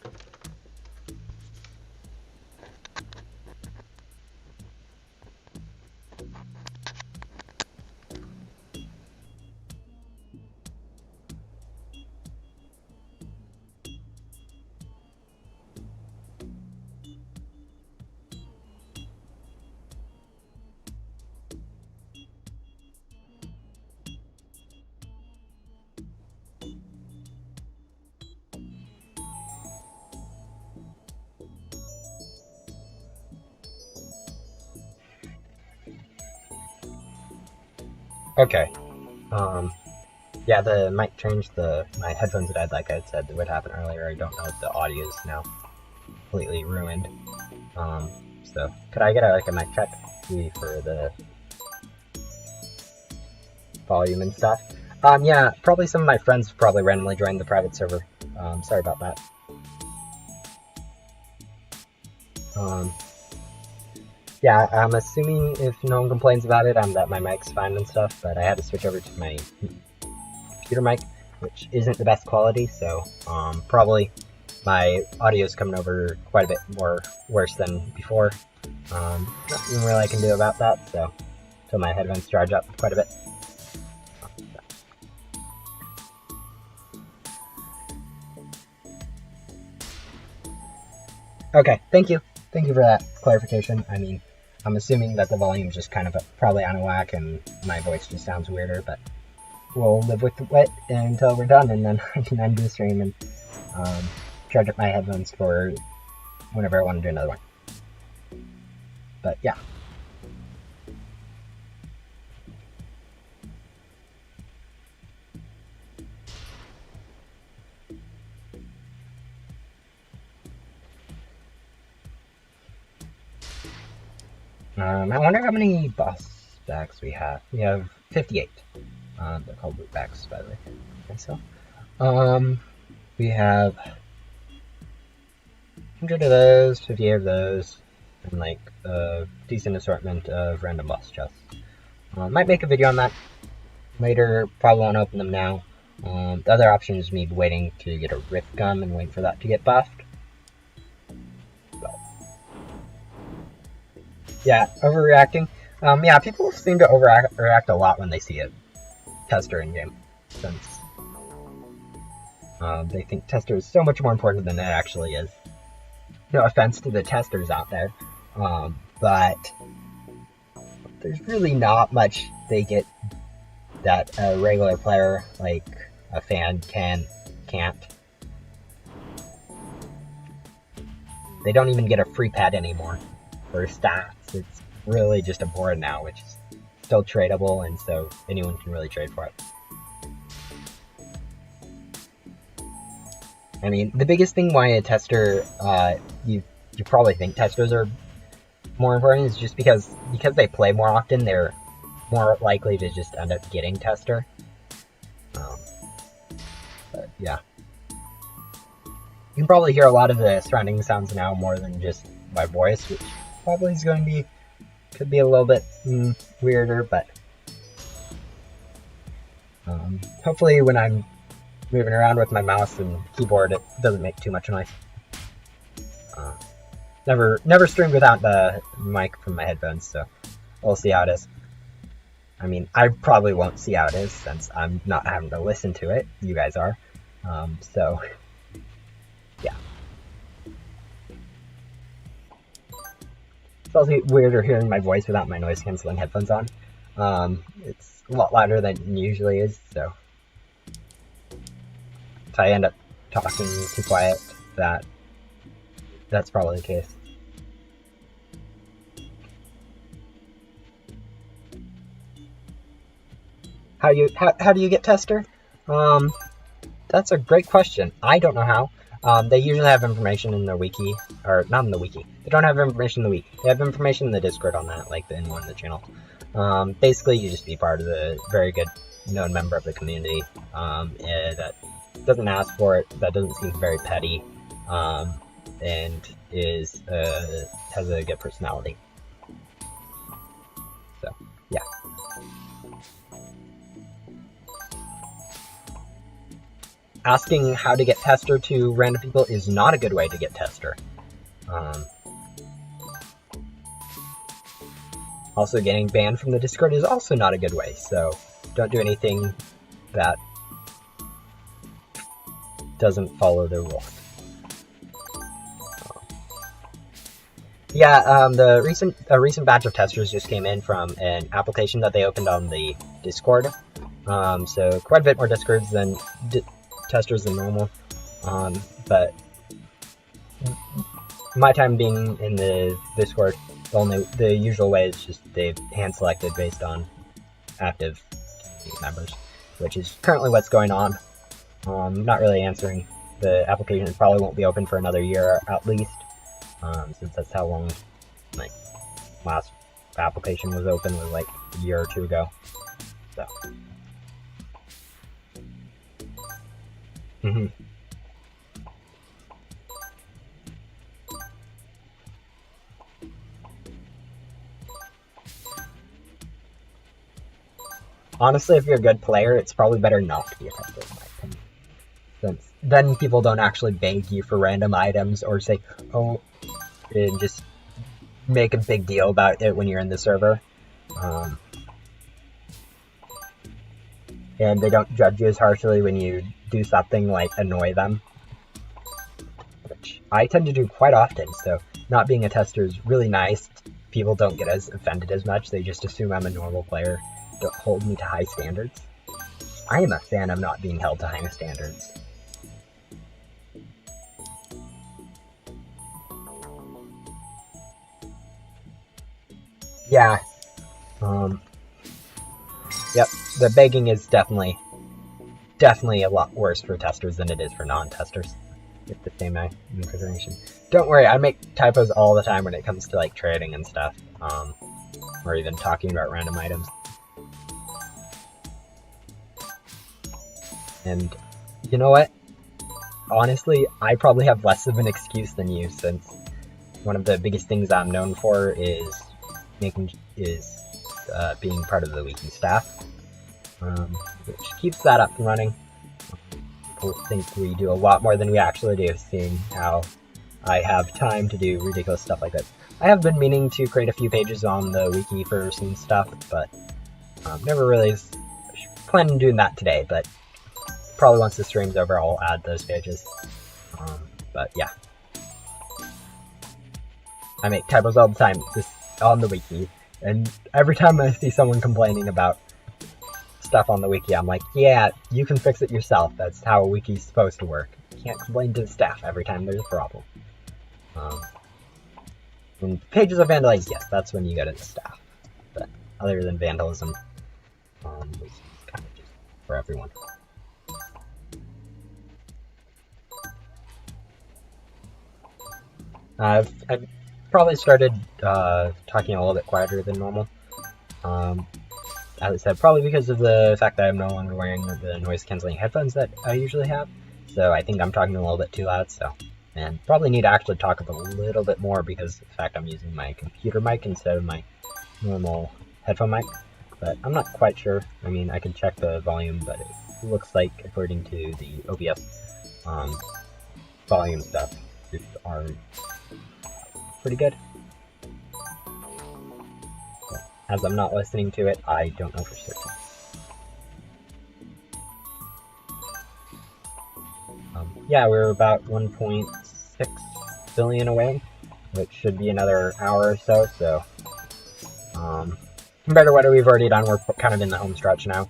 Okay. Yeah, the mic changed my headphones that I had, like I said, what happened earlier. I don't know if the audio is now completely ruined. So could I get a mic check for the volume and stuff? Yeah, probably some of my friends probably randomly joined the private server. Sorry about that. Yeah, I'm assuming if no one complains about it, that my mic's fine and stuff, but I had to switch over to my computer mic, which isn't the best quality, so probably my audio's coming over quite a bit worse than before. Nothing really I can do about that, so until my headphones charge up quite a bit. Okay, thank you. Thank you for that clarification. I mean, I'm assuming that the volume's just kind of probably out of whack and my voice just sounds weirder, but we'll live with it until we're done, and then I can end the stream and charge up my headphones for whenever I want to do another one. But yeah. I wonder how many boss bags we have. We have 58. They're called loot bags, by the way. Okay, so we have 100 of those, 58 of those, and like a decent assortment of random boss chests. Might make a video on that later. Probably won't open them now. The other option is me waiting to get a rift gun and wait for that to get buffed. But yeah, overreacting. Yeah, people seem to overreact a lot when they see a tester in game, since they think tester is so much more important than it actually is. No offense to the testers out there, but there's really not much they get that a regular player, like a fan, can't. They don't even get a free pet anymore for stats. It's really just a board now, which is still tradable, and so anyone can really trade for it. I mean, the biggest thing why a tester, you probably think testers are more important is just because they play more often, they're more likely to just end up getting tester. But yeah. You can probably hear a lot of the surrounding sounds now more than just my voice, which probably is going to be, could be a little bit weirder, but hopefully when I'm moving around with my mouse and keyboard, it doesn't make too much noise. Never streamed without the mic from my headphones, so we'll see how it is. I mean, I probably won't see how it is since I'm not having to listen to it. You guys are. So, yeah. It's also weirder hearing my voice without my noise canceling headphones on. It's a lot louder than it usually is, so if I end up talking too quiet, that's probably the case. How do you get tester? That's a great question. I don't know how. They usually have information in their wiki, or not in the wiki. They don't have information in the wiki. They have information in the Discord on that, like in one of the channel. Basically, you just be part of the very good known member of the community that doesn't ask for it, that doesn't seem very petty, and has a good personality. So, yeah. Asking how to get tester to random people is not a good way to get tester. Also, getting banned from the Discord is also not a good way, so don't do anything that doesn't follow the rules. Yeah, a recent batch of testers just came in from an application that they opened on the Discord. So quite a bit more testers than normal. But my time being in the Discord, the usual way is just they've hand selected based on active community members, which is currently what's going on. Not really answering. The application probably won't be open for another year at least, since that's how long my last application was open, was like a year or two ago. So. Honestly, if you're a good player, it's probably better not to be a tester, in my opinion. Since then people don't actually beg you for random items or say, oh, and just make a big deal about it when you're in the server. And they don't judge you as harshly when you do something like annoy them, which I tend to do quite often, so not being a tester is really nice. People don't get as offended as much, they just assume I'm a normal player, don't hold me to high standards. I am a fan of not being held to high standards. Yeah. Yep, the begging is definitely a lot worse for testers than it is for non-testers. With the same information. Don't worry, I make typos all the time when it comes to like trading and stuff, or even talking about random items. And you know what? Honestly, I probably have less of an excuse than you, since one of the biggest things I'm known for is being part of the wiki staff, which keeps that up and running. People think we do a lot more than we actually do, seeing how I have time to do ridiculous stuff like this. I have been meaning to create a few pages on the wiki for some stuff, but never really planning on doing that today, but probably once the stream's over I'll add those pages. But yeah. I make typos all the time, just on the wiki, and every time I see someone complaining about stuff on the wiki, I'm like, yeah, you can fix it yourself. That's how a wiki's supposed to work. You can't complain to the staff every time there's a problem. When pages are vandalized, yes, that's when you go to the staff. But other than vandalism, it's kind of just for everyone. I've probably started talking a little bit quieter than normal. As I said, probably because of the fact that I'm no longer wearing the noise-canceling headphones that I usually have. So I think I'm talking a little bit too loud, and probably need to actually talk a little bit more because of the fact I'm using my computer mic instead of my normal headphone mic. But I'm not quite sure. I mean, I can check the volume, but it looks like, according to the OBS volume stuff, are pretty good. As I'm not listening to it, I don't know for certain. Yeah, we're about 1.6 billion away, which should be another hour or so, compared to what we've already done, we're kind of in the home stretch now.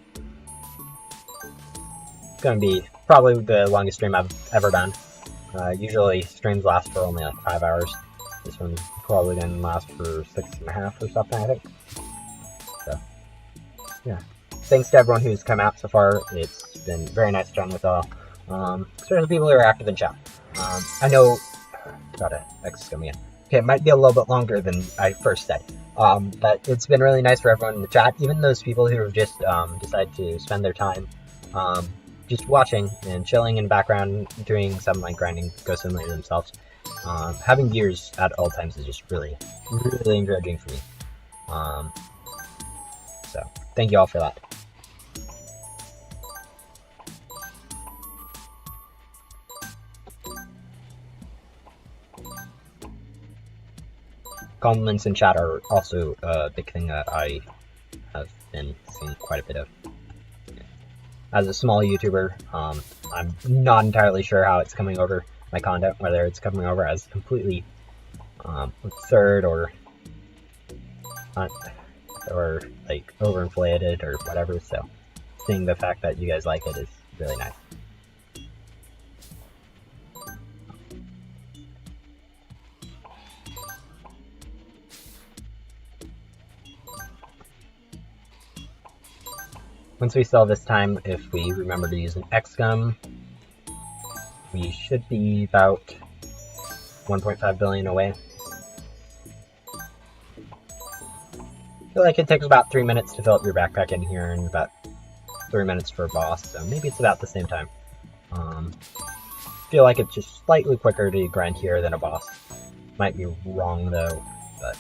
It's going to be probably the longest stream I've ever done. Usually streams last for only like 5 hours. This one's probably going to last for 6.5 or something, I think. So, yeah. Thanks to everyone who's come out so far. It's been very nice chatting with all. Especially the people who are active in chat. I know... Gotta exit come again. Okay, it might be a little bit longer than I first said. But it's been really nice for everyone in the chat. Even those people who have just decided to spend their time just watching and chilling in the background, doing some like grinding Ghost Simulator themselves. Having viewers at all times is just really, really encouraging for me. So, thank you all for that. Compliments in chat are also a big thing that I have been seeing quite a bit of. As a small YouTuber, I'm not entirely sure how it's coming over my content, whether it's coming over as completely absurd or like overinflated or whatever, so seeing the fact that you guys like it is really nice. once we sell this time, if we remember to use an X gum, we should be about 1.5 billion away. I feel like it takes about 3 minutes to fill up your backpack in here and about 3 minutes for a boss, so maybe it's about the same time. Feel like it's just slightly quicker to grind here than a boss. Might be wrong though, but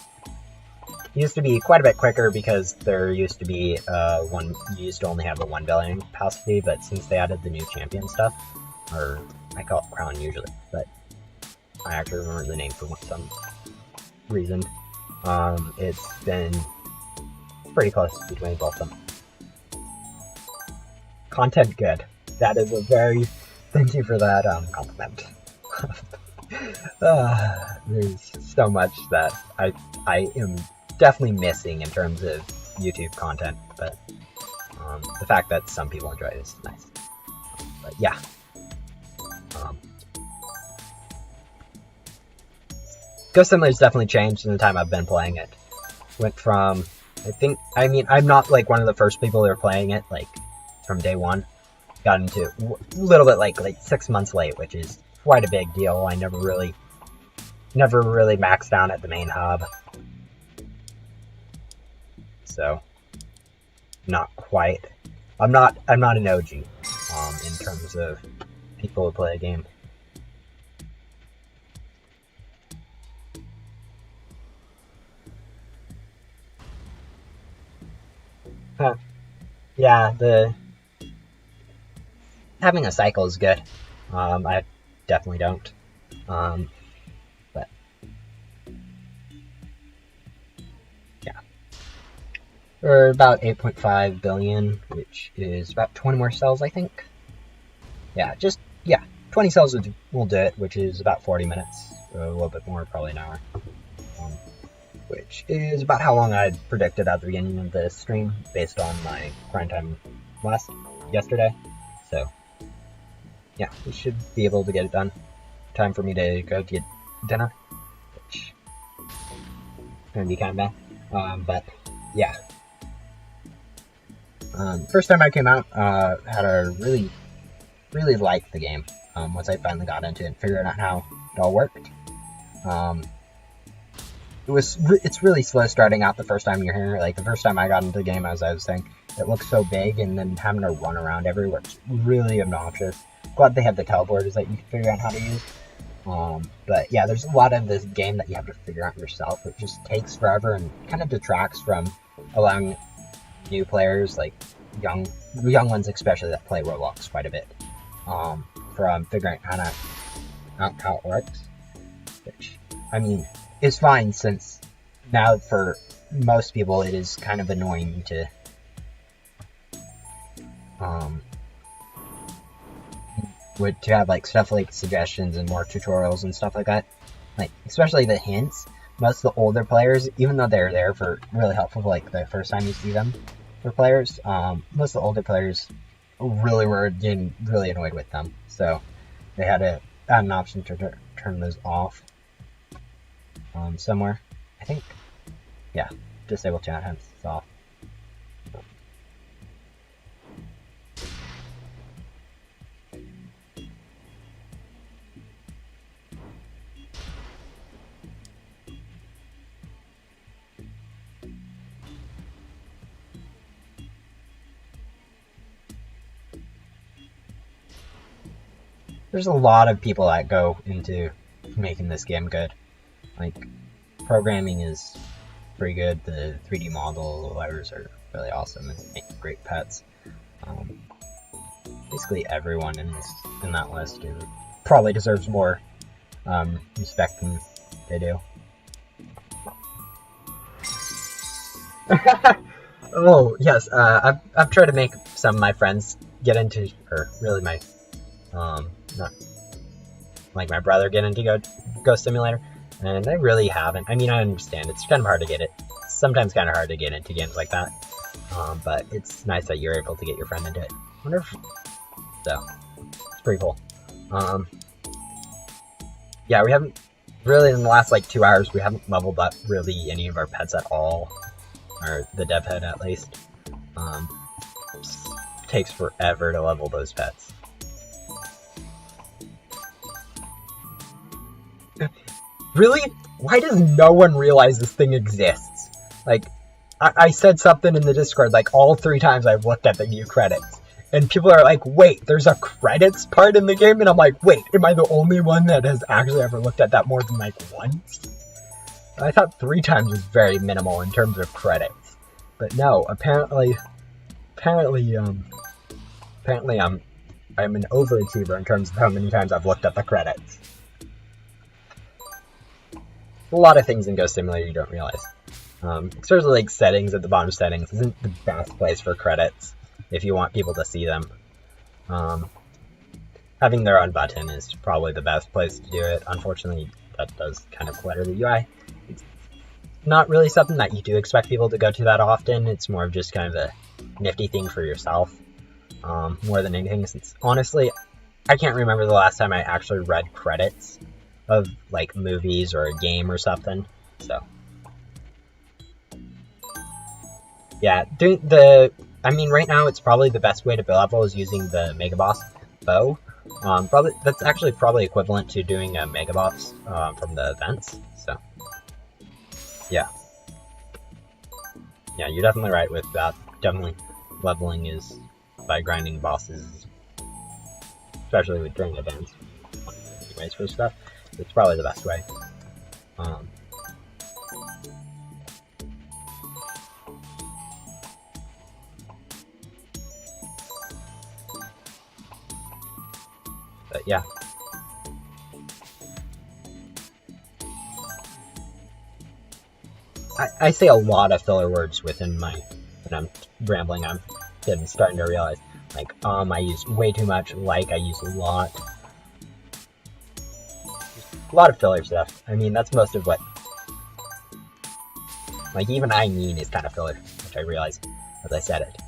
it used to be quite a bit quicker because there used to be you used to only have a 1 billion capacity, but since they added the new champion stuff, or I call it crown usually, but I actually remember the name for some reason, it's been pretty close between both of them. Content good. That is a very, thank you for that compliment. There's so much that I am definitely missing in terms of YouTube content, but the fact that some people enjoy it is nice. But yeah. Ghost Simulator's definitely changed in the time I've been playing it. Went from, I'm not like one of the first people that are playing it, like, from day one. Got into a little bit like 6 months late, which is quite a big deal. I never really maxed down at the main hub. So, not quite. I'm not an OG, in terms of people who play a game. Huh. Yeah, having a cycle is good. I definitely don't. But yeah. We're about 8.5 billion, which is about 20 more cells, I think. Yeah, 20 cells will do it, which is about 40 minutes. A little bit more, probably an hour. Which is about how long I'd predicted at the beginning of the stream, based on my grind time yesterday. So, yeah, we should be able to get it done. Time for me to go get dinner, which is gonna be kind of bad. But yeah, first time I came out, had a really liked the game. Once I finally got into it and figured out how it all worked. It's really slow starting out the first time you're here. Like, the first time I got into the game, as I was saying, it looks so big, and then having to run around everywhere, it's really obnoxious. Glad they have the teleporters that you can figure out how to use. But yeah, there's a lot of this game that you have to figure out yourself. It just takes forever and kind of detracts from allowing new players, like young ones especially, that play Roblox quite a bit, from figuring out how it works. Which, I mean, is fine, since now for most people it is kind of annoying to have like stuff like suggestions and more tutorials and stuff like that. Like, especially the hints. Most of the older players, even though they're there for really helpful, like the first time you see them for players, most of the older players really were getting really annoyed with them. So they had to add an option to turn those off. Somewhere, I think. Yeah, disable chat hints off. There's a lot of people that go into making this game good. Like, programming is pretty good. The 3D modelers are really awesome and make great pets. Basically everyone in that list probably deserves more respect than they do. Oh yes, I've tried to make some of my friends get into, or really my not like my brother get into Ghost Simulator. And I really haven't. I mean, I understand. It's kind of hard to get it. It's sometimes kind of hard to get into games like that. But it's nice that you're able to get your friend into it. So, it's pretty cool. Yeah, we haven't really, in the last like 2 hours, we haven't leveled up really any of our pets at all. Or the dev head, at least. takes forever to level those pets. Really? Why does no one realize this thing exists? Like, I said something in the Discord, like, all 3 times I've looked at the new credits. And people are like, wait, there's a credits part in the game? And I'm like, wait, am I the only one that has actually ever looked at that more than, like, once? I thought 3 times was very minimal in terms of credits. But no, apparently I'm an overachiever in terms of how many times I've looked at the credits. A lot of things in Ghost Simulator you don't realize. Especially like settings at the bottom. Settings isn't the best place for credits if you want people to see them. Having their own button is probably the best place to do it. Unfortunately, that does kind of clutter the UI. It's not really something that you do expect people to go to that often. It's more of just kind of a nifty thing for yourself, more than anything. Since honestly, I can't remember the last time I actually read credits of like movies or a game or something. So yeah, right now it's probably the best way to build level is using the Mega Boss bow. That's actually probably equivalent to doing a Mega Boss from the events. So yeah, you're definitely right with that. Definitely leveling is by grinding bosses, especially with during events. Anyways, for stuff, it's probably the best way. But yeah. I say a lot of filler words when I'm rambling. I'm starting to realize, like, I use way too much, like, I use a lot. A lot of filler stuff. I mean, that's most of what, like, even I mean is kind of filler, which I realized as I said it.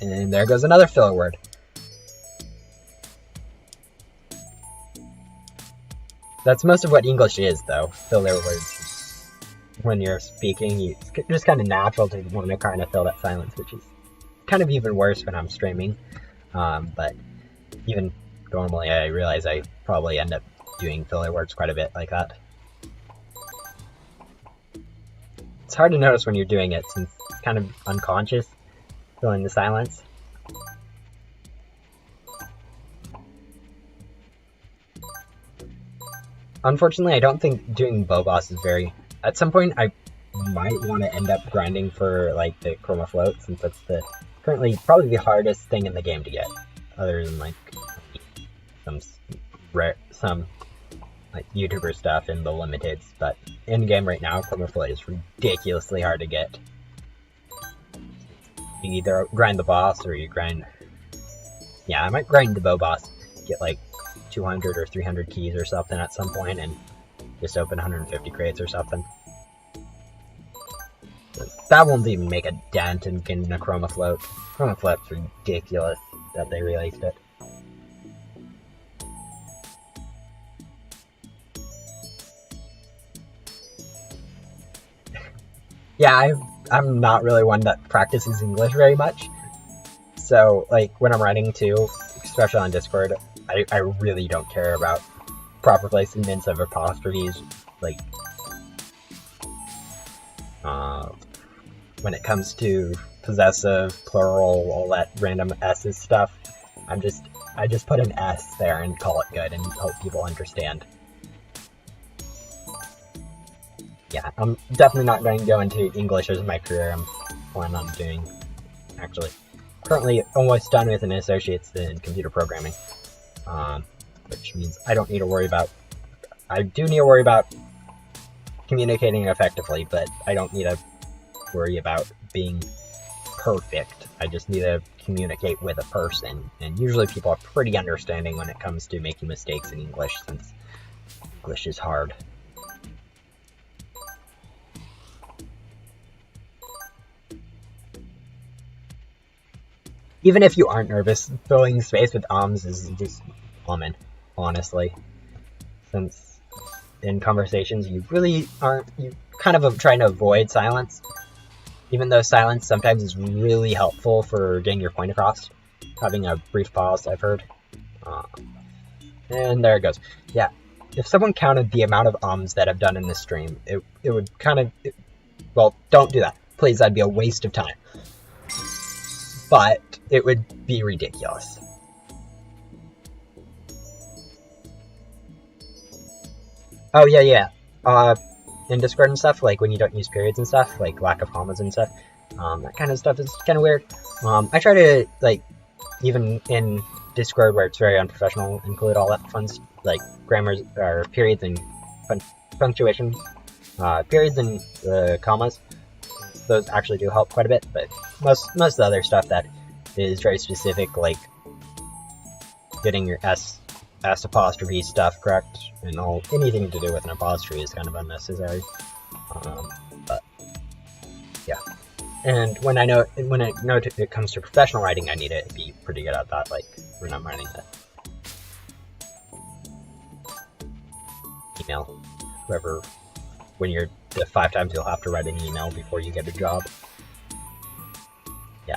And there goes another filler word. That's most of what English is, though. Filler words. When you're speaking, it's just kind of natural to want to kind of fill that silence, which is kind of even worse when I'm streaming. But even normally, I realize I probably end up doing filler words quite a bit like that. It's hard to notice when you're doing it since it's kind of unconscious, filling the silence. Unfortunately, I don't think doing bow boss is very... At some point, I might want to end up grinding for, like, the chroma float, since that's currently probably the hardest thing in the game to get, other than, like, some like, YouTuber stuff in the limiteds, but in-game right now, chroma float is ridiculously hard to get. You either grind the boss, or you grind... Yeah, I might grind the bow boss, get, like, 200 or 300 keys or something at some point, and just open 150 crates or something. That won't even make a dent in getting a chroma float. Chroma float's ridiculous that they released it. Yeah, I'm not really one that practices English very much. So, like, when I'm writing too, especially on Discord, I really don't care about proper placements of apostrophes, like, when it comes to possessive, plural, all that random S's stuff. I just put an S there and call it good and hope people understand. Yeah, I'm definitely not going to go into English as my career. I'm planning on doing, actually, currently almost done with an associate's in computer programming. Which means I don't need to worry about... I do need to worry about communicating effectively, but I don't need to worry about being perfect. I just need to communicate with a person, and usually people are pretty understanding when it comes to making mistakes in English, since English is hard. Even if you aren't nervous, filling space with ums is just common, honestly. Since in conversations you really aren't, you kind of trying to avoid silence. Even though silence sometimes is really helpful for getting your point across. Having a brief pause, I've heard. And there it goes. Yeah, if someone counted the amount of ums that I've done in this stream, it would kind of... well, don't do that. Please, that'd be a waste of time. But it would be ridiculous. Oh, yeah. In Discord and stuff, like when you don't use periods and stuff, like lack of commas and stuff, that kind of stuff is kind of weird. I try to, like, even in Discord where it's very unprofessional, include all that fun, like, grammars, or periods and punctuations, periods and commas. Those actually do help quite a bit, but most of the other stuff that is very specific, like getting your S apostrophe stuff correct, and anything to do with an apostrophe is kind of unnecessary. But yeah, and when I know it comes to professional writing, I need to be pretty good at that. Like when I'm writing the email, when you're the 5 times you'll have to write an email before you get a job. Yeah,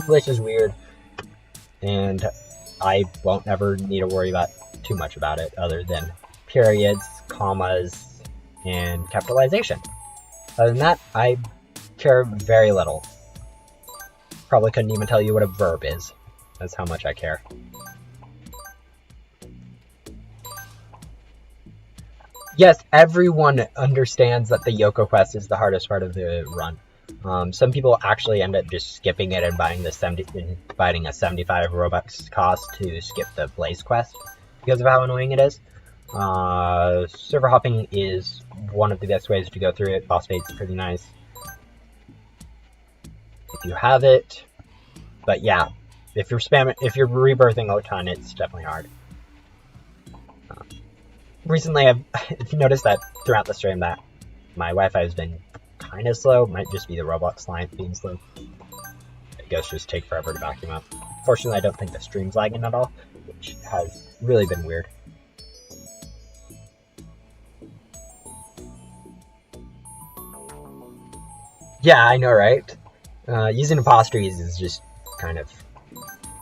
English is weird. And I won't ever need to worry about too much about it other than periods, commas, and capitalization. Other than that, I care very little. Probably couldn't even tell you what a verb is. That's how much I care. Yes, everyone understands that the Yoko quest is the hardest part of the run. Some people actually end up just skipping it and buying a 75 Robux cost to skip the Blaze quest because of how annoying it is. Server hopping is one of the best ways to go through it. Boss Fate's pretty nice if you have it. But yeah, if you're rebirthing a ton, it's definitely hard. Recently, I've noticed that throughout the stream that my Wi-Fi has been kind of slow. Might just be the Roblox client being slow. I guess just take forever to vacuum up. Fortunately, I don't think the stream's lagging at all, which has really been weird. Yeah, I know, right? Using apostrophes is just kind of,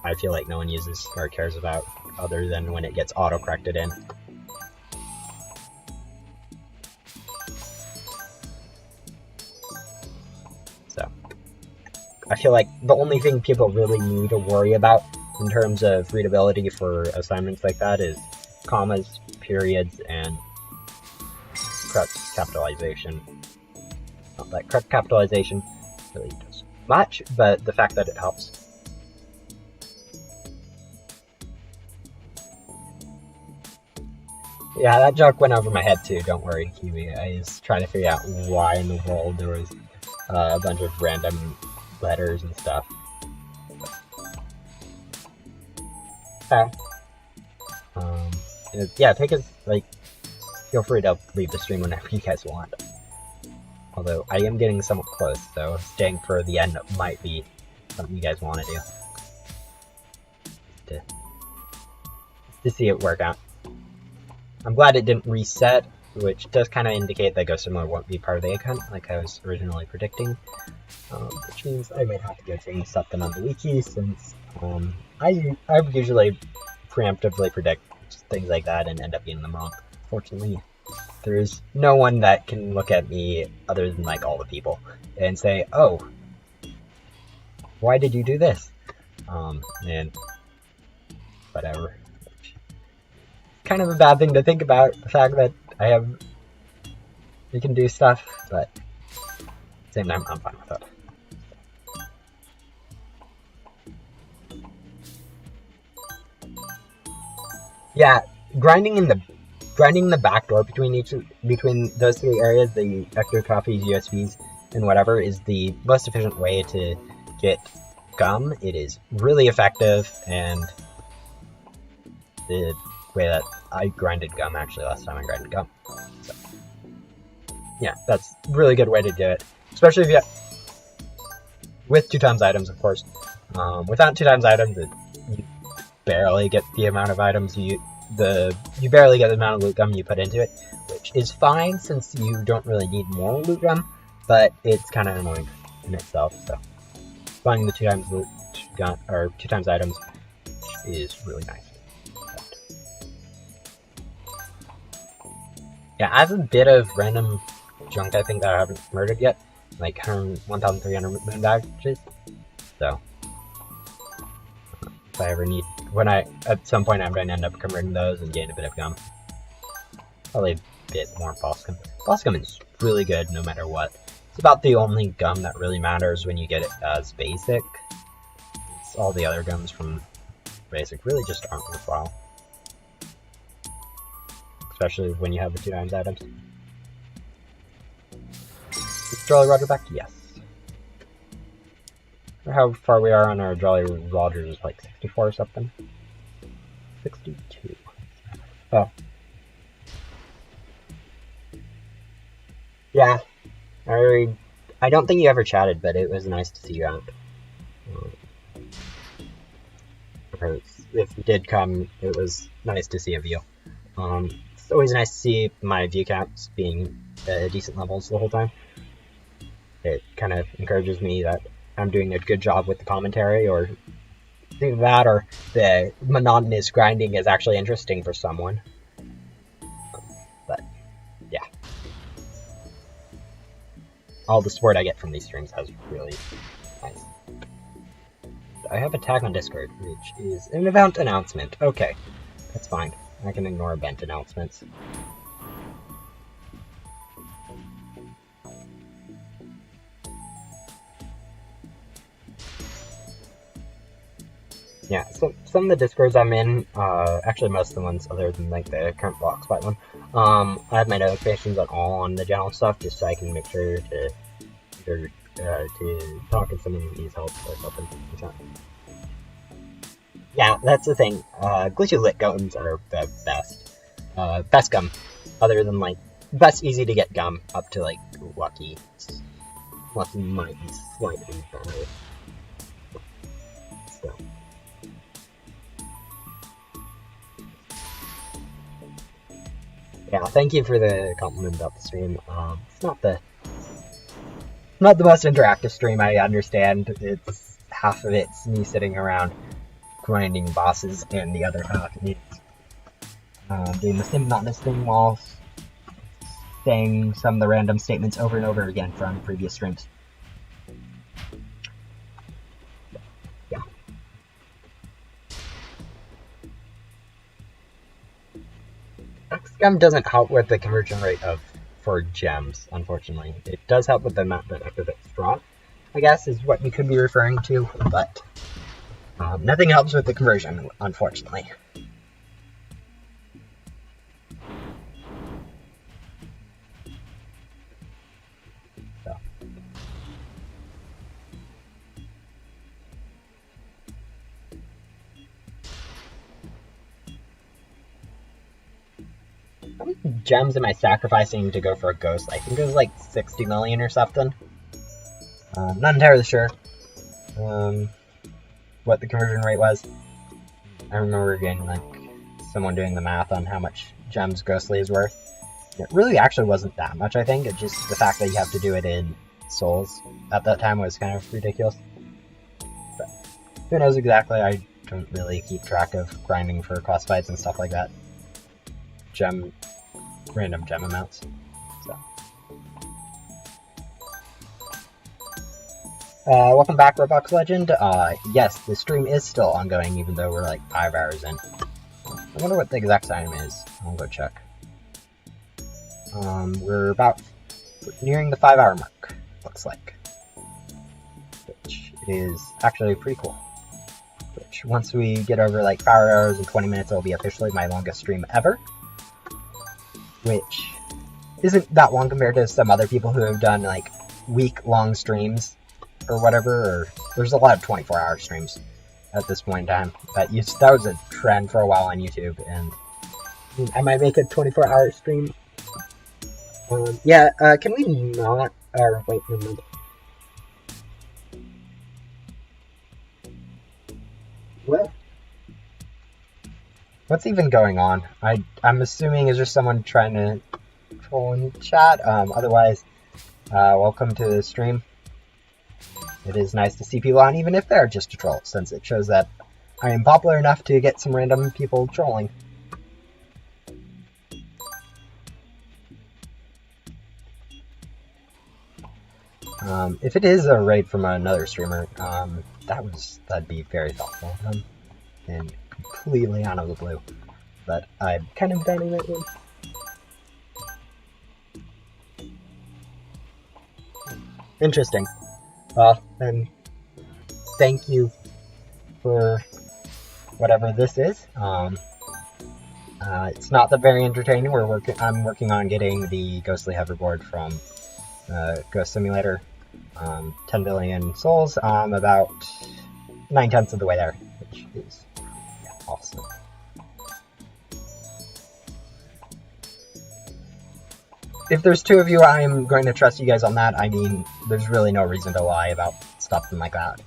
I feel like no one uses or cares about other than when it gets auto-corrected in. I feel like the only thing people really need to worry about in terms of readability for assignments like that is commas, periods, and correct capitalization. Not that correct capitalization really does much, but the fact that it helps. Yeah, that joke went over my head too, don't worry, Kiwi. I was trying to figure out why in the world there was a bunch of random letters and stuff. Okay. Yeah, feel free to leave the stream whenever you guys want. Although, I am getting somewhat close, so staying for the end might be something you guys want to do. To see it work out. I'm glad it didn't reset, which does kind of indicate that Ghost Similar won't be part of the account, like I was originally predicting. Which means I might have to go change something on the wiki, since I usually preemptively predict things like that and end up getting them wrong. Fortunately, there's no one that can look at me other than like all the people and say, "Oh, why did you do this?" And whatever. Kind of a bad thing to think about, the fact that we can do stuff, but at the same time, I'm fine with it. Yeah, grinding the back door between those 3 areas, the extra copies, USBs, and whatever, is the most efficient way to get gum. It is really effective, and the way that I grinded gum actually last time I grinded gum. So, yeah, that's a really good way to do it, especially if you with 2 times items, of course. Without 2 times items, you barely get the amount of items you barely get the amount of loot gum you put into it, which which is fine since you don't really need more loot gum, but it's kind of annoying in itself. So finding the 2 times loot gun or 2 times items is really nice. But yeah, I have a bit of random junk I think that I haven't murdered yet, like 1,300 moon badges. So if I ever need, at some point I'm going to end up converting those and gain a bit of gum. Probably a bit more boss gum. Boss gum is really good no matter what. It's about the only gum that really matters when you get it as basic. It's all the other gums from basic really just aren't worthwhile. Especially when you have the 2 times items. Is Jolly Roger back? Yes. Or how far we are on our Jolly Rogers is like 64 or something. 62. Oh. Yeah. I don't think you ever chatted, but it was nice to see you out. If you did come, it was nice to see a view. It's always nice to see my view counts being at decent levels the whole time. It kind of encourages me that I'm doing a good job with the commentary, or that, or the monotonous grinding is actually interesting for someone. But yeah, all the support I get from these streams has really nice. I have a tag on Discord, which is an event announcement. Okay, that's fine. I can ignore event announcements. Yeah, so some of the Discords I'm in, actually most of the ones other than like the current Blockspot one, I have my notifications on all on the general stuff just so I can make sure to talk to someone who needs help or something like that. Yeah, that's the thing. Glitchy lit gums are the best. Best gum. Other than like, best easy to get gum up to like Lucky. Lucky might be slightly better. So. Yeah, thank you for the compliment about the stream. It's not the most interactive stream, I understand. It's half of it's me sitting around grinding bosses, and the other half is doing the same monotonous thing while saying some of the random statements over and over again from previous streams. Yeah. XGum doesn't help with the conversion rate for gems, unfortunately. It does help with the amount that activates drop, I guess, is what you could be referring to, but nothing helps with the conversion, unfortunately. So. How many gems am I sacrificing to go for a ghost? I think it was like 60 million or something. Not entirely sure what the conversion rate was. I remember again, like, someone doing the math on how much gems Ghostly is worth. It really actually wasn't that much, I think. It's just the fact that you have to do it in souls at that time was kind of ridiculous. But who knows exactly? I don't really keep track of grinding for class fights and stuff like that. Random gem amounts. So. Welcome back, Roblox Legend. Yes, the stream is still ongoing, even though we're like 5 hours in. I wonder what the exact time is. I'll go check. We're about nearing the 5-hour mark, looks like. Which is actually pretty cool. Which, once we get over like 5 hours and 20 minutes, it'll be officially my longest stream ever. Which isn't that long compared to some other people who have done like week-long streams or whatever, or there's a lot of 24-hour streams at this point in time. That was a trend for a while on YouTube, and I might make a 24-hour stream. Can we not, wait a minute. What? What's even going on? I'm assuming it's just someone trying to troll in chat. Otherwise, welcome to the stream. It is nice to see people on, even if they're just a troll, since it shows that I am popular enough to get some random people trolling. If it is a raid from another streamer, that'd be very thoughtful of them, and completely out of the blue. But I'm kind of doubting that one. Interesting. Well, then, thank you for whatever this is. It's not that very entertaining. I'm working on getting the ghostly hoverboard from Ghost Simulator. 10 billion souls. I'm about 9/10 of the way there, which is awesome. If there's 2 of you, I'm going to trust you guys on that. I mean, there's really no reason to lie about stuff like that.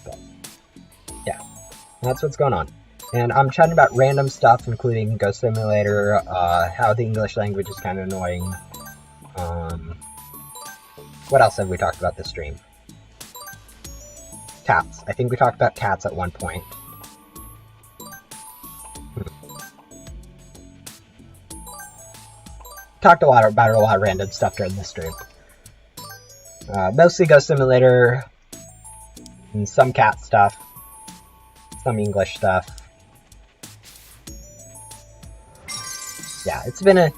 But, yeah, that's what's going on. And I'm chatting about random stuff, including Ghost Simulator, how the English language is kind of annoying. What else have we talked about this stream? Cats. I think we talked about cats at one point. Talked about a lot of random stuff during this stream. Mostly Ghost Simulator, and some cat stuff, some English stuff. Yeah, it's been a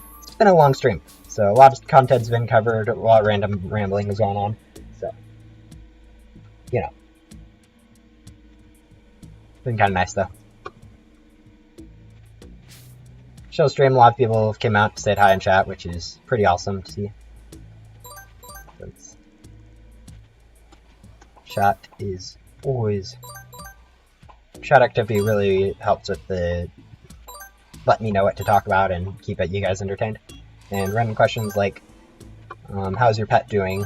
long stream, so a lot of content's been covered, a lot of random rambling has gone on, so, you know. Been kind of nice, though. Show stream, a lot of people came out, said hi in chat, which is pretty awesome to see. Chat is always... Chat activity really helps with the... let me know what to talk about and keep you guys entertained. And random questions like, how's your pet doing?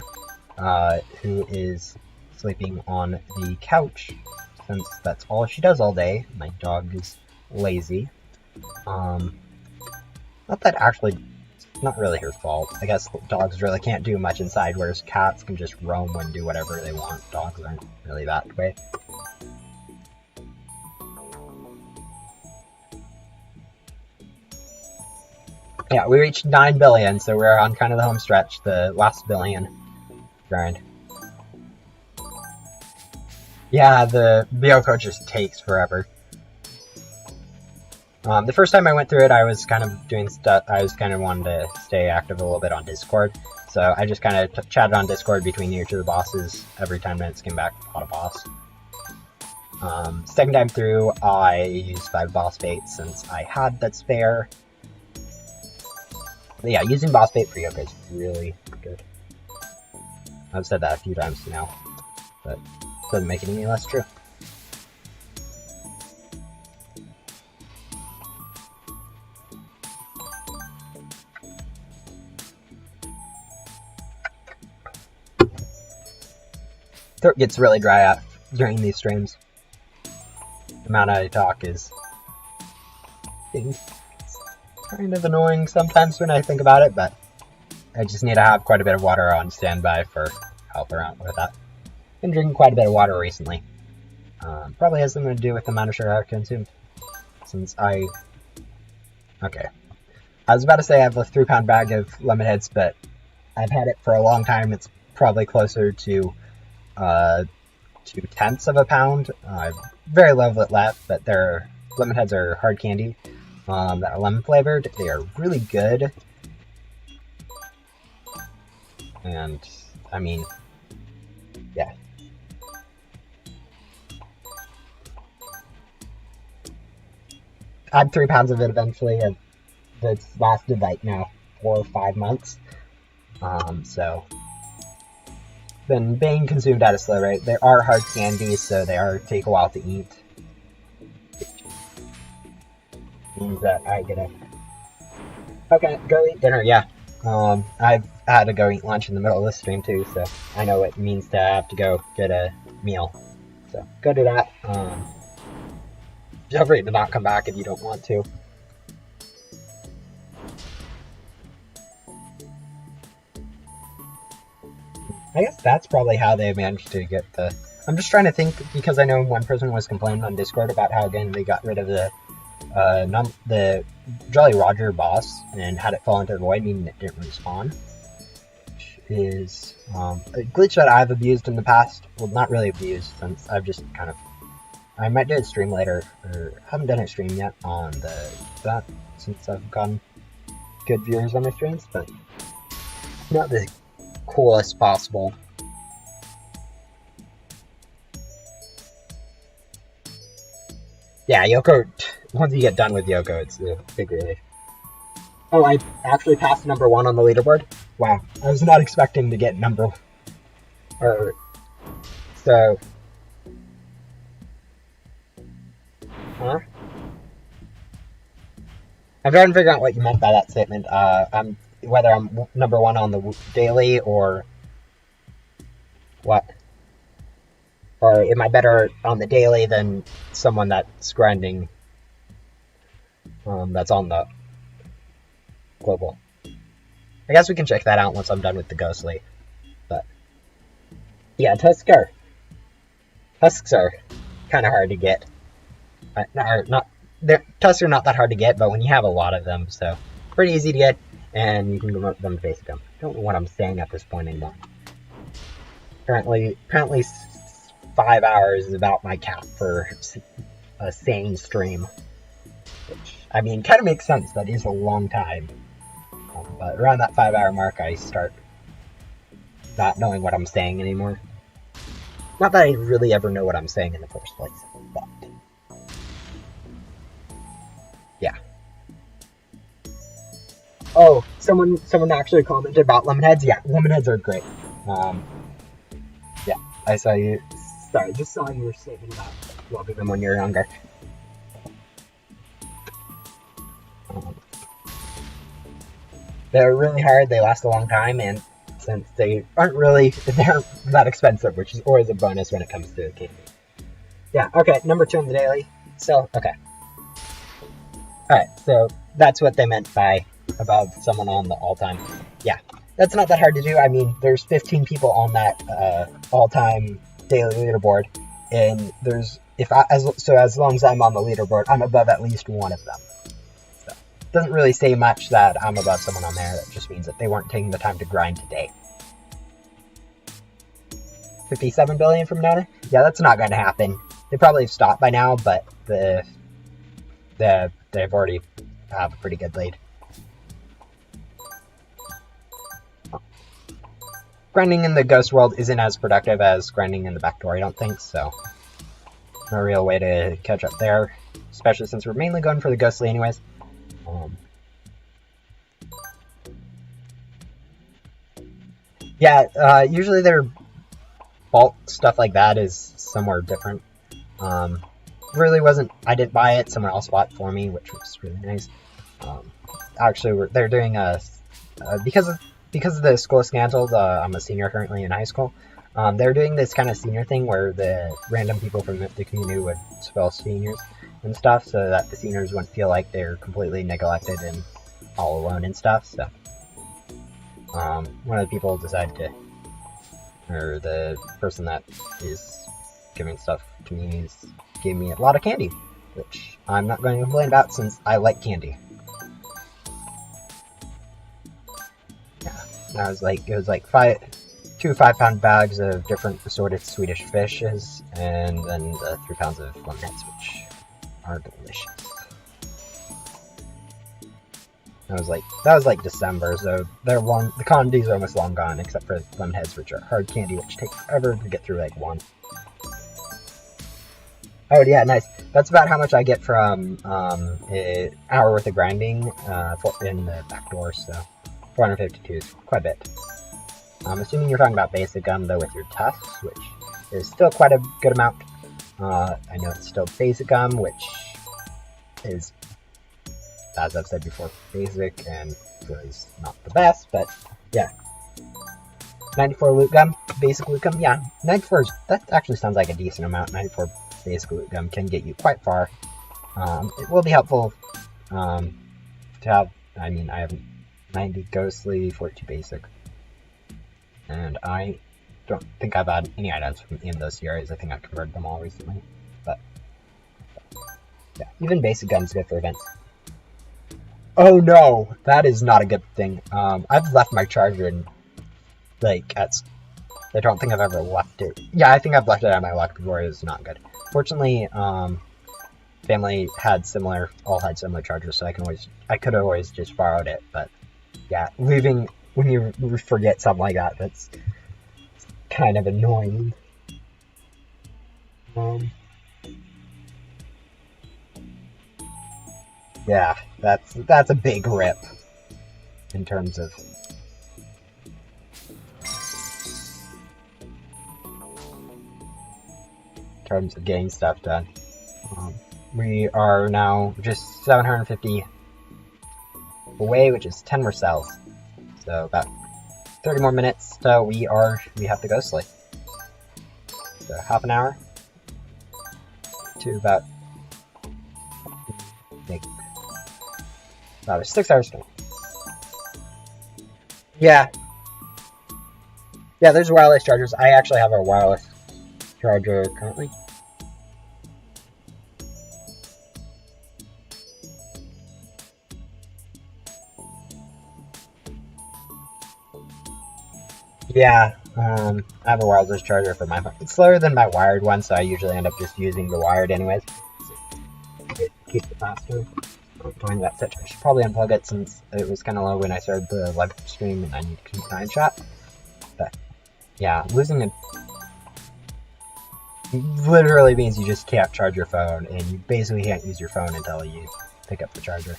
Who is sleeping on the couch, since that's all she does all day. My dog is lazy. Not that actually, it's not really her fault. I guess dogs really can't do much inside, whereas cats can just roam and do whatever they want. Dogs aren't really that way. Yeah, we reached 9 billion, so we're on kind of the home stretch, the last billion grind. Yeah, the Byoko just takes forever. The first time I went through it, I was kind of doing stuff, I was kind of wanting to stay active a little bit on Discord, so I just kind of chatted on Discord between each of the bosses every 10 minutes, came back, fought a boss. Second time through, I used 5 boss baits since I had that spare. But yeah, using boss bait for Yoga is really good. I've said that a few times now, but it doesn't make it any less true. Throat gets really dry out during these streams. The amount I talk is kind of annoying sometimes when I think about it, but I just need to have quite a bit of water on standby for help around with that. Been drinking quite a bit of water recently. Probably has something to do with the amount of sugar I consumed. Okay. I was about to say I have a 3-pound bag of lemon heads, but I've had it for a long time. It's probably closer to 2/10 of a pound. Very little of it left, but lemon heads are hard candy. That are lemon flavored. They are really good. And, I mean, yeah. I had 3 pounds of it eventually, and it's lasted like now 4 or 5 months. So, been being consumed at a slow rate. They are hard candies, so they take a while to eat. Means that I gotta go eat dinner. Yeah, I've had to go eat lunch in the middle of this stream too, so I know what it means to have to go get a meal. So go do that. Feel free to not come back if you don't want to. I guess that's probably how they managed to get the... I'm just trying to think, because I know one person was complaining on Discord about how, again, they got rid of the Jolly Roger boss and had it fall into the void, meaning it didn't respawn. Which is a glitch that I've abused in the past. Well, not really abused, since I've just kind of... I might do a stream later, or haven't done a stream yet on that, since I've gotten good viewers on my streams, but not the coolest possible. Yeah, Yoko, once you get done with Yoko, it's a big relief. Oh, I actually passed number 1 on the leaderboard? Wow, I was not expecting to get number... So... Huh? I'm trying to figure out what you meant by that statement. Whether I'm number 1 on the daily or... What? Or am I better on the daily than someone that's grinding that's on the global? I guess we can check that out once I'm done with the ghostly. But yeah, tusks are kind of hard to get. Tusks are not that hard to get, but when you have a lot of them, so pretty easy to get, and you can promote them to basic gum. I don't know what I'm saying at this point anymore. Apparently 5 hours is about my cap for a sane stream. Which, I mean, kind of makes sense. That is a long time. But around that 5 hour mark, I start not knowing what I'm saying anymore. Not that I really ever know what I'm saying in the first place, but... Yeah. Oh, someone actually commented about lemon heads. Yeah, lemon heads are great. Yeah, I saw you... Sorry, just saw you were statement about loving them when you're younger. They're really hard, they last a long time, and since they aren't that expensive, which is always a bonus when it comes to candy. Yeah, okay, number 2 on the daily. So, okay. Alright, so that's what they meant by above someone on the all-time. Yeah, that's not that hard to do. I mean, there's 15 people on that all-time daily leaderboard, and there's as long as I'm on the leaderboard, I'm above at least one of them. So it doesn't really say much that I'm above someone on there. That just means that they weren't taking the time to grind today. 57 billion from Nona? Yeah, that's not going to happen. They probably have stopped by now, but they've already have a pretty good lead. Grinding in the ghost world isn't as productive as grinding in the backdoor, I don't think, so no real way to catch up there, especially since we're mainly going for the ghostly anyways. Yeah, usually their bulk stuff like that is somewhere different. Really wasn't, I didn't buy it, someone else bought it for me, which was really nice. Actually, they're doing because of the school is canceled, I'm a senior currently in high school. They're doing this kind of senior thing where the random people from the community would spell seniors and stuff, so that the seniors wouldn't feel like they're completely neglected and all alone and stuff. So, one of the people decided to, or the person that is giving stuff to me gave me a lot of candy, which I'm not going to complain about since I like candy. It was like 2 5-pound bags of different assorted Swedish fishes, and then 3 pounds of lemonades, which are delicious. That was like December, so the candies are almost long gone, except for lemon heads, which are hard candy, which take forever to get through like one. Oh yeah, nice. That's about how much I get from an hour worth of grinding in the backdoor, so 452 is quite a bit. I'm assuming you're talking about basic gum, though, with your tusks, which is still quite a good amount. I know it's still basic gum, which is, as I've said before, basic and is not the best, but yeah. 94 loot gum, basic loot gum, yeah. 94 that actually sounds like a decent amount. 94 basic loot gum can get you quite far. It will be helpful to have, I have 90 ghostly, 42 basic, and I don't think I've had any items from any of those series. I think I've converted them all recently, but yeah, even basic guns good for events. Oh no, that is not a good thing. I've left my charger in, I don't think I've ever left it. Yeah, I think I've left it at my lock before. It was not good. Fortunately, family all had similar chargers, so I could have always just borrowed it. But yeah, leaving when you forget something like that, that's kind of annoying. Yeah, that's a big rip in terms of getting stuff done. We are now just 750 away, which is 10 more cells. So about 30 more minutes till we have to go sleep. So half an hour to about 6 hours. Yeah. Yeah, there's wireless chargers. I actually have a wireless charger currently. Yeah, I have a wireless charger for my phone. It's slower than my wired one, so I usually end up just using the wired anyways. It keeps it faster. Doing that set. I should probably unplug it since it was kind of low when I started the live stream and I need to keep an eye shot. But yeah, losing it literally means you just can't charge your phone, and you basically can't use your phone until you pick up the charger.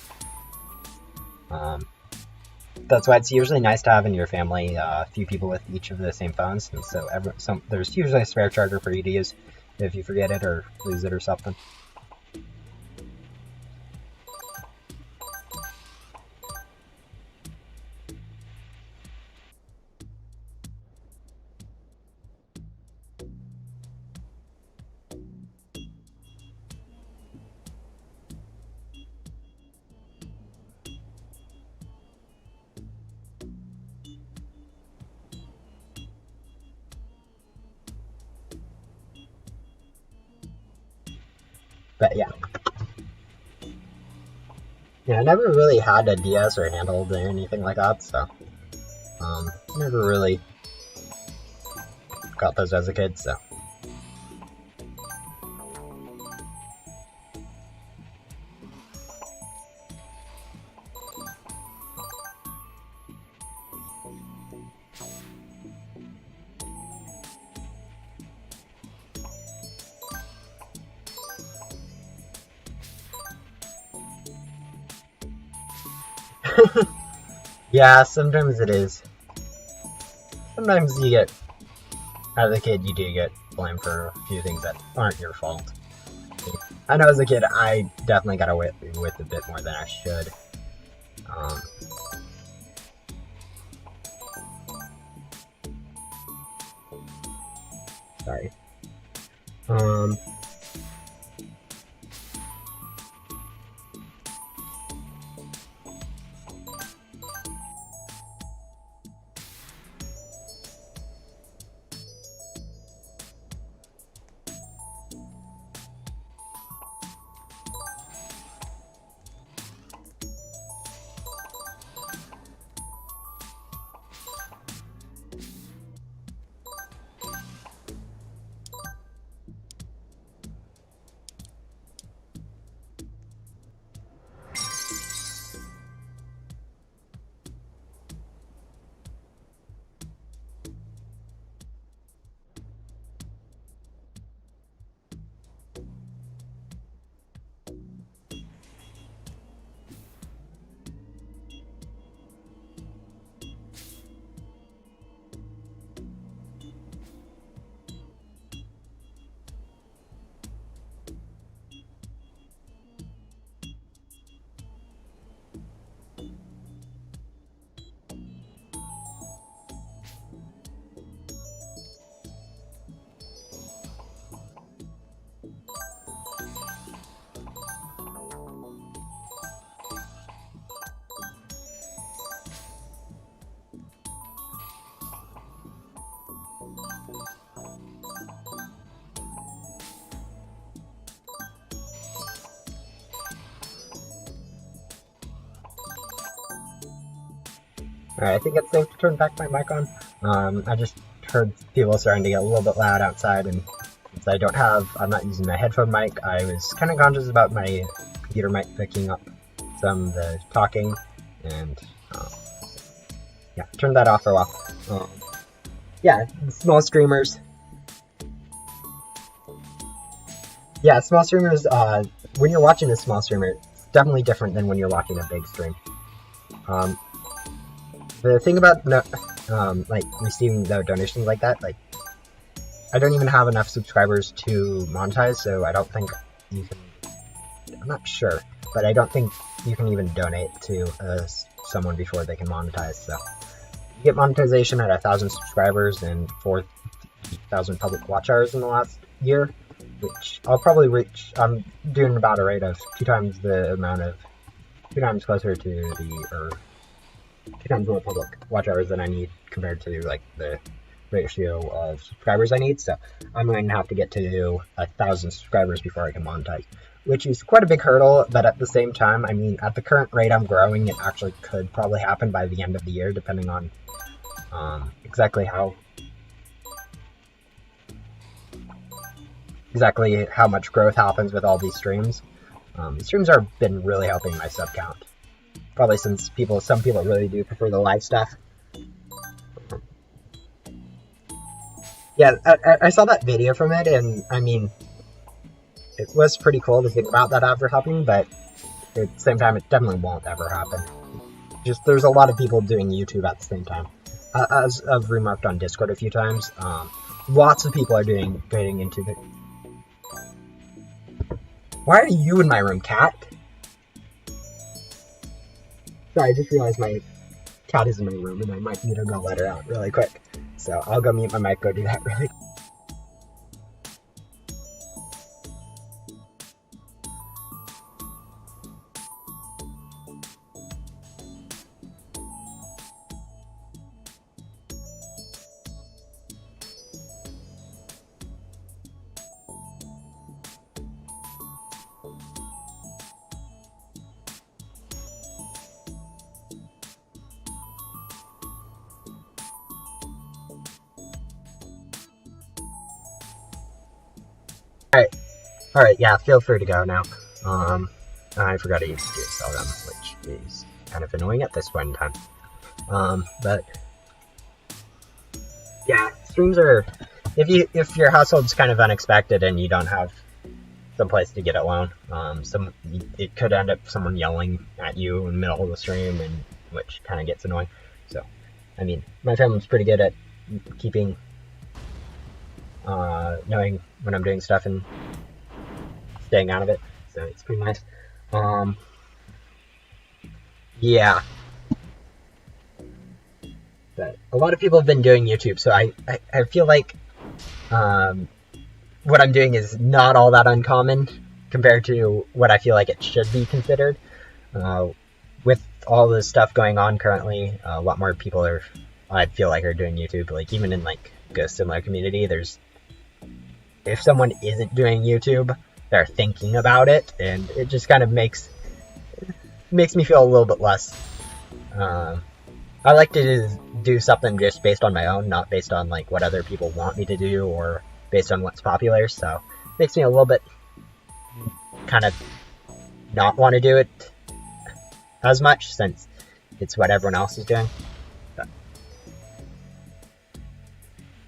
That's why it's usually nice to have in your family a few people with each of the same phones, and so there's usually a spare charger for you to use if you forget it or lose it or something. But yeah. Yeah, I never really had a DS or handled or anything like that, so never really got those as a kid, so. Yeah, sometimes it is. Sometimes you get, as a kid, you do get blamed for a few things that aren't your fault. I know as a kid, I definitely got away with a bit more than I should. Sorry. Alright, I think it's safe to turn back my mic on. I just heard people starting to get a little bit loud outside, and since I'm not using my headphone mic, I was kind of conscious about my computer mic picking up some of the talking, and yeah, turn that off for a while. Yeah, small streamers. Yeah, small streamers, when you're watching a small streamer, it's definitely different than when you're watching a big stream. The thing about like receiving the donations like that, like I don't even have enough subscribers to monetize, so I don't think you can. I'm not sure, but I don't think you can even donate to someone before they can monetize. So you get monetization at 1,000 subscribers and 4,000 public watch hours in the last year, which I'll probably reach. I'm doing about a rate of 2 times closer to the 2 times more public watch hours than I need compared to like the ratio of subscribers I need. So I'm going to have to get to 1,000 subscribers before I can monetize, which is quite a big hurdle. But at the same time, I mean, at the current rate I'm growing, it actually could probably happen by the end of the year, depending on exactly how much growth happens with all these streams. The streams have been really helping my sub count. Probably since some people really do prefer the live stuff. Yeah, I saw that video from it, and I mean, it was pretty cool to think about that ever happening, but at the same time, it definitely won't ever happen. Just, there's a lot of people doing YouTube at the same time. As I've remarked on Discord a few times, lots of people are getting into the... Why are you in my room, cat? Sorry, I just realized my cat is in my room, and I might need to go let her out really quick. So I'll go mute my mic, go do that really quick. Alright, yeah, feel free to go now. I forgot to use DSL, which is kind of annoying at this point in time. But yeah, streams are, if your household's kind of unexpected and you don't have some place to get it alone, it could end up someone yelling at you in the middle of the stream, and which kind of gets annoying. So, I mean, my family's pretty good at keeping, knowing when I'm doing stuff and staying out of it, so it's pretty nice. Yeah. But a lot of people have been doing YouTube, so I feel like what I'm doing is not all that uncommon compared to what I feel like it should be considered. With all this stuff going on currently, a lot more people I feel like are doing YouTube. Like, even in like a similar community, if someone isn't doing YouTube, they're thinking about it, and it just kind of makes me feel a little bit less. I like to do something just based on my own, not based on like what other people want me to do or based on what's popular. So it makes me a little bit kind of not want to do it as much since it's what everyone else is doing. But.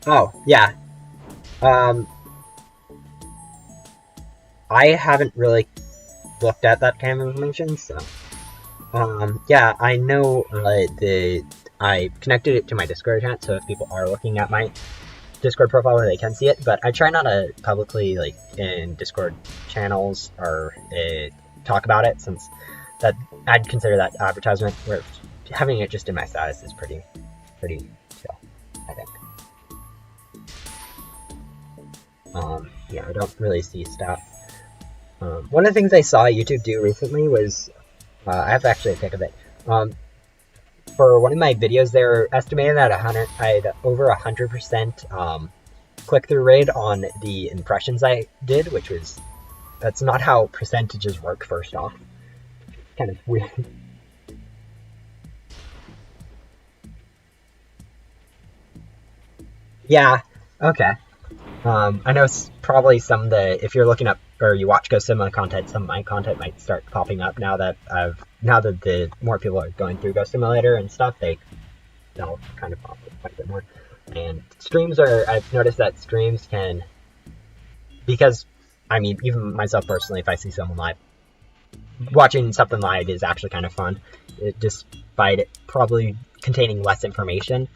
Oh yeah. I haven't really looked at that kind of information, so yeah, I know I connected it to my Discord account, so if people are looking at my Discord profile, they can see it, but I try not to publicly, like, in Discord channels or talk about it, since that I'd consider that advertisement, where having it just in my status is pretty chill, I think. Yeah, I don't really see stuff. One of the things I saw YouTube do recently was, I have actually a pic of it. For one of my videos, they're estimated at I had over 100% click-through rate on the impressions I did, that's not how percentages work, first off. Kind of weird. Yeah, okay. I know probably some of the, if you're looking up or you watch Ghost Simulator content, some of my content might start popping up now that the more people are going through Ghost Simulator and stuff, they'll kind of pop up quite a bit more. And I've noticed that streams can, because, I mean, even myself personally, if I see someone live, watching something live is actually kind of fun. Despite it probably containing less information,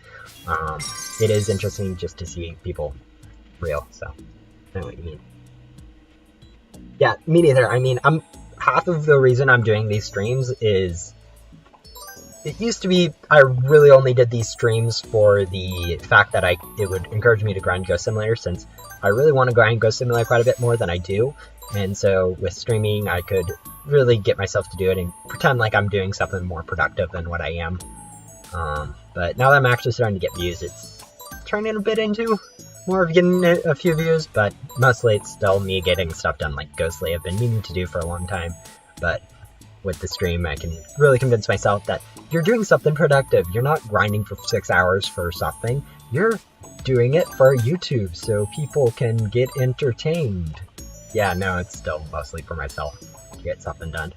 it is interesting just to see people real, so I know what you mean. Yeah, me neither. I mean, half of the reason I'm doing these streams is it used to be I really only did these streams for the fact that it would encourage me to grind Ghost Simulator, since I really want to grind Ghost Simulator quite a bit more than I do, and so with streaming I could really get myself to do it and pretend like I'm doing something more productive than what I am. But now that I'm actually starting to get views, it's turning a bit into more of getting a few views, but mostly it's still me getting stuff done like Ghostly I've been meaning to do for a long time. But with the stream, I can really convince myself that you're doing something productive. You're not grinding for 6 hours for something. You're doing it for YouTube so people can get entertained. Yeah, no, it's still mostly for myself to get something done.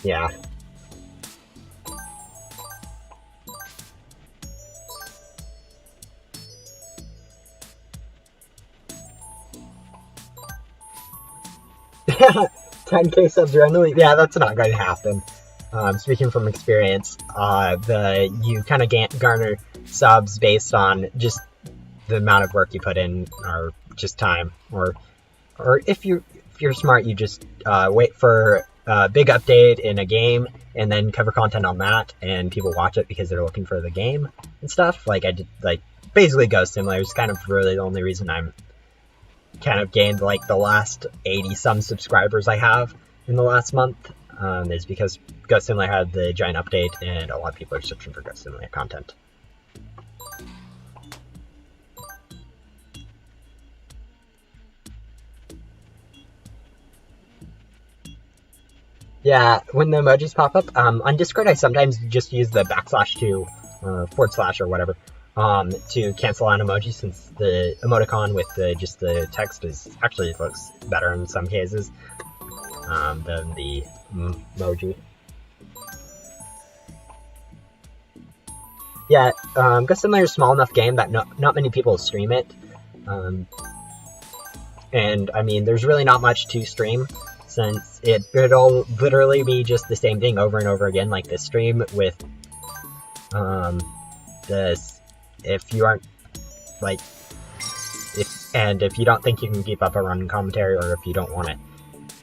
Yeah. $10K subs randomly? Yeah, that's not going to happen. Speaking from experience, you kind of garner subs based on just the amount of work you put in, or just time, or if you're smart, you just wait for a big update in a game and then cover content on that, and people watch it because they're looking for the game and stuff. Like I did, like basically Ghost Simulator is kind of really the only reason I'm kind of gained like the last 80 some subscribers I have in the last month, is because Ghost Simulator had the giant update and a lot of people are searching for Ghost Simulator content. Yeah, when the emojis pop up, on Discord I sometimes just use the /2 / or whatever to cancel out emoji, since the emoticon with just the text actually looks better in some cases than the emoji. Yeah, Ghost Simulator is a small enough game that not many people stream it, and I mean there's really not much to stream, since it'll literally be just the same thing over and over again, like this stream with this. If you aren't like, if you don't think you can keep up a running commentary, or if you don't want to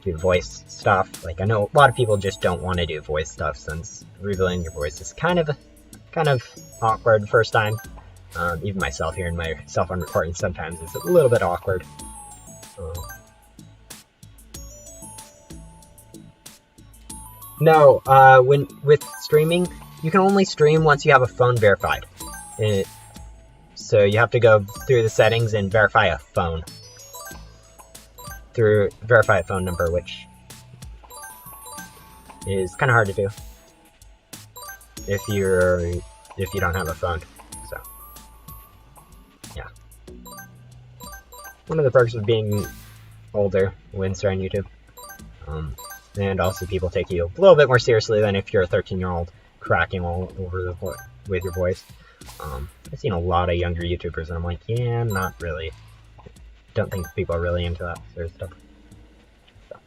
do voice stuff, like I know a lot of people just don't want to do voice stuff, since revealing your voice is kind of awkward first time. Even myself hearing myself on recording sometimes is a little bit awkward. No, with streaming, you can only stream once you have a phone verified. So you have to go through the settings and verify a phone. Verify a phone number, which is kind of hard to do if you don't have a phone. So yeah, one of the perks of being older when starting YouTube. And also people take you a little bit more seriously than if you're a 13-year-old cracking all over with your voice. I've seen a lot of younger YouTubers and I'm like, yeah, I'm not really, don't think people are really into that sort of stuff. So.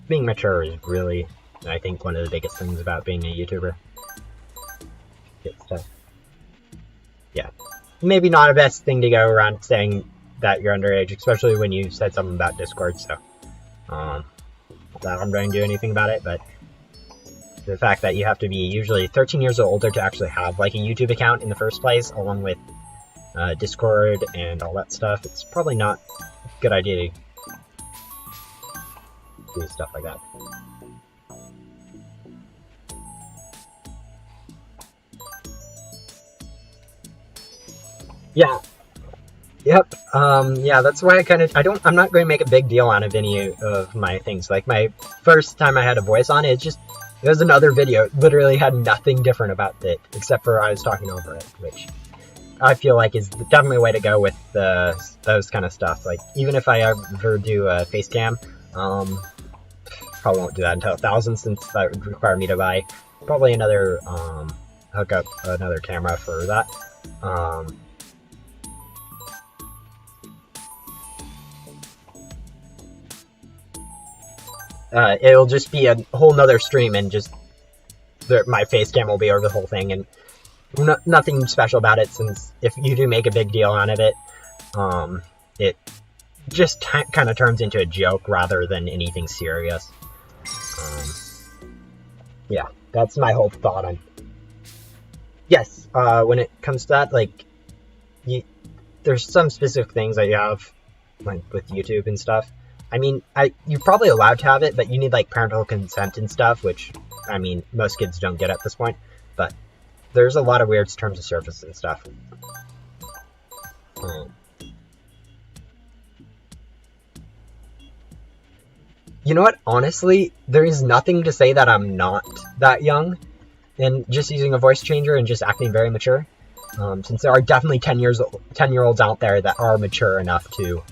Being mature is really, I think, one of the biggest things about being a YouTuber. Stuff. Yeah, maybe not a best thing to go around saying that you're underage, especially when you said something about Discord, so not that I'm going to do anything about it, but the fact that you have to be usually 13 years or older to actually have like a YouTube account in the first place, along with Discord and all that stuff, it's probably not a good idea to do stuff like that. Yeah. Yep. Yeah, that's why I'm not going to make a big deal out of any of my things. Like, my first time I had a voice on it, it was another video. It literally had nothing different about it, except for I was talking over it, which I feel like is definitely a way to go with those kind of stuff. Like, even if I ever do a face cam, probably won't do that until 1,000, since that would require me to buy probably another, hook up another camera for that. It'll just be a whole nother stream, and just my face cam will be over the whole thing, and nothing special about it, since if you do make a big deal out of it, it just kind of turns into a joke rather than anything serious. Yeah, that's my whole thought on. Yes, when it comes to that, like, there's some specific things that you have, like, with YouTube and stuff. I mean, you're probably allowed to have it, but you need, like, parental consent and stuff, which, I mean, most kids don't get at this point. But there's a lot of weird terms of service and stuff. You know what? Honestly, there is nothing to say that I'm not that young, and just using a voice changer and just acting very mature. Since there are definitely 10-year-olds out there that are mature enough to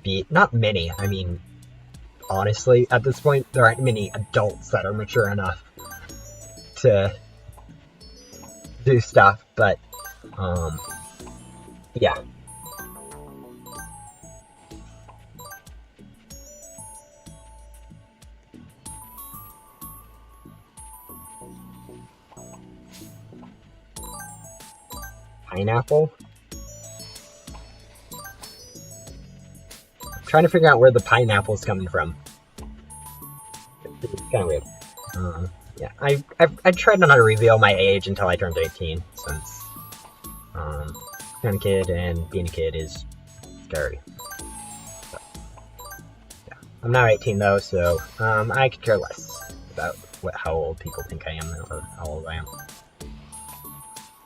be, not many, I mean, honestly, at this point, there aren't many adults that are mature enough to do stuff, but, yeah. Pineapple? I'm trying to figure out where the pineapple's coming from. It's kind of weird. Yeah, I tried not to reveal my age until I turned 18, since being a kid and being a kid is scary. So, yeah. I'm now 18 though, so I could care less about how old people think I am or how old I am.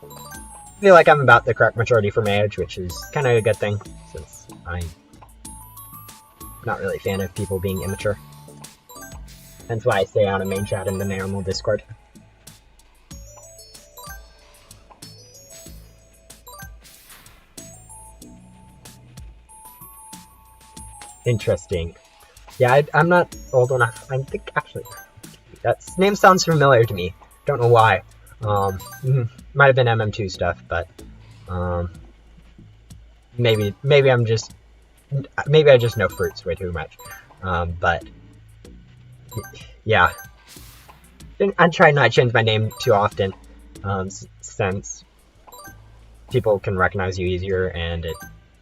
I feel like I'm about the correct maturity for my age, which is kind of a good thing, since I'm not really a fan of people being immature. That's why I stay out of main chat in the normal Discord. Interesting. Yeah, I'm not old enough. I think, actually, that name sounds familiar to me. Don't know why. Might have been MM2 stuff, but maybe I just know fruits way too much. But yeah, I try not to change my name too often, since people can recognize you easier, and it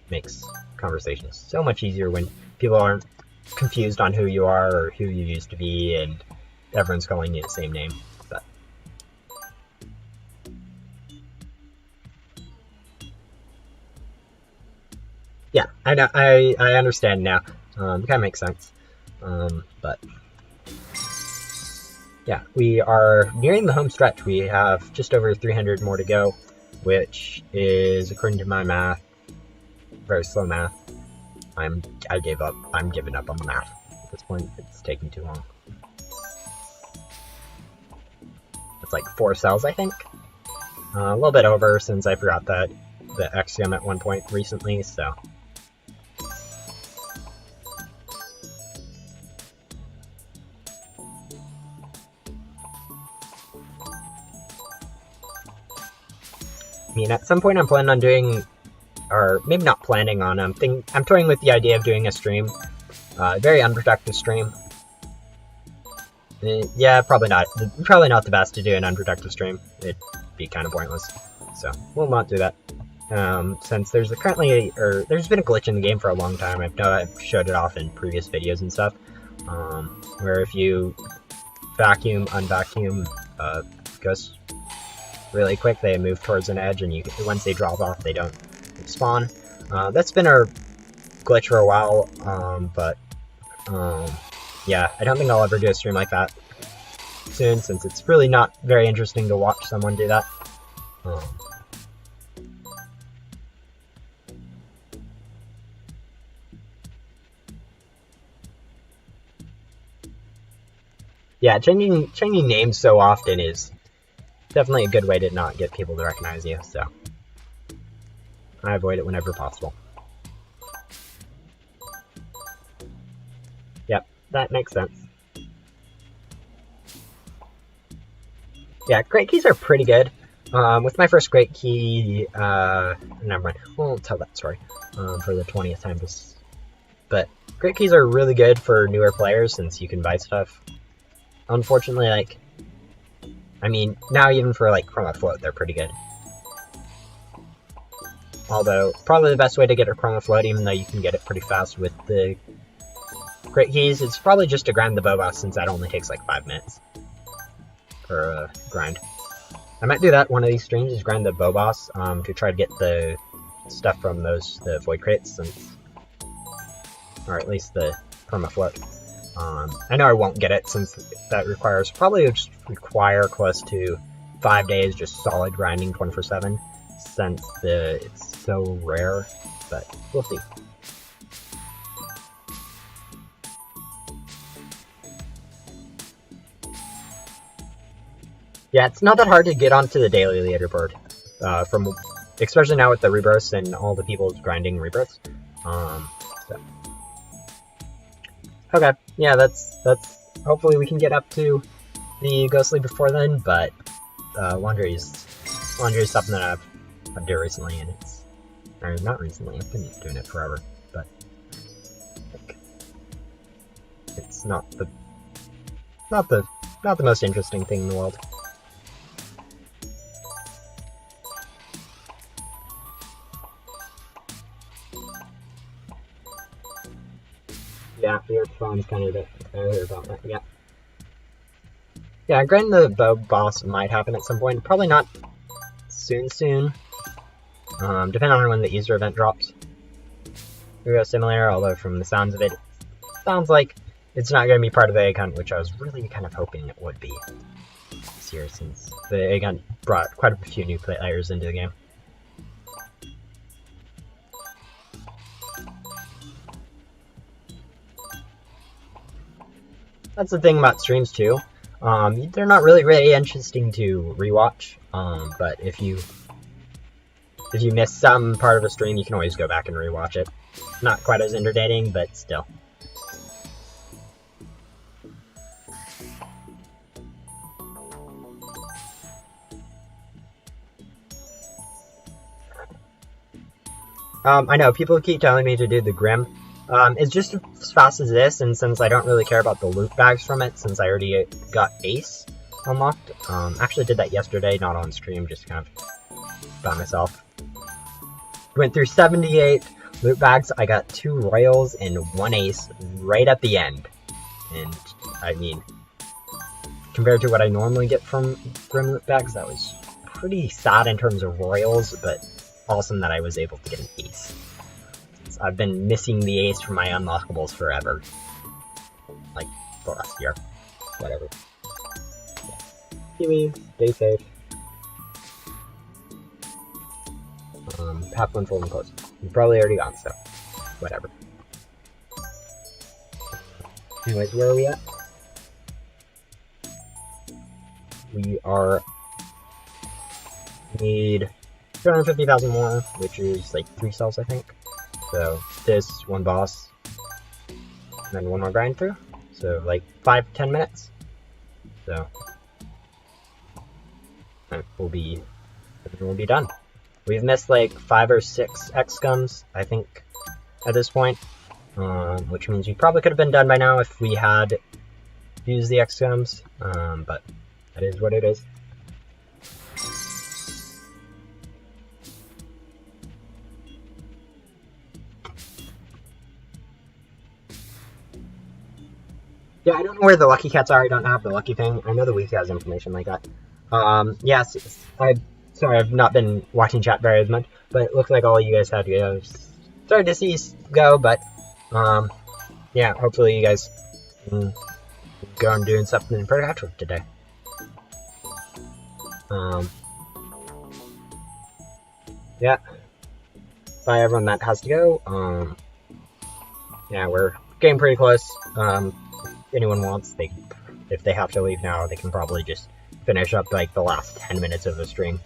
makes conversations so much easier when people aren't confused on who you are or who you used to be, and everyone's calling you the same name. But yeah, I know, I understand now. Kind of makes sense. But yeah, we are nearing the home stretch. We have just over 300 more to go, which is, according to my math, very slow math. I gave up. I'm giving up on the math at this point. It's taking too long. It's like 4 cells, I think. A little bit over, since I forgot the axiom at one point recently, so. I mean, at some point I'm planning on doing, or maybe not planning on, I'm toying with the idea of doing a stream, very unproductive stream. Yeah, probably not the best to do an unproductive stream. It'd be kind of pointless, so we'll not do that. Since there's been a glitch in the game for a long time. I've showed it off in previous videos and stuff, where if you vacuum, unvacuum ghosts really quick, they move towards an edge, and once they drop off, they don't spawn. That's been a glitch for a while, but yeah, I don't think I'll ever do a stream like that soon, since it's really not very interesting to watch someone do that. Yeah, changing names so often is definitely a good way to not get people to recognize you, so I avoid it whenever possible. Yep, that makes sense. Yeah, great keys are pretty good. With my first great key, never mind, we'll tell that story for the 20th time. But great keys are really good for newer players since you can buy stuff. Unfortunately, like, I mean, now even for like Chroma Float, they're pretty good. Although, probably the best way to get a Chroma Float, even though you can get it pretty fast with the great keys, it's probably just to grind the bow boss since that only takes like 5 minutes per grind. I might do that one of these streams, is grind the bow boss to try to get the stuff from the void crates, or at least the perma float. I know I won't get it since that probably would just require close to 5 days just solid grinding 24/7 since it's so rare, but we'll see. Yeah, it's not that hard to get onto the daily leaderboard, especially now with the rebirths and all the people grinding rebirths. So. Okay, yeah, that's hopefully we can get up to the ghostly before then, but laundry is something that I've done recently, and or not recently, I've been doing it forever, but like, it's not the most interesting thing in the world. Yeah, your phone's kind of about that. Yeah. Yeah, grinding the bow boss might happen at some point. Probably not soon. Depending on when the Easter event drops. Real similar, although from the sounds of it, sounds like it's not going to be part of the egg hunt, which I was really kind of hoping it would be this year, since the egg hunt brought quite a few new players into the game. That's the thing about streams too. They're not really interesting to rewatch. But if you miss some part of a stream, you can always go back and rewatch it. Not quite as entertaining, but still. I know people keep telling me to do the Grim. It's just as fast as this, and since I don't really care about the loot bags from it, since I already got Ace unlocked, actually did that yesterday, not on stream, just kind of by myself. Went through 78 loot bags, I got 2 Royals and 1 Ace right at the end. And, I mean, compared to what I normally get from Grim loot bags, that was pretty sad in terms of Royals, but awesome that I was able to get an Ace. I've been missing the Ace from my unlockables forever. Like, the last year. Whatever. Kiwi, stay safe. Have fun folding clothes. You've probably already gone, so whatever. Anyways, where are we at? We need 250,000 more, which is like 3 cells, I think. So this, 1 boss, and then 1 more grind through. So like 5-10 minutes. So we'll be done. We've missed like 5 or 6 XCOMs, I think, at this point. Which means we probably could have been done by now if we had used the XCOMs. But that is what it is. Yeah, I don't know where the lucky cats are. I don't have the lucky thing. I know the week has information like that. Yes, sorry, I've not been watching chat very much, but it looks like all you guys had to go. Sorry to see you go, but, yeah, hopefully you guys can go on doing something productive today. Yeah. Bye, everyone that has to go. Yeah, we're getting pretty close. If anyone wants, they can if they have to leave now, they can probably just finish up like the last 10 minutes of the stream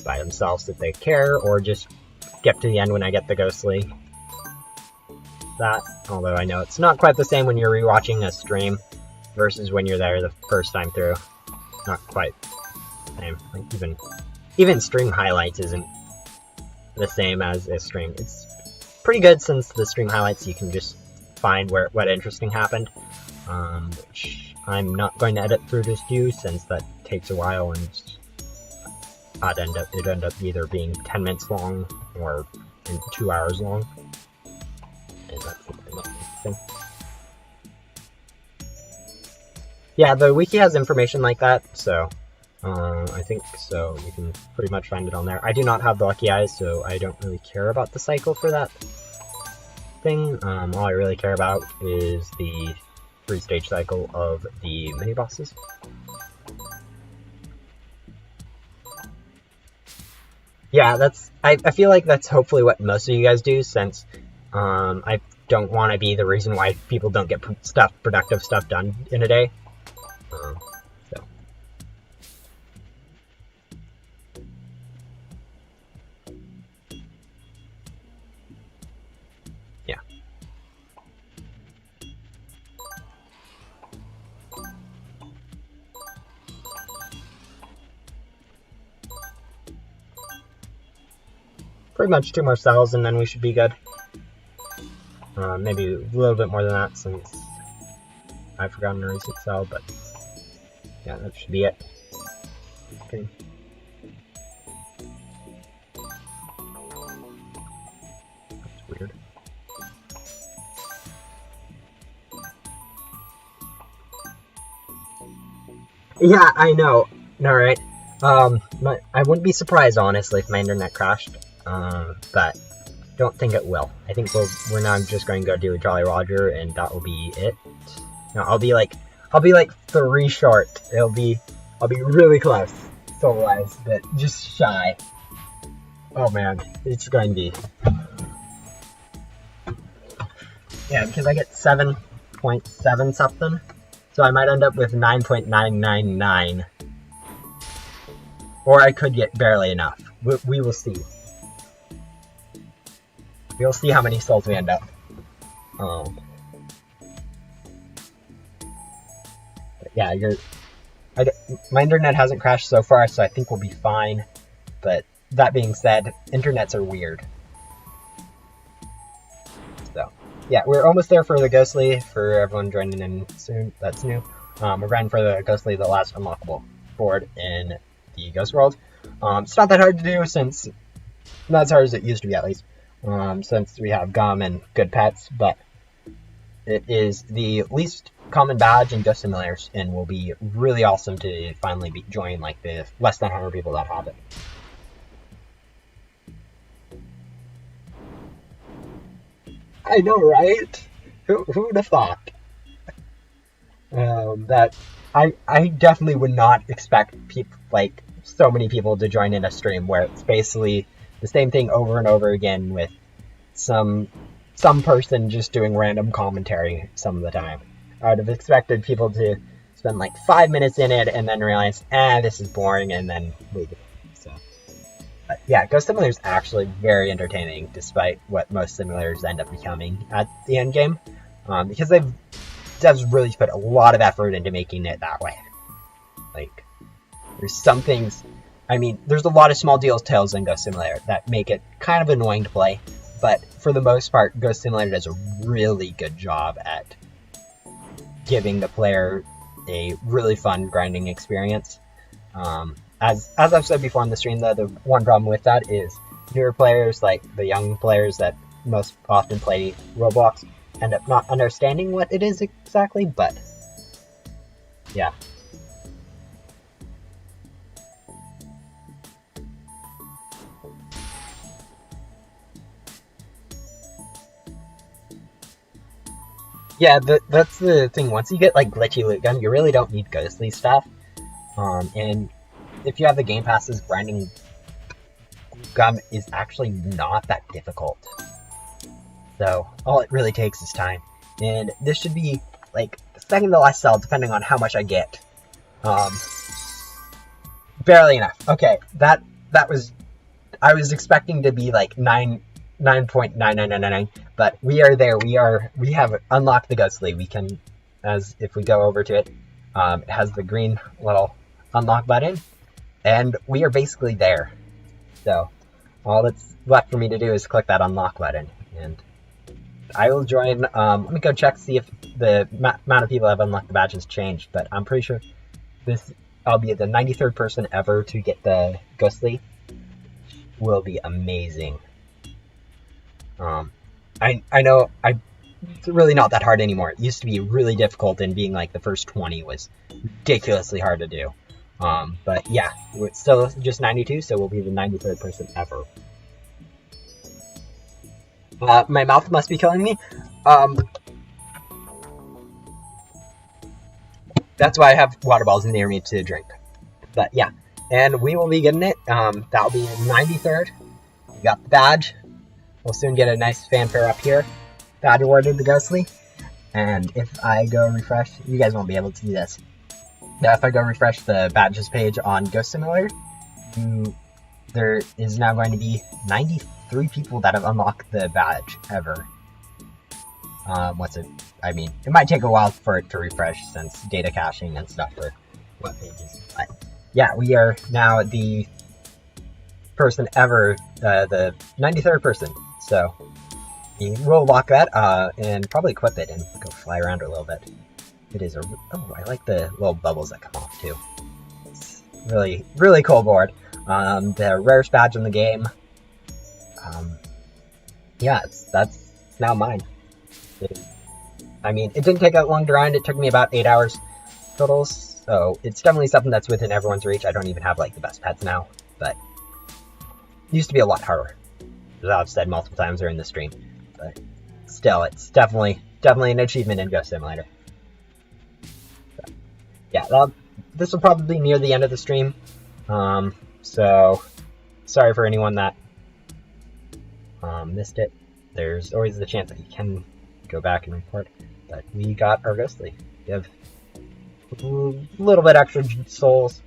by themselves if they care, or just skip to the end when I get the ghostly. That, although I know it's not quite the same when you're rewatching a stream versus when you're there the first time through. Not quite the same. Like even stream highlights isn't the same as a stream. It's pretty good since the stream highlights you can just find what interesting happened, which I'm not going to edit through just you since that takes a while, and it'd end up either being 10 minutes long or 2 hours long. And that's something not interesting. Yeah, the wiki has information like that, so I think so. You can pretty much find it on there. I do not have the lucky eyes, so I don't really care about the cycle for that thing. All I really care about is the 3-stage cycle of the mini bosses. Yeah, I feel like that's hopefully what most of you guys do, since I don't want to be the reason why people don't get productive stuff done in a day. So. Yeah. Pretty much 2 more cells and then we should be good. Maybe a little bit more than that since I've forgotten a recent cell, but yeah, that should be it. Okay. That's weird. Yeah, I know. Alright. I wouldn't be surprised, honestly, if my internet crashed. But don't think it will. I think we're now just going to go do a Jolly Roger, and that will be it. No, I'll be like 3 short. I'll be really close, soul-wise, but just shy. Oh man, it's going to be. Yeah, because I get 7.7 something, so I might end up with 9.999. Or I could get barely enough. We will see. We'll see how many souls we end up. But yeah, my internet hasn't crashed so far, so I think we'll be fine. But that being said, internets are weird. So yeah, we're almost there for the ghostly. For everyone joining in soon, that's new. We're running for the ghostly, the last unlockable board in the Ghost World. It's not that hard to do, since not as hard as it used to be, at least. Since we have Gum and good pets, but it is the least common badge in Ghost Simulators, and will be really awesome to finally join like the less than 100 people that have it. I know, right? Who'd have thought? That I definitely would not expect people, like so many people, to join in a stream where it's basically the same thing over and over again with some person just doing random commentary some of the time. I would have expected people to spend like 5 minutes in it and then realize, this is boring, and then leave it. So, but yeah, Ghost Simulator is actually very entertaining, despite what most simulators end up becoming at the end game, because devs really put a lot of effort into making it that way. Like, there's some things. I mean, there's a lot of small details in Ghost Simulator that make it kind of annoying to play, but for the most part, Ghost Simulator does a really good job at giving the player a really fun grinding experience. As I've said before on the stream, though, the one problem with that is newer players, like the young players that most often play Roblox, end up not understanding what it is exactly, but yeah. Yeah, that's the thing. Once you get like glitchy loot gun, you really don't need ghostly stuff. And if you have the game passes, grinding gum is actually not that difficult. So all it really takes is time. And this should be like second to last cell, depending on how much I get. Barely enough. Okay, that was, I was expecting to be like 9.9999, but we are there. We have unlocked the ghostly. We can, as if we go over to it, it has the green little unlock button, and we are basically there. So all that's left for me to do is click that unlock button, and I will join. Let me go check, see if the amount of people that have unlocked the badge has changed, but I'm pretty sure I'll be the 93rd person ever to get the ghostly. Will be amazing. I know it's really not that hard anymore. It used to be really difficult, and being like the first 20 was ridiculously hard to do. But yeah, it's still just 92, so we'll be the 93rd person ever. My mouth must be killing me. That's why I have water bottles near me to drink. But yeah, and we will be getting it. That'll be 93rd. We got the badge. We'll soon get a nice fanfare up here. Badge awarded the ghostly. And if I go refresh, you guys won't be able to do this. Now, if I go refresh the badges page on Ghost Simulator, there is now going to be 93 people that have unlocked the badge ever. I mean, it might take a while for it to refresh since data caching and stuff for web pages. But yeah, we are now the person ever, the 93rd person. So we'll lock that and probably equip it and go fly around a little bit. It is oh, I like the little bubbles that come off too. It's really, really cool board. The rarest badge in the game. Yeah, that's now mine. I mean, it didn't take that long to grind. It took me about 8 hours total, so it's definitely something that's within everyone's reach. I don't even have like the best pets now, but it used to be a lot harder, as I've said multiple times during the stream. But still, it's definitely an achievement in Ghost Simulator. So, yeah, this will probably be near the end of the stream, so sorry for anyone that missed it. There's always the chance that you can go back and report, but we got our ghostly. We have a little bit extra souls.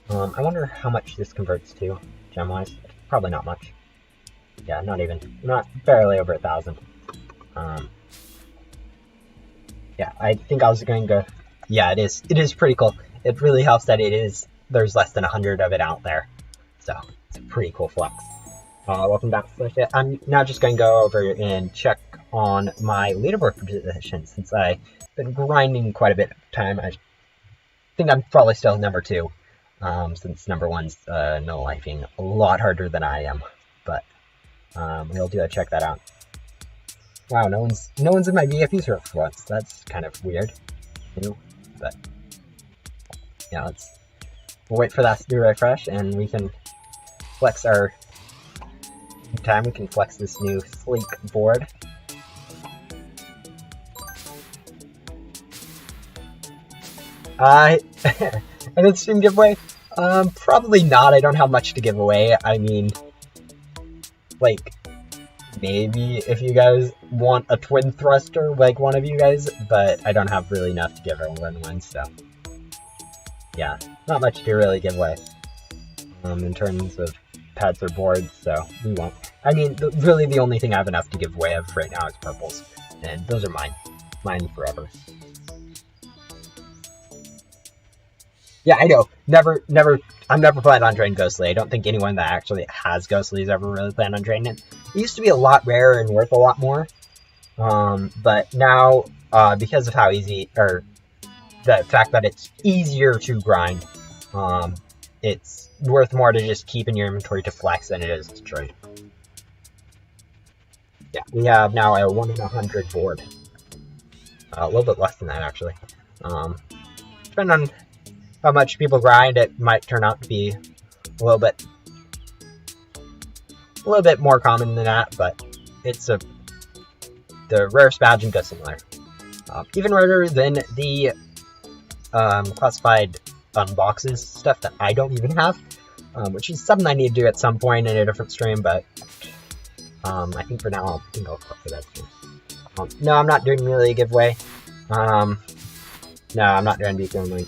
I wonder how much this converts to gem-wise. Probably not much. Yeah, barely over 1,000. Yeah, I think I was going to go. Yeah, it is pretty cool. It really helps that there's less than 100 of it out there, so it's a pretty cool flex. Welcome back to the I'm now just going to go over and check on my leaderboard position, since I've been grinding quite a bit of time. I think I'm probably still number 2, since number 1's no lifing a lot harder than I am. But we'll check that out. Wow, no one's in my VIP server for once. That's kind of weird, but yeah, we'll wait for that to refresh, and we can flex our time. We can flex this new sleek board. I did stream giveaway. Probably not. I don't have much to give away. I mean, like, maybe if you guys want a twin thruster, like one of you guys, but I don't have really enough to give everyone one, so yeah, not much to really give away in terms of pets or boards, so we won't. I mean, really the only thing I have enough to give away of right now is purples, and those are mine forever. Yeah, I know. I'm never planning on draining Ghostly. I don't think anyone that actually has Ghostly has ever really planned on draining it. It used to be a lot rarer and worth a lot more. But now, because of how easy, or the fact that it's easier to grind, it's worth more to just keep in your inventory to flex than it is to trade. Yeah, we have now a 1 in 100 board. A little bit less than that, actually. Depending on how much people grind, it might turn out to be a little bit more common than that, but it's the rarest badge in Ghost Simulator. Even rarer than the classified unboxes stuff that I don't even have, which is something I need to do at some point in a different stream, but I think for now I'll click for that stream. No, I'm not doing really a giveaway. No, I'm not going to be filming.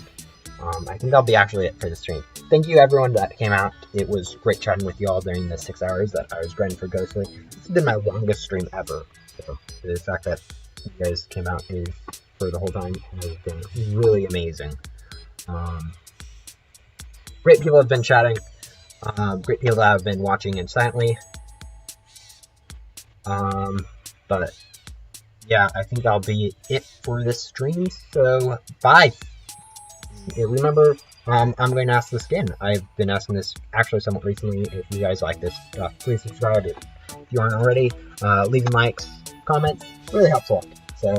I think that'll be actually it for the stream. Thank you everyone that came out. It was great chatting with you all during the 6 hours that I was grinding for Ghostly. This has been my longest stream ever. So the fact that you guys came out for the whole time has been really amazing. Great people have been chatting. Great people that have been watching in silently. But yeah, I think that'll be it for this stream. So bye. Remember, I'm going to ask this again. I've been asking this actually somewhat recently. If you guys like this stuff, please subscribe. If you aren't already, leaving likes, comments, really helpful. So